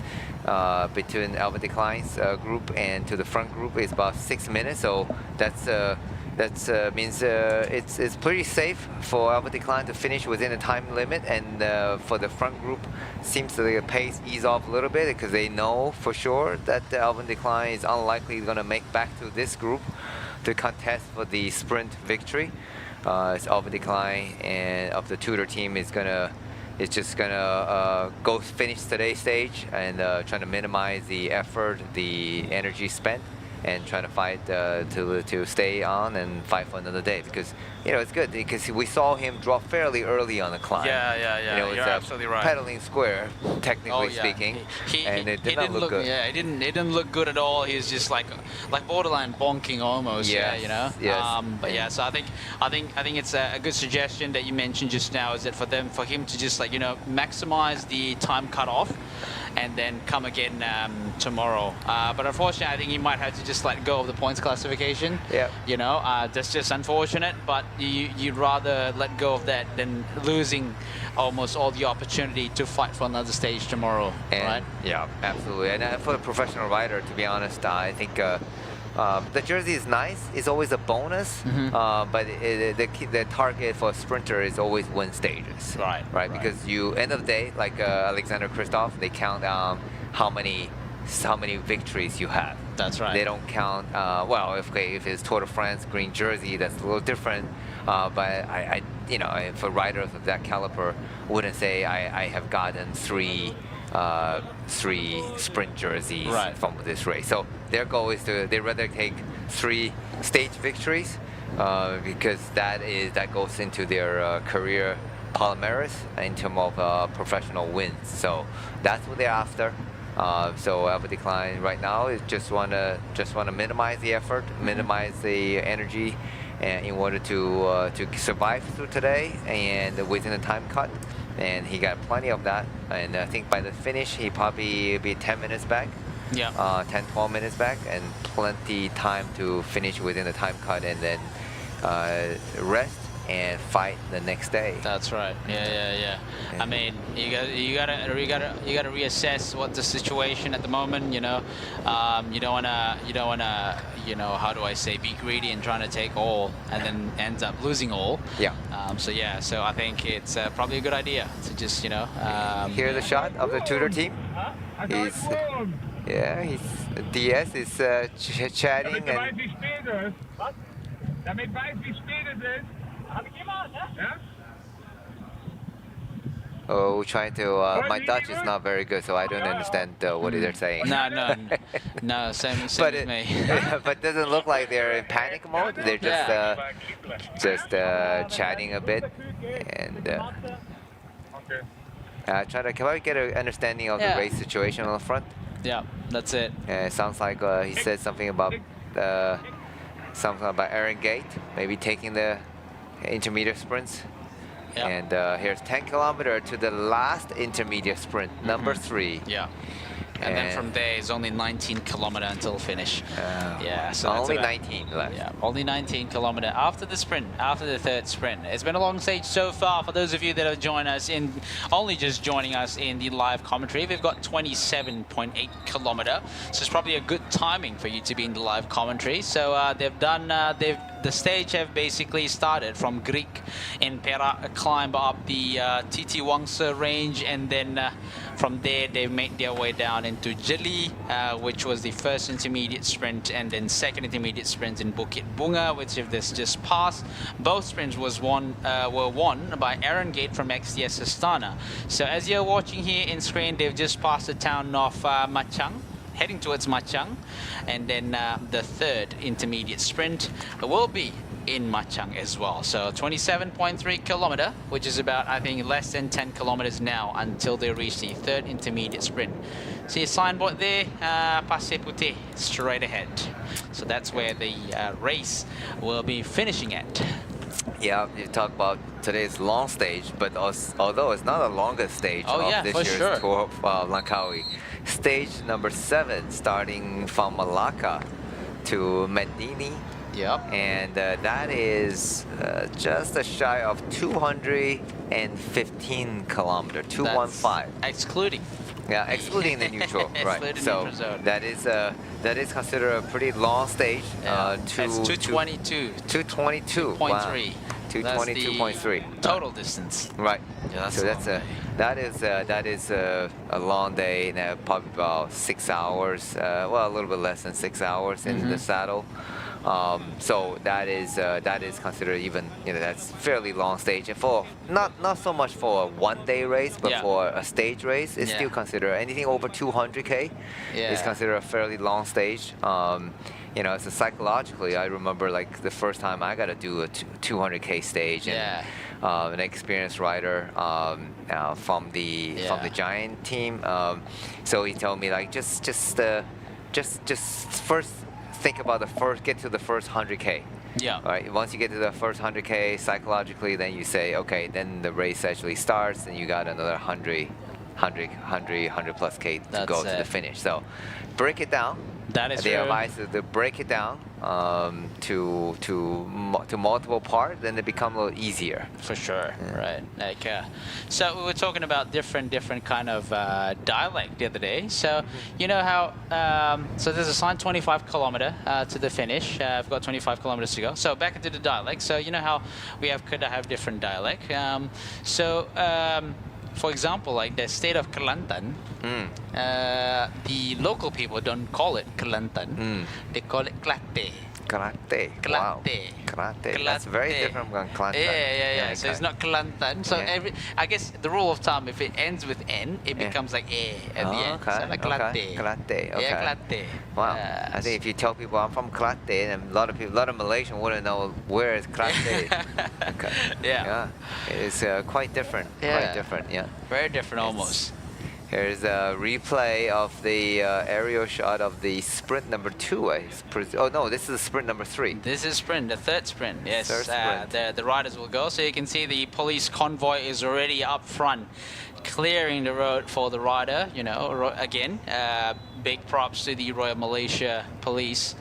Alva Decline's group and to the front group is about 6 minutes. So that means it's pretty safe for Alva Decline to finish within the time limit, and for the front group, seems the pace ease off a little bit because they know for sure that the Alva Decline is unlikely going to make back to this group to contest for the sprint victory. It's Alva Decline and of the Tudor team is just gonna go finish today's stage and trying to minimize the effort, the energy spent, and trying to fight to stay on and fight for another day, because it's good because we saw him drop fairly early on the climb. Yeah. You're absolutely right. Pedaling square, technically speaking, and it did not look good. Yeah, it didn't look good at all. He was just like borderline bonking almost. Yes, Yes. But yeah, so I think it's a good suggestion that you mentioned just now, is that for him to just maximize the time cut off. and then come again tomorrow. But unfortunately, I think he might have to just let go of the points classification. Yeah. You know, that's just unfortunate, but you'd rather let go of that than losing almost all the opportunity to fight for another stage tomorrow, right? Yeah, absolutely. And for a professional rider, to be honest, I think the jersey is nice. It's always a bonus, but the target for a sprinter is always win stages. Right. Because end of the day, like Alexander Kristoff, they count how many victories you have. That's right. They don't count. Well, if it's Tour de France green jersey, that's a little different. But I for riders of that caliber, wouldn't say I have gotten three sprint jerseys from this race. So their goal is they rather take 3 stage victories because that goes into their career palmarès in terms of professional wins. So that's what they're after. So Alpha Decline right now is just wanna minimize the effort, minimize the energy, in order to survive through today and within the time cut. And he got plenty of that. And I think by the finish, he probably be 10 minutes back. Yeah. 10, 12 minutes back, and plenty time to finish within the time cut, and then rest and fight the next day. That's right. Yeah. I mean, you gotta reassess what the situation at the moment. You know, you don't wanna, how do I say, be greedy and trying to take all and then ends up losing all. Yeah. So I think it's probably a good idea to just, Here's the shot of the Tudor team. DS is chatting and. Oh, trying to. My Dutch is not very good, so I don't understand what they're saying. No, same but with me. But it doesn't look like they're in panic mode. They're just chatting a bit and can I get an understanding of the race situation on the front? Yeah, that's it. It sounds like he said something about Aaron Gate maybe taking the intermediate sprints. Yep. And here's 10 kilometers to the last intermediate sprint, number 3. Yeah. And then from there is only 19 kilometers until finish. So only 19 left. Yeah, only 19 kilometers after the sprint, after the 3rd sprint. It's been a long stage so far. For those of you that have joined us only just joining us in the live commentary, we've got 27.8 kilometers. So it's probably a good timing for you to be in the live commentary. So the stage have basically started from Gerik in Perak, climb up the TT Wangsa range, and then from there they made their way down into Jeli, which was the first intermediate sprint, and then second intermediate sprint in Bukit Bunga, which this just passed. Both sprints were won by Aaron Gate from XTS Astana. So as you're watching here in screen, they've just passed the town of Machang, heading towards Machang, and then the 3rd intermediate sprint will be in Machang as well. So 27.3 kilometers, which is about, I think, less than 10 kilometers now until they reach the 3rd intermediate sprint. See a signboard there, Pasir Puteh, straight ahead. So that's where the race will be finishing at. Yeah, you talk about today's long stage, but although it's not the longest stage of this year's Tour of Langkawi, stage number 7, starting from Malacca to Medini. Yep. And that is just a shy of 215 kilometers, 215. Excluding. Yeah, excluding the neutral, right? So that is considered a pretty long stage. It's 222. 222. 2.3. Wow. 222.3 total distance. Right. Yeah, so that is a long day. Probably about 6 hours. Well, a little bit less than 6 hours in the saddle. So that is considered even, that's fairly long stage, and for not so much for a one-day race, but for a stage race, it's still considered anything over 200K is considered a fairly long stage. So psychologically, I remember like the first time I got to do a 200K stage, and an experienced rider from the Giant team. So he told me like just first think about get to the first 100K. Yeah. All right. Once you get to the first 100K psychologically, then you say, okay, then the race actually starts, and you got another 100 100 plus K to That's go to the it. finish. So break it down. That is They true. advise to break it down to multiple parts, then it become a little easier. For sure, right? Like, so we were talking about different kind of dialect the other day. So you know how so there's a sign 25 kilometer to the finish. I've got 25 kilometers to go. So back into the dialect. So you know how we could have different dialect. For example, like the state of Kelantan, the local people don't call it Kelantan. They call it Klate. Klate. Klate. Wow. Klate. That's very different from Kelantan. Yeah. So it's not Kelantan. So I guess the rule of thumb, if it ends with N, it becomes like A at the end. Okay. So like Klate. Klate. Okay. Yeah, Klate. Wow. I think if you tell people I'm from Klate, and a lot of Malaysians wouldn't know where is Klate. Okay. Yeah. It's quite different. Yeah. Quite different. Yeah. Very different almost. Here's a replay of the aerial shot of the sprint number 2. Oh no, this is sprint number 3. This is sprint, the third sprint. Yes, Third sprint. The riders will go. So you can see the police convoy is already up front, clearing the road for the rider. You know, again, big props to the Royal Malaysia Police.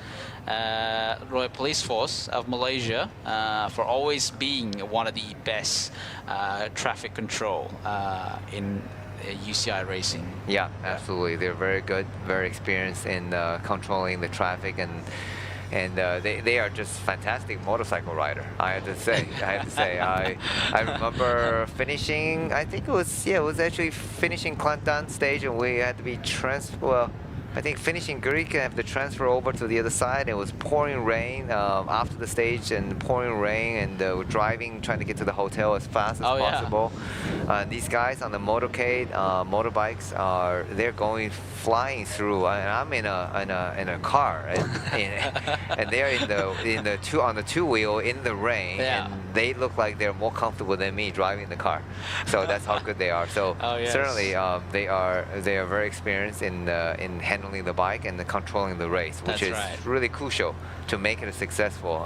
Royal Police Force of Malaysia for always being one of the best traffic control in UCI racing. Yeah, absolutely. They're very good, very experienced in controlling the traffic, and they are just fantastic motorcycle rider. I have to say. I remember finishing. I think it was actually finishing Kelantan stage, and we had to be I think finishing Gerik and have to transfer over to the other side. It was pouring rain after the stage, and pouring rain, and we're driving, trying to get to the hotel as fast as possible. These guys on the motorcade, motorbikes they're going flying through, and I'm in a car, and they're on the two-wheel in the rain, and they look like they're more comfortable than me driving the car. So that's how good they are. So certainly they are very experienced in handling the bike and controlling the race, which is really crucial to make it successful.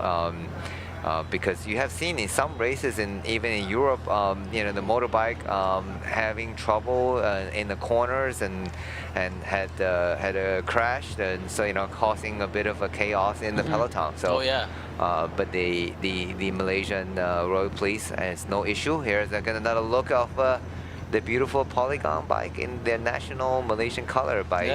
Because you have seen in some races, even in Europe, the motorbike having trouble in the corners and had a crash, and so causing a bit of a chaos in the peloton. So but the Malaysian Royal Police has no issue. Here's another look of the beautiful polygon bike in their national Malaysian color by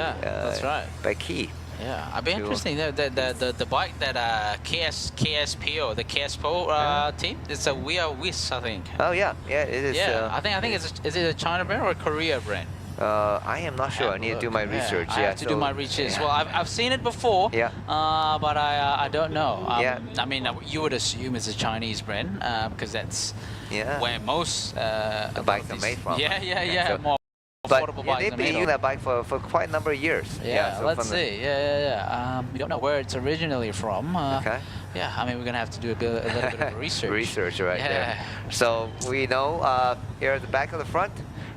by Key. Yeah, I'd be interesting. The bike that KSPO, the KSPO team, it's a We Are Wiss, I think. Oh yeah, it is. Yeah, I think is it a China brand or a Korea brand? I am not sure. I need to do my research. I have to do my research. Well, I've seen it before. But I don't know. I mean, you would assume it's a Chinese brand because that's where most the bikes are made from. Yeah. So, more affordable bikes. They've been using that bike for quite a number of years. So let's see. We don't know where it's originally from. Yeah, I mean, we're gonna have to do a little bit of research. Research right there. So we know here at the back of the front,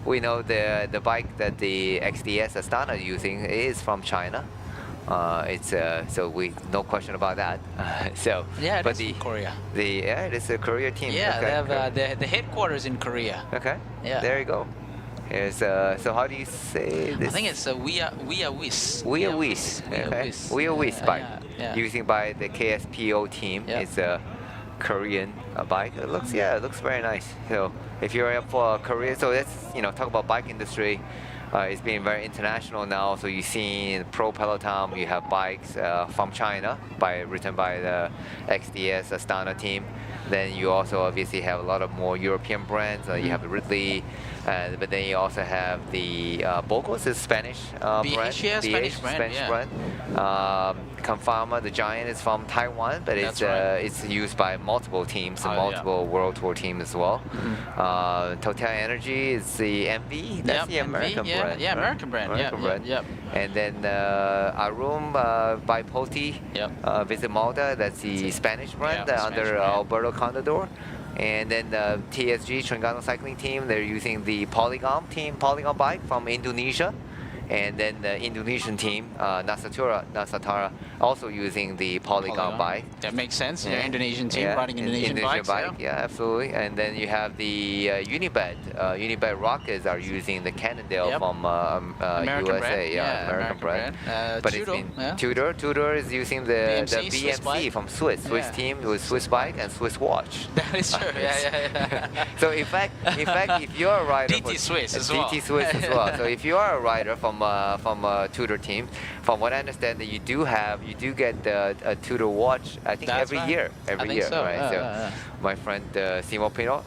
we know the bike that the XDS Astana is using is from China. It's so we no question about that. But it's Korea. It is a Korea team. Yeah, they have the headquarters in Korea. Okay. Yeah. There you go. Here's so how do you say this? I think it's a We Are Wiss. We Are Wiss. Okay. We Are Wiss bike. Using by the KSPO team. It's a Korean bike. It looks very nice. So if you're up for Korea, so let's talk about bike industry. It's being very international now. So you see in Pro Peloton, you have bikes from China written by the XDS Astana team. Then you also obviously have a lot of more European brands. You have the Ridley, but then you also have the Bogos is Spanish brand. Spanish brand. Confarma, the Giant, is from Taiwan, but it's used by multiple teams, multiple World Tour teams as well. Total Energy is the MV. That's the American brand. Yeah, American brand. Yep. And then Arum by Poti, Visit Malta, that's the Spanish brand under Alberto Contador. And then the TSG, Trengganu Cycling Team, they're using the Polygon bike from Indonesia. And then the Indonesian team, Nasatara, also using the polygon bike. That makes sense. Yeah. Yeah, Indonesian team riding Indonesian bikes. bike. Yeah, absolutely. And then you have the Unibet. Unibet Rockets are using the Cannondale from American USA. brand. Yeah, American brand. But Tudor, it's been Tudor is using the BMC from Swiss team with Swiss bike and Swiss watch. That is true. Yeah. So in fact, if you're a rider DT Swiss as well. DT Swiss as well. So if you are a rider from a Tudor team, from what I understand, that you do get a Tudor watch. I think every year, so. right? So my friend Simo Pino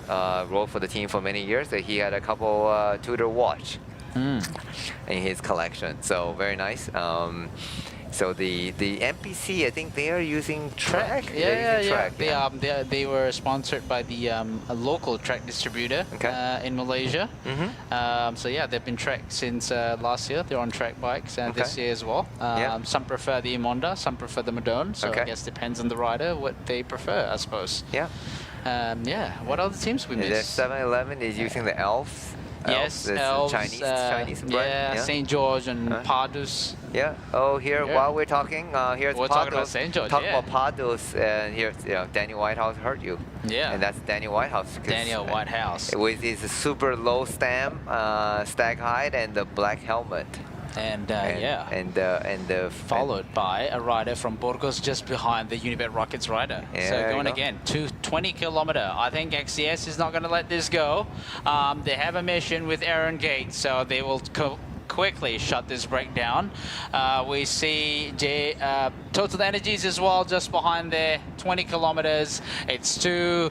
rode for the team for many years. So he had a couple Tudor watch in his collection. So very nice. So the NPC, I think they are using Trek. They were sponsored by the a local Trek distributor in Malaysia. So yeah, they've been Trek since last year. They're on Trek bikes and this year as well. Some prefer the Monda, some prefer the Madone. So I guess depends on the rider what they prefer, I suppose. Yeah. What other teams we missed? 7-Eleven is using the Elves. Yes, Elves, Elves, Chinese brand. Yeah, St. George and Pardus. Yeah. Oh, while we're talking, here's we're talking about St. George. Talk about Pardus, and here's Danny Whitehouse heard you. Yeah. And that's Danny Whitehouse. Daniel Whitehouse. With his super low stem, stag height, and the black helmet. And followed by a rider from Burgos just behind the Unibet Rockets rider. Yeah, so going again to 20 kilometer. I think XCS is not going to let this go. They have a mission with Aaron Gate, so they will quickly shut this break down. We see Total Energies as well just behind there, 20 kilometers. It's too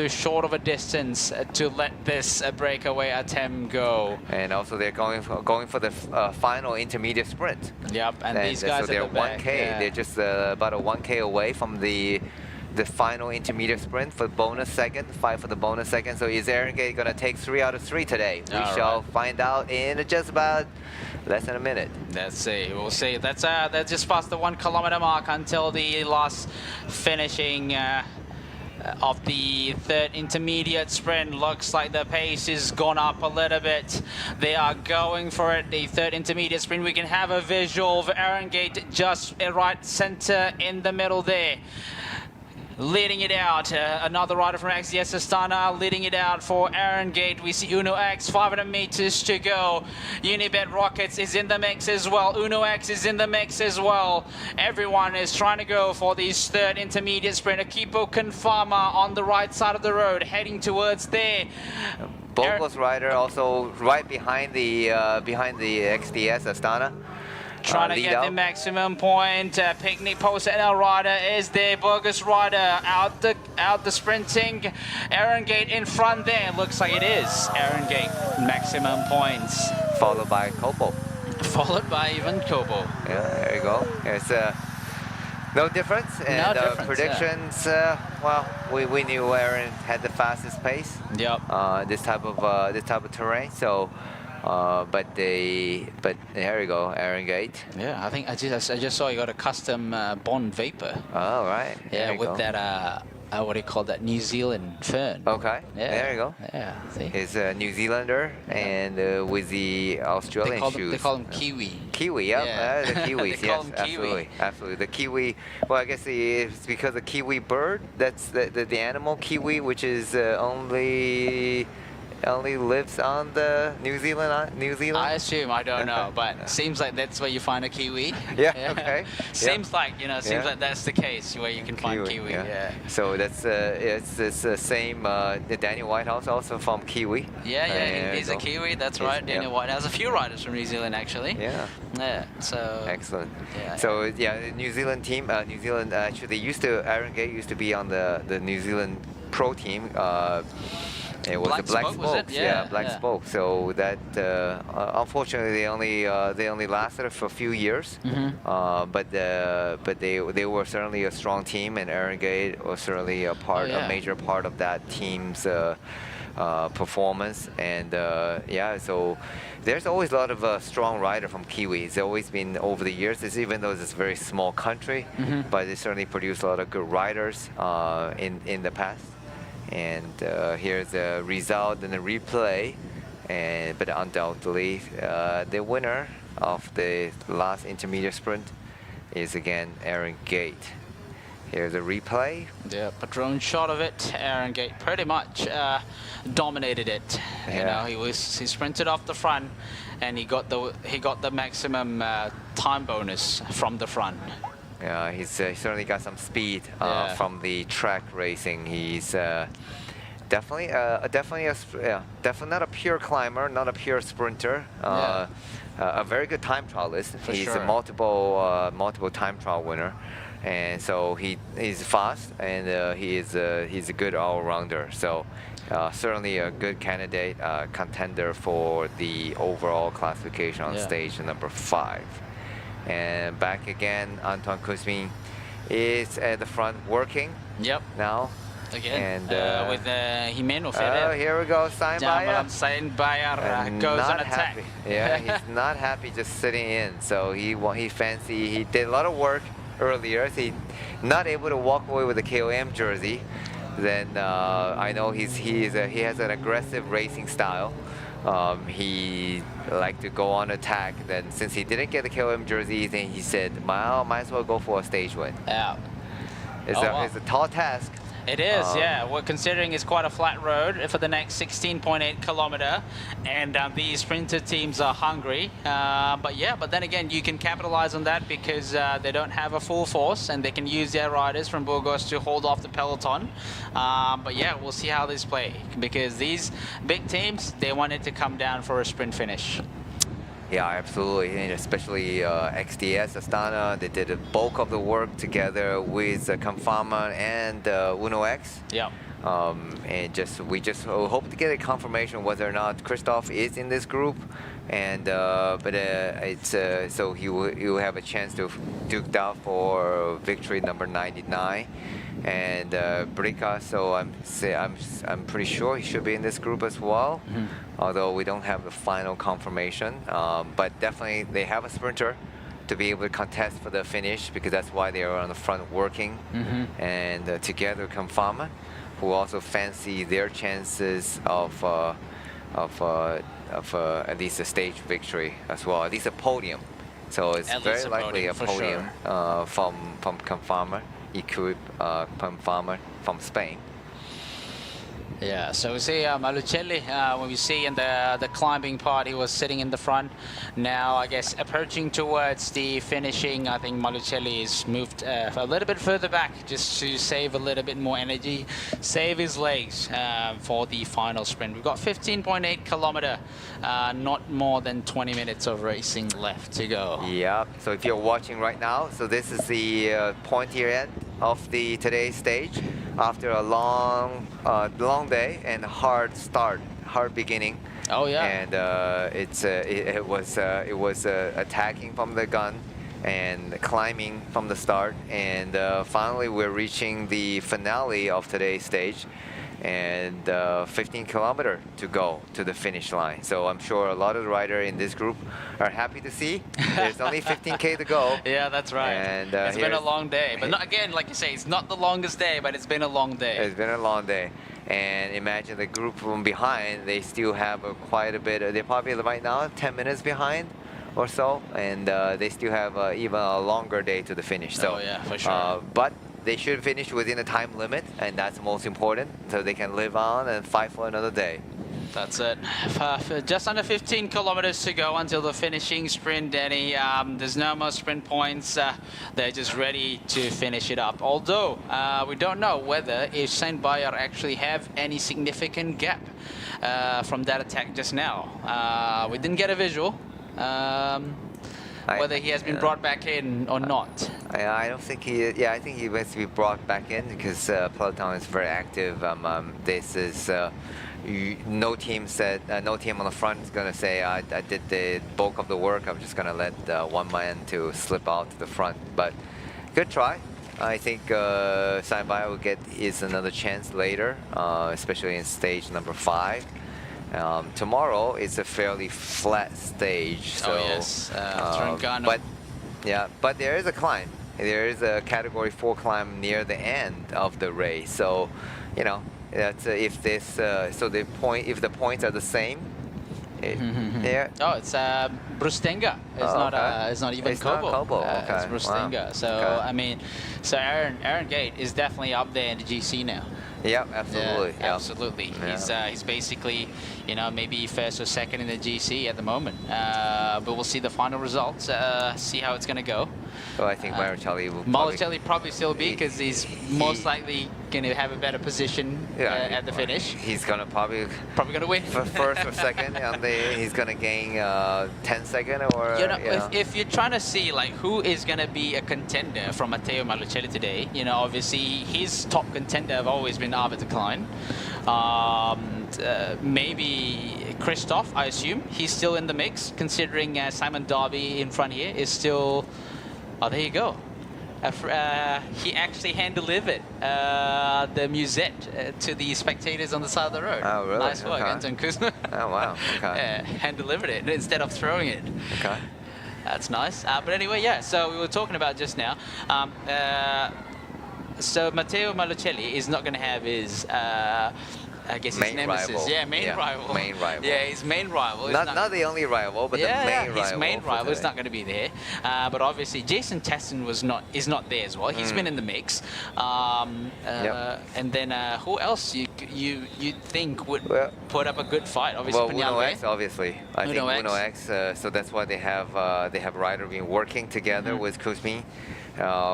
short of a distance to let this breakaway attempt go. And also they're going for the final intermediate sprint. Yep, and these guys so they're at the back, 1K. They're just about a 1K away from the final intermediate sprint for bonus second, fight for the bonus second. So is Aaron Gate going to take 3 out of 3 today? We shall find out in just about less than a minute. Let's see. We'll see. That's just past the 1 kilometer mark until the last finishing of the third intermediate sprint. Looks like the pace has gone up a little bit. They are going for it. The third intermediate sprint. We can have a visual of Aaron Gate just right center in the middle there. Leading it out, another rider from XDS Astana leading it out for Aaron Gate. We see Uno X, 500 meters to go. Unibet Rockets is in the mix as well. Uno X is in the mix as well. Everyone is trying to go for this third intermediate sprint. Akipo Confama on the right side of the road, heading towards there. Burgos rider also right behind the XDS Astana. Trying to get the maximum point. Picnic Post NL rider is there. Burgos rider out the sprinting. Aaron Gate in front there. Looks like it is Aaron Gate. Maximum points. Followed by Kopo. Followed by even Kopo. Yeah, there you go. It's no difference. And predictions. Well, we knew Aaron had the fastest pace. Yep. This type of terrain. So. But there we go, Aaron Gate. Yeah, I think I just saw he got a custom Bond Vapor. Oh right. Yeah, with that what do you call that, New Zealand fern. Okay. Yeah. There you go. Yeah. See. He's a New Zealander and with the Australian shoes. They call him Kiwi. Kiwi, yeah. The Kiwis, they call him absolutely, Kiwi. Absolutely. The Kiwi. Well, I guess it's because the Kiwi bird. That's the animal Kiwi, which is only lives on the New Zealand. I assume, I don't know, but seems like that's where you find a Kiwi. Yeah. Okay. Seems like like that's the case where you can find Kiwi. Yeah. So that's it's the same. Daniel Whitehouse also from Kiwi. Yeah. He's a Kiwi. That's right. Daniel Whitehouse. A few riders from New Zealand actually. Yeah. Yeah. So. Excellent. Yeah. So the New Zealand team. New Zealand actually Aaron Gate used to be on the New Zealand pro team. It was the Black Spokes, Black Spoke. So that unfortunately they only lasted for a few years. But they were certainly a strong team, and Aaron Gate was certainly a major part of that team's performance. And so there's always a lot of strong rider from Kiwi. It's always been over the years. Even though it's a very small country, but they certainly produced a lot of good riders in the past. And here's the result and the replay. but undoubtedly, the winner of the last intermediate sprint is again Aaron Gate. Here's a replay. Yeah, a drone shot of it. Aaron Gate pretty much dominated it. You know, he sprinted off the front, and he got the maximum time bonus from the front. Yeah, he's certainly got some speed from the track racing. He's definitely not a pure climber, not a pure sprinter. A very good time trialist. He's a multiple time trial winner, and so he's fast, and he's a good all-rounder. So certainly a good candidate, contender for the overall classification on stage number 5. And back again, Antoine Kuzmin is at the front working. Yep. Now. Again, and with Jimeno Ferrer. Here we go, Steinbayer goes on attack. Happy. Yeah, he's not happy just sitting in. So he did a lot of work earlier. So he's not able to walk away with the KOM jersey. Then I know he has an aggressive racing style. He liked to go on attack. Then since he didn't get the KOM jersey, then he said, well, might as well go for a stage win. Yeah. It's a tall task. It is, yeah. We're considering it's quite a flat road for the next 16.8 kilometer, and these sprinter teams are hungry. But then again, you can capitalize on that because they don't have a full force, and they can use their riders from Burgos to hold off the peloton. But yeah, we'll see how this play, because these big teams, they wanted to come down for a sprint finish. Yeah, absolutely, and especially XDS Astana. They did the bulk of the work together with Confarma and Uno X. Yeah. And we just hope to get a confirmation whether or not Christoph is in this group, and so he will have a chance to duke out for victory number 99. And Brika, so I'm pretty sure he should be in this group as well, although we don't have the final confirmation. But definitely they have a sprinter to be able to contest for the finish, because that's why they are on the front working. And together Confarma, who also fancy their chances of at least a stage victory as well, at least a podium. So it's very likely a podium from Confarma. Equip Confarma from Spain. Yeah, so we see Malucelli, when we see in the climbing part, he was sitting in the front. Now, I guess, approaching towards the finishing, I think Malucelli is moved a little bit further back just to save a little bit more energy, save his legs for the final sprint. We've got 15.8 kilometer, not more than 20 minutes of racing left to go. Yeah, so if you're watching right now, so this is the pointier end of today's stage. After a long day and hard beginning. Oh yeah. And it was attacking from the gun and climbing from the start, and finally we're reaching the finale of today's stage, and 15 kilometers to go to the finish line. So I'm sure a lot of the riders in this group are happy to see there's only 15K to go. Yeah, that's right. And it's been a long day, but not, again, like you say, it's not the longest day, but it's been a long day. It's been a long day. And imagine the group from behind, they still have quite a bit. They're probably right now 10 minutes behind or so, and they still have even a longer day to the finish. So, yeah, for sure. But they should finish within the time limit, and that's most important, so they can live on and fight for another day. That's it. Just under 15 kilometers to go until the finishing sprint, Danny. There's no more sprint points. They're just ready to finish it up. Although, we don't know whether if Steinbayer actually have any significant gap from that attack just now. We didn't get a visual. Whether he has been brought back in or not. I don't think he. Yeah, I think he wants to be brought back in because peloton is very active. This is no team on the front is going to say I did the bulk of the work. I'm just going to let one man to slip out to the front. But good try. I think Steinbayer will get another chance later, especially in stage number 5. Tomorrow is a fairly flat stage, so but there is a climb. There is a category 4 climb near the end of the race. So, you know, that's if the points are the same, Yeah. Oh, it's Brustenga. It's it's not even Kobo. It's Brustenga. Wow. So I mean, so Aaron Gate is definitely up there in the GC now. Yep, absolutely. Yeah, absolutely. He's basically, maybe first or second in the GC at the moment. But we'll see the final results, see how it's going to go. So I think Marichelli will probably still be, because he's most likely going to have a better position at the finish. He's going to probably going to win. For first or second, and he's going to gain 10 seconds or... If you're trying to see like who is going to be a contender from Matteo Malocelli today, obviously his top contender have always been Arvid Klein. Maybe Christoph, I assume. He's still in the mix, considering Simon Darby in front here is still... Oh, there you go. He actually hand-delivered the musette to the spectators on the side of the road. Oh, really? Nice work, Anton Kuzma. Oh, wow. Okay. Hand-delivered it instead of throwing it. Okay. That's nice. But anyway, yeah, so we were talking about just now. So Matteo Malocelli is not going to have his... I guess his nemesis. Rival. Yeah, main rival. Main rival. Yeah, his main rival. Not the only rival, but the main rival. His main rival is not going to be there. But obviously, Jason Teston is not there as well. He's been in the mix. And then who else you think would put up a good fight? Obviously, Uno X, obviously. I think Uno X. So that's why they have Ryder been working together with Kuzmi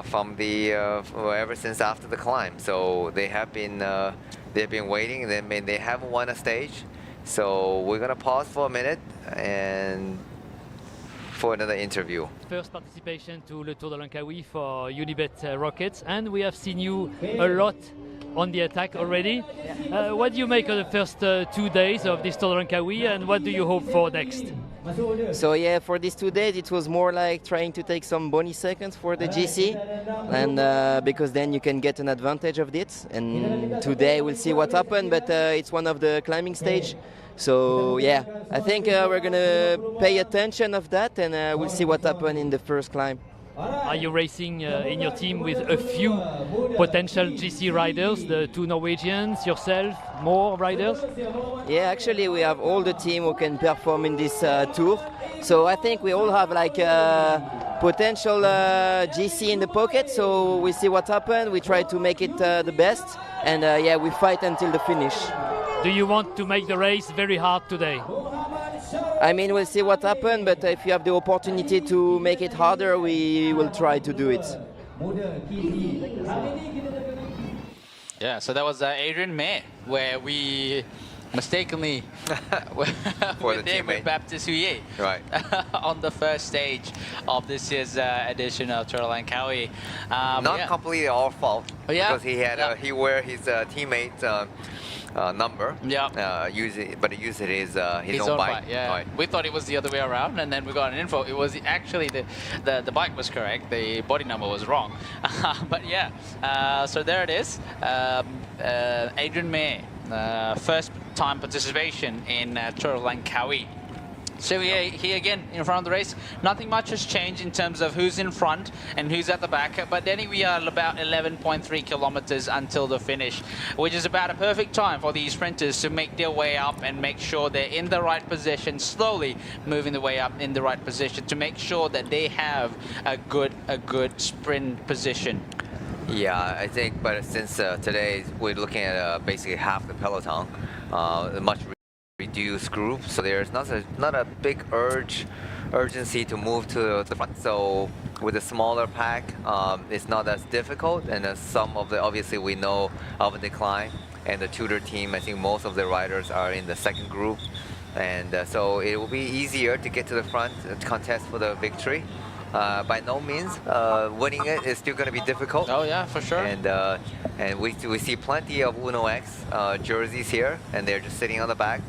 from the ever since after the climb. So they have been. They've been waiting, and they haven't won a stage. So we're going to pause for a minute and for another interview. First participation to Le Tour de Langkawi for Unibet Rockets, and we have seen you a lot on the attack already. What do you make of the first 2 days of this Tour de Langkawi, and what do you hope for next? So yeah, for these 2 days it was more like trying to take some bonus seconds for the GC, and because then you can get an advantage of it. And today we'll see what happened, but it's one of the climbing stage. So yeah, I think we're gonna pay attention of that, and we'll see what happened in the first climb. Are you racing in your team with a few potential GC riders, the 2 Norwegians, yourself, more riders? Yeah, actually we have all the team who can perform in this tour. So I think we all have like potential GC in the pocket, so we see what happens, we try to make it the best, and yeah, we fight until the finish. Do you want to make the race very hard today? I mean, we'll see what happens, but if you have the opportunity to make it harder, we will try to do it. Yeah, so that was Adrian May, where we mistakenly with Baptiste Huye on the first stage of this year's edition of Tour de Langkawi. Not completely our fault, because he had he wear his teammate's number. But he used his own bike. We thought it was the other way around, and then we got an info. It was actually the bike was correct. The body number was wrong. But yeah, so there it is. Adrian May, first time participation in Tour de Langkawi. So he again in front of the race. Nothing much has changed in terms of who's in front and who's at the back. But then we are about 11.3 kilometers until the finish, which is about a perfect time for these sprinters to make their way up and make sure they're in the right position, slowly moving the way up in the right position to make sure that they have a good sprint position. Yeah, I think, but since today we're looking at basically half the peloton, much reduced group, so there's not a big urgency to move to the front. So with a smaller pack, it's not as difficult, and some of the, obviously we know of a decline, and the Tudor team, I think most of the riders are in the second group, and so it will be easier to get to the front and contest for the victory. By no means winning it is still going to be difficult. Oh yeah, for sure. And we see plenty of Uno X jerseys here, and they're just sitting on the back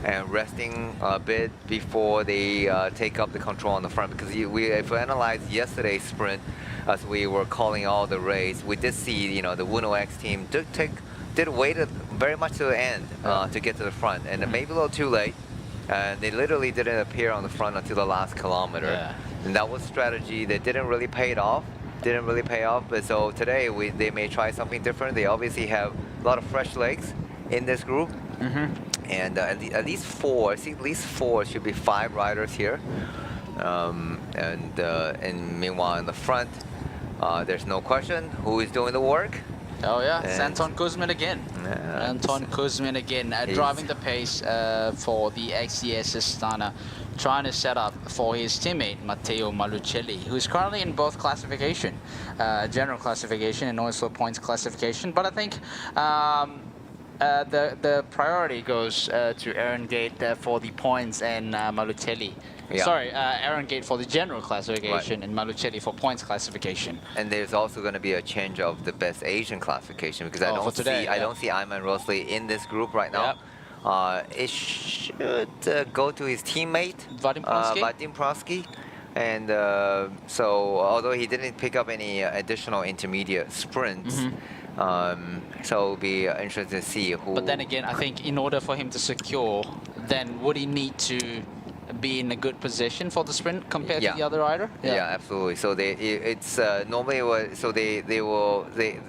and resting a bit before they take up the control on the front. Because if we analyze yesterday's sprint, as we were calling all the race, we did see the Uno X team did wait very much to the end to get to the front, and maybe a little too late. And they literally didn't appear on the front until the last kilometer. Yeah. And that was strategy that didn't really pay off. But so today they may try something different. They obviously have a lot of fresh legs in this group. And at least four, I see at least four, should be 5 riders here. And meanwhile in the front, there's no question who is doing the work. Oh yeah, it's Anton Kuzmin again. Anton Kuzmin again, driving the pace for the XDS Astana, trying to set up for his teammate Matteo Malucelli, who is currently in both classification, general classification and also points classification. But I think the priority goes to Aaron Gate for the points and Malucelli. Yeah. Sorry, Aaron Gate for the general classification and Malucelli for points classification. And there's also going to be a change of the best Asian classification because I don't see Ayman Rosley in this group right now. It should go to his teammate Vadim Pronsky. And so although he didn't pick up any additional intermediate sprints, so it'll be interesting to see who. But then again, I think in order for him to secure, then would he need to be in a good position for the sprint compared to the other rider? Yeah, absolutely. So it's normally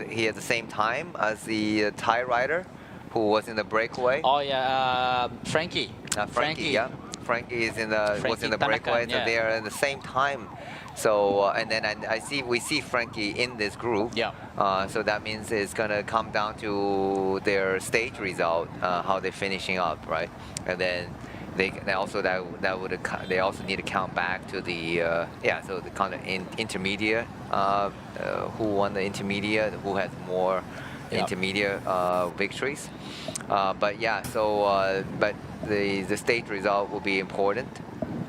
he has the same time as the Thai rider who was in the breakaway. Oh yeah, Frankie. Frankie, yeah. Frankie is was in the breakaway, so they are at the same time. So and then we see Frankie in this group. Yeah. So that means it's gonna come down to their stage result, how they're finishing up, right? And then they also need to count back to the so the kind of intermediate who won the intermediate, who has more intermediate victories. But the stage result will be important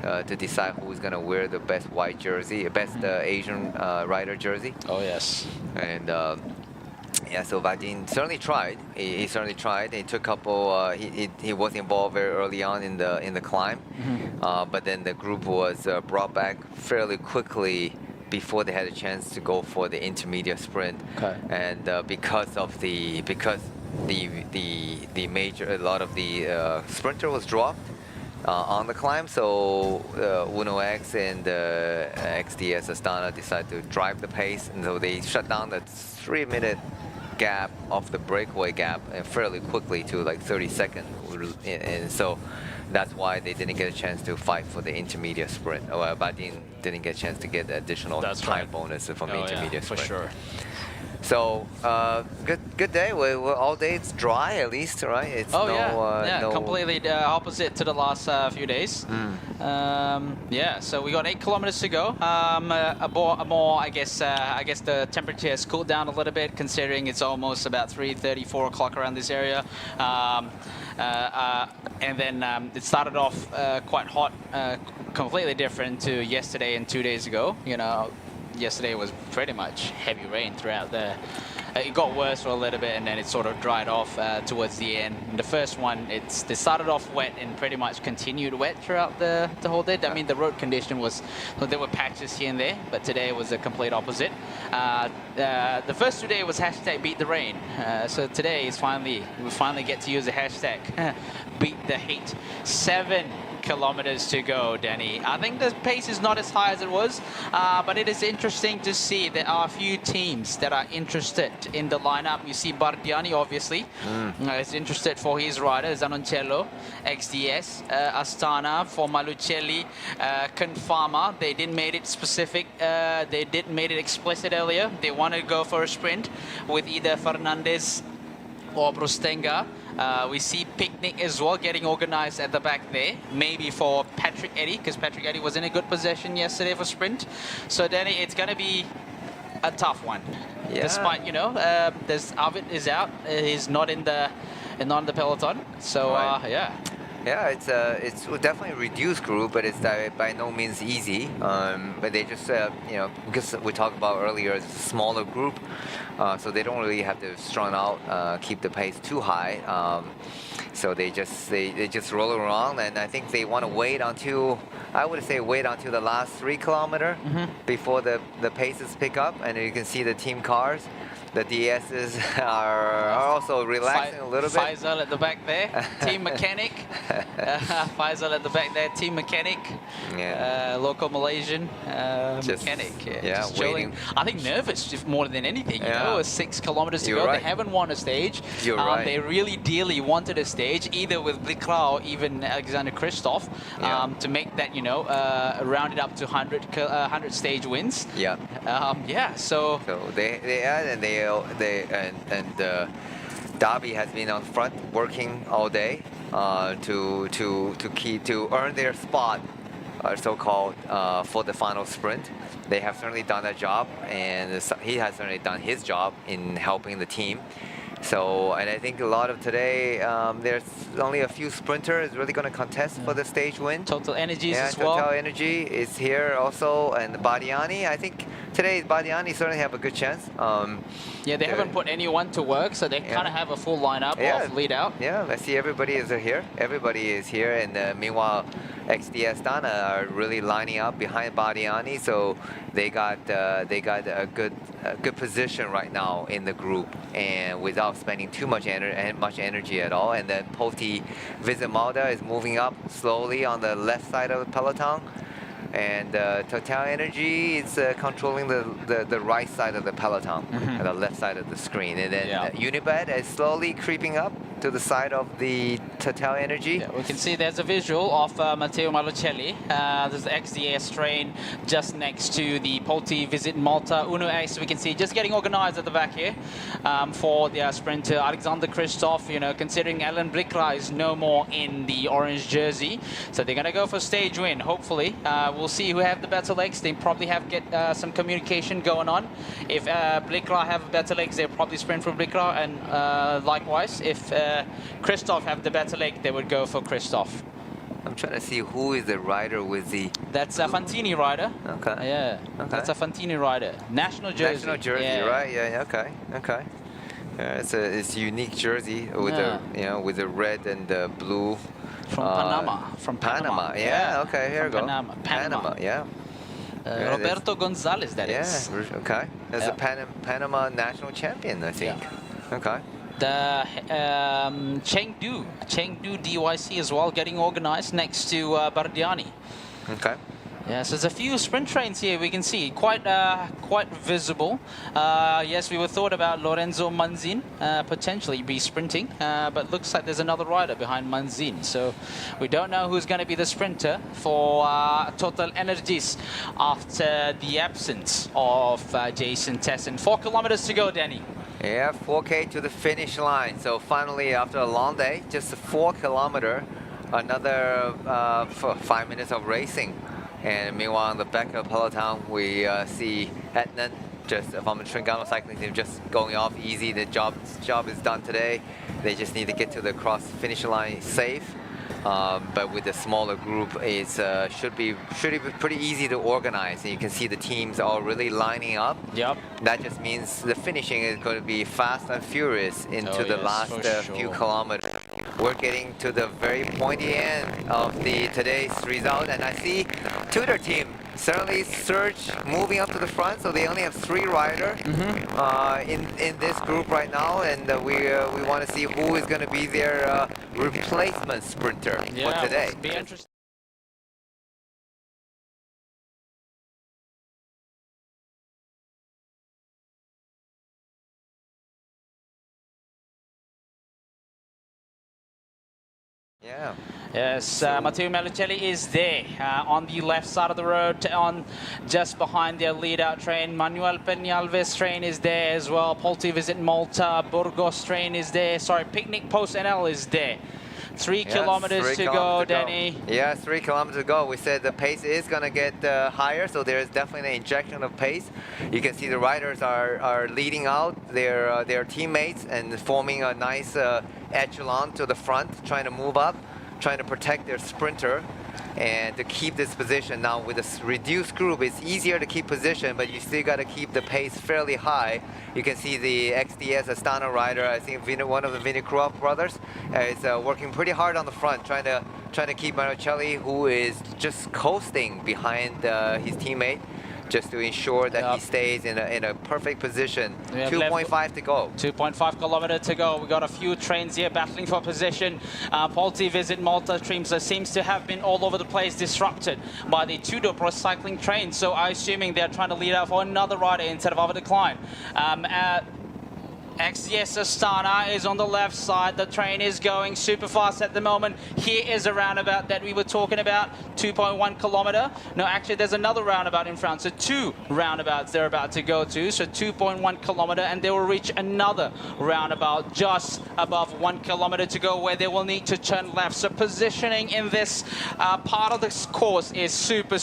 to decide who's going to wear the best white jersey, best Asian rider jersey. Oh yes. And so Vadim certainly tried. He certainly tried. He took a couple. He was involved very early on in the climb, but then the group was brought back fairly quickly before they had a chance to go for the intermediate sprint. Okay. And because a lot of the sprinter was dropped on the climb, so Uno X and XDS Astana decided to drive the pace, and so they shut down the 3-minute gap of the breakaway gap fairly quickly to like 30 seconds, and so that's why they didn't get a chance to fight for the intermediate sprint. Vadim didn't get a chance to get the additional time bonus from the intermediate sprint. For sure. So good day. All day it's dry at least, right? It's completely opposite to the last few days. So we got 8 kilometers to go. I guess the temperature has cooled down a little bit, considering it's almost about 3:30, 4 o'clock around this area. And then it started off quite hot, completely different to yesterday and 2 days ago. You know, yesterday was pretty much heavy rain throughout it got worse for a little bit, and then it sort of dried off towards the end. And the first one, they started off wet and pretty much continued wet throughout the whole day. I mean, the road condition was, there were patches here and there, but today was the complete opposite. The first 2 days was hashtag beat the rain. So today is we finally get to use the hashtag beat the heat. 7 kilometers to go, Danny. I think the pace is not as high as it was, but it is interesting to see there are a few teams that are interested in the lineup. You see Bardiani, obviously, is interested for his rider, Zanoncello, XDS, Astana for Malucelli, Confama. They didn't make it specific. They didn't make it explicit earlier. They wanted to go for a sprint with either Fernandez or Brustenga. We see Picnic as well getting organized at the back there, maybe for Patrick Eddy, because Patrick Eddy was in a good possession yesterday for sprint. So Danny, it's going to be a tough one. Yeah. Despite, there's Arvid is out, he's not in the peloton. So Yeah, it's definitely a reduced group, but it's by no means easy. But they just, because we talked about earlier, it's a smaller group, so they don't really have to strung out, keep the pace too high. So they just roll around, and I think they want to wait until the last 3 kilometers before the paces pick up, and you can see the team cars. The DSs are also relaxing a little bit. Faisal at the back there, team mechanic. Faisal at the back there, team mechanic, local Malaysian mechanic. Just waiting. I think nervous more than anything. You know, 6 kilometers to You're go. right. They haven't won a stage. You're right. They really dearly wanted a stage, either with Blikra or even Alexander Kristoff, to make that, you know, round it up to 100 stage wins. Yeah. So Darby has been on front working all day to earn their spot, so-called, for the final sprint. They have certainly done their job, and he has certainly done his job in helping the team. So, and I think a lot of today, there's only a few sprinters really going to contest for the stage win. Total Energies as well. Total Energy is here also, and Badiani. I think today Badiani certainly have a good chance. They haven't put anyone to work, so they kind of have a full lineup of lead out. Yeah, I see everybody is here. Everybody is here, and meanwhile, XD Astana are really lining up behind Badiani, so they got a good position right now in the group, and without spending too much energy at all. And then Poti Visit Malta is moving up slowly on the left side of the peloton, and Total Energy is controlling the right side of the peloton, the left side of the screen, and then Unibet is slowly creeping up to the side of the Total Energy. We can see there's a visual of Matteo Malocelli. There's the XDS train just next to the Poti Visit Malta Uno X. We can see just getting organized at the back here for the sprinter Alexander Kristoff. You know, considering Alan Blikra is no more in the orange jersey, so they're going to go for stage win. Hopefully, we'll see who have the better legs. They probably have get some communication going on. If Blikra have better legs, they'll probably sprint for Blikra, and likewise, if Kristoff have the better leg, they would go for Kristoff. I'm trying to see who is the rider with the... That's a Fantini rider. Okay. Yeah. Okay. That's a Fantini rider. National jersey. National jersey, right? Yeah. Okay. It's a unique jersey with with the red and the blue. From Panama. Yeah. Okay. Here we go. Panama. Yeah. Roberto Gonzalez, that is. Yeah. Okay. That's a Panama national champion, I think. Okay. The Chengdu DYC as well, getting organized next to Bardiani. Okay. Yeah, so there's a few sprint trains here we can see, quite visible. Yes, we were thought about Lorenzo Manzin potentially be sprinting, but looks like there's another rider behind Manzin. So we don't know who's going to be the sprinter for Total Energies after the absence of Jason Tessin. 4 kilometers to go, Danny. Yeah, 4K to the finish line. So finally, after a long day, just a 4 kilometer, another 5 minutes of racing. And meanwhile, on the back of peloton, we see Etnan just from the Trengano cycling team just going off easy. The job is done today. They just need to get to the cross finish line safe. But with a smaller group, it should be pretty easy to organize. And you can see the teams are really lining up. Yep. That just means the finishing is going to be fast and furious into the last few kilometers. We're getting to the very pointy end of today's result, and I see Tudor team. Certainly Surge moving up to the front, so they only have 3 riders in this group right now, and we want to see who is going to be their replacement sprinter for today. Be interesting. Yeah. Yes, Matteo Malocelli is there on the left side of the road, just behind their lead-out train. Manuel Peñalves train is there as well. Poti Visit Malta, Burgos train is there. Sorry, Picnic Post NL is there. 3 kilometers to go, Danny. Yeah, 3 kilometers to go. We said the pace is going to get higher, so there is definitely an injection of pace. You can see the riders are leading out their teammates and forming a nice echelon to the front, trying to move up, trying to protect their sprinter and to keep this position. Now with this reduced group, it's easier to keep position, but you still got to keep the pace fairly high. You can see the XDS Astana rider, I think one of the Vinokurov brothers, is working pretty hard on the front, trying to keep Malocelli, who is just coasting behind his teammate. just to ensure that he stays in a perfect position. 2.5 to go. 2.5 kilometer to go. We got a few trains here battling for position. Polti Visit Malta streams seems to have been all over the place, disrupted by the Tudor Pro cycling train. So I'm assuming they're trying to lead out for another rider instead of over decline. XDS Astana is on the left side. The train is going super fast at the moment. Here is a roundabout that we were talking about, 2.1 kilometer. No, actually there's another roundabout in front. So 2 roundabouts they're about to go to. So 2.1 kilometer, and they will reach another roundabout just above 1 kilometer to go, where they will need to turn left. So positioning in this part of this course is super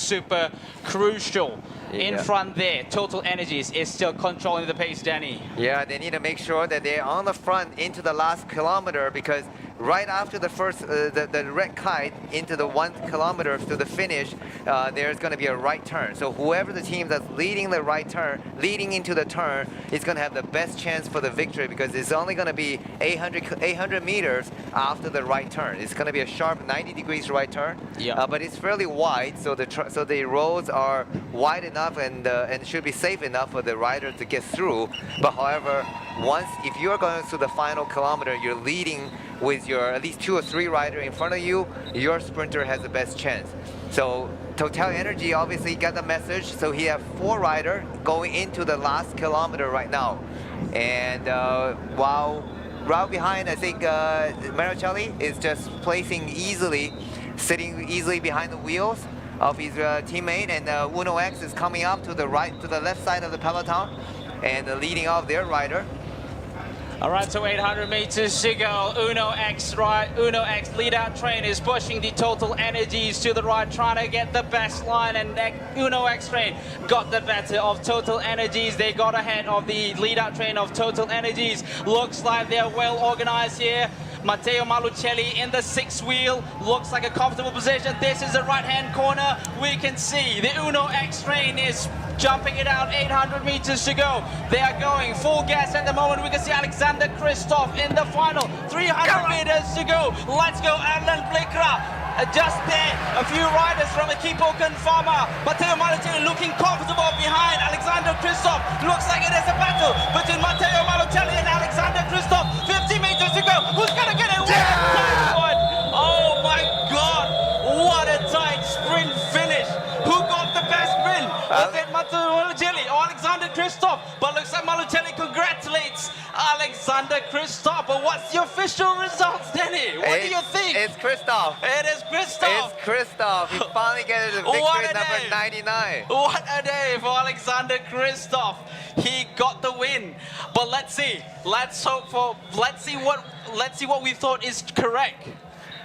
crucial. In front there, Total Energies is still controlling the pace, Danny. Yeah, they need to make sure that they're on the front into the last kilometer, because right after the first, the red kite into the 1 kilometer to the finish, there's going to be a right turn. So whoever the team that's leading the right turn, leading into the turn, is going to have the best chance for the victory, because it's only going to be 800 meters after the right turn. It's going to be a sharp 90 degrees right turn, but it's fairly wide, so the roads are wide enough and should be safe enough for the rider to get through. But however, if you're going to the final kilometer, you're leading with your at least 2 or 3 riders in front of you, your sprinter has the best chance. So Total Energy obviously got the message, so he has 4 riders going into the last kilometer right now. And while right behind, I think Marichelli is just sitting easily behind the wheels of his teammate, and Uno X is coming up to the left side of the peloton and leading off their rider. All right, so 800 meters to go. Uno X lead out train is pushing the Total Energies to the right, trying to get the best line, and Uno X train got the better of Total Energies. They got ahead of the lead out train of Total Energies. Looks like they're well organized here. Matteo Malucelli in the 6th wheel, looks like a comfortable position. This is the right-hand corner. We can see the Uno X train is jumping it out, 800 meters to go. They are going full gas at the moment. We can see Alexander Kristoff in the final 300 meters to go. Let's go, Alan Blikra. Just there, a few riders from Equipo Confirma. Matteo Malucelli looking comfortable behind Alexander Kristoff. Looks like it is a battle between Matteo Malucelli and Alexander Kristoff. 50 meters to go. Who's gonna get it? Oh my God! What a tight sprint finish. Who got the best win? Was it Matteo Malucelli or Alexander Kristoff? But looks like Malucelli congratulates Alexander Kristoff. But what's the official results, Danny? What do you think? It's Kristoff. It is Kristoff. It's Kristoff. He finally gets the victory number 99. What a day for Alexander Kristoff. He got the win. But let's see. Let's see what we thought is correct.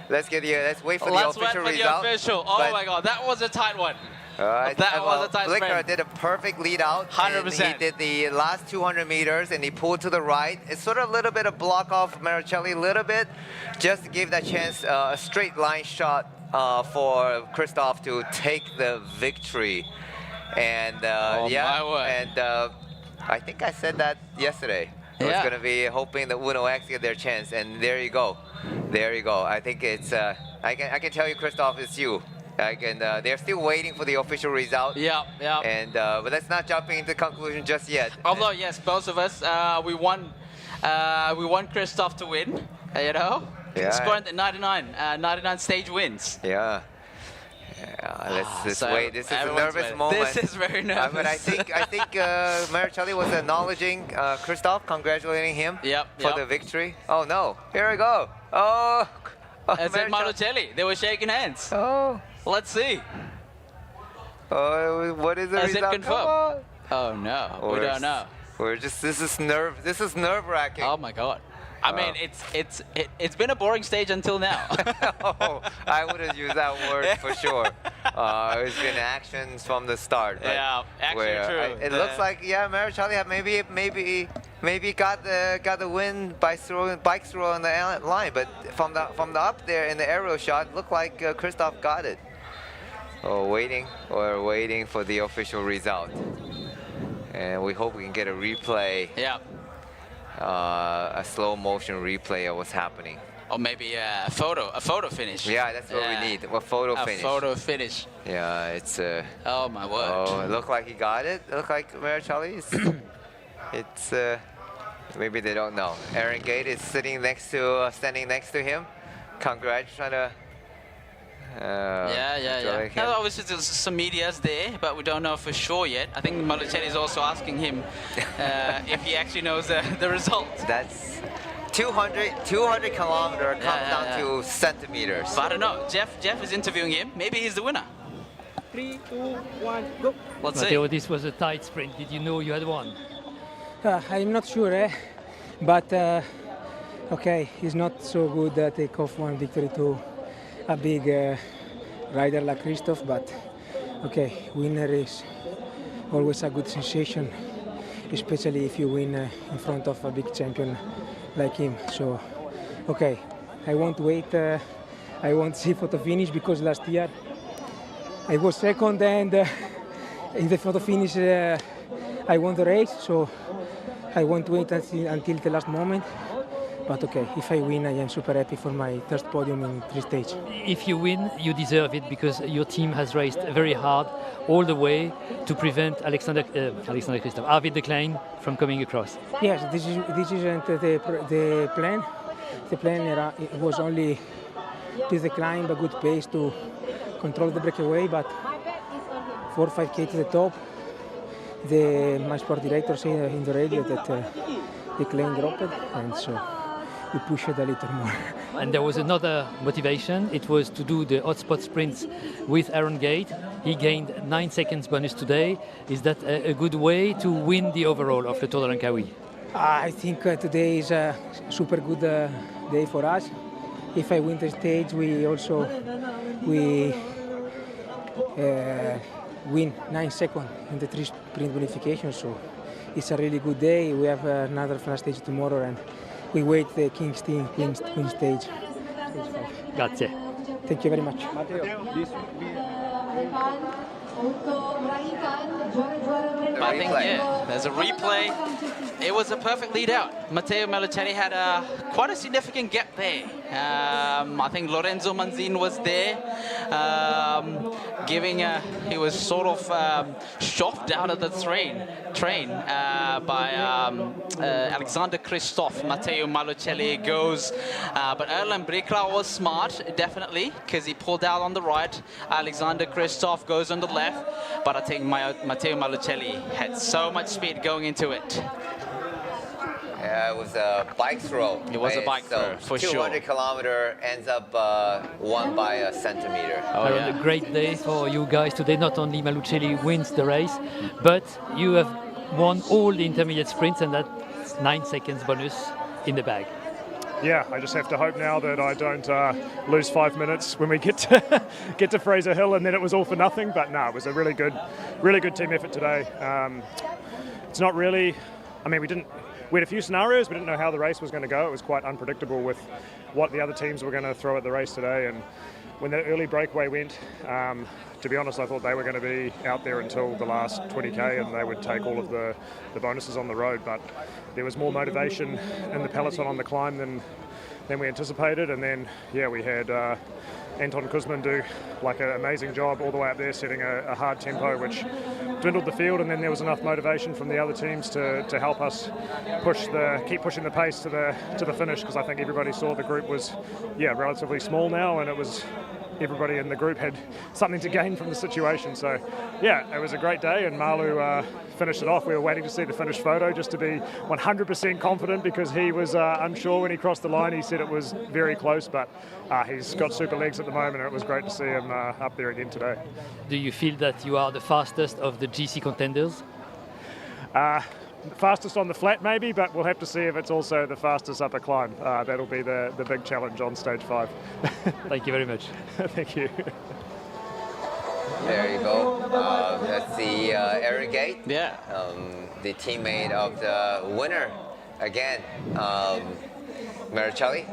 Let's wait for the official result. Oh my God, that was a tight one. That was a tight sprint. Did a perfect lead out. 100%. He did the last 200 meters and he pulled to the right. It's sort of a little bit of block off Marichelli, a little bit, just to give that chance, a straight line shot for Kristoff to take the victory. And I think I said that yesterday. I was going to be hoping that Uno X get their chance, and there you go. There you go. I think it's, I can tell you, Kristoff, it's you. They're still waiting for the official result. And but let's not jump into conclusion just yet. Although yes, both of us we want Kristoff to win. You know, scoring the 99 stage wins. Let's wait. This is a nervous moment. This is very nervous. But I think Marichelli was acknowledging Kristoff, congratulating him for the victory. Oh no! Here we go. Oh. As in Malucelli, they were shaking hands. Oh. Let's see. Oh, what is the result? Is it confirmed? Oh no, we don't know. This is nerve-wracking. Oh my God. I mean, it's been a boring stage until now. Oh, I wouldn't use that word for sure. It's been actions from the start. True. It looks like Marichelli have maybe got the win by throwing bikes through on the line, but from the up there in the aerial shot, looked like Kristoff got it. We're waiting for the official result, and we hope we can get a replay. A slow motion replay of what's happening. Or maybe a photo finish. Yeah, that's what we need. A photo finish. A photo finish. Yeah, it's. Oh my word! Oh, it looked like he got it. It looked like Marichelli. It's. Maybe they don't know. Aaron Gate is standing next to him. Congrats, trying to. Yeah. Now, obviously, there's some medias there, but we don't know for sure yet. I think Malucelli is also asking him if he actually knows the result. That's 200 kilometer comes down to centimeters. But I don't know. Jeff is interviewing him. Maybe he's the winner. 3, 2, 1, go. Let's Matteo, see. this was a tight sprint. Did you know you had won? I'm not sure, but okay, it's not so good take off one victory to a big rider like Christoph, but okay, winner is always a good sensation, especially if you win in front of a big champion like him. So, okay, I won't wait, I won't see photo finish because last year I was second and in the photo finish I won the race, so I won't wait until the last moment. But okay, if I win, I am super happy for my first podium in 3 stages. If you win, you deserve it because your team has raced very hard all the way to prevent Alexander Christoph, Arvid de Klein from coming across. Yes, this isn't the plan. The plan was only to decline a good pace to control the breakaway, but 4 or 5K to the top, my sport director said in the radio that the Klein dropped, and so we pushed it a little more. And there was another motivation. It was to do the hotspot sprints with Aaron Gate. He gained 9 seconds bonus today. Is that a good way to win the overall of the Tour de Langkawi? I think today is a super good day for us. If I win the stage, we also win 9 seconds in the 3 sprint bonification. So it's a really good day. We have another flash stage tomorrow, and we wait the Queen stage. Grazie. Thank you very much. I think, yeah, there's a replay. It was a perfect lead out. Matteo Malucelli had quite a significant gap there. I think Lorenzo Manzin was there, he was sort of shoved out of the train by Alexander Christoph. Matteo Malucelli goes, but Erlen Brikla was smart, definitely, because he pulled out on the right. Alexander Christoph goes on the left, but I think Matteo Malucelli had so much speed going into it. Yeah, it was a bike throw. It was a bike throw, for sure. 200 kilometer ends up won by a centimeter. A great day for you guys today. Not only Malucelli wins the race, but you have won all the intermediate sprints, and that's 9 seconds bonus in the bag. Yeah, I just have to hope now that I don't lose 5 minutes when we get to Fraser Hill, and then it was all for nothing. But no, it was a really good team effort today. It's not really. I mean, we had a few scenarios. We didn't know how the race was going to go. It was quite unpredictable with what the other teams were going to throw at the race today. And when the early breakaway went, to be honest, I thought they were going to be out there until the last 20K and they would take all of the bonuses on the road. But there was more motivation in the peloton on the climb than we anticipated. And then, yeah, we had Anton Kuzmin do like an amazing job all the way up there, setting a hard tempo, which dwindled the field, and then there was enough motivation from the other teams to help us keep pushing the pace to the finish, because I think everybody saw the group was relatively small now, and it was everybody in the group had something to gain from the situation. So yeah, it was a great day, and Malu finished it off. We were waiting to see the finished photo just to be 100% confident, because he was unsure when he crossed the line. He said it was very close, but he's got super legs at the moment, and it was great to see him up there again today. Do you feel that you are the fastest of the GC contenders? Fastest on the flat maybe, but we'll have to see if it's also the fastest up a climb. That'll be the big challenge on stage 5. Thank you very much. Thank you. There you go. That's the Aaron Gate. Yeah. The teammate of the winner again, Malucelli.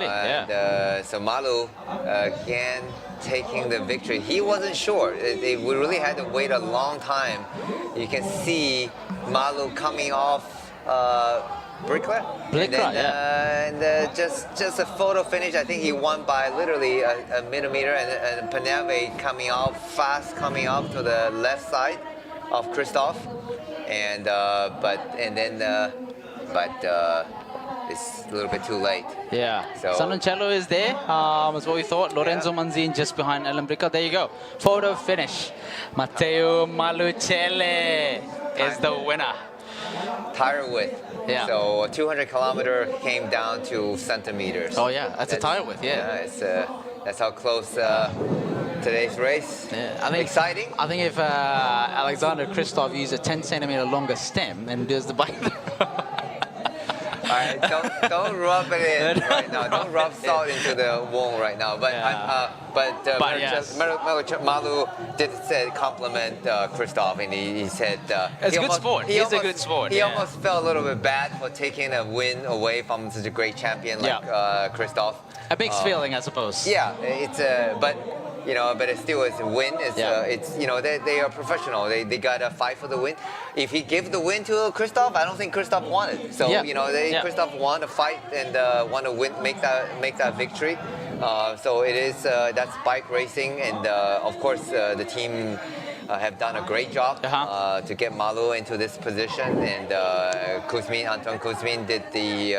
Yeah. So Malu again taking the victory. He wasn't sure. We really had to wait a long time. You can see Malu coming off Breakaway. And just a photo finish. I think he won by literally a millimeter, and Penave coming out fast, coming up to the left side of Christoph, and it's a little bit too late. Yeah. So Zanoncello is there. That's what we thought. Lorenzo Manzin just behind Ellen Bricker. There you go. Photo finish. Matteo Malucelli is the winner. Tire width. Yeah. So a 200 kilometer came down to centimeters. Oh yeah, that's a tire width. Yeah. That's how close today's race. Yeah. I think exciting. I think if Alexander Christoph used a 10 centimeter longer stem and does the bike. All right, don't rub it in right now. Don't rub salt into the wound right now. But yes. Malu did compliment Christoph, and he said it's a good sport. He's a good sport. He almost felt a little bit bad for taking a win away from such a great champion like Christoph. A mixed feeling, I suppose. Yeah, it's but it still is a win. It's they are professional. They got to fight for the win. If he gave the win to Christoph, I don't think Christoph won it. So Christoph won the fight and want to win, make that victory. So it is that's bike racing, and of course the team have done a great job to get Malu into this position, and Anton Kuzmin did the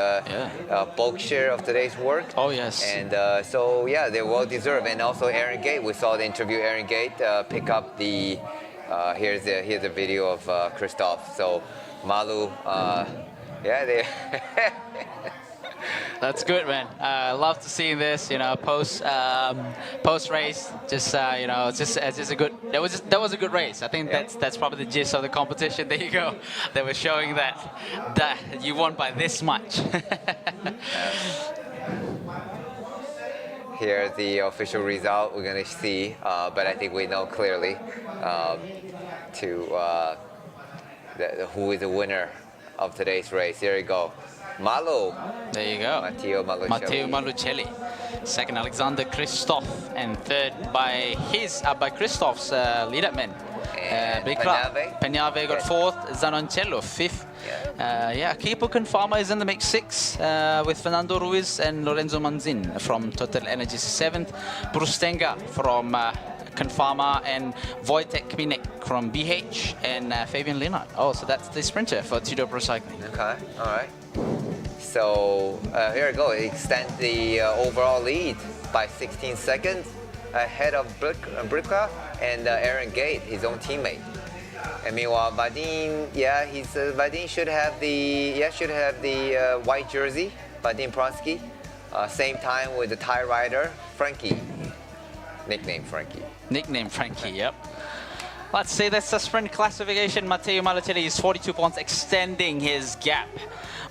bulk share of today's work. Oh yes. And so they're well deserved. And also Aaron Gate, we saw the interview. Aaron Gate pick up the here's a video of Christoph. So Malu, they. That's good, man. Love to see this. Post race, just it's just a good. That was a good race. I think that's probably the gist of the competition. There you go. They were showing that you won by this much. Here's the official result. We're gonna see, but I think we know clearly who is the winner of today's race. Here we go. Malu. There you go. Matteo Malucelli. Second, Alexander Christoph, and third by Christoph's lead-up man. Penave got fourth. Zanoncello fifth. Keeper Confama is in the mix sixth with Fernando Ruiz and Lorenzo Manzin from Total Energies seventh. Brustenga from Confama and Wojtek Kminek from BH and Fabian Leonard. Oh, so that's the sprinter for Tudor Pro Cycling. Okay, all right. So here we go. Extend the overall lead by 16 seconds ahead of Bricka and Aaron Gate, his own teammate. And meanwhile, Vadim, Vadim should have the white jersey. Vadim Pronsky, same time with the Thai rider Frankie, nickname Frankie. Yep. Let's see, that's the sprint classification. Matteo Malucelli is 42 points, extending his gap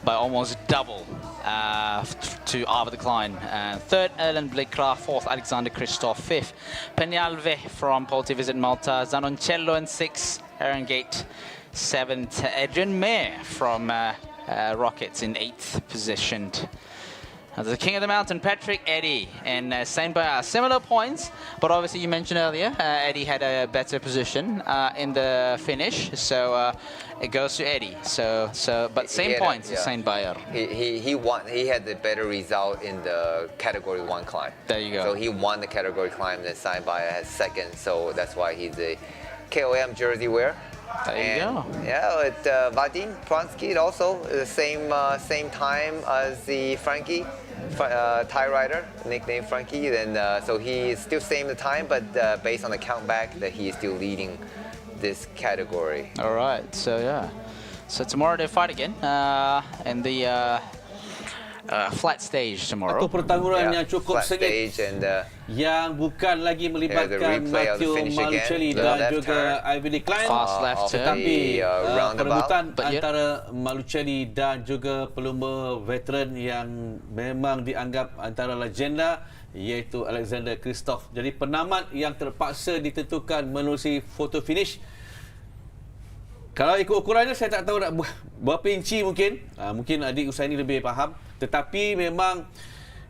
by almost double to Arve de Klein. Third, Erlen Blekra. Fourth, Alexander Christoph. Fifth, Peñalve from Polte Visit Malta. Zanoncello in sixth, Aaron Gate. Seventh, Adrian Mayer from Rockets in eighth position. The King of the Mountain, Patrick Eddy, and Saint Bayer. Similar points, but obviously you mentioned earlier, Eddy had a better position in the finish, so it goes to Eddy. But same points, Saint Bayer. He won. He had the better result in the Category 1 climb. There you go. So he won the Category climb, and Saint Bayer has second, so that's why he's a KOM jersey wearer. There you go. Yeah, with Vadim Pronsky also the same time as the Frankie Thai rider, nicknamed Frankie. Then so he is still same the time, but based on the count back, that he is still leading this category. All right. So so tomorrow they fight again in the flat stage tomorrow. Atau pertarungan yang cukup sengit yang bukan lagi melibatkan Matteo Malucelli dan juga Ivy Klein. Tetapi perebutan antara Malucelli dan juga pelumba veteran yang memang dianggap antara legenda, iaitu Alexander Christoph. Jadi penamat yang terpaksa ditentukan menerusi foto finish. Kalau ikut ukurannya saya tak tahu nak berapa inci mungkin. Mungkin adik Usaini lebih faham. Tetapi memang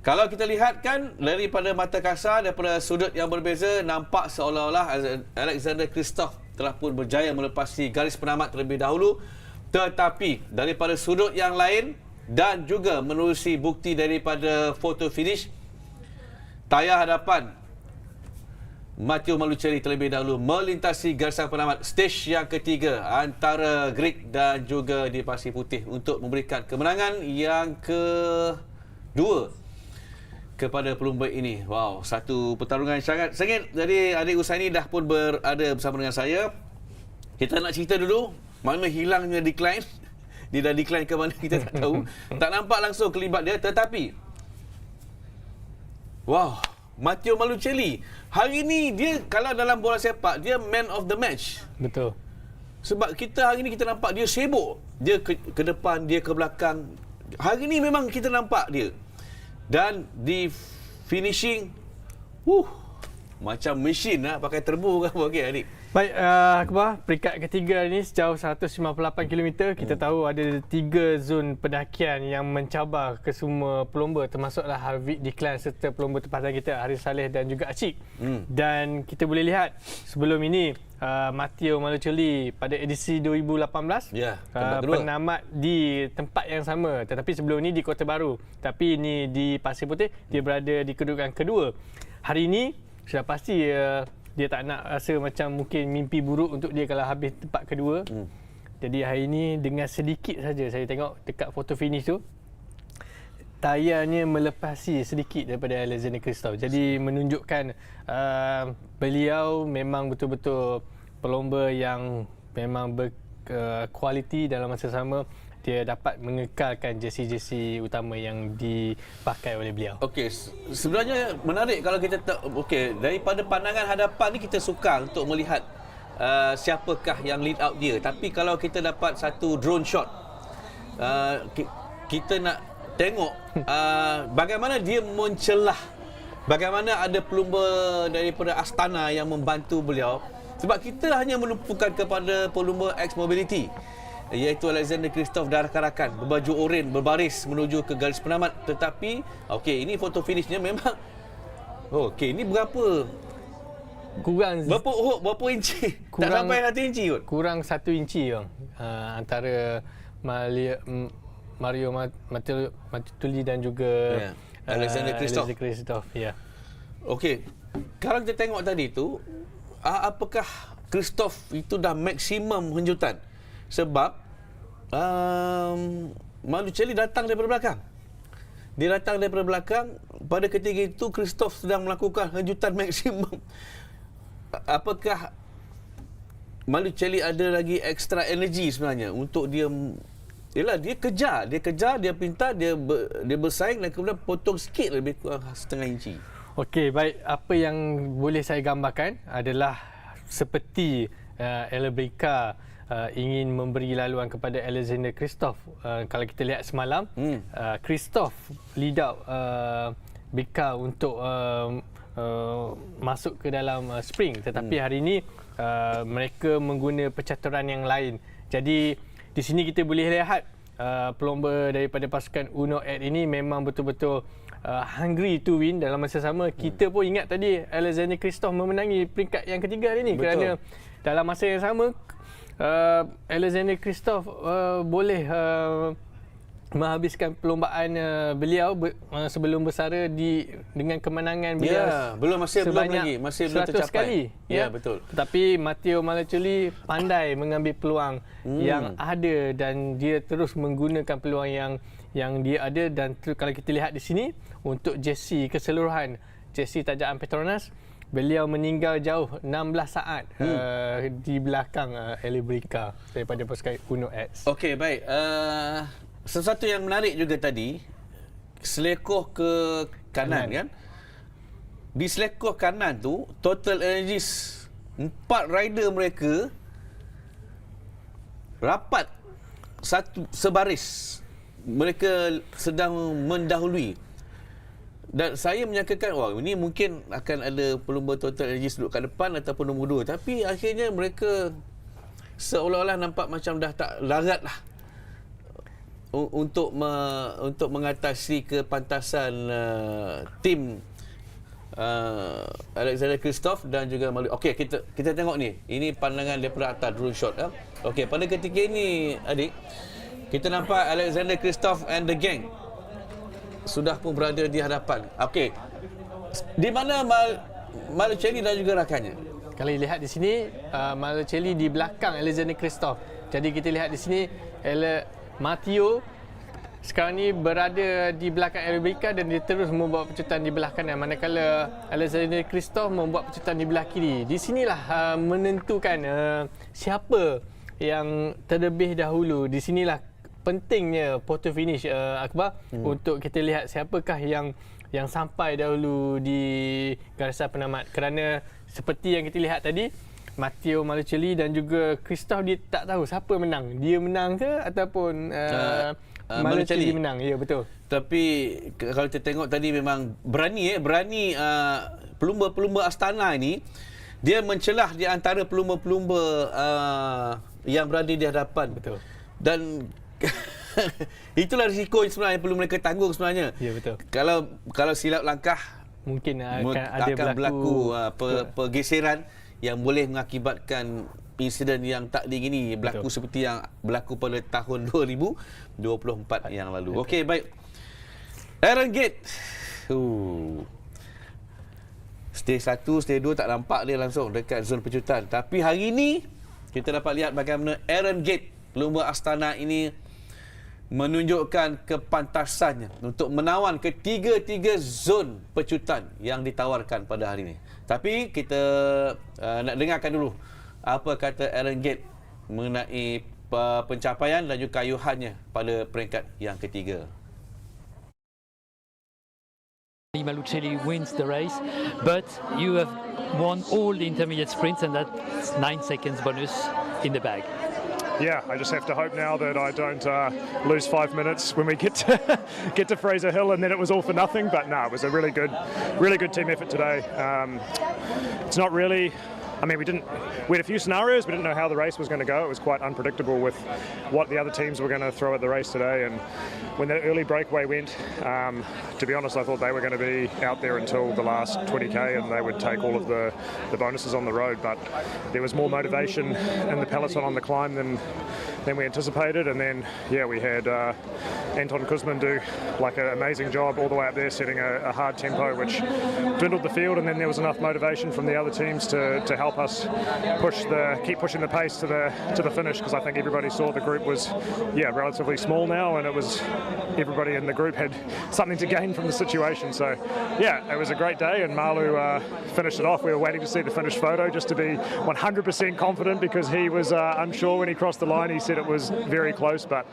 kalau kita lihat kan daripada mata kasar, daripada sudut yang berbeza, nampak seolah-olah Alexander Christoph telah pun berjaya melepasi garis penamat terlebih dahulu. Tetapi daripada sudut yang lain dan juga menerusi bukti daripada foto finish, tayar hadapan Matteo Malucelli terlebih dahulu melintasi garisan penamat stage yang ketiga antara Gerik dan juga di Pasir Puteh untuk memberikan kemenangan yang kedua kepada pelumba ini. Wow, satu pertarungan sangat sengit. Jadi adik Usaini dah pun berada bersama dengan saya. Kita nak cerita dulu mana hilangnya decline. Dia dah decline ke mana kita tak tahu. Tak nampak langsung kelibat dia, tetapi wow, Matteo Malucelli hari ni dia kalau dalam bola sepak dia man of the match. Betul. Sebab kita hari ni kita nampak dia sibuk. Dia ke depan, dia ke belakang. Hari ni memang kita nampak dia. Dan di finishing macam mesin lah, pakai turbo ke apa. Okey adik. Baik, Akbar, peringkat ketiga ni sejauh 158 km. Kita tahu ada 3 zon pendakian yang mencabar ke semua pelumba, termasuklah Harvey Declan serta pelumba tempatan kita Haris Saleh dan juga Acik. Dan kita boleh lihat sebelum ini Matteo Malucelli pada edisi 2018 penamat di tempat yang sama, tetapi sebelum ini di Kota Baru, tapi ini di Pasir Puteh dia berada di kedudukan kedua. Hari ini sudah pasti dia tak nak rasa macam mungkin mimpi buruk untuk dia kalau habis tempat kedua. Jadi hari ini dengan sedikit saja saya tengok dekat foto finish tu, tayarnya melepasi sedikit daripada Alexander Kristoff. Jadi menunjukkan beliau memang betul-betul pelumba yang memang berkualiti. Dalam masa sama dia dapat mengekalkan jersey-jersey utama yang dipakai oleh beliau. Okey, sebenarnya menarik kalau kita daripada pandangan hadapan ni kita suka untuk melihat siapakah yang lead out dia. Tapi kalau kita dapat satu drone shot, kita nak tengok bagaimana dia mencelah, bagaimana ada pelumba daripada Astana yang membantu beliau. Sebab kita hanya menumpukan kepada pelumba X-Mobility, iaitu Alexander Kristoff dan rakan-rakan berbaju oranye berbaris menuju ke garis penamat. Tetapi ini foto finishnya memang ini berapa? Kurang berapa inci? Tak sampai 1 inci kot. Kurang 1 inci bang. Antara Mario Mattoli dan juga Alexander Kristoff. Ya. Okey. Kalau kita tengok tadi tu, apakah Kristoff itu dah maksimum henjutan? Sebab Malucelli datang daripada belakang. Dia datang daripada belakang. Pada ketika itu Kristoff sedang melakukan henjutan maksimum. Apakah Malucelli ada lagi extra energy sebenarnya untuk dia? Yalah, dia kejar, dia pintar, dia bersaing dan kemudian potong sikit lebih kurang setengah inci. Okey, baik. Apa yang boleh saya gambarkan adalah seperti Breakaway ingin memberi laluan kepada Alexander Kristoff. Kalau kita lihat semalam, Kristoff lead out Breakaway untuk masuk ke dalam sprint, tetapi hari ini mereka menggunakan percaturan yang lain. Jadi di sini kita boleh lihat pelumba daripada pasukan Uno X ini memang betul-betul hungry to win. Dalam masa sama kita pun ingat tadi Alexander Kristoff memenangi peringkat yang ketiga hari ini. Betul. Kerana dalam masa yang sama Alexander Kristoff boleh menghabiskan perlombaan beliau sebelum bersara dengan kemenangan beliau. Masih belum tercapai sekali. Betul. Tetapi Matteo Malucelli pandai mengambil peluang yang ada dan dia terus menggunakan peluang yang dia ada. Dan kalau kita lihat di sini untuk jersey keseluruhan, jersey tajaan Petronas, beliau meninggal jauh 16 saat di belakang Breakaway daripada pasukan Uno X. Okey, baik. Sesuatu yang menarik juga tadi, selekoh ke kanan kan? Di selekoh kanan tu, total energies 4 rider mereka rapat sebaris. Mereka sedang mendahului. Dan saya menyangkakan, ini mungkin akan ada pelumba total energies duduk kat depan ataupun nombor 2. Tapi akhirnya mereka seolah-olah nampak macam dah tak larat lah untuk mengatasi kepantasan tim Alexander Kristoff dan juga Malu. Okey, kita tengok ni. Ini pandangan daripada atas drone shot. Okey, pada ketika ini, adik, kita nampak Alexander Kristoff and the gang sudah pun berada di hadapan. Okey, di mana Malucelli dan juga rakannya? Kalau lihat di sini, Malucelli di belakang Alexander Kristoff. Jadi kita lihat di sini, Matteo sekarang ni berada di belakang Arabica dan dia terus membuat pecutan di belah kanan, manakala Alexander Kristoff membuat pecutan di belah kiri. Di sinilah menentukan siapa yang terlebih dahulu. Di sinilah pentingnya photo finish, Akbar, untuk kita lihat siapakah yang sampai dahulu di garisan penamat. Kerana seperti yang kita lihat tadi, Matteo Malucelli dan juga Kristoff, dia tak tahu siapa menang. Dia menang ke ataupun Malucelli menang. Ya, betul. Tapi kalau kita tengok tadi memang berani pelumba-pelumba Astana ini, dia mencelah di antara pelumba-pelumba yang berada di hadapan. Betul. Dan itulah risiko sebenarnya yang perlu mereka tanggung sebenarnya. Ya, betul. Kalau silap langkah mungkin akan berlaku pergeseran yang boleh mengakibatkan insiden yang tak diingini berlaku. Betul. Seperti yang berlaku pada tahun 2024 yang lalu. Okey, baik. Iron Gate. Stage 1, stage 2 tak nampak dia langsung dekat zon pecutan. Tapi hari ini kita dapat lihat bagaimana Iron Gate, pelumba Astana ini menunjukkan kepantasannya untuk menawan ketiga-tiga zon pecutan yang ditawarkan pada hari ini. Tapi kita nak dengarkan dulu apa kata Iron Gate mengenai pencapaian dan juga kayuhannya pada peringkat yang ketiga. Malucelli wins the race, but you have won all the intermediate sprints and that's 9 seconds bonus in the bag. Yeah, I just have to hope now that I don't lose 5 minutes when we get to Fraser Hill, and then it was all for nothing. But no, it was a really good team effort today. It's not really. I mean, we had a few scenarios. We didn't know how the race was going to go. It was quite unpredictable with what the other teams were going to throw at the race today. And when the early breakaway went, to be honest, I thought they were going to be out there until the last 20k and they would take all of the bonuses on the road. But there was more motivation in the peloton on the climb than we anticipated. And then, yeah, we had Anton Kuzmin do like an amazing job all the way up there, setting a hard tempo, which dwindled the field. And then there was enough motivation from the other teams to help us keep pushing the pace to the finish, because I think everybody saw the group was relatively small now, and it was everybody in the group had something to gain from the situation. So yeah, it was a great day, and Malu finished it off. We were waiting to see the finished photo just to be 100% confident, because he was unsure when he crossed the line. He said it was very close, but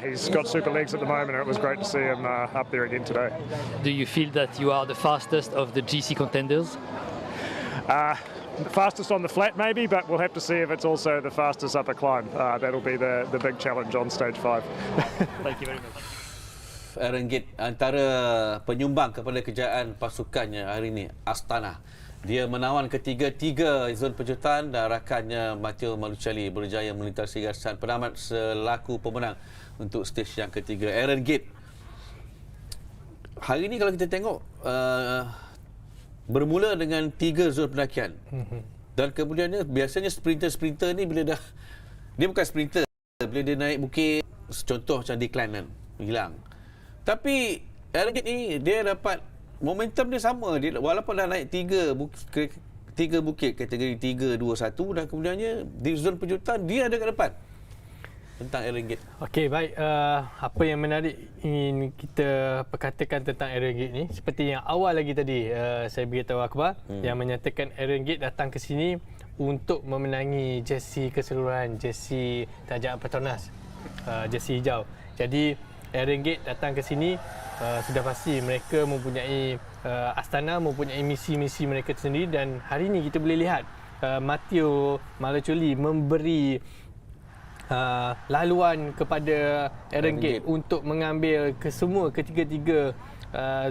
he's got super legs at the moment, and it was great to see him up there again today. Do you feel that you are the fastest of the GC contenders? The fastest on the flat maybe, but we'll have to see if it's also the fastest up a climb. That'll be the big challenge on stage 5. Thank you very much. Iron Gate antara penyumbang kepada kejayaan pasukannya hari ini, Astana. Dia menawan ketiga-tiga zon pecutan dan rakannya Matteo Malucelli berjaya melintasi garisan penamat selaku pemenang untuk stage yang ketiga. Iron Gate. Hari ini kalau kita tengok bermula dengan 3 zon pendakian. Dan kemudiannya biasanya sprinter ni bila dah, dia bukan sprinter, bila dia naik bukit, contoh macam decline kan, hilang. Tapi Iron Gate ni dia dapat momentum dia sama, dia walaupun dah naik 3 bukit kategori 3, 2, 1, dan kemudiannya di zon pecutan dia ada kat depan. Tentang Iron Gate. Okey, baik. Apa yang menarik ingin kita perkatakan tentang Iron Gate ni, seperti yang awal lagi tadi saya beritahu Akbar, yang menyatakan Iron Gate datang ke sini untuk memenangi jersey keseluruhan, jersey kerajaan Petronas, jersey hijau. Jadi Iron Gate datang ke sini, sudah pasti mereka mempunyai Astana mempunyai misi-misi mereka sendiri, dan hari ini kita boleh lihat Matteo Malucelli memberi laluan kepada Iron Gate untuk mengambil semua ketiga-tiga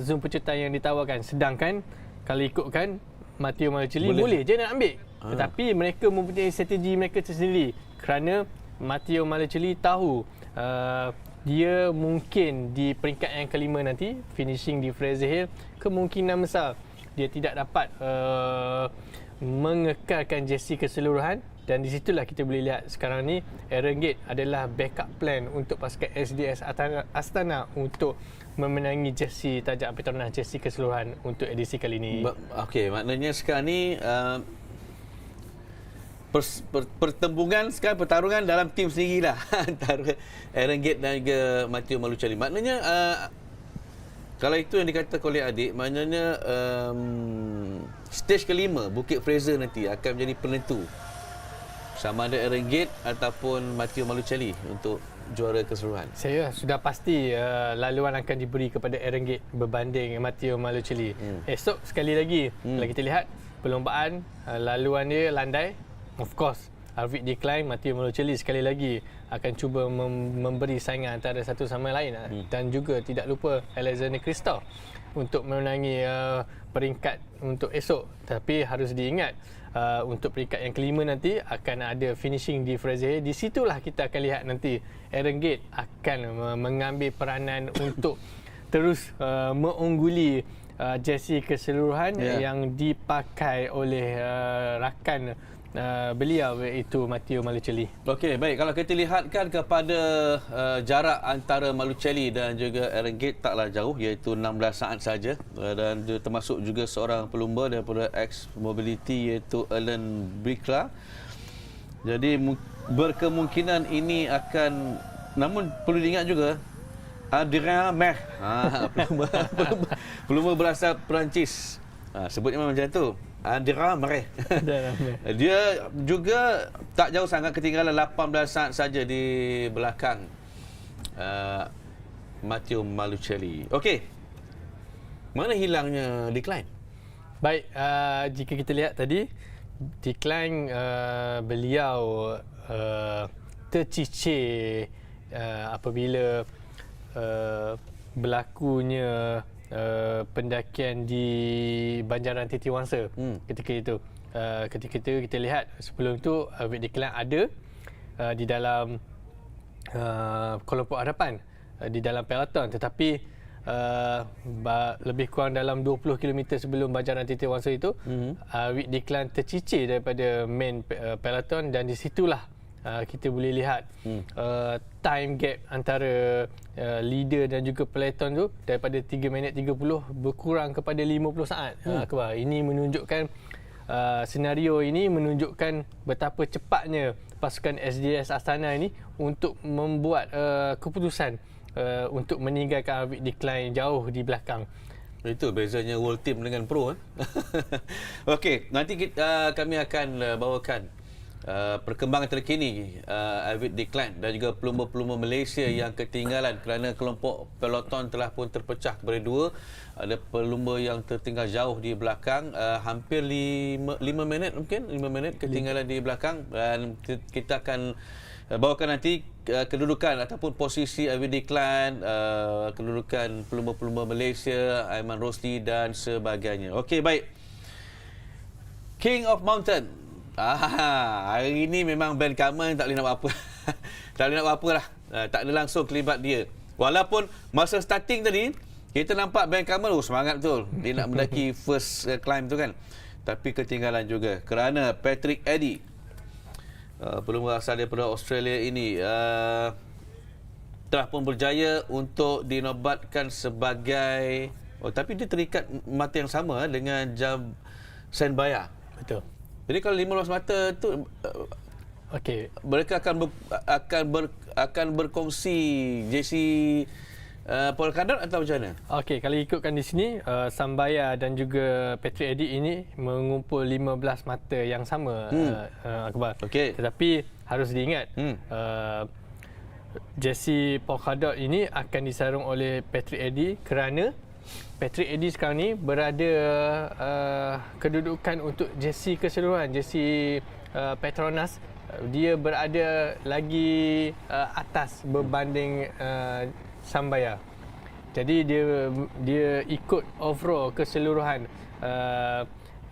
zon pecutan yang ditawarkan. Sedangkan kalau ikutkan Matteo Malucelli boleh je nak ambil, tetapi mereka mempunyai strategi mereka sendiri, kerana Matteo Malucelli tahu dia mungkin di peringkat yang kelima nanti finishing di Fraser Hill, kemungkinan besar dia tidak dapat mengekalkan jersey keseluruhan, dan di situlah kita boleh lihat sekarang ni Aaron Gate adalah backup plan untuk pasukan SDS Astana untuk memenangi jersey tajam Petronas, jersey keseluruhan untuk edisi kali ini. Okey, maknanya sekarang ni pertembungan sekarang, pertarungan dalam tim sendirilah antara Aaron Gate dan juga Matteo Malucelli. Maknanya kalau itu yang dikatakan oleh adik, maknanya stage kelima Bukit Fraser nanti akan menjadi penentu sama ada Aaron Gate ataupun Matteo Malucelli untuk juara keseluruhan. Saya sudah pasti laluan akan diberi kepada Aaron Gate berbanding Matteo Malucelli. Esok sekali lagi kalau kita lihat perlombaan, laluan dia landai. Of course, Arvid Decline, Matteo Malucelli sekali lagi akan cuba memberi saingan antara satu sama lain. Dan juga tidak lupa Alexander Kristoff untuk memenangi peringkat untuk esok. Tapi harus diingat, untuk peringkat yang kelima nanti akan ada finishing di Fraser. Di situlah kita akan lihat nanti Aaron Gate akan mengambil peranan untuk terus mengungguli jersey keseluruhan yang dipakai oleh rakan beliau, iaitu Matteo Malucelli. Okey, baik. Kalau kita lihatkan kepada jarak antara Malucelli dan juga Aaron Gate taklah jauh, iaitu 16 saat saja, dan dia termasuk juga seorang pelumba daripada X Mobility iaitu Alan Bikla. Jadi berkemungkinan ini akan, namun perlu diingat juga Adrien Mech, pelumba berasal Perancis. Sebutnya memang macam tu. Adrien Mech. Dia juga tak jauh sangat, ketinggalan 18 saat saja di belakang Matteo Malucelli. Okey. Mana hilangnya Decline? Baik, jika kita lihat tadi Decline, beliau tercicir apabila berlakunya pendakian di Banjaran Titi Wangsa ketika itu. Ketika itu kita lihat sebelum tu Arvid Decline ada di dalam kelompok hadapan, di dalam peloton, tetapi lebih kurang dalam 20 km sebelum Banjaran Titi Wangsa itu Arvid Decline tercicir daripada main peloton, dan di situlah kita boleh lihat time gap antara leader dan juga peloton tu daripada 3 minit 30 berkurang kepada 50 saat. Ini menunjukkan senario ini menunjukkan betapa cepatnya pasukan SDS Astana ini untuk membuat keputusan untuk meninggalkan Arvid Decline jauh di belakang. Itu bezanya World Team dengan Pro. Okey, nanti kami akan bawakan perkembangan terkini Arvid Decline dan juga pelumba-pelumba Malaysia yang ketinggalan kerana kelompok peloton telah pun terpecah kepada dua. Ada pelumba yang tertinggal jauh di belakang, hampir 5 minit mungkin, 5 minit ketinggalan di belakang, dan kita akan bawakan nanti kedudukan ataupun posisi Arvid Decline, kedudukan pelumba-pelumba Malaysia, Aiman Rosli dan sebagainya. Okey, baik. King of Mountain. Hari ini memang Ben Kamen tak boleh nak buat apa. Tak boleh nak buat apa lah. Tak ada langsung kelibat dia. Walaupun masa starting tadi kita nampak Ben Kamen semangat betul. Dia nak mendaki first climb tu kan. Tapi ketinggalan juga kerana Patrick Eddy, pelumba asal daripada Australia ini, telah pun berjaya untuk dinobatkan sebagai, tapi dia terikat mata yang sama dengan jam Senbaya. Betul. Jadi kalau 15 mata tu, okey, mereka akan berkongsi jersey polkadot atau macam mana? Okey, kalau ikutkan di sini, Sambaya dan juga Patrick Eddy ini mengumpul 15 mata yang sama, Akbar. Okey. Tetapi harus diingat, jersey polkadot ini akan disarung oleh Patrick Eddy kerana Patrick Eddy sekarang ni berada kedudukan untuk jersey keseluruhan, jersey Petronas, dia berada lagi atas berbanding Sambaya. Jadi dia ikut overall keseluruhan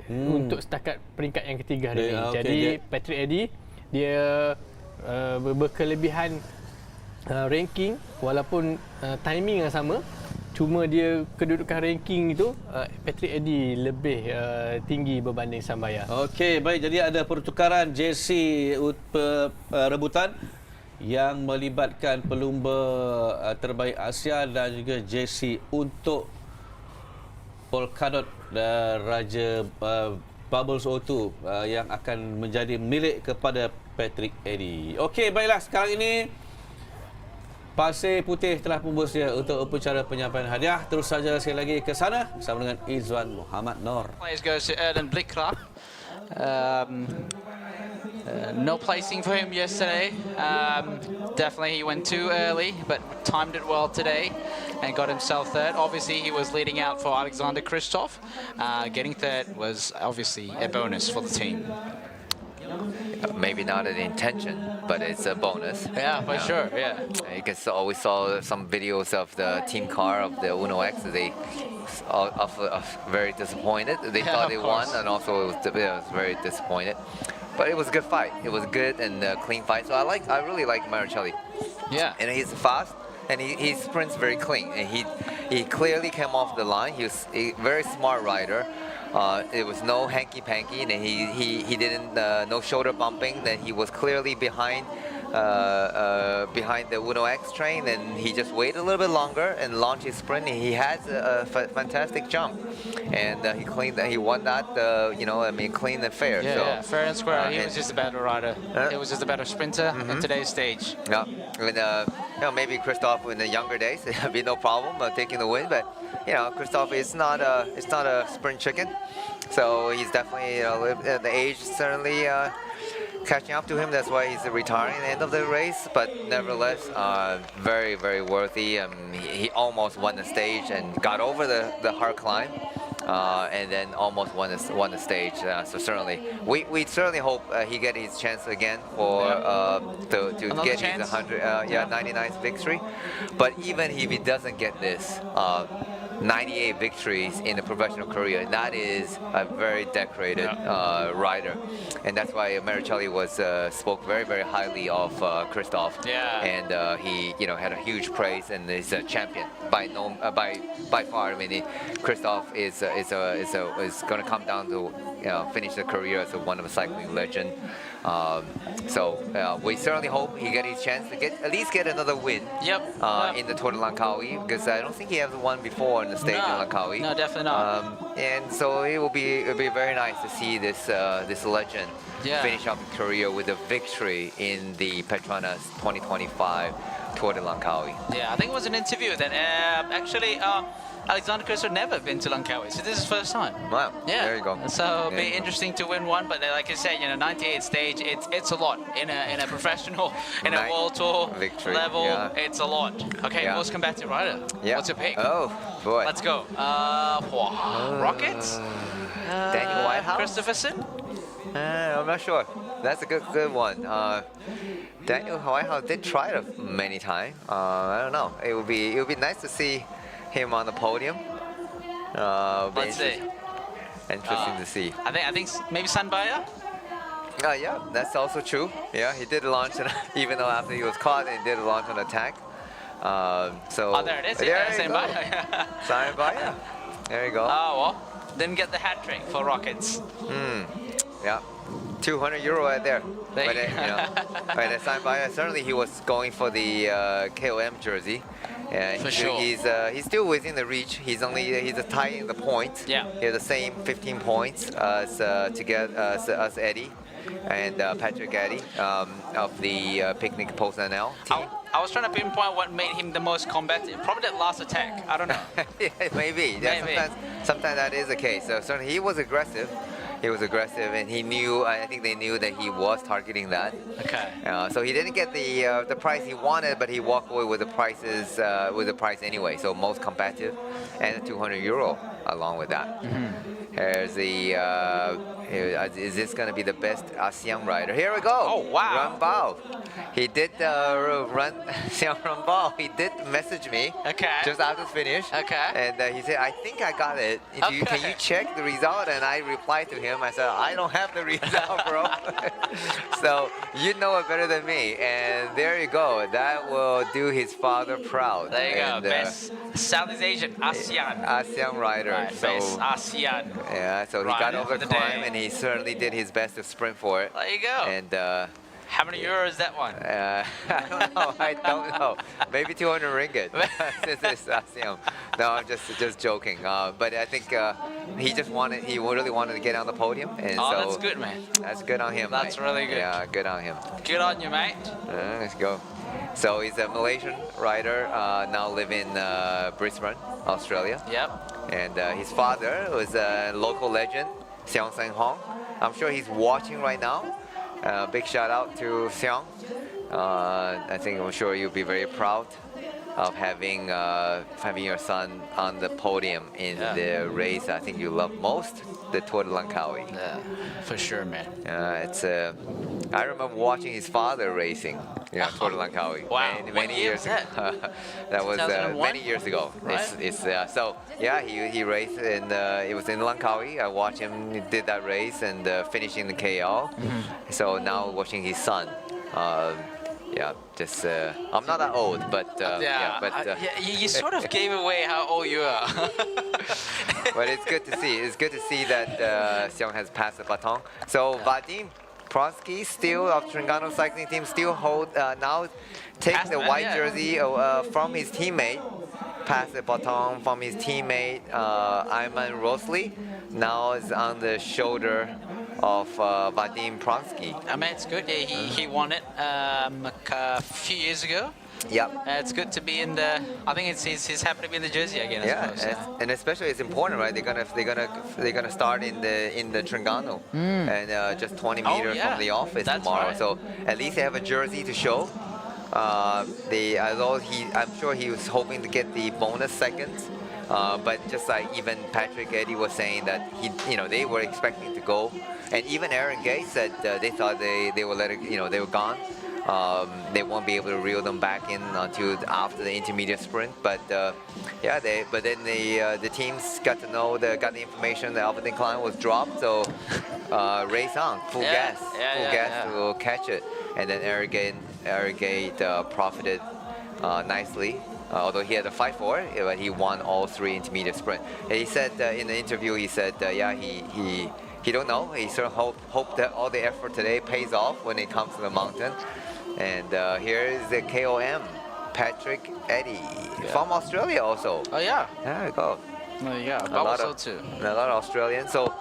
untuk setakat peringkat yang ketiga hari ini. Jadi Patrick Eddy dia berkelebihan ranking walaupun timing yang sama, Cuma dia kedudukan ranking itu Patrick Eddy lebih tinggi berbanding Sambaya. Okey, baik. Jadi ada pertukaran jersey rebutan yang melibatkan pelumba terbaik Asia dan juga jersey untuk Polkadot Raja Bubbles O2 yang akan menjadi milik kepada Patrick Eddy. Okey, baiklah. Sekarang ini Pasir Puteh telah pun bersedia untuk upacara penyampaian hadiah. Terus saja sekali lagi ke sana bersama dengan Izwan Muhammad Nor. Place goes to Erden Blikra. No placing for him yesterday. Definitely he went too early, but timed it well today and got himself third. Obviously he was leading out for Alexander Kristoff. Getting third was obviously a bonus for the team. Maybe not an intention, but it's a bonus. Yeah, for sure. Yeah. You can always saw some videos of the team car of the Uno X. They very disappointed. They thought they won, and also it was very disappointed. But it was a good fight. It was a good and clean fight. So I really like Maricelli. Yeah. And he's fast, and he sprints very clean. And he clearly came off the line. He was a very smart rider. It was no hanky-panky, and he didn't no shoulder bumping. Then he was clearly behind the Uno X train, and he just waited a little bit longer and launched his sprint. And he has a fantastic jump, and he won that. Clean and fair. Yeah, so, yeah, fair and square. He was just a better rider. He was just a better sprinter in today's stage. Yeah, and maybe Kristoff in the younger days it'd be no problem taking the win, but Kristoff is not a sprint chicken, so he's definitely the age certainly catching up to him. That's why he's retiring at the end of the race. But nevertheless, very, very worthy. He almost won the stage and got over the hard climb, and then almost won the stage. So certainly, we certainly hope he get his chance again for to get his 99th victory. But even if he doesn't get this. 98 victories in a professional career. That is a very decorated rider, and that's why Maricelli spoke very, very highly of Kristoff. Yeah. And he had a huge praise, and is a champion by far. I mean, Kristoff is going to come down to finish the career as one of a cycling legend. So we certainly hope he get his chance to at least get another win. Yep. In the Tour de Langkawi, because I don't think he has won before on the stage in Langkawi. No, definitely not. And so it'll be very nice to see this legend finish up his career with a victory in the PETRONAS 2025 Tour de Langkawi. Yeah, I think it was an interview that actually Alexander Kristoff never been to Langkawi, so this is his first time. Wow. Yeah. There you go. So it'll be interesting to win one, but like I said, 98 stage, it's a lot in a professional, in a world tour victory level. It's a lot. Okay, most combative rider. Yeah. What's your pick? Oh boy. Let's go. Rockets. Daniel Whitehouse. Christopherson. I'm not sure. That's a good one. Daniel Whitehouse did try it many times. I don't know. It would be nice to see him on the podium. Let's see. Interesting to see. I think maybe Sanbaya. Yeah, that's also true. Yeah, he did launch, even though after he was caught, he did launch an attack. There it is. Sanbaya. Sanbaya. There you go. Oh well, didn't get the hat trick for Rockets. Yeah. €200 right there. But at Sanbaya, certainly he was going for the KOM jersey. For sure. He's still within the reach. He's a tie in the points. Yeah. He has the same 15 points as Eddie and Patrick Eddy of the Picnic Post NL team. I was trying to pinpoint what made him the most combative. Probably that last attack. I don't know. Maybe. Yeah, sometimes that is the case. So certainly he was aggressive. He was aggressive, and he knew. I think they knew that he was targeting that. Okay. So he didn't get the price he wanted, but he walked away with the price anyway. So most combative, and €200. along with that. Here's the. Is this going to be the best ASEAN rider? Here we go. Oh, wow. Run Bao. He did run Xiang Run Bao. He did message me just after finish. And he said, I think I got it. Can you check the result? And I replied to him. I said, I don't have the result, bro. So you know it better than me. And there you go. That will do his father proud. There you and, go. Best Southeast Asian, ASEAN rider. Right, So, best ASEAN. yeah, so he got over the climb and he certainly did his best to sprint for it. There you go. And how many euros is that one? I don't know. Maybe 200 ringgit. Since it's ASEAN. No, I'm just joking. But I think he really wanted to get on the podium. And so that's good, man. That's good on him. That's mate. really good. Yeah, good on him. Good on you, mate. Let's go. So he's a Malaysian rider, now live in Brisbane, Australia. Yep. And his father was a local legend, Xiang Sen Hong. I'm sure he's watching right now. Big shout out to Xiang. I'm sure you'll be very proud of having your son on the podium in the race I think you love most, the Tour de Langkawi. Yeah, for sure, man. I remember watching his father racing, Tour de Langkawi. Wow, many years ago. That was many years ago. Right? So yeah, he raced and it was in Langkawi. I watched him did that race and finishing the KL. So now watching his son. I'm not that old, but you sort of gave away how old you are. But it's good to see. It's good to see that Xiang has passed the baton. So Vadim Pronsky, still of Terengganu cycling team, still takes the white jersey from his teammate. Passed the baton from his teammate Ayman Rosli. Now is on the shoulder of Vadim Pronsky. I mean, it's good. He won it a few years ago. Yep. It's good to be in the. I think he's happy to be in the jersey again. I suppose, and especially it's important, right? They're gonna start in the Terengganu and just 20 meters from the office tomorrow. Right. So at least they have a jersey to show. Although I'm sure he was hoping to get the bonus seconds. But just like even Patrick Eddy was saying that they were expecting to go, and even Aaron Gay said they thought they will let it, they were gone. They won't be able to reel them back in until after the intermediate sprint. But then the teams got the information that Alvin Klein was dropped, so race on, full gas to catch it, and then Aaron Gay profited nicely. Although he had to fight for it, but he won all 3 intermediate sprint. And he said in the interview, he said, he don't know. He sort of hope that all the effort today pays off when it comes to the mountain. And here is the KOM, Patrick Eddy, from Australia also. Oh yeah. There we go. Oh yeah, a lot of Australians. So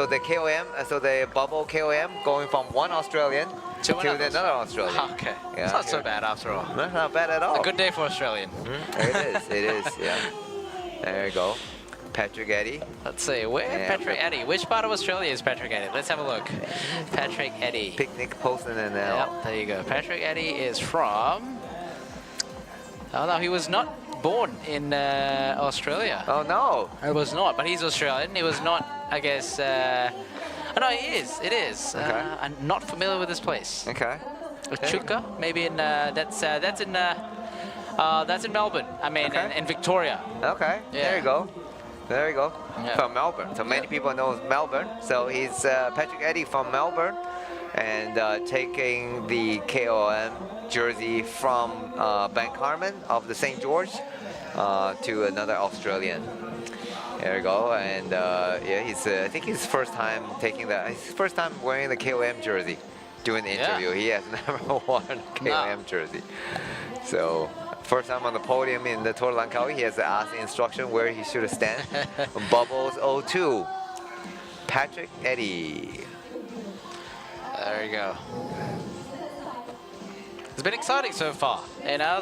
the KOM, the bubble KOM going from one Australian to another Australian. Okay. Yeah, it's not so bad after all. That's not bad at all. A good day for Australian. It is, yeah. There you go. Patrick Eddy. Let's see, Patrick Eddy. Which part of Australia is Patrick Eddy? Let's have a look. Patrick Eddy. Picnic Poston and Yep, there you go. Patrick Eddy is from... Oh no, he was not born in Australia. Oh no. He was not, but he's Australian. He was not, I guess... Oh no, he is. It is. Okay. I'm not familiar with this place. Okay. Chuka, maybe in that's in Melbourne. I mean, in Victoria. Okay. Yeah. There you go. There you go. Yeah. From Melbourne. So many people know Melbourne. So he's Patrick Eddy from Melbourne, and taking the KOM jersey from Bank Harmon of the St. George to another Australian. There you go, and he's I think his first time wearing the KOM jersey, doing the interview. He has never worn a KOM jersey, so first time on the podium in the Tour de Langkawi. He has to ask the instruction where he should stand. Bubbles 02, Patrick Eddy. There you go. It's been exciting so far,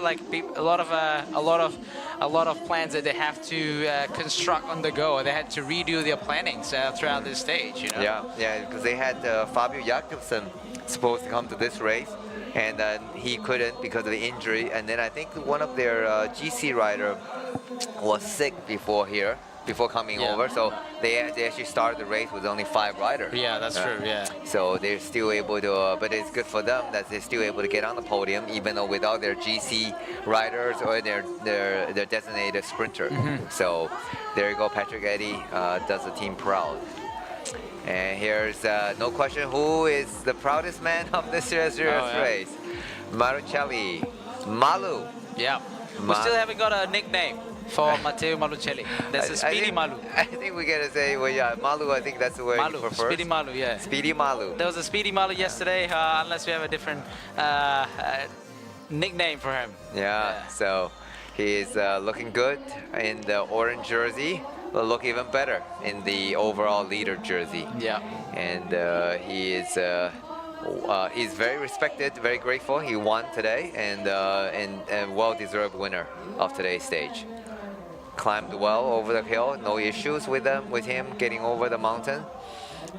like a lot of plans that they have to construct on the go. They had to redo their plannings throughout this stage, Yeah, because they had Fabio Jakobsen supposed to come to this race, and he couldn't because of the injury. And then I think one of their GC rider was sick before here, before coming over. So they actually started the race with only 5 riders. Yeah, that's true. Yeah. So they're still able to, but it's good for them that they're still able to get on the podium, even though without their GC riders or their designated sprinter. So there you go, Patrick Eddy does the team proud. And here's no question who is the proudest man of this year's race. Marucelli. Malu. Yeah. We still haven't got a nickname for Matteo Malucelli. That's a Speedy Malu. I think we gotta say, well, yeah, Malu, I think that's the word Malu, you prefer. Speedy Malu, yeah. Speedy Malu. There was a Speedy Malu yesterday, unless we have a different nickname for him. Yeah, so he's looking good in the orange jersey. Will look even better in the overall leader jersey. Yeah. And he's very respected, very grateful. He won today and well-deserved winner of today's stage. Climbed well over the hill, no issues with him getting over the mountain,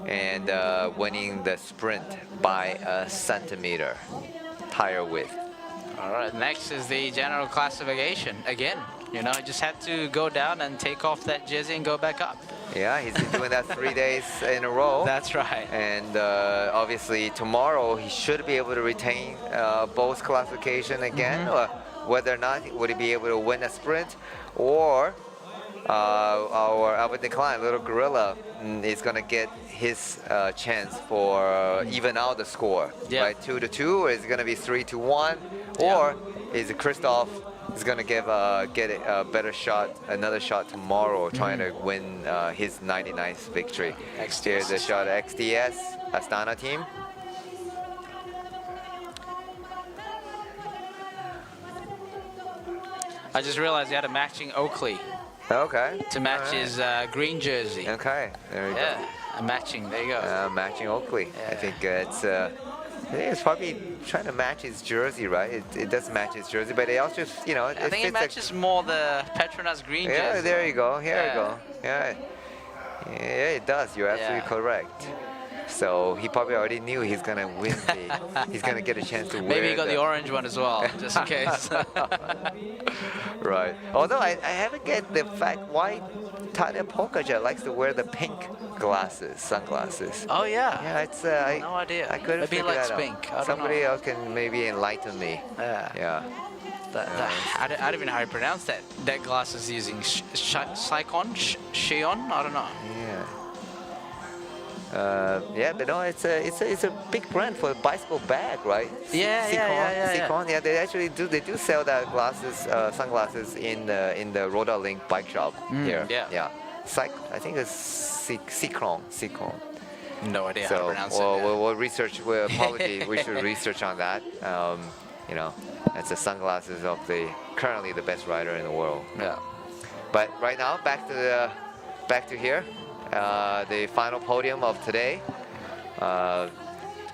and winning the sprint by a centimeter tire width. All right, next is the general classification. Again, you know, just had to go down and take off that jersey and go back up. Yeah, he's been doing that 3 days in a row. That's right. And obviously tomorrow he should be able to retain both classification again. Whether or not would he be able to win a sprint, or our Albert Decline, Little Gorilla, is going to get his chance for even out the score. Right, 2-2, or is it going to be 3-1, or is it Christoph is going to get a better shot, another shot tomorrow, trying to win his 99th victory. Here's a shot at XDS, Astana team. I just realized he had a matching Oakley. Okay. To match his green jersey. Okay, there you go. Yeah, a matching, there you go. Matching Oakley. I think it's probably trying to match his jersey, right? It does match his jersey, but it also, you know, I think it matches more the Petronas green jersey. Yeah, there you go. Here you go. Yeah, it does. You're absolutely correct. So he probably already knew he's gonna win. He's gonna get a chance to win. Maybe he got the orange one as well, just in case. Right. Although I haven't get the fact why Tadej Pogačar likes to wear the pink sunglasses. Oh yeah. Yeah, it's no idea. I couldn't maybe figure likes that out. pink. Somebody else can maybe enlighten me. Yeah. I don't even know how you pronounce that. That glasses using Shion? I don't know. Yeah. Yeah, but no, it's a big brand for a bicycle bag, right? Yeah. Yeah, they actually do sell that glasses, sunglasses in the Roda Link bike shop here. Yeah. I think it's Sikron. No idea So, how to pronounce it. We'll research. Apology. We should research on that. You know, it's the sunglasses of currently the best rider in the world. Yeah. But right now, back to here. The final podium of today.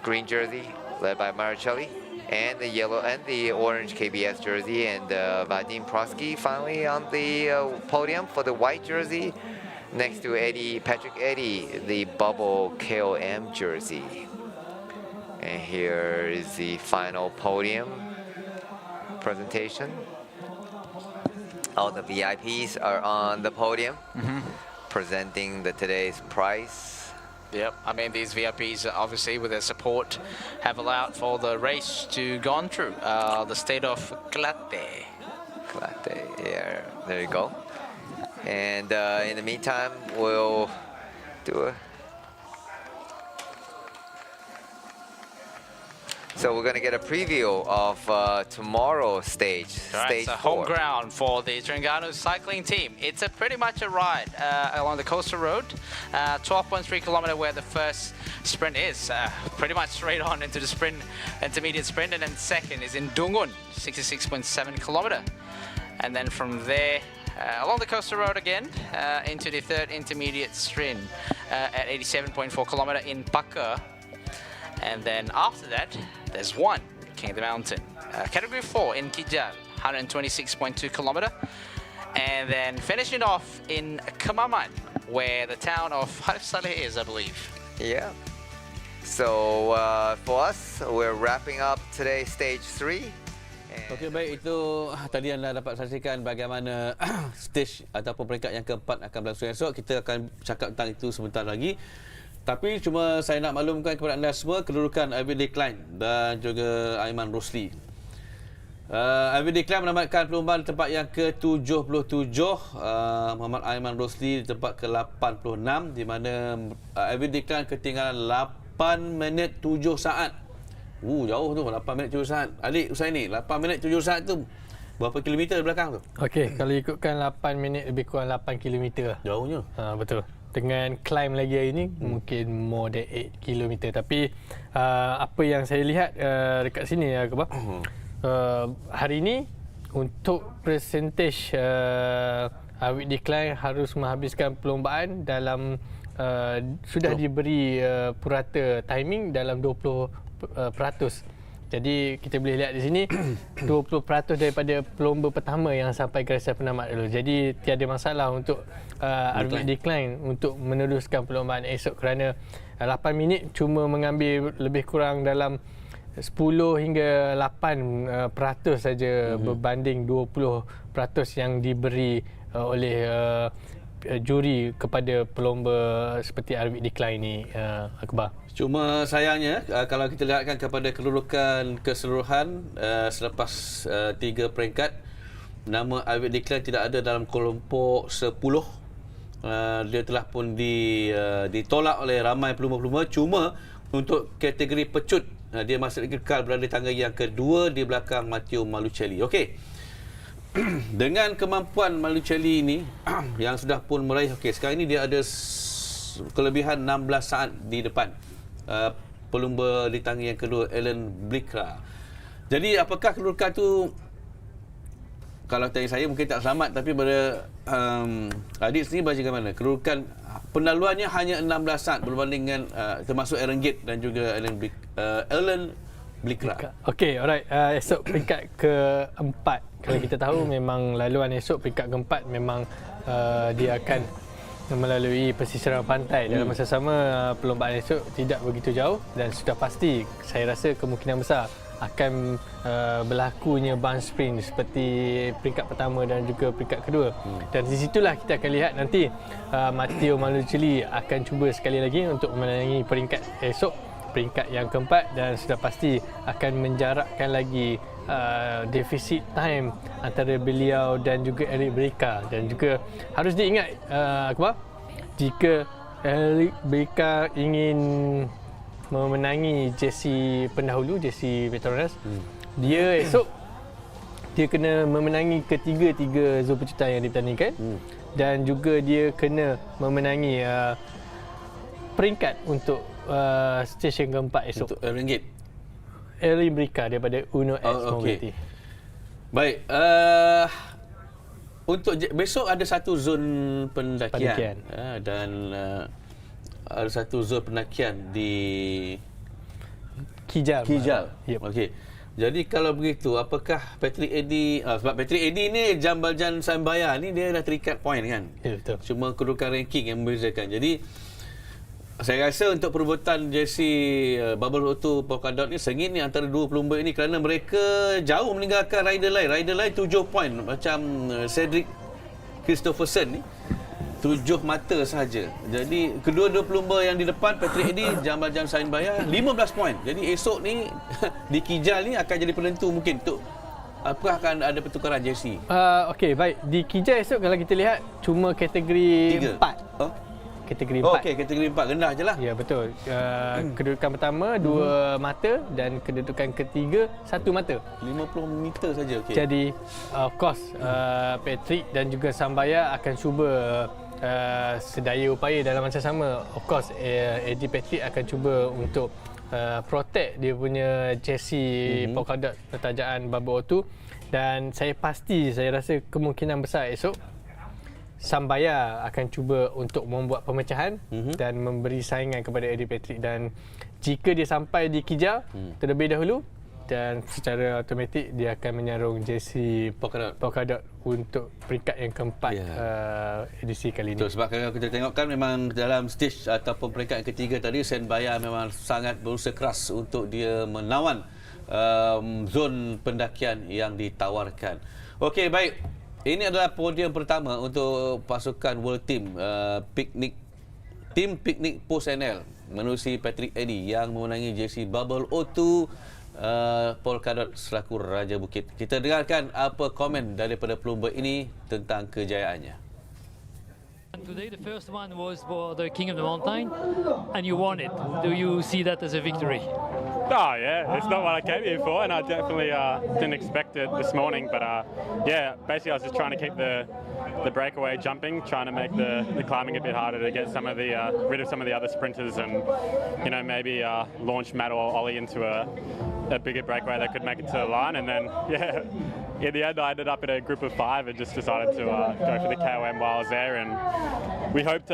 Green jersey led by Marucelli, and the yellow and the orange KBS jersey, and Vadim Prosky finally on the podium for the white jersey, next to Patrick Eddy, the bubble KOM jersey. And here is the final podium presentation. All the VIPs are on the podium. Presenting today's prize. Yep, I mean these VIPs obviously with their support have allowed for the race to go on through the state of Klate. Yeah, there you go. And in the meantime, we'll do So we're going to get a preview of tomorrow's stage, stage 4. Home ground for the Terengganu cycling team. It's pretty much a ride along the coastal road, 12.3 kilometer where the first sprint is. Pretty much straight on into the sprint, intermediate sprint, and then second is in Dungun, 66.7 kilometer. And then from there, along the coastal road again, into the third intermediate sprint at 87.4 kilometer in Pakur. And then after that, there's one, King of the Mountain. Category 4 in Kijal, 126.2 kilometer. And then finishing off in Kemaman, where the town of Harif Saleh is, I believe. Yeah. So for us, we're wrapping up today's stage 3. And Okey, baik, itu tadi anda dapat saksikan bagaimana stage ataupun peringkat yang keempat akan berlangsung esok. Kita akan cakap tentang itu sebentar lagi. Tapi cuma saya nak maklumkan kepada anda semua kedudukan Ivy Klein dan juga Aiman Rosli. Ivy Klein menamatkan perlombaan di tempat yang ke-77, Muhammad Aiman Rosli di tempat ke-86, di mana Ivy Klein ketinggalan 8 minit 7 saat. Jauh tu, 8 minit 7 saat. Adik Usaini, 8 minit 7 saat tu berapa kilometer di belakang tu? Okey, kalau ikutkan 8 minit lebih kurang 8 kilometer. Jauhnya. Betul. Dengan climb lagi hari ni mungkin more than 8 kilometer. Tapi apa yang saya lihat dekat sini Akbar, hari ini untuk percentage awit decline harus menghabiskan perlombaan dalam sudah diberi purata timing dalam 20%. Jadi kita boleh lihat di sini 20% daripada pelomba pertama yang sampai garisan penamat dulu. Jadi tiada masalah untuk awit decline untuk meneruskan perlombaan esok kerana 8 minit cuma mengambil lebih kurang dalam 10 hingga 8% saja berbanding 20% yang diberi oleh juri kepada pelomba seperti awit decline ni, Akbar. Cuma sayangnya kalau kita lihatkan kepada kedudukan keseluruhan selepas 3 peringkat, nama awit decline tidak ada dalam kelompok 10. Dia telah pun ditolak oleh ramai pelumba-pelumba. Cuma untuk kategori pecut, dia masih kekal berada di tangga yang kedua di belakang Matteo Malucelli. Okey. Dengan kemampuan Malucelli ini yang sudah pun meraih, sekarang ini dia ada kelebihan 16 saat di depan pelumba di tangga yang kedua, Alan Blikra. Jadi apakah kedudukan tu, kalau tanya saya mungkin tak selamat, tapi pada adik sendiri bagaimana? Kedudukan pendaluannya hanya 16 saat berbanding dengan termasuk Aaron Gate dan juga Alan Blikra. Okey, alright. Esok peringkat keempat. Kalau kita tahu memang laluan esok peringkat keempat memang dia akan melalui pesisiran pantai. Dalam masa sama perlombaan esok tidak begitu jauh dan sudah pasti saya rasa kemungkinan besar akan berlakunya bunch sprint seperti peringkat pertama dan juga peringkat kedua. Dan di situlah kita akan lihat nanti Matteo Malucelli akan cuba sekali lagi untuk memenangi peringkat esok, peringkat yang keempat, dan sudah pasti akan menjarakkan lagi defisit time antara beliau dan juga Eric Breca. Dan juga harus diingat Akbar, jika Eric Breca ingin memenangi jersey pendahulu, jersey PETRONAS, dia esok dia kena memenangi ketiga-tiga zon pecutan yang dipertandingkan, dan juga dia kena memenangi peringkat untuk stesen keempat esok. Untuk ringgit Eric Breca daripada Uno X Mobility. Baik, untuk besok ada satu zon pendakian. Dan ada satu zon pendakian di Kijal. Yep. Okey. Jadi kalau begitu, apakah Patrick Eddy, sebab Patrick Eddy ni Jambaljan Sambaya ni dia dah terikat point kan? Ya, betul. Cuma kedudukan ranking yang membezakan. Jadi saya rasa untuk perebutan jersey Bubble Auto Polkadot ni sengit ni antara dua pelumba ini kerana mereka jauh meninggalkan rider lain. Rider lain 7 point macam Cedric Christopherson ni 7 mata sahaja. Jadi kedua-dua pelumba yang di depan, Patrick Eddy, Jambaljan Sambaya 15 point. Jadi esok ni di Kijal ni akan jadi penentu mungkin untuk apakah akan ada pertukaran jersey. Okey, baik. Di Kijal esok kalau kita lihat cuma kategori 4. Kategori 4. Okey, kategori 4 rendah je lah. Ya, betul. Kedudukan pertama 2 mata dan kedudukan ketiga 1 mata. 50 meter saja. Okey. Jadi of course Patrick dan juga Sambaya akan cuba sedaya upaya dalam masa sama. Of course Eddie Patrick akan cuba untuk protect dia punya jersey Polkadot pertajaan Bubble Auto, dan saya rasa kemungkinan besar esok Sambaya akan cuba untuk membuat pemecahan dan memberi saingan kepada Eddie Patrick, dan jika dia sampai di Kijal terlebih dahulu, dan secara automatik dia akan menyarung jersey Polkadot untuk peringkat yang keempat edisi kali ini. Betul, sebab kalau kita tengokkan memang dalam stage ataupun peringkat yang ketiga tadi, Sambaya memang sangat berusaha keras untuk dia menawan zon pendakian yang ditawarkan. Okey, baik. Ini adalah podium pertama untuk pasukan World Team Tim Piknik Post NL menerusi Patrick Eddy yang memenangi jersey Bubble O2 Polkadot selaku Raja Bukit. Kita dengarkan apa komen daripada pelumba ini tentang kejayaannya. Today the first one was for the King of the Mountain and you won it. Do you see that as a victory? Oh yeah, it's not what I came here for, and I definitely didn't expect it this morning. But yeah, basically I was just trying to keep the breakaway jumping, trying to make the climbing a bit harder to get some of the rid of some of the other sprinters, and maybe launch Matt or Ollie into a bigger breakaway that could make it to the line. And then yeah, in the end I ended up in a group of 5 and just decided to go for the KOM while I was there, and we hoped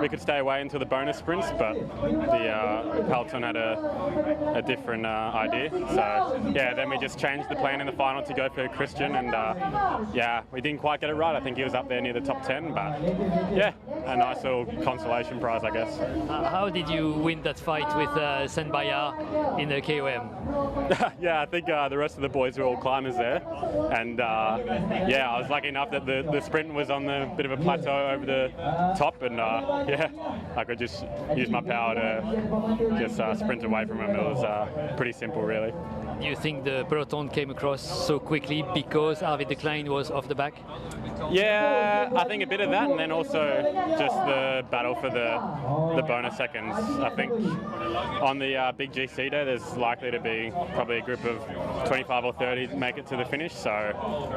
we could stay away until the bonus sprints, but the peloton had a different idea. So yeah, then we just changed the plan in the final to go for Christian, and yeah, we didn't quite get it right. I think he was up there near the top 10, but yeah, a nice little consolation prize, I guess. How did you win that fight with Senbaya in the KOM? Yeah, I think the rest of the boys were all climbers there, and yeah, I was lucky enough that the sprint was on the bit of a plateau over the top, and yeah, I could just use my power to just sprint away from him. It was pretty simple, really. Do you think the peloton came across so quickly because Arvid de Klein was off the back? Yeah, I think a bit of that, and then also just the battle for the bonus seconds. I think on the big GC day, there's likely to be probably a group of 25 or 30 make it to the finish. So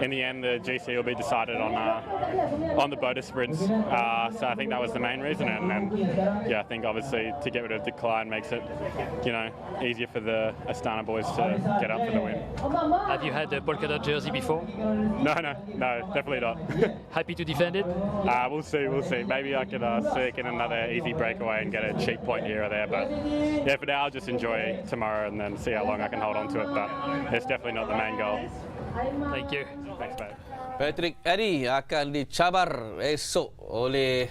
in the end, the GC will be decided on the bonus sprints. So I think that was the main reason, and then yeah, I think obviously to get rid of Decline makes it easier for the Astana boys to get up for the win. Have you had a Polkadot jersey before? No, definitely not. Happy to defend it? We'll see. Maybe I could sneak in another easy breakaway and get a cheap point here or there. But yeah, for now I'll just enjoy tomorrow and then see how long I can hold on to it. But it's definitely not the main goal. Thank you. Thanks, mate. Patrick Eddy akan dicabar esok oleh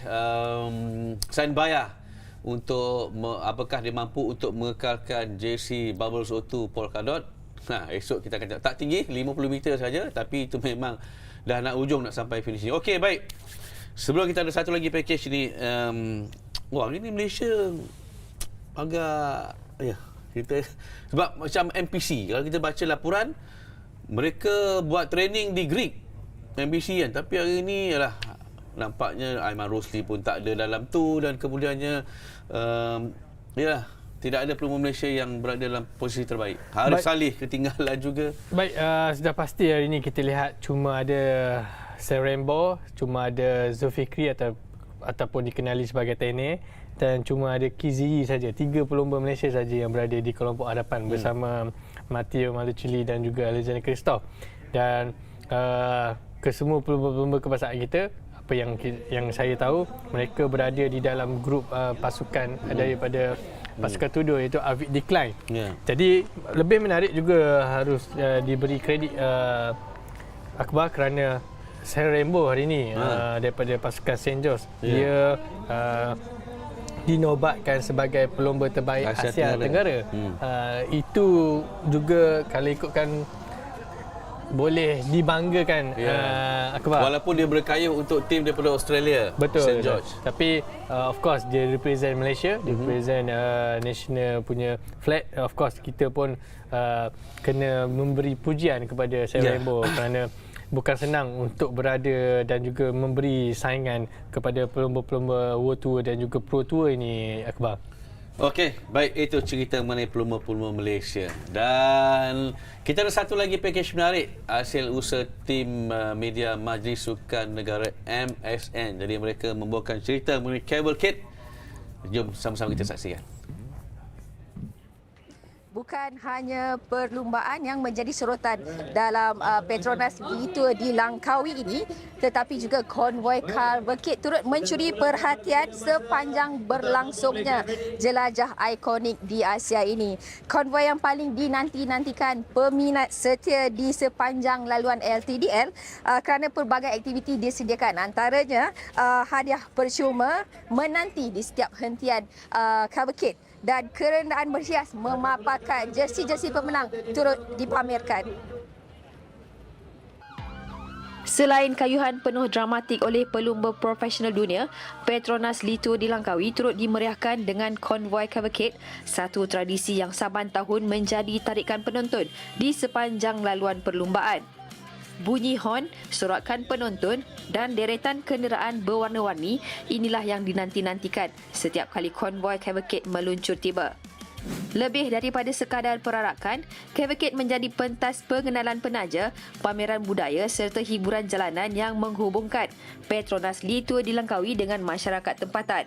Senbaya untuk apakah dia mampu untuk mengekalkan jersey Bubbles O2 Polkadot. Esok kita akan tak tinggi 50 meter saja, tapi itu memang dah nak ujung nak sampai finish ni. Okey, baik. Sebelum kita ada satu lagi package ni, wah, ini Malaysia agak kita sebab macam NPC. Kalau kita baca laporan, mereka buat training di Gerik NPC kan, tapi hari ni nampaknya Aiman Rosli pun tak ada dalam tu, dan kemudiannya tidak ada pelumba Malaysia yang berada dalam posisi terbaik. Harif Salih ketinggalan juga. Baik, sudah pasti hari ini kita lihat cuma ada Serembo, cuma ada Zulfikri ataupun dikenali sebagai Tene, dan cuma ada Kizi saja. 3 pelumba Malaysia saja yang berada di kelompok hadapan bersama Matteo Malucili dan juga Alexander Christoph. Dan kesemua pelumba-pelumba kebangsaan kita, apa yang saya tahu, mereka berada di dalam grup pasukan daripada pasukan tuduh, iaitu Arvid de Klein. Jadi lebih menarik juga harus diberi kredit Akbar kerana Serembo hari ini daripada pasukan St. George, dia dinobatkan sebagai pelumba terbaik Asia Tenggara. Itu juga kalau ikutkan boleh dibanggakan, Akbar. Walaupun dia berkayuh untuk tim daripada Australia, betul, St. George. Tapi of course dia represent Malaysia, dia represent national punya flag. Of course kita pun kena memberi pujian kepada Serembo kerana bukan senang untuk berada dan juga memberi saingan kepada pelumba-pelumba World Tour dan juga Pro Tour ini, Akbar. Okey, baik, itu cerita mengenai pelumba-pelumba Malaysia. Dan kita ada satu lagi package menarik hasil usaha tim media Majlis Sukan Negara MSN. Jadi mereka membawakan cerita mengenai cable kit. Jom sama-sama kita saksikan. Bukan hanya perlumbaan yang menjadi sorotan dalam Petronas V2 di Langkawi ini, tetapi juga konvoi car bukit turut mencuri perhatian sepanjang berlangsungnya jelajah ikonik di Asia ini. Konvoi yang paling dinanti-nantikan peminat setia di sepanjang laluan LTdL kerana pelbagai aktiviti disediakan. Antaranya hadiah percuma menanti di setiap hentian car bukit dan kerendaan berhias memaparkan jersey-jersey pemenang turut dipamerkan. Selain kayuhan penuh dramatik oleh pelumba profesional dunia, Petronas Lito di Langkawi turut dimeriahkan dengan konvoi cavalcade, satu tradisi yang saban tahun menjadi tarikan penonton di sepanjang laluan perlumbaan. Bunyi hon, sorakan penonton dan deretan kenderaan berwarna-warni inilah yang dinanti-nantikan setiap kali konvoi cavalcade meluncur tiba. Lebih daripada sekadar perarakan, cavalcade menjadi pentas pengenalan penaja, pameran budaya serta hiburan jalanan yang menghubungkan Petronas Lito di Langkawi dengan masyarakat tempatan.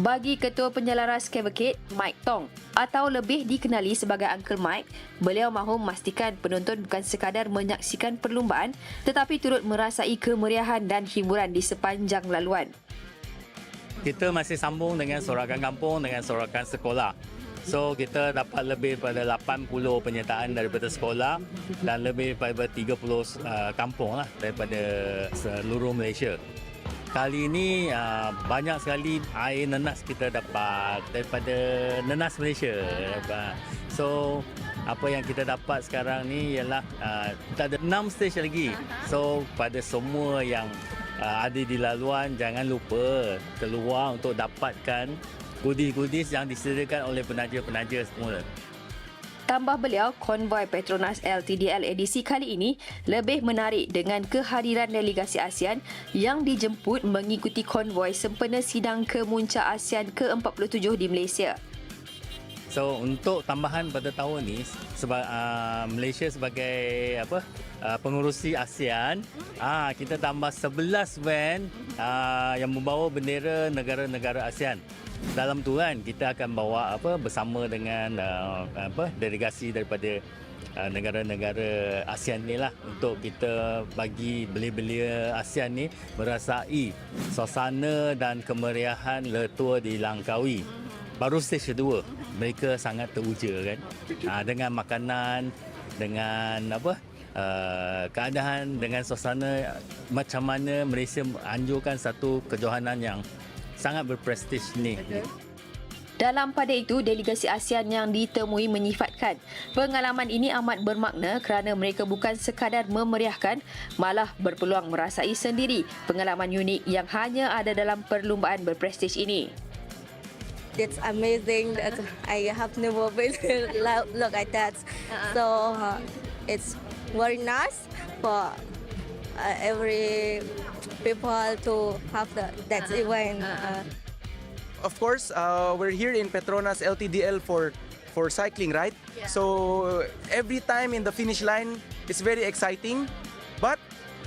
Bagi Ketua Penyelaras Cavalcade, Mike Tong atau lebih dikenali sebagai Uncle Mike, beliau mahu memastikan penonton bukan sekadar menyaksikan perlumbaan tetapi turut merasai kemeriahan dan hiburan di sepanjang laluan. Kita masih sambung dengan sorakan kampung dengan sorakan sekolah. So kita dapat lebih daripada 80 penyertaan daripada sekolah dan lebih daripada 30 kampung lah daripada seluruh Malaysia. Kali ini banyak sekali air nenas kita dapat daripada Nenas Malaysia. So apa yang kita dapat sekarang ni ialah kita ada 6 stage lagi. So pada semua yang ada di laluan, jangan lupa keluar untuk dapatkan goodies yang disediakan oleh penaja-penaja semua. Tambah beliau, konvoi Petronas LTdL edisi kali ini lebih menarik dengan kehadiran delegasi ASEAN yang dijemput mengikuti konvoi sempena sidang kemuncak ASEAN ke-47 di Malaysia. So untuk tambahan pada tahun ni, Malaysia sebagai pengurusi ASEAN, kita tambah 11 van yang membawa bendera negara-negara ASEAN. Dalam tu kan kita akan bawa bersama dengan delegasi daripada negara-negara ASEAN ni lah, untuk kita bagi belia-belia ASEAN ni merasai suasana dan kemeriahan Le Tour di Langkawi. Baru stage kedua, mereka sangat teruja kan, dengan makanan, dengan keadaan, dengan suasana macam mana Malaysia anjurkan satu kejohanan yang sangat berprestij ni. Dalam pada itu, delegasi ASEAN yang ditemui menyifatkan pengalaman ini amat bermakna kerana mereka bukan sekadar memeriahkan, malah berpeluang merasai sendiri pengalaman unik yang hanya ada dalam perlumbaan berprestij ini. It's amazing that I have never been look at that. So it's very nice for every people to have that event. Of course, we're here in Petronas LTdL for cycling, right? Yeah. So every time in the finish line, it's very exciting. But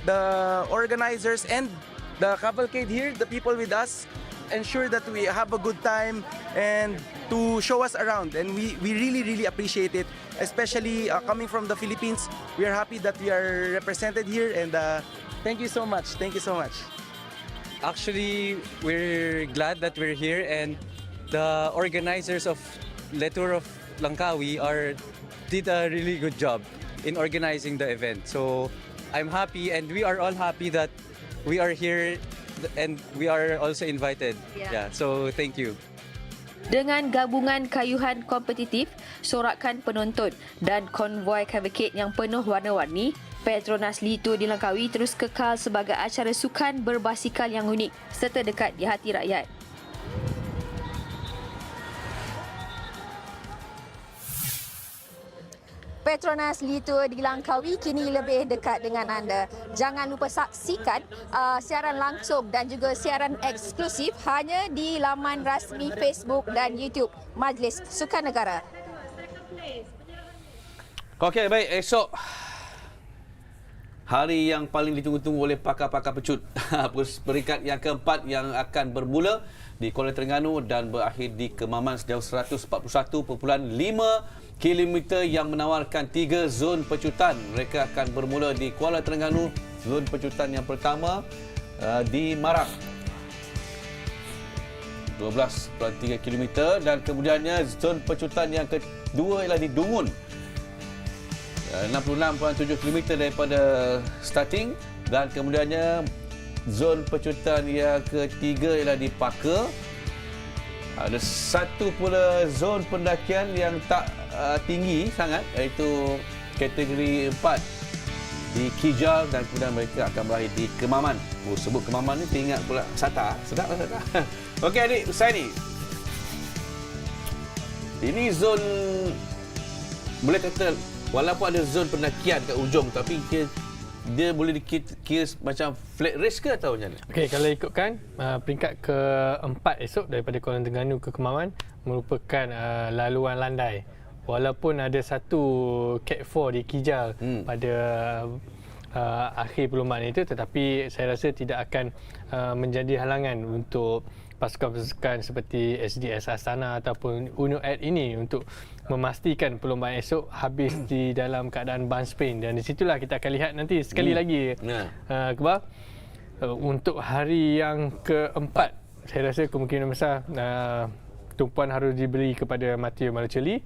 the organizers and the cavalcade here, the people with us, ensure that we have a good time and to show us around. And we really appreciate it, especially coming from the Philippines. We are happy that we are represented here, and thank you so much. Thank you so much. Actually, we're glad that we're here, and the organizers of Le Tour of Langkawi did a really good job in organizing the event. So I'm happy, and we are all happy that we are here and we are also invited. Yeah, so thank you. Dengan gabungan kayuhan kompetitif, sorakan penonton dan konvoi cavalcade yang penuh warna-warni, Petronas Lito di Langkawi terus kekal sebagai acara sukan berbasikal yang unik serta dekat di hati rakyat. Petronas Lito di Langkawi kini lebih dekat dengan anda. Jangan lupa saksikan siaran langsung dan juga siaran eksklusif hanya di laman rasmi Facebook dan YouTube Majlis Sukan Negara. Okey, baik. Esok hari yang paling ditunggu-tunggu oleh pakar-pakar pecut. Peringkat yang keempat yang akan bermula di Kuala Terengganu dan berakhir di Kemaman sejauh 141.5 km yang menawarkan 3 zon pecutan. Mereka akan bermula di Kuala Terengganu, zon pecutan yang pertama di Marak 12.3 km, dan kemudiannya zon pecutan yang kedua ialah di Dungun 66.7 km daripada starting, dan kemudiannya zon pecutan yang ketiga ialah di Paka Ada satu pula zon pendakian yang tak tinggi sangat, iaitu kategori 4 di Kijal, dan kemudian mereka akan berakhir di Kemaman. Sebut Kemaman ni teringat pula Sata. Sedap lah Sata. Okey adik, Husaini. Ini zon, boleh kata walaupun ada zon pendakian kat ujung, tapi dia boleh dikira macam flat race ke atau macam mana? Okey, kalau ikutkan peringkat ke-4 esok daripada Kuala Terengganu ke Kemaman merupakan laluan landai. Walaupun ada satu Cat 4 di Kijal pada akhir perlombaan itu, tetapi saya rasa tidak akan menjadi halangan untuk pasukan-pasukan seperti SDS Astana ataupun UNO Ad ini untuk memastikan perlombaan esok habis di dalam keadaan ban sprint, dan di situlah kita akan lihat nanti sekali lagi Akbar, untuk hari yang keempat saya rasa kemungkinan besar tumpuan harus diberi kepada Matteo Marcelli,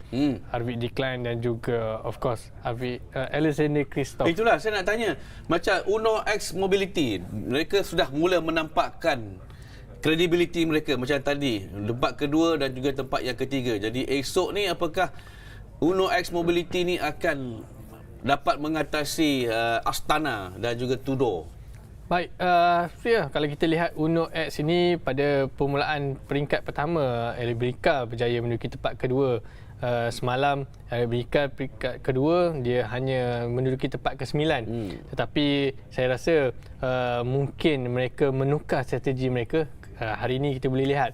Arvid Declan dan juga of course Alexander Kristoff. Itulah saya nak tanya, macam UNO X Mobility, mereka sudah mula menampakkan kredibiliti mereka macam tadi, tempat kedua dan juga tempat yang ketiga. Jadi esok ni apakah UNO X Mobility ni akan dapat mengatasi Astana dan juga Tudor? Baik, kalau kita lihat UNO X ini pada permulaan peringkat pertama, Elebrika berjaya menduduki tempat kedua. Semalam Elebrika peringkat kedua, dia hanya menduduki tempat ke-9. Tetapi saya rasa mungkin mereka menukar strategi mereka. Hari ini kita boleh lihat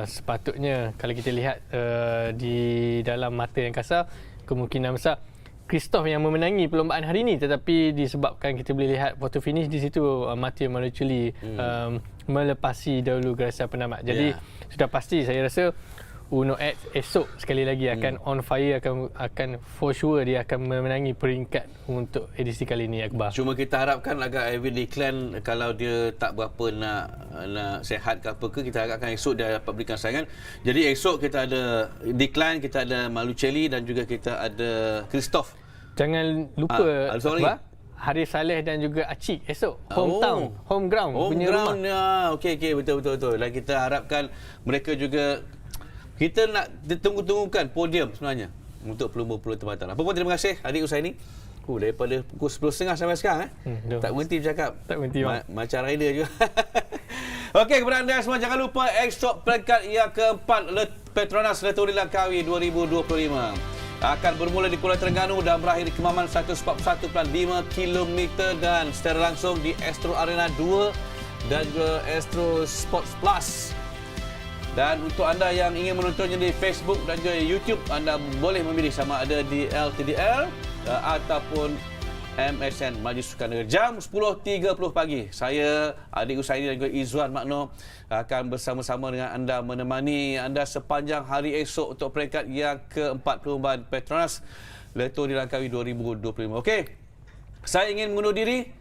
sepatutnya kalau kita lihat di dalam mata yang kasar, kemungkinan besar Kristoff yang memenangi perlombaan hari ini, tetapi disebabkan kita boleh lihat photo finish di situ Matteo Marcelli melepasi dahulu garisan penamat. Jadi sudah pasti saya rasa UNO X esok sekali lagi akan on fire, akan for sure dia akan memenangi peringkat untuk edisi kali ini, Akbar. Cuma kita harapkan agak Arvid Declan, kalau dia tak berapa nak sihat ke apa ke, kita harapkan esok dia dapat berikan saingan. Jadi esok kita ada Declan, kita ada Marcelli dan juga kita ada Kristoff. Jangan lupa Akbar, Haris Saleh dan juga Acik esok hometown, home ground punya rumah. Okey betul. Dan kita harapkan mereka juga, kita nak tunggu-tunggukan podium sebenarnya untuk pelumba-pelumba tempatan. Apa pun terima kasih adik Husaini. Daripada pukul 10.30 sampai sekarang tak berhenti bercakap. Tak berhenti macam rider juga. Okey, kepada anda semua jangan lupa esok peringkat yang keempat Petronas LTdL Langkawi 2025 akan bermula di Kuala Terengganu dan berakhir di Kemaman 141.5 km dan secara langsung di Astro Arena 2 dan juga Astro Sports Plus. Dan untuk anda yang ingin menontonnya di Facebook dan juga YouTube, anda boleh memilih sama ada di LTdL ataupun MSN Majlis Sukan Negara. Jam 10.30 pagi. Saya, adik Husaini dan juga Izzuan Makno akan bersama-sama dengan anda menemani anda sepanjang hari esok untuk peringkat yang keempat perlombaan Petronas LTdL Langkawi 2025. Okey, saya ingin mengundur diri.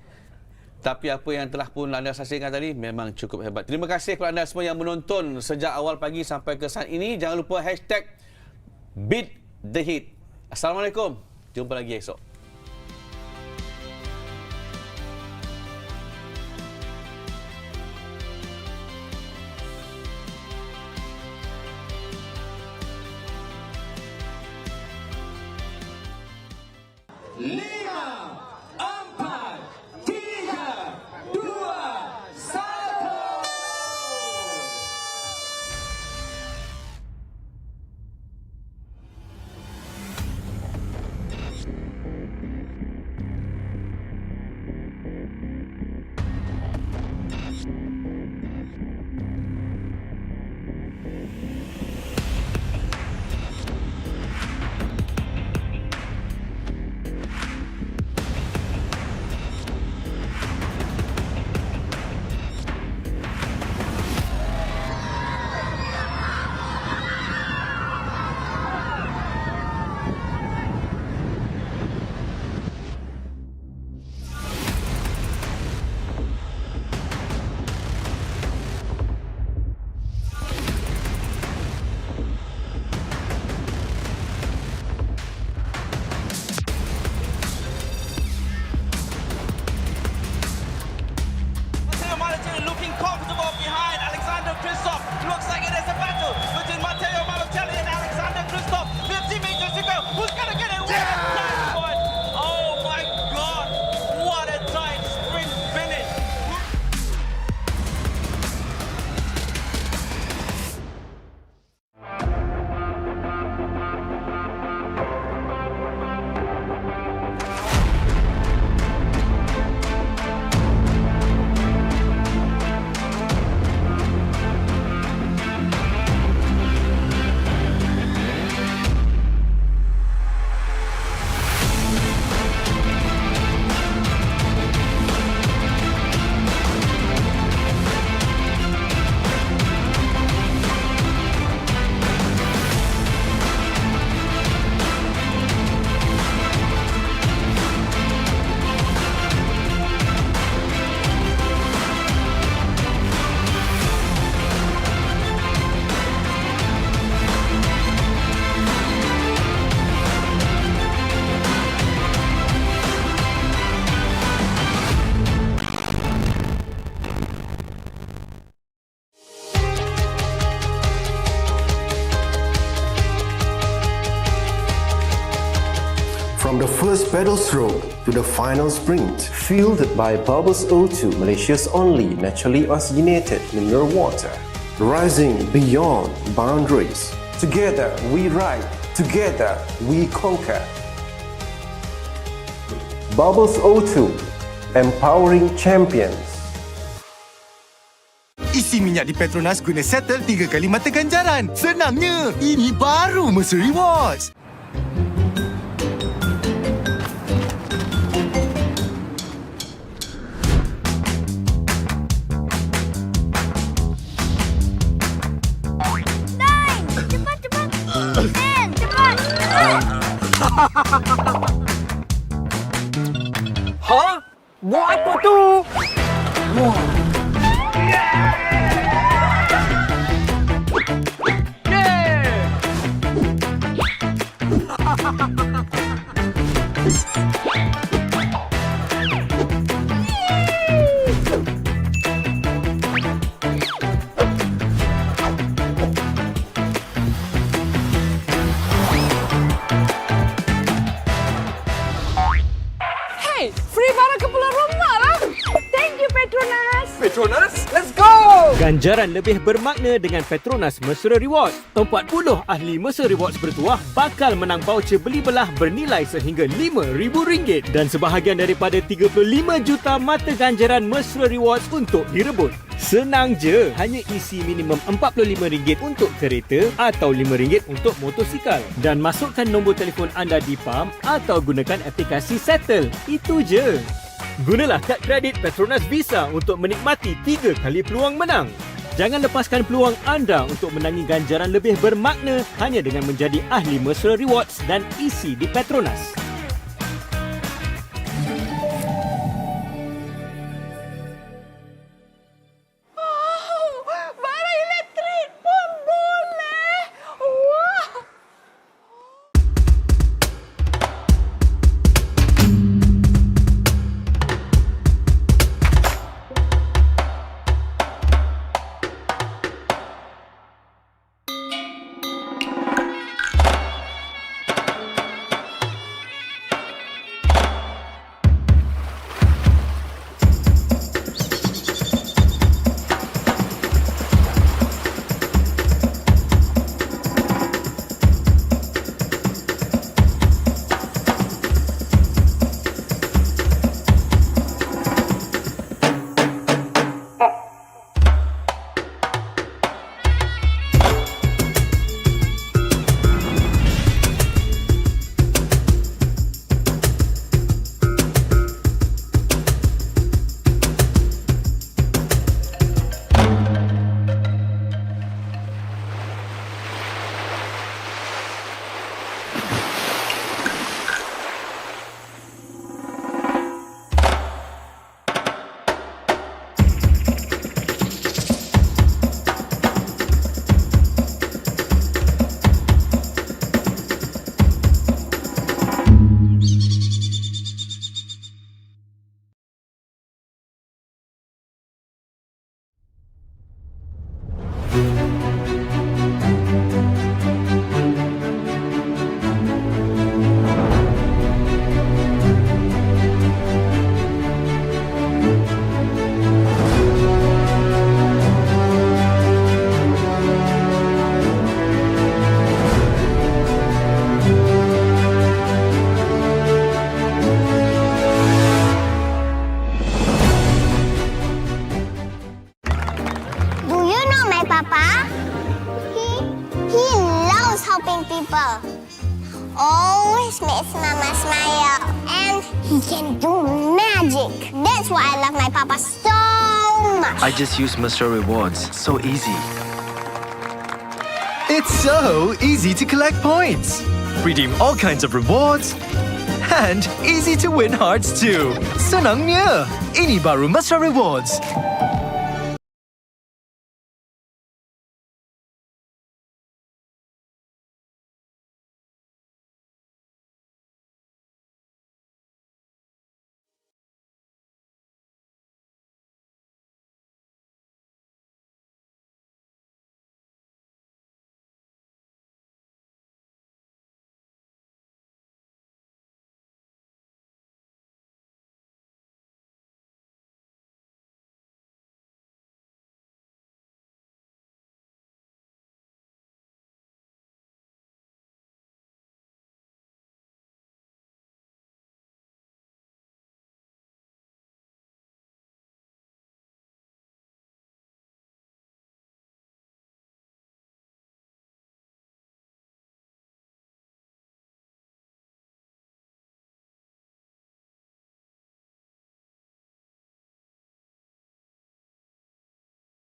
Tapi apa yang telah pun anda saksikan tadi memang cukup hebat. Terima kasih kepada anda semua yang menonton sejak awal pagi sampai ke saat ini. Jangan lupa #BeatTheHeat. Assalamualaikum. Jumpa lagi esok. pedal stroke to the final sprint. Fueled by Bubbles O2, Malaysia's only naturally oxygenated mineral water. Rising beyond boundaries. Together we ride, together we conquer. Bubbles O2, empowering champions. Isi minyak di Petronas guna settle 3 kali mata ganjaran. Senangnya, ini baru Mercer Rewards. Ha? Buat apa tu? Hey, free barang ke pulau rumah lah. Thank you, Petronas. Petronas, let's go! Ganjaran lebih bermakna dengan Petronas Mesra Rewards. Tempat puluh ahli Mesra Rewards bertuah bakal menang voucher beli belah bernilai sehingga RM5,000 dan sebahagian daripada 35 juta mata ganjaran Mesra Rewards untuk direbut. Senang je, hanya isi minimum RM45 untuk kereta atau RM5 untuk motosikal dan masukkan nombor telefon anda di pam atau gunakan aplikasi Settle. Itu je. Gunalah kad kredit Petronas Visa untuk menikmati 3 kali peluang menang. Jangan lepaskan peluang anda untuk menangi ganjaran lebih bermakna hanya dengan menjadi ahli Mesra Rewards dan isi di Petronas. Barang elektrik pun boleh. Wah. people. Always makes Mama smile. And he can do magic. That's why I love my Papa so much. I just use Mr. Rewards. So easy. It's so easy to collect points. Redeem all kinds of rewards. And easy to win hearts too. Senangnya. Ini baru Mr. Rewards.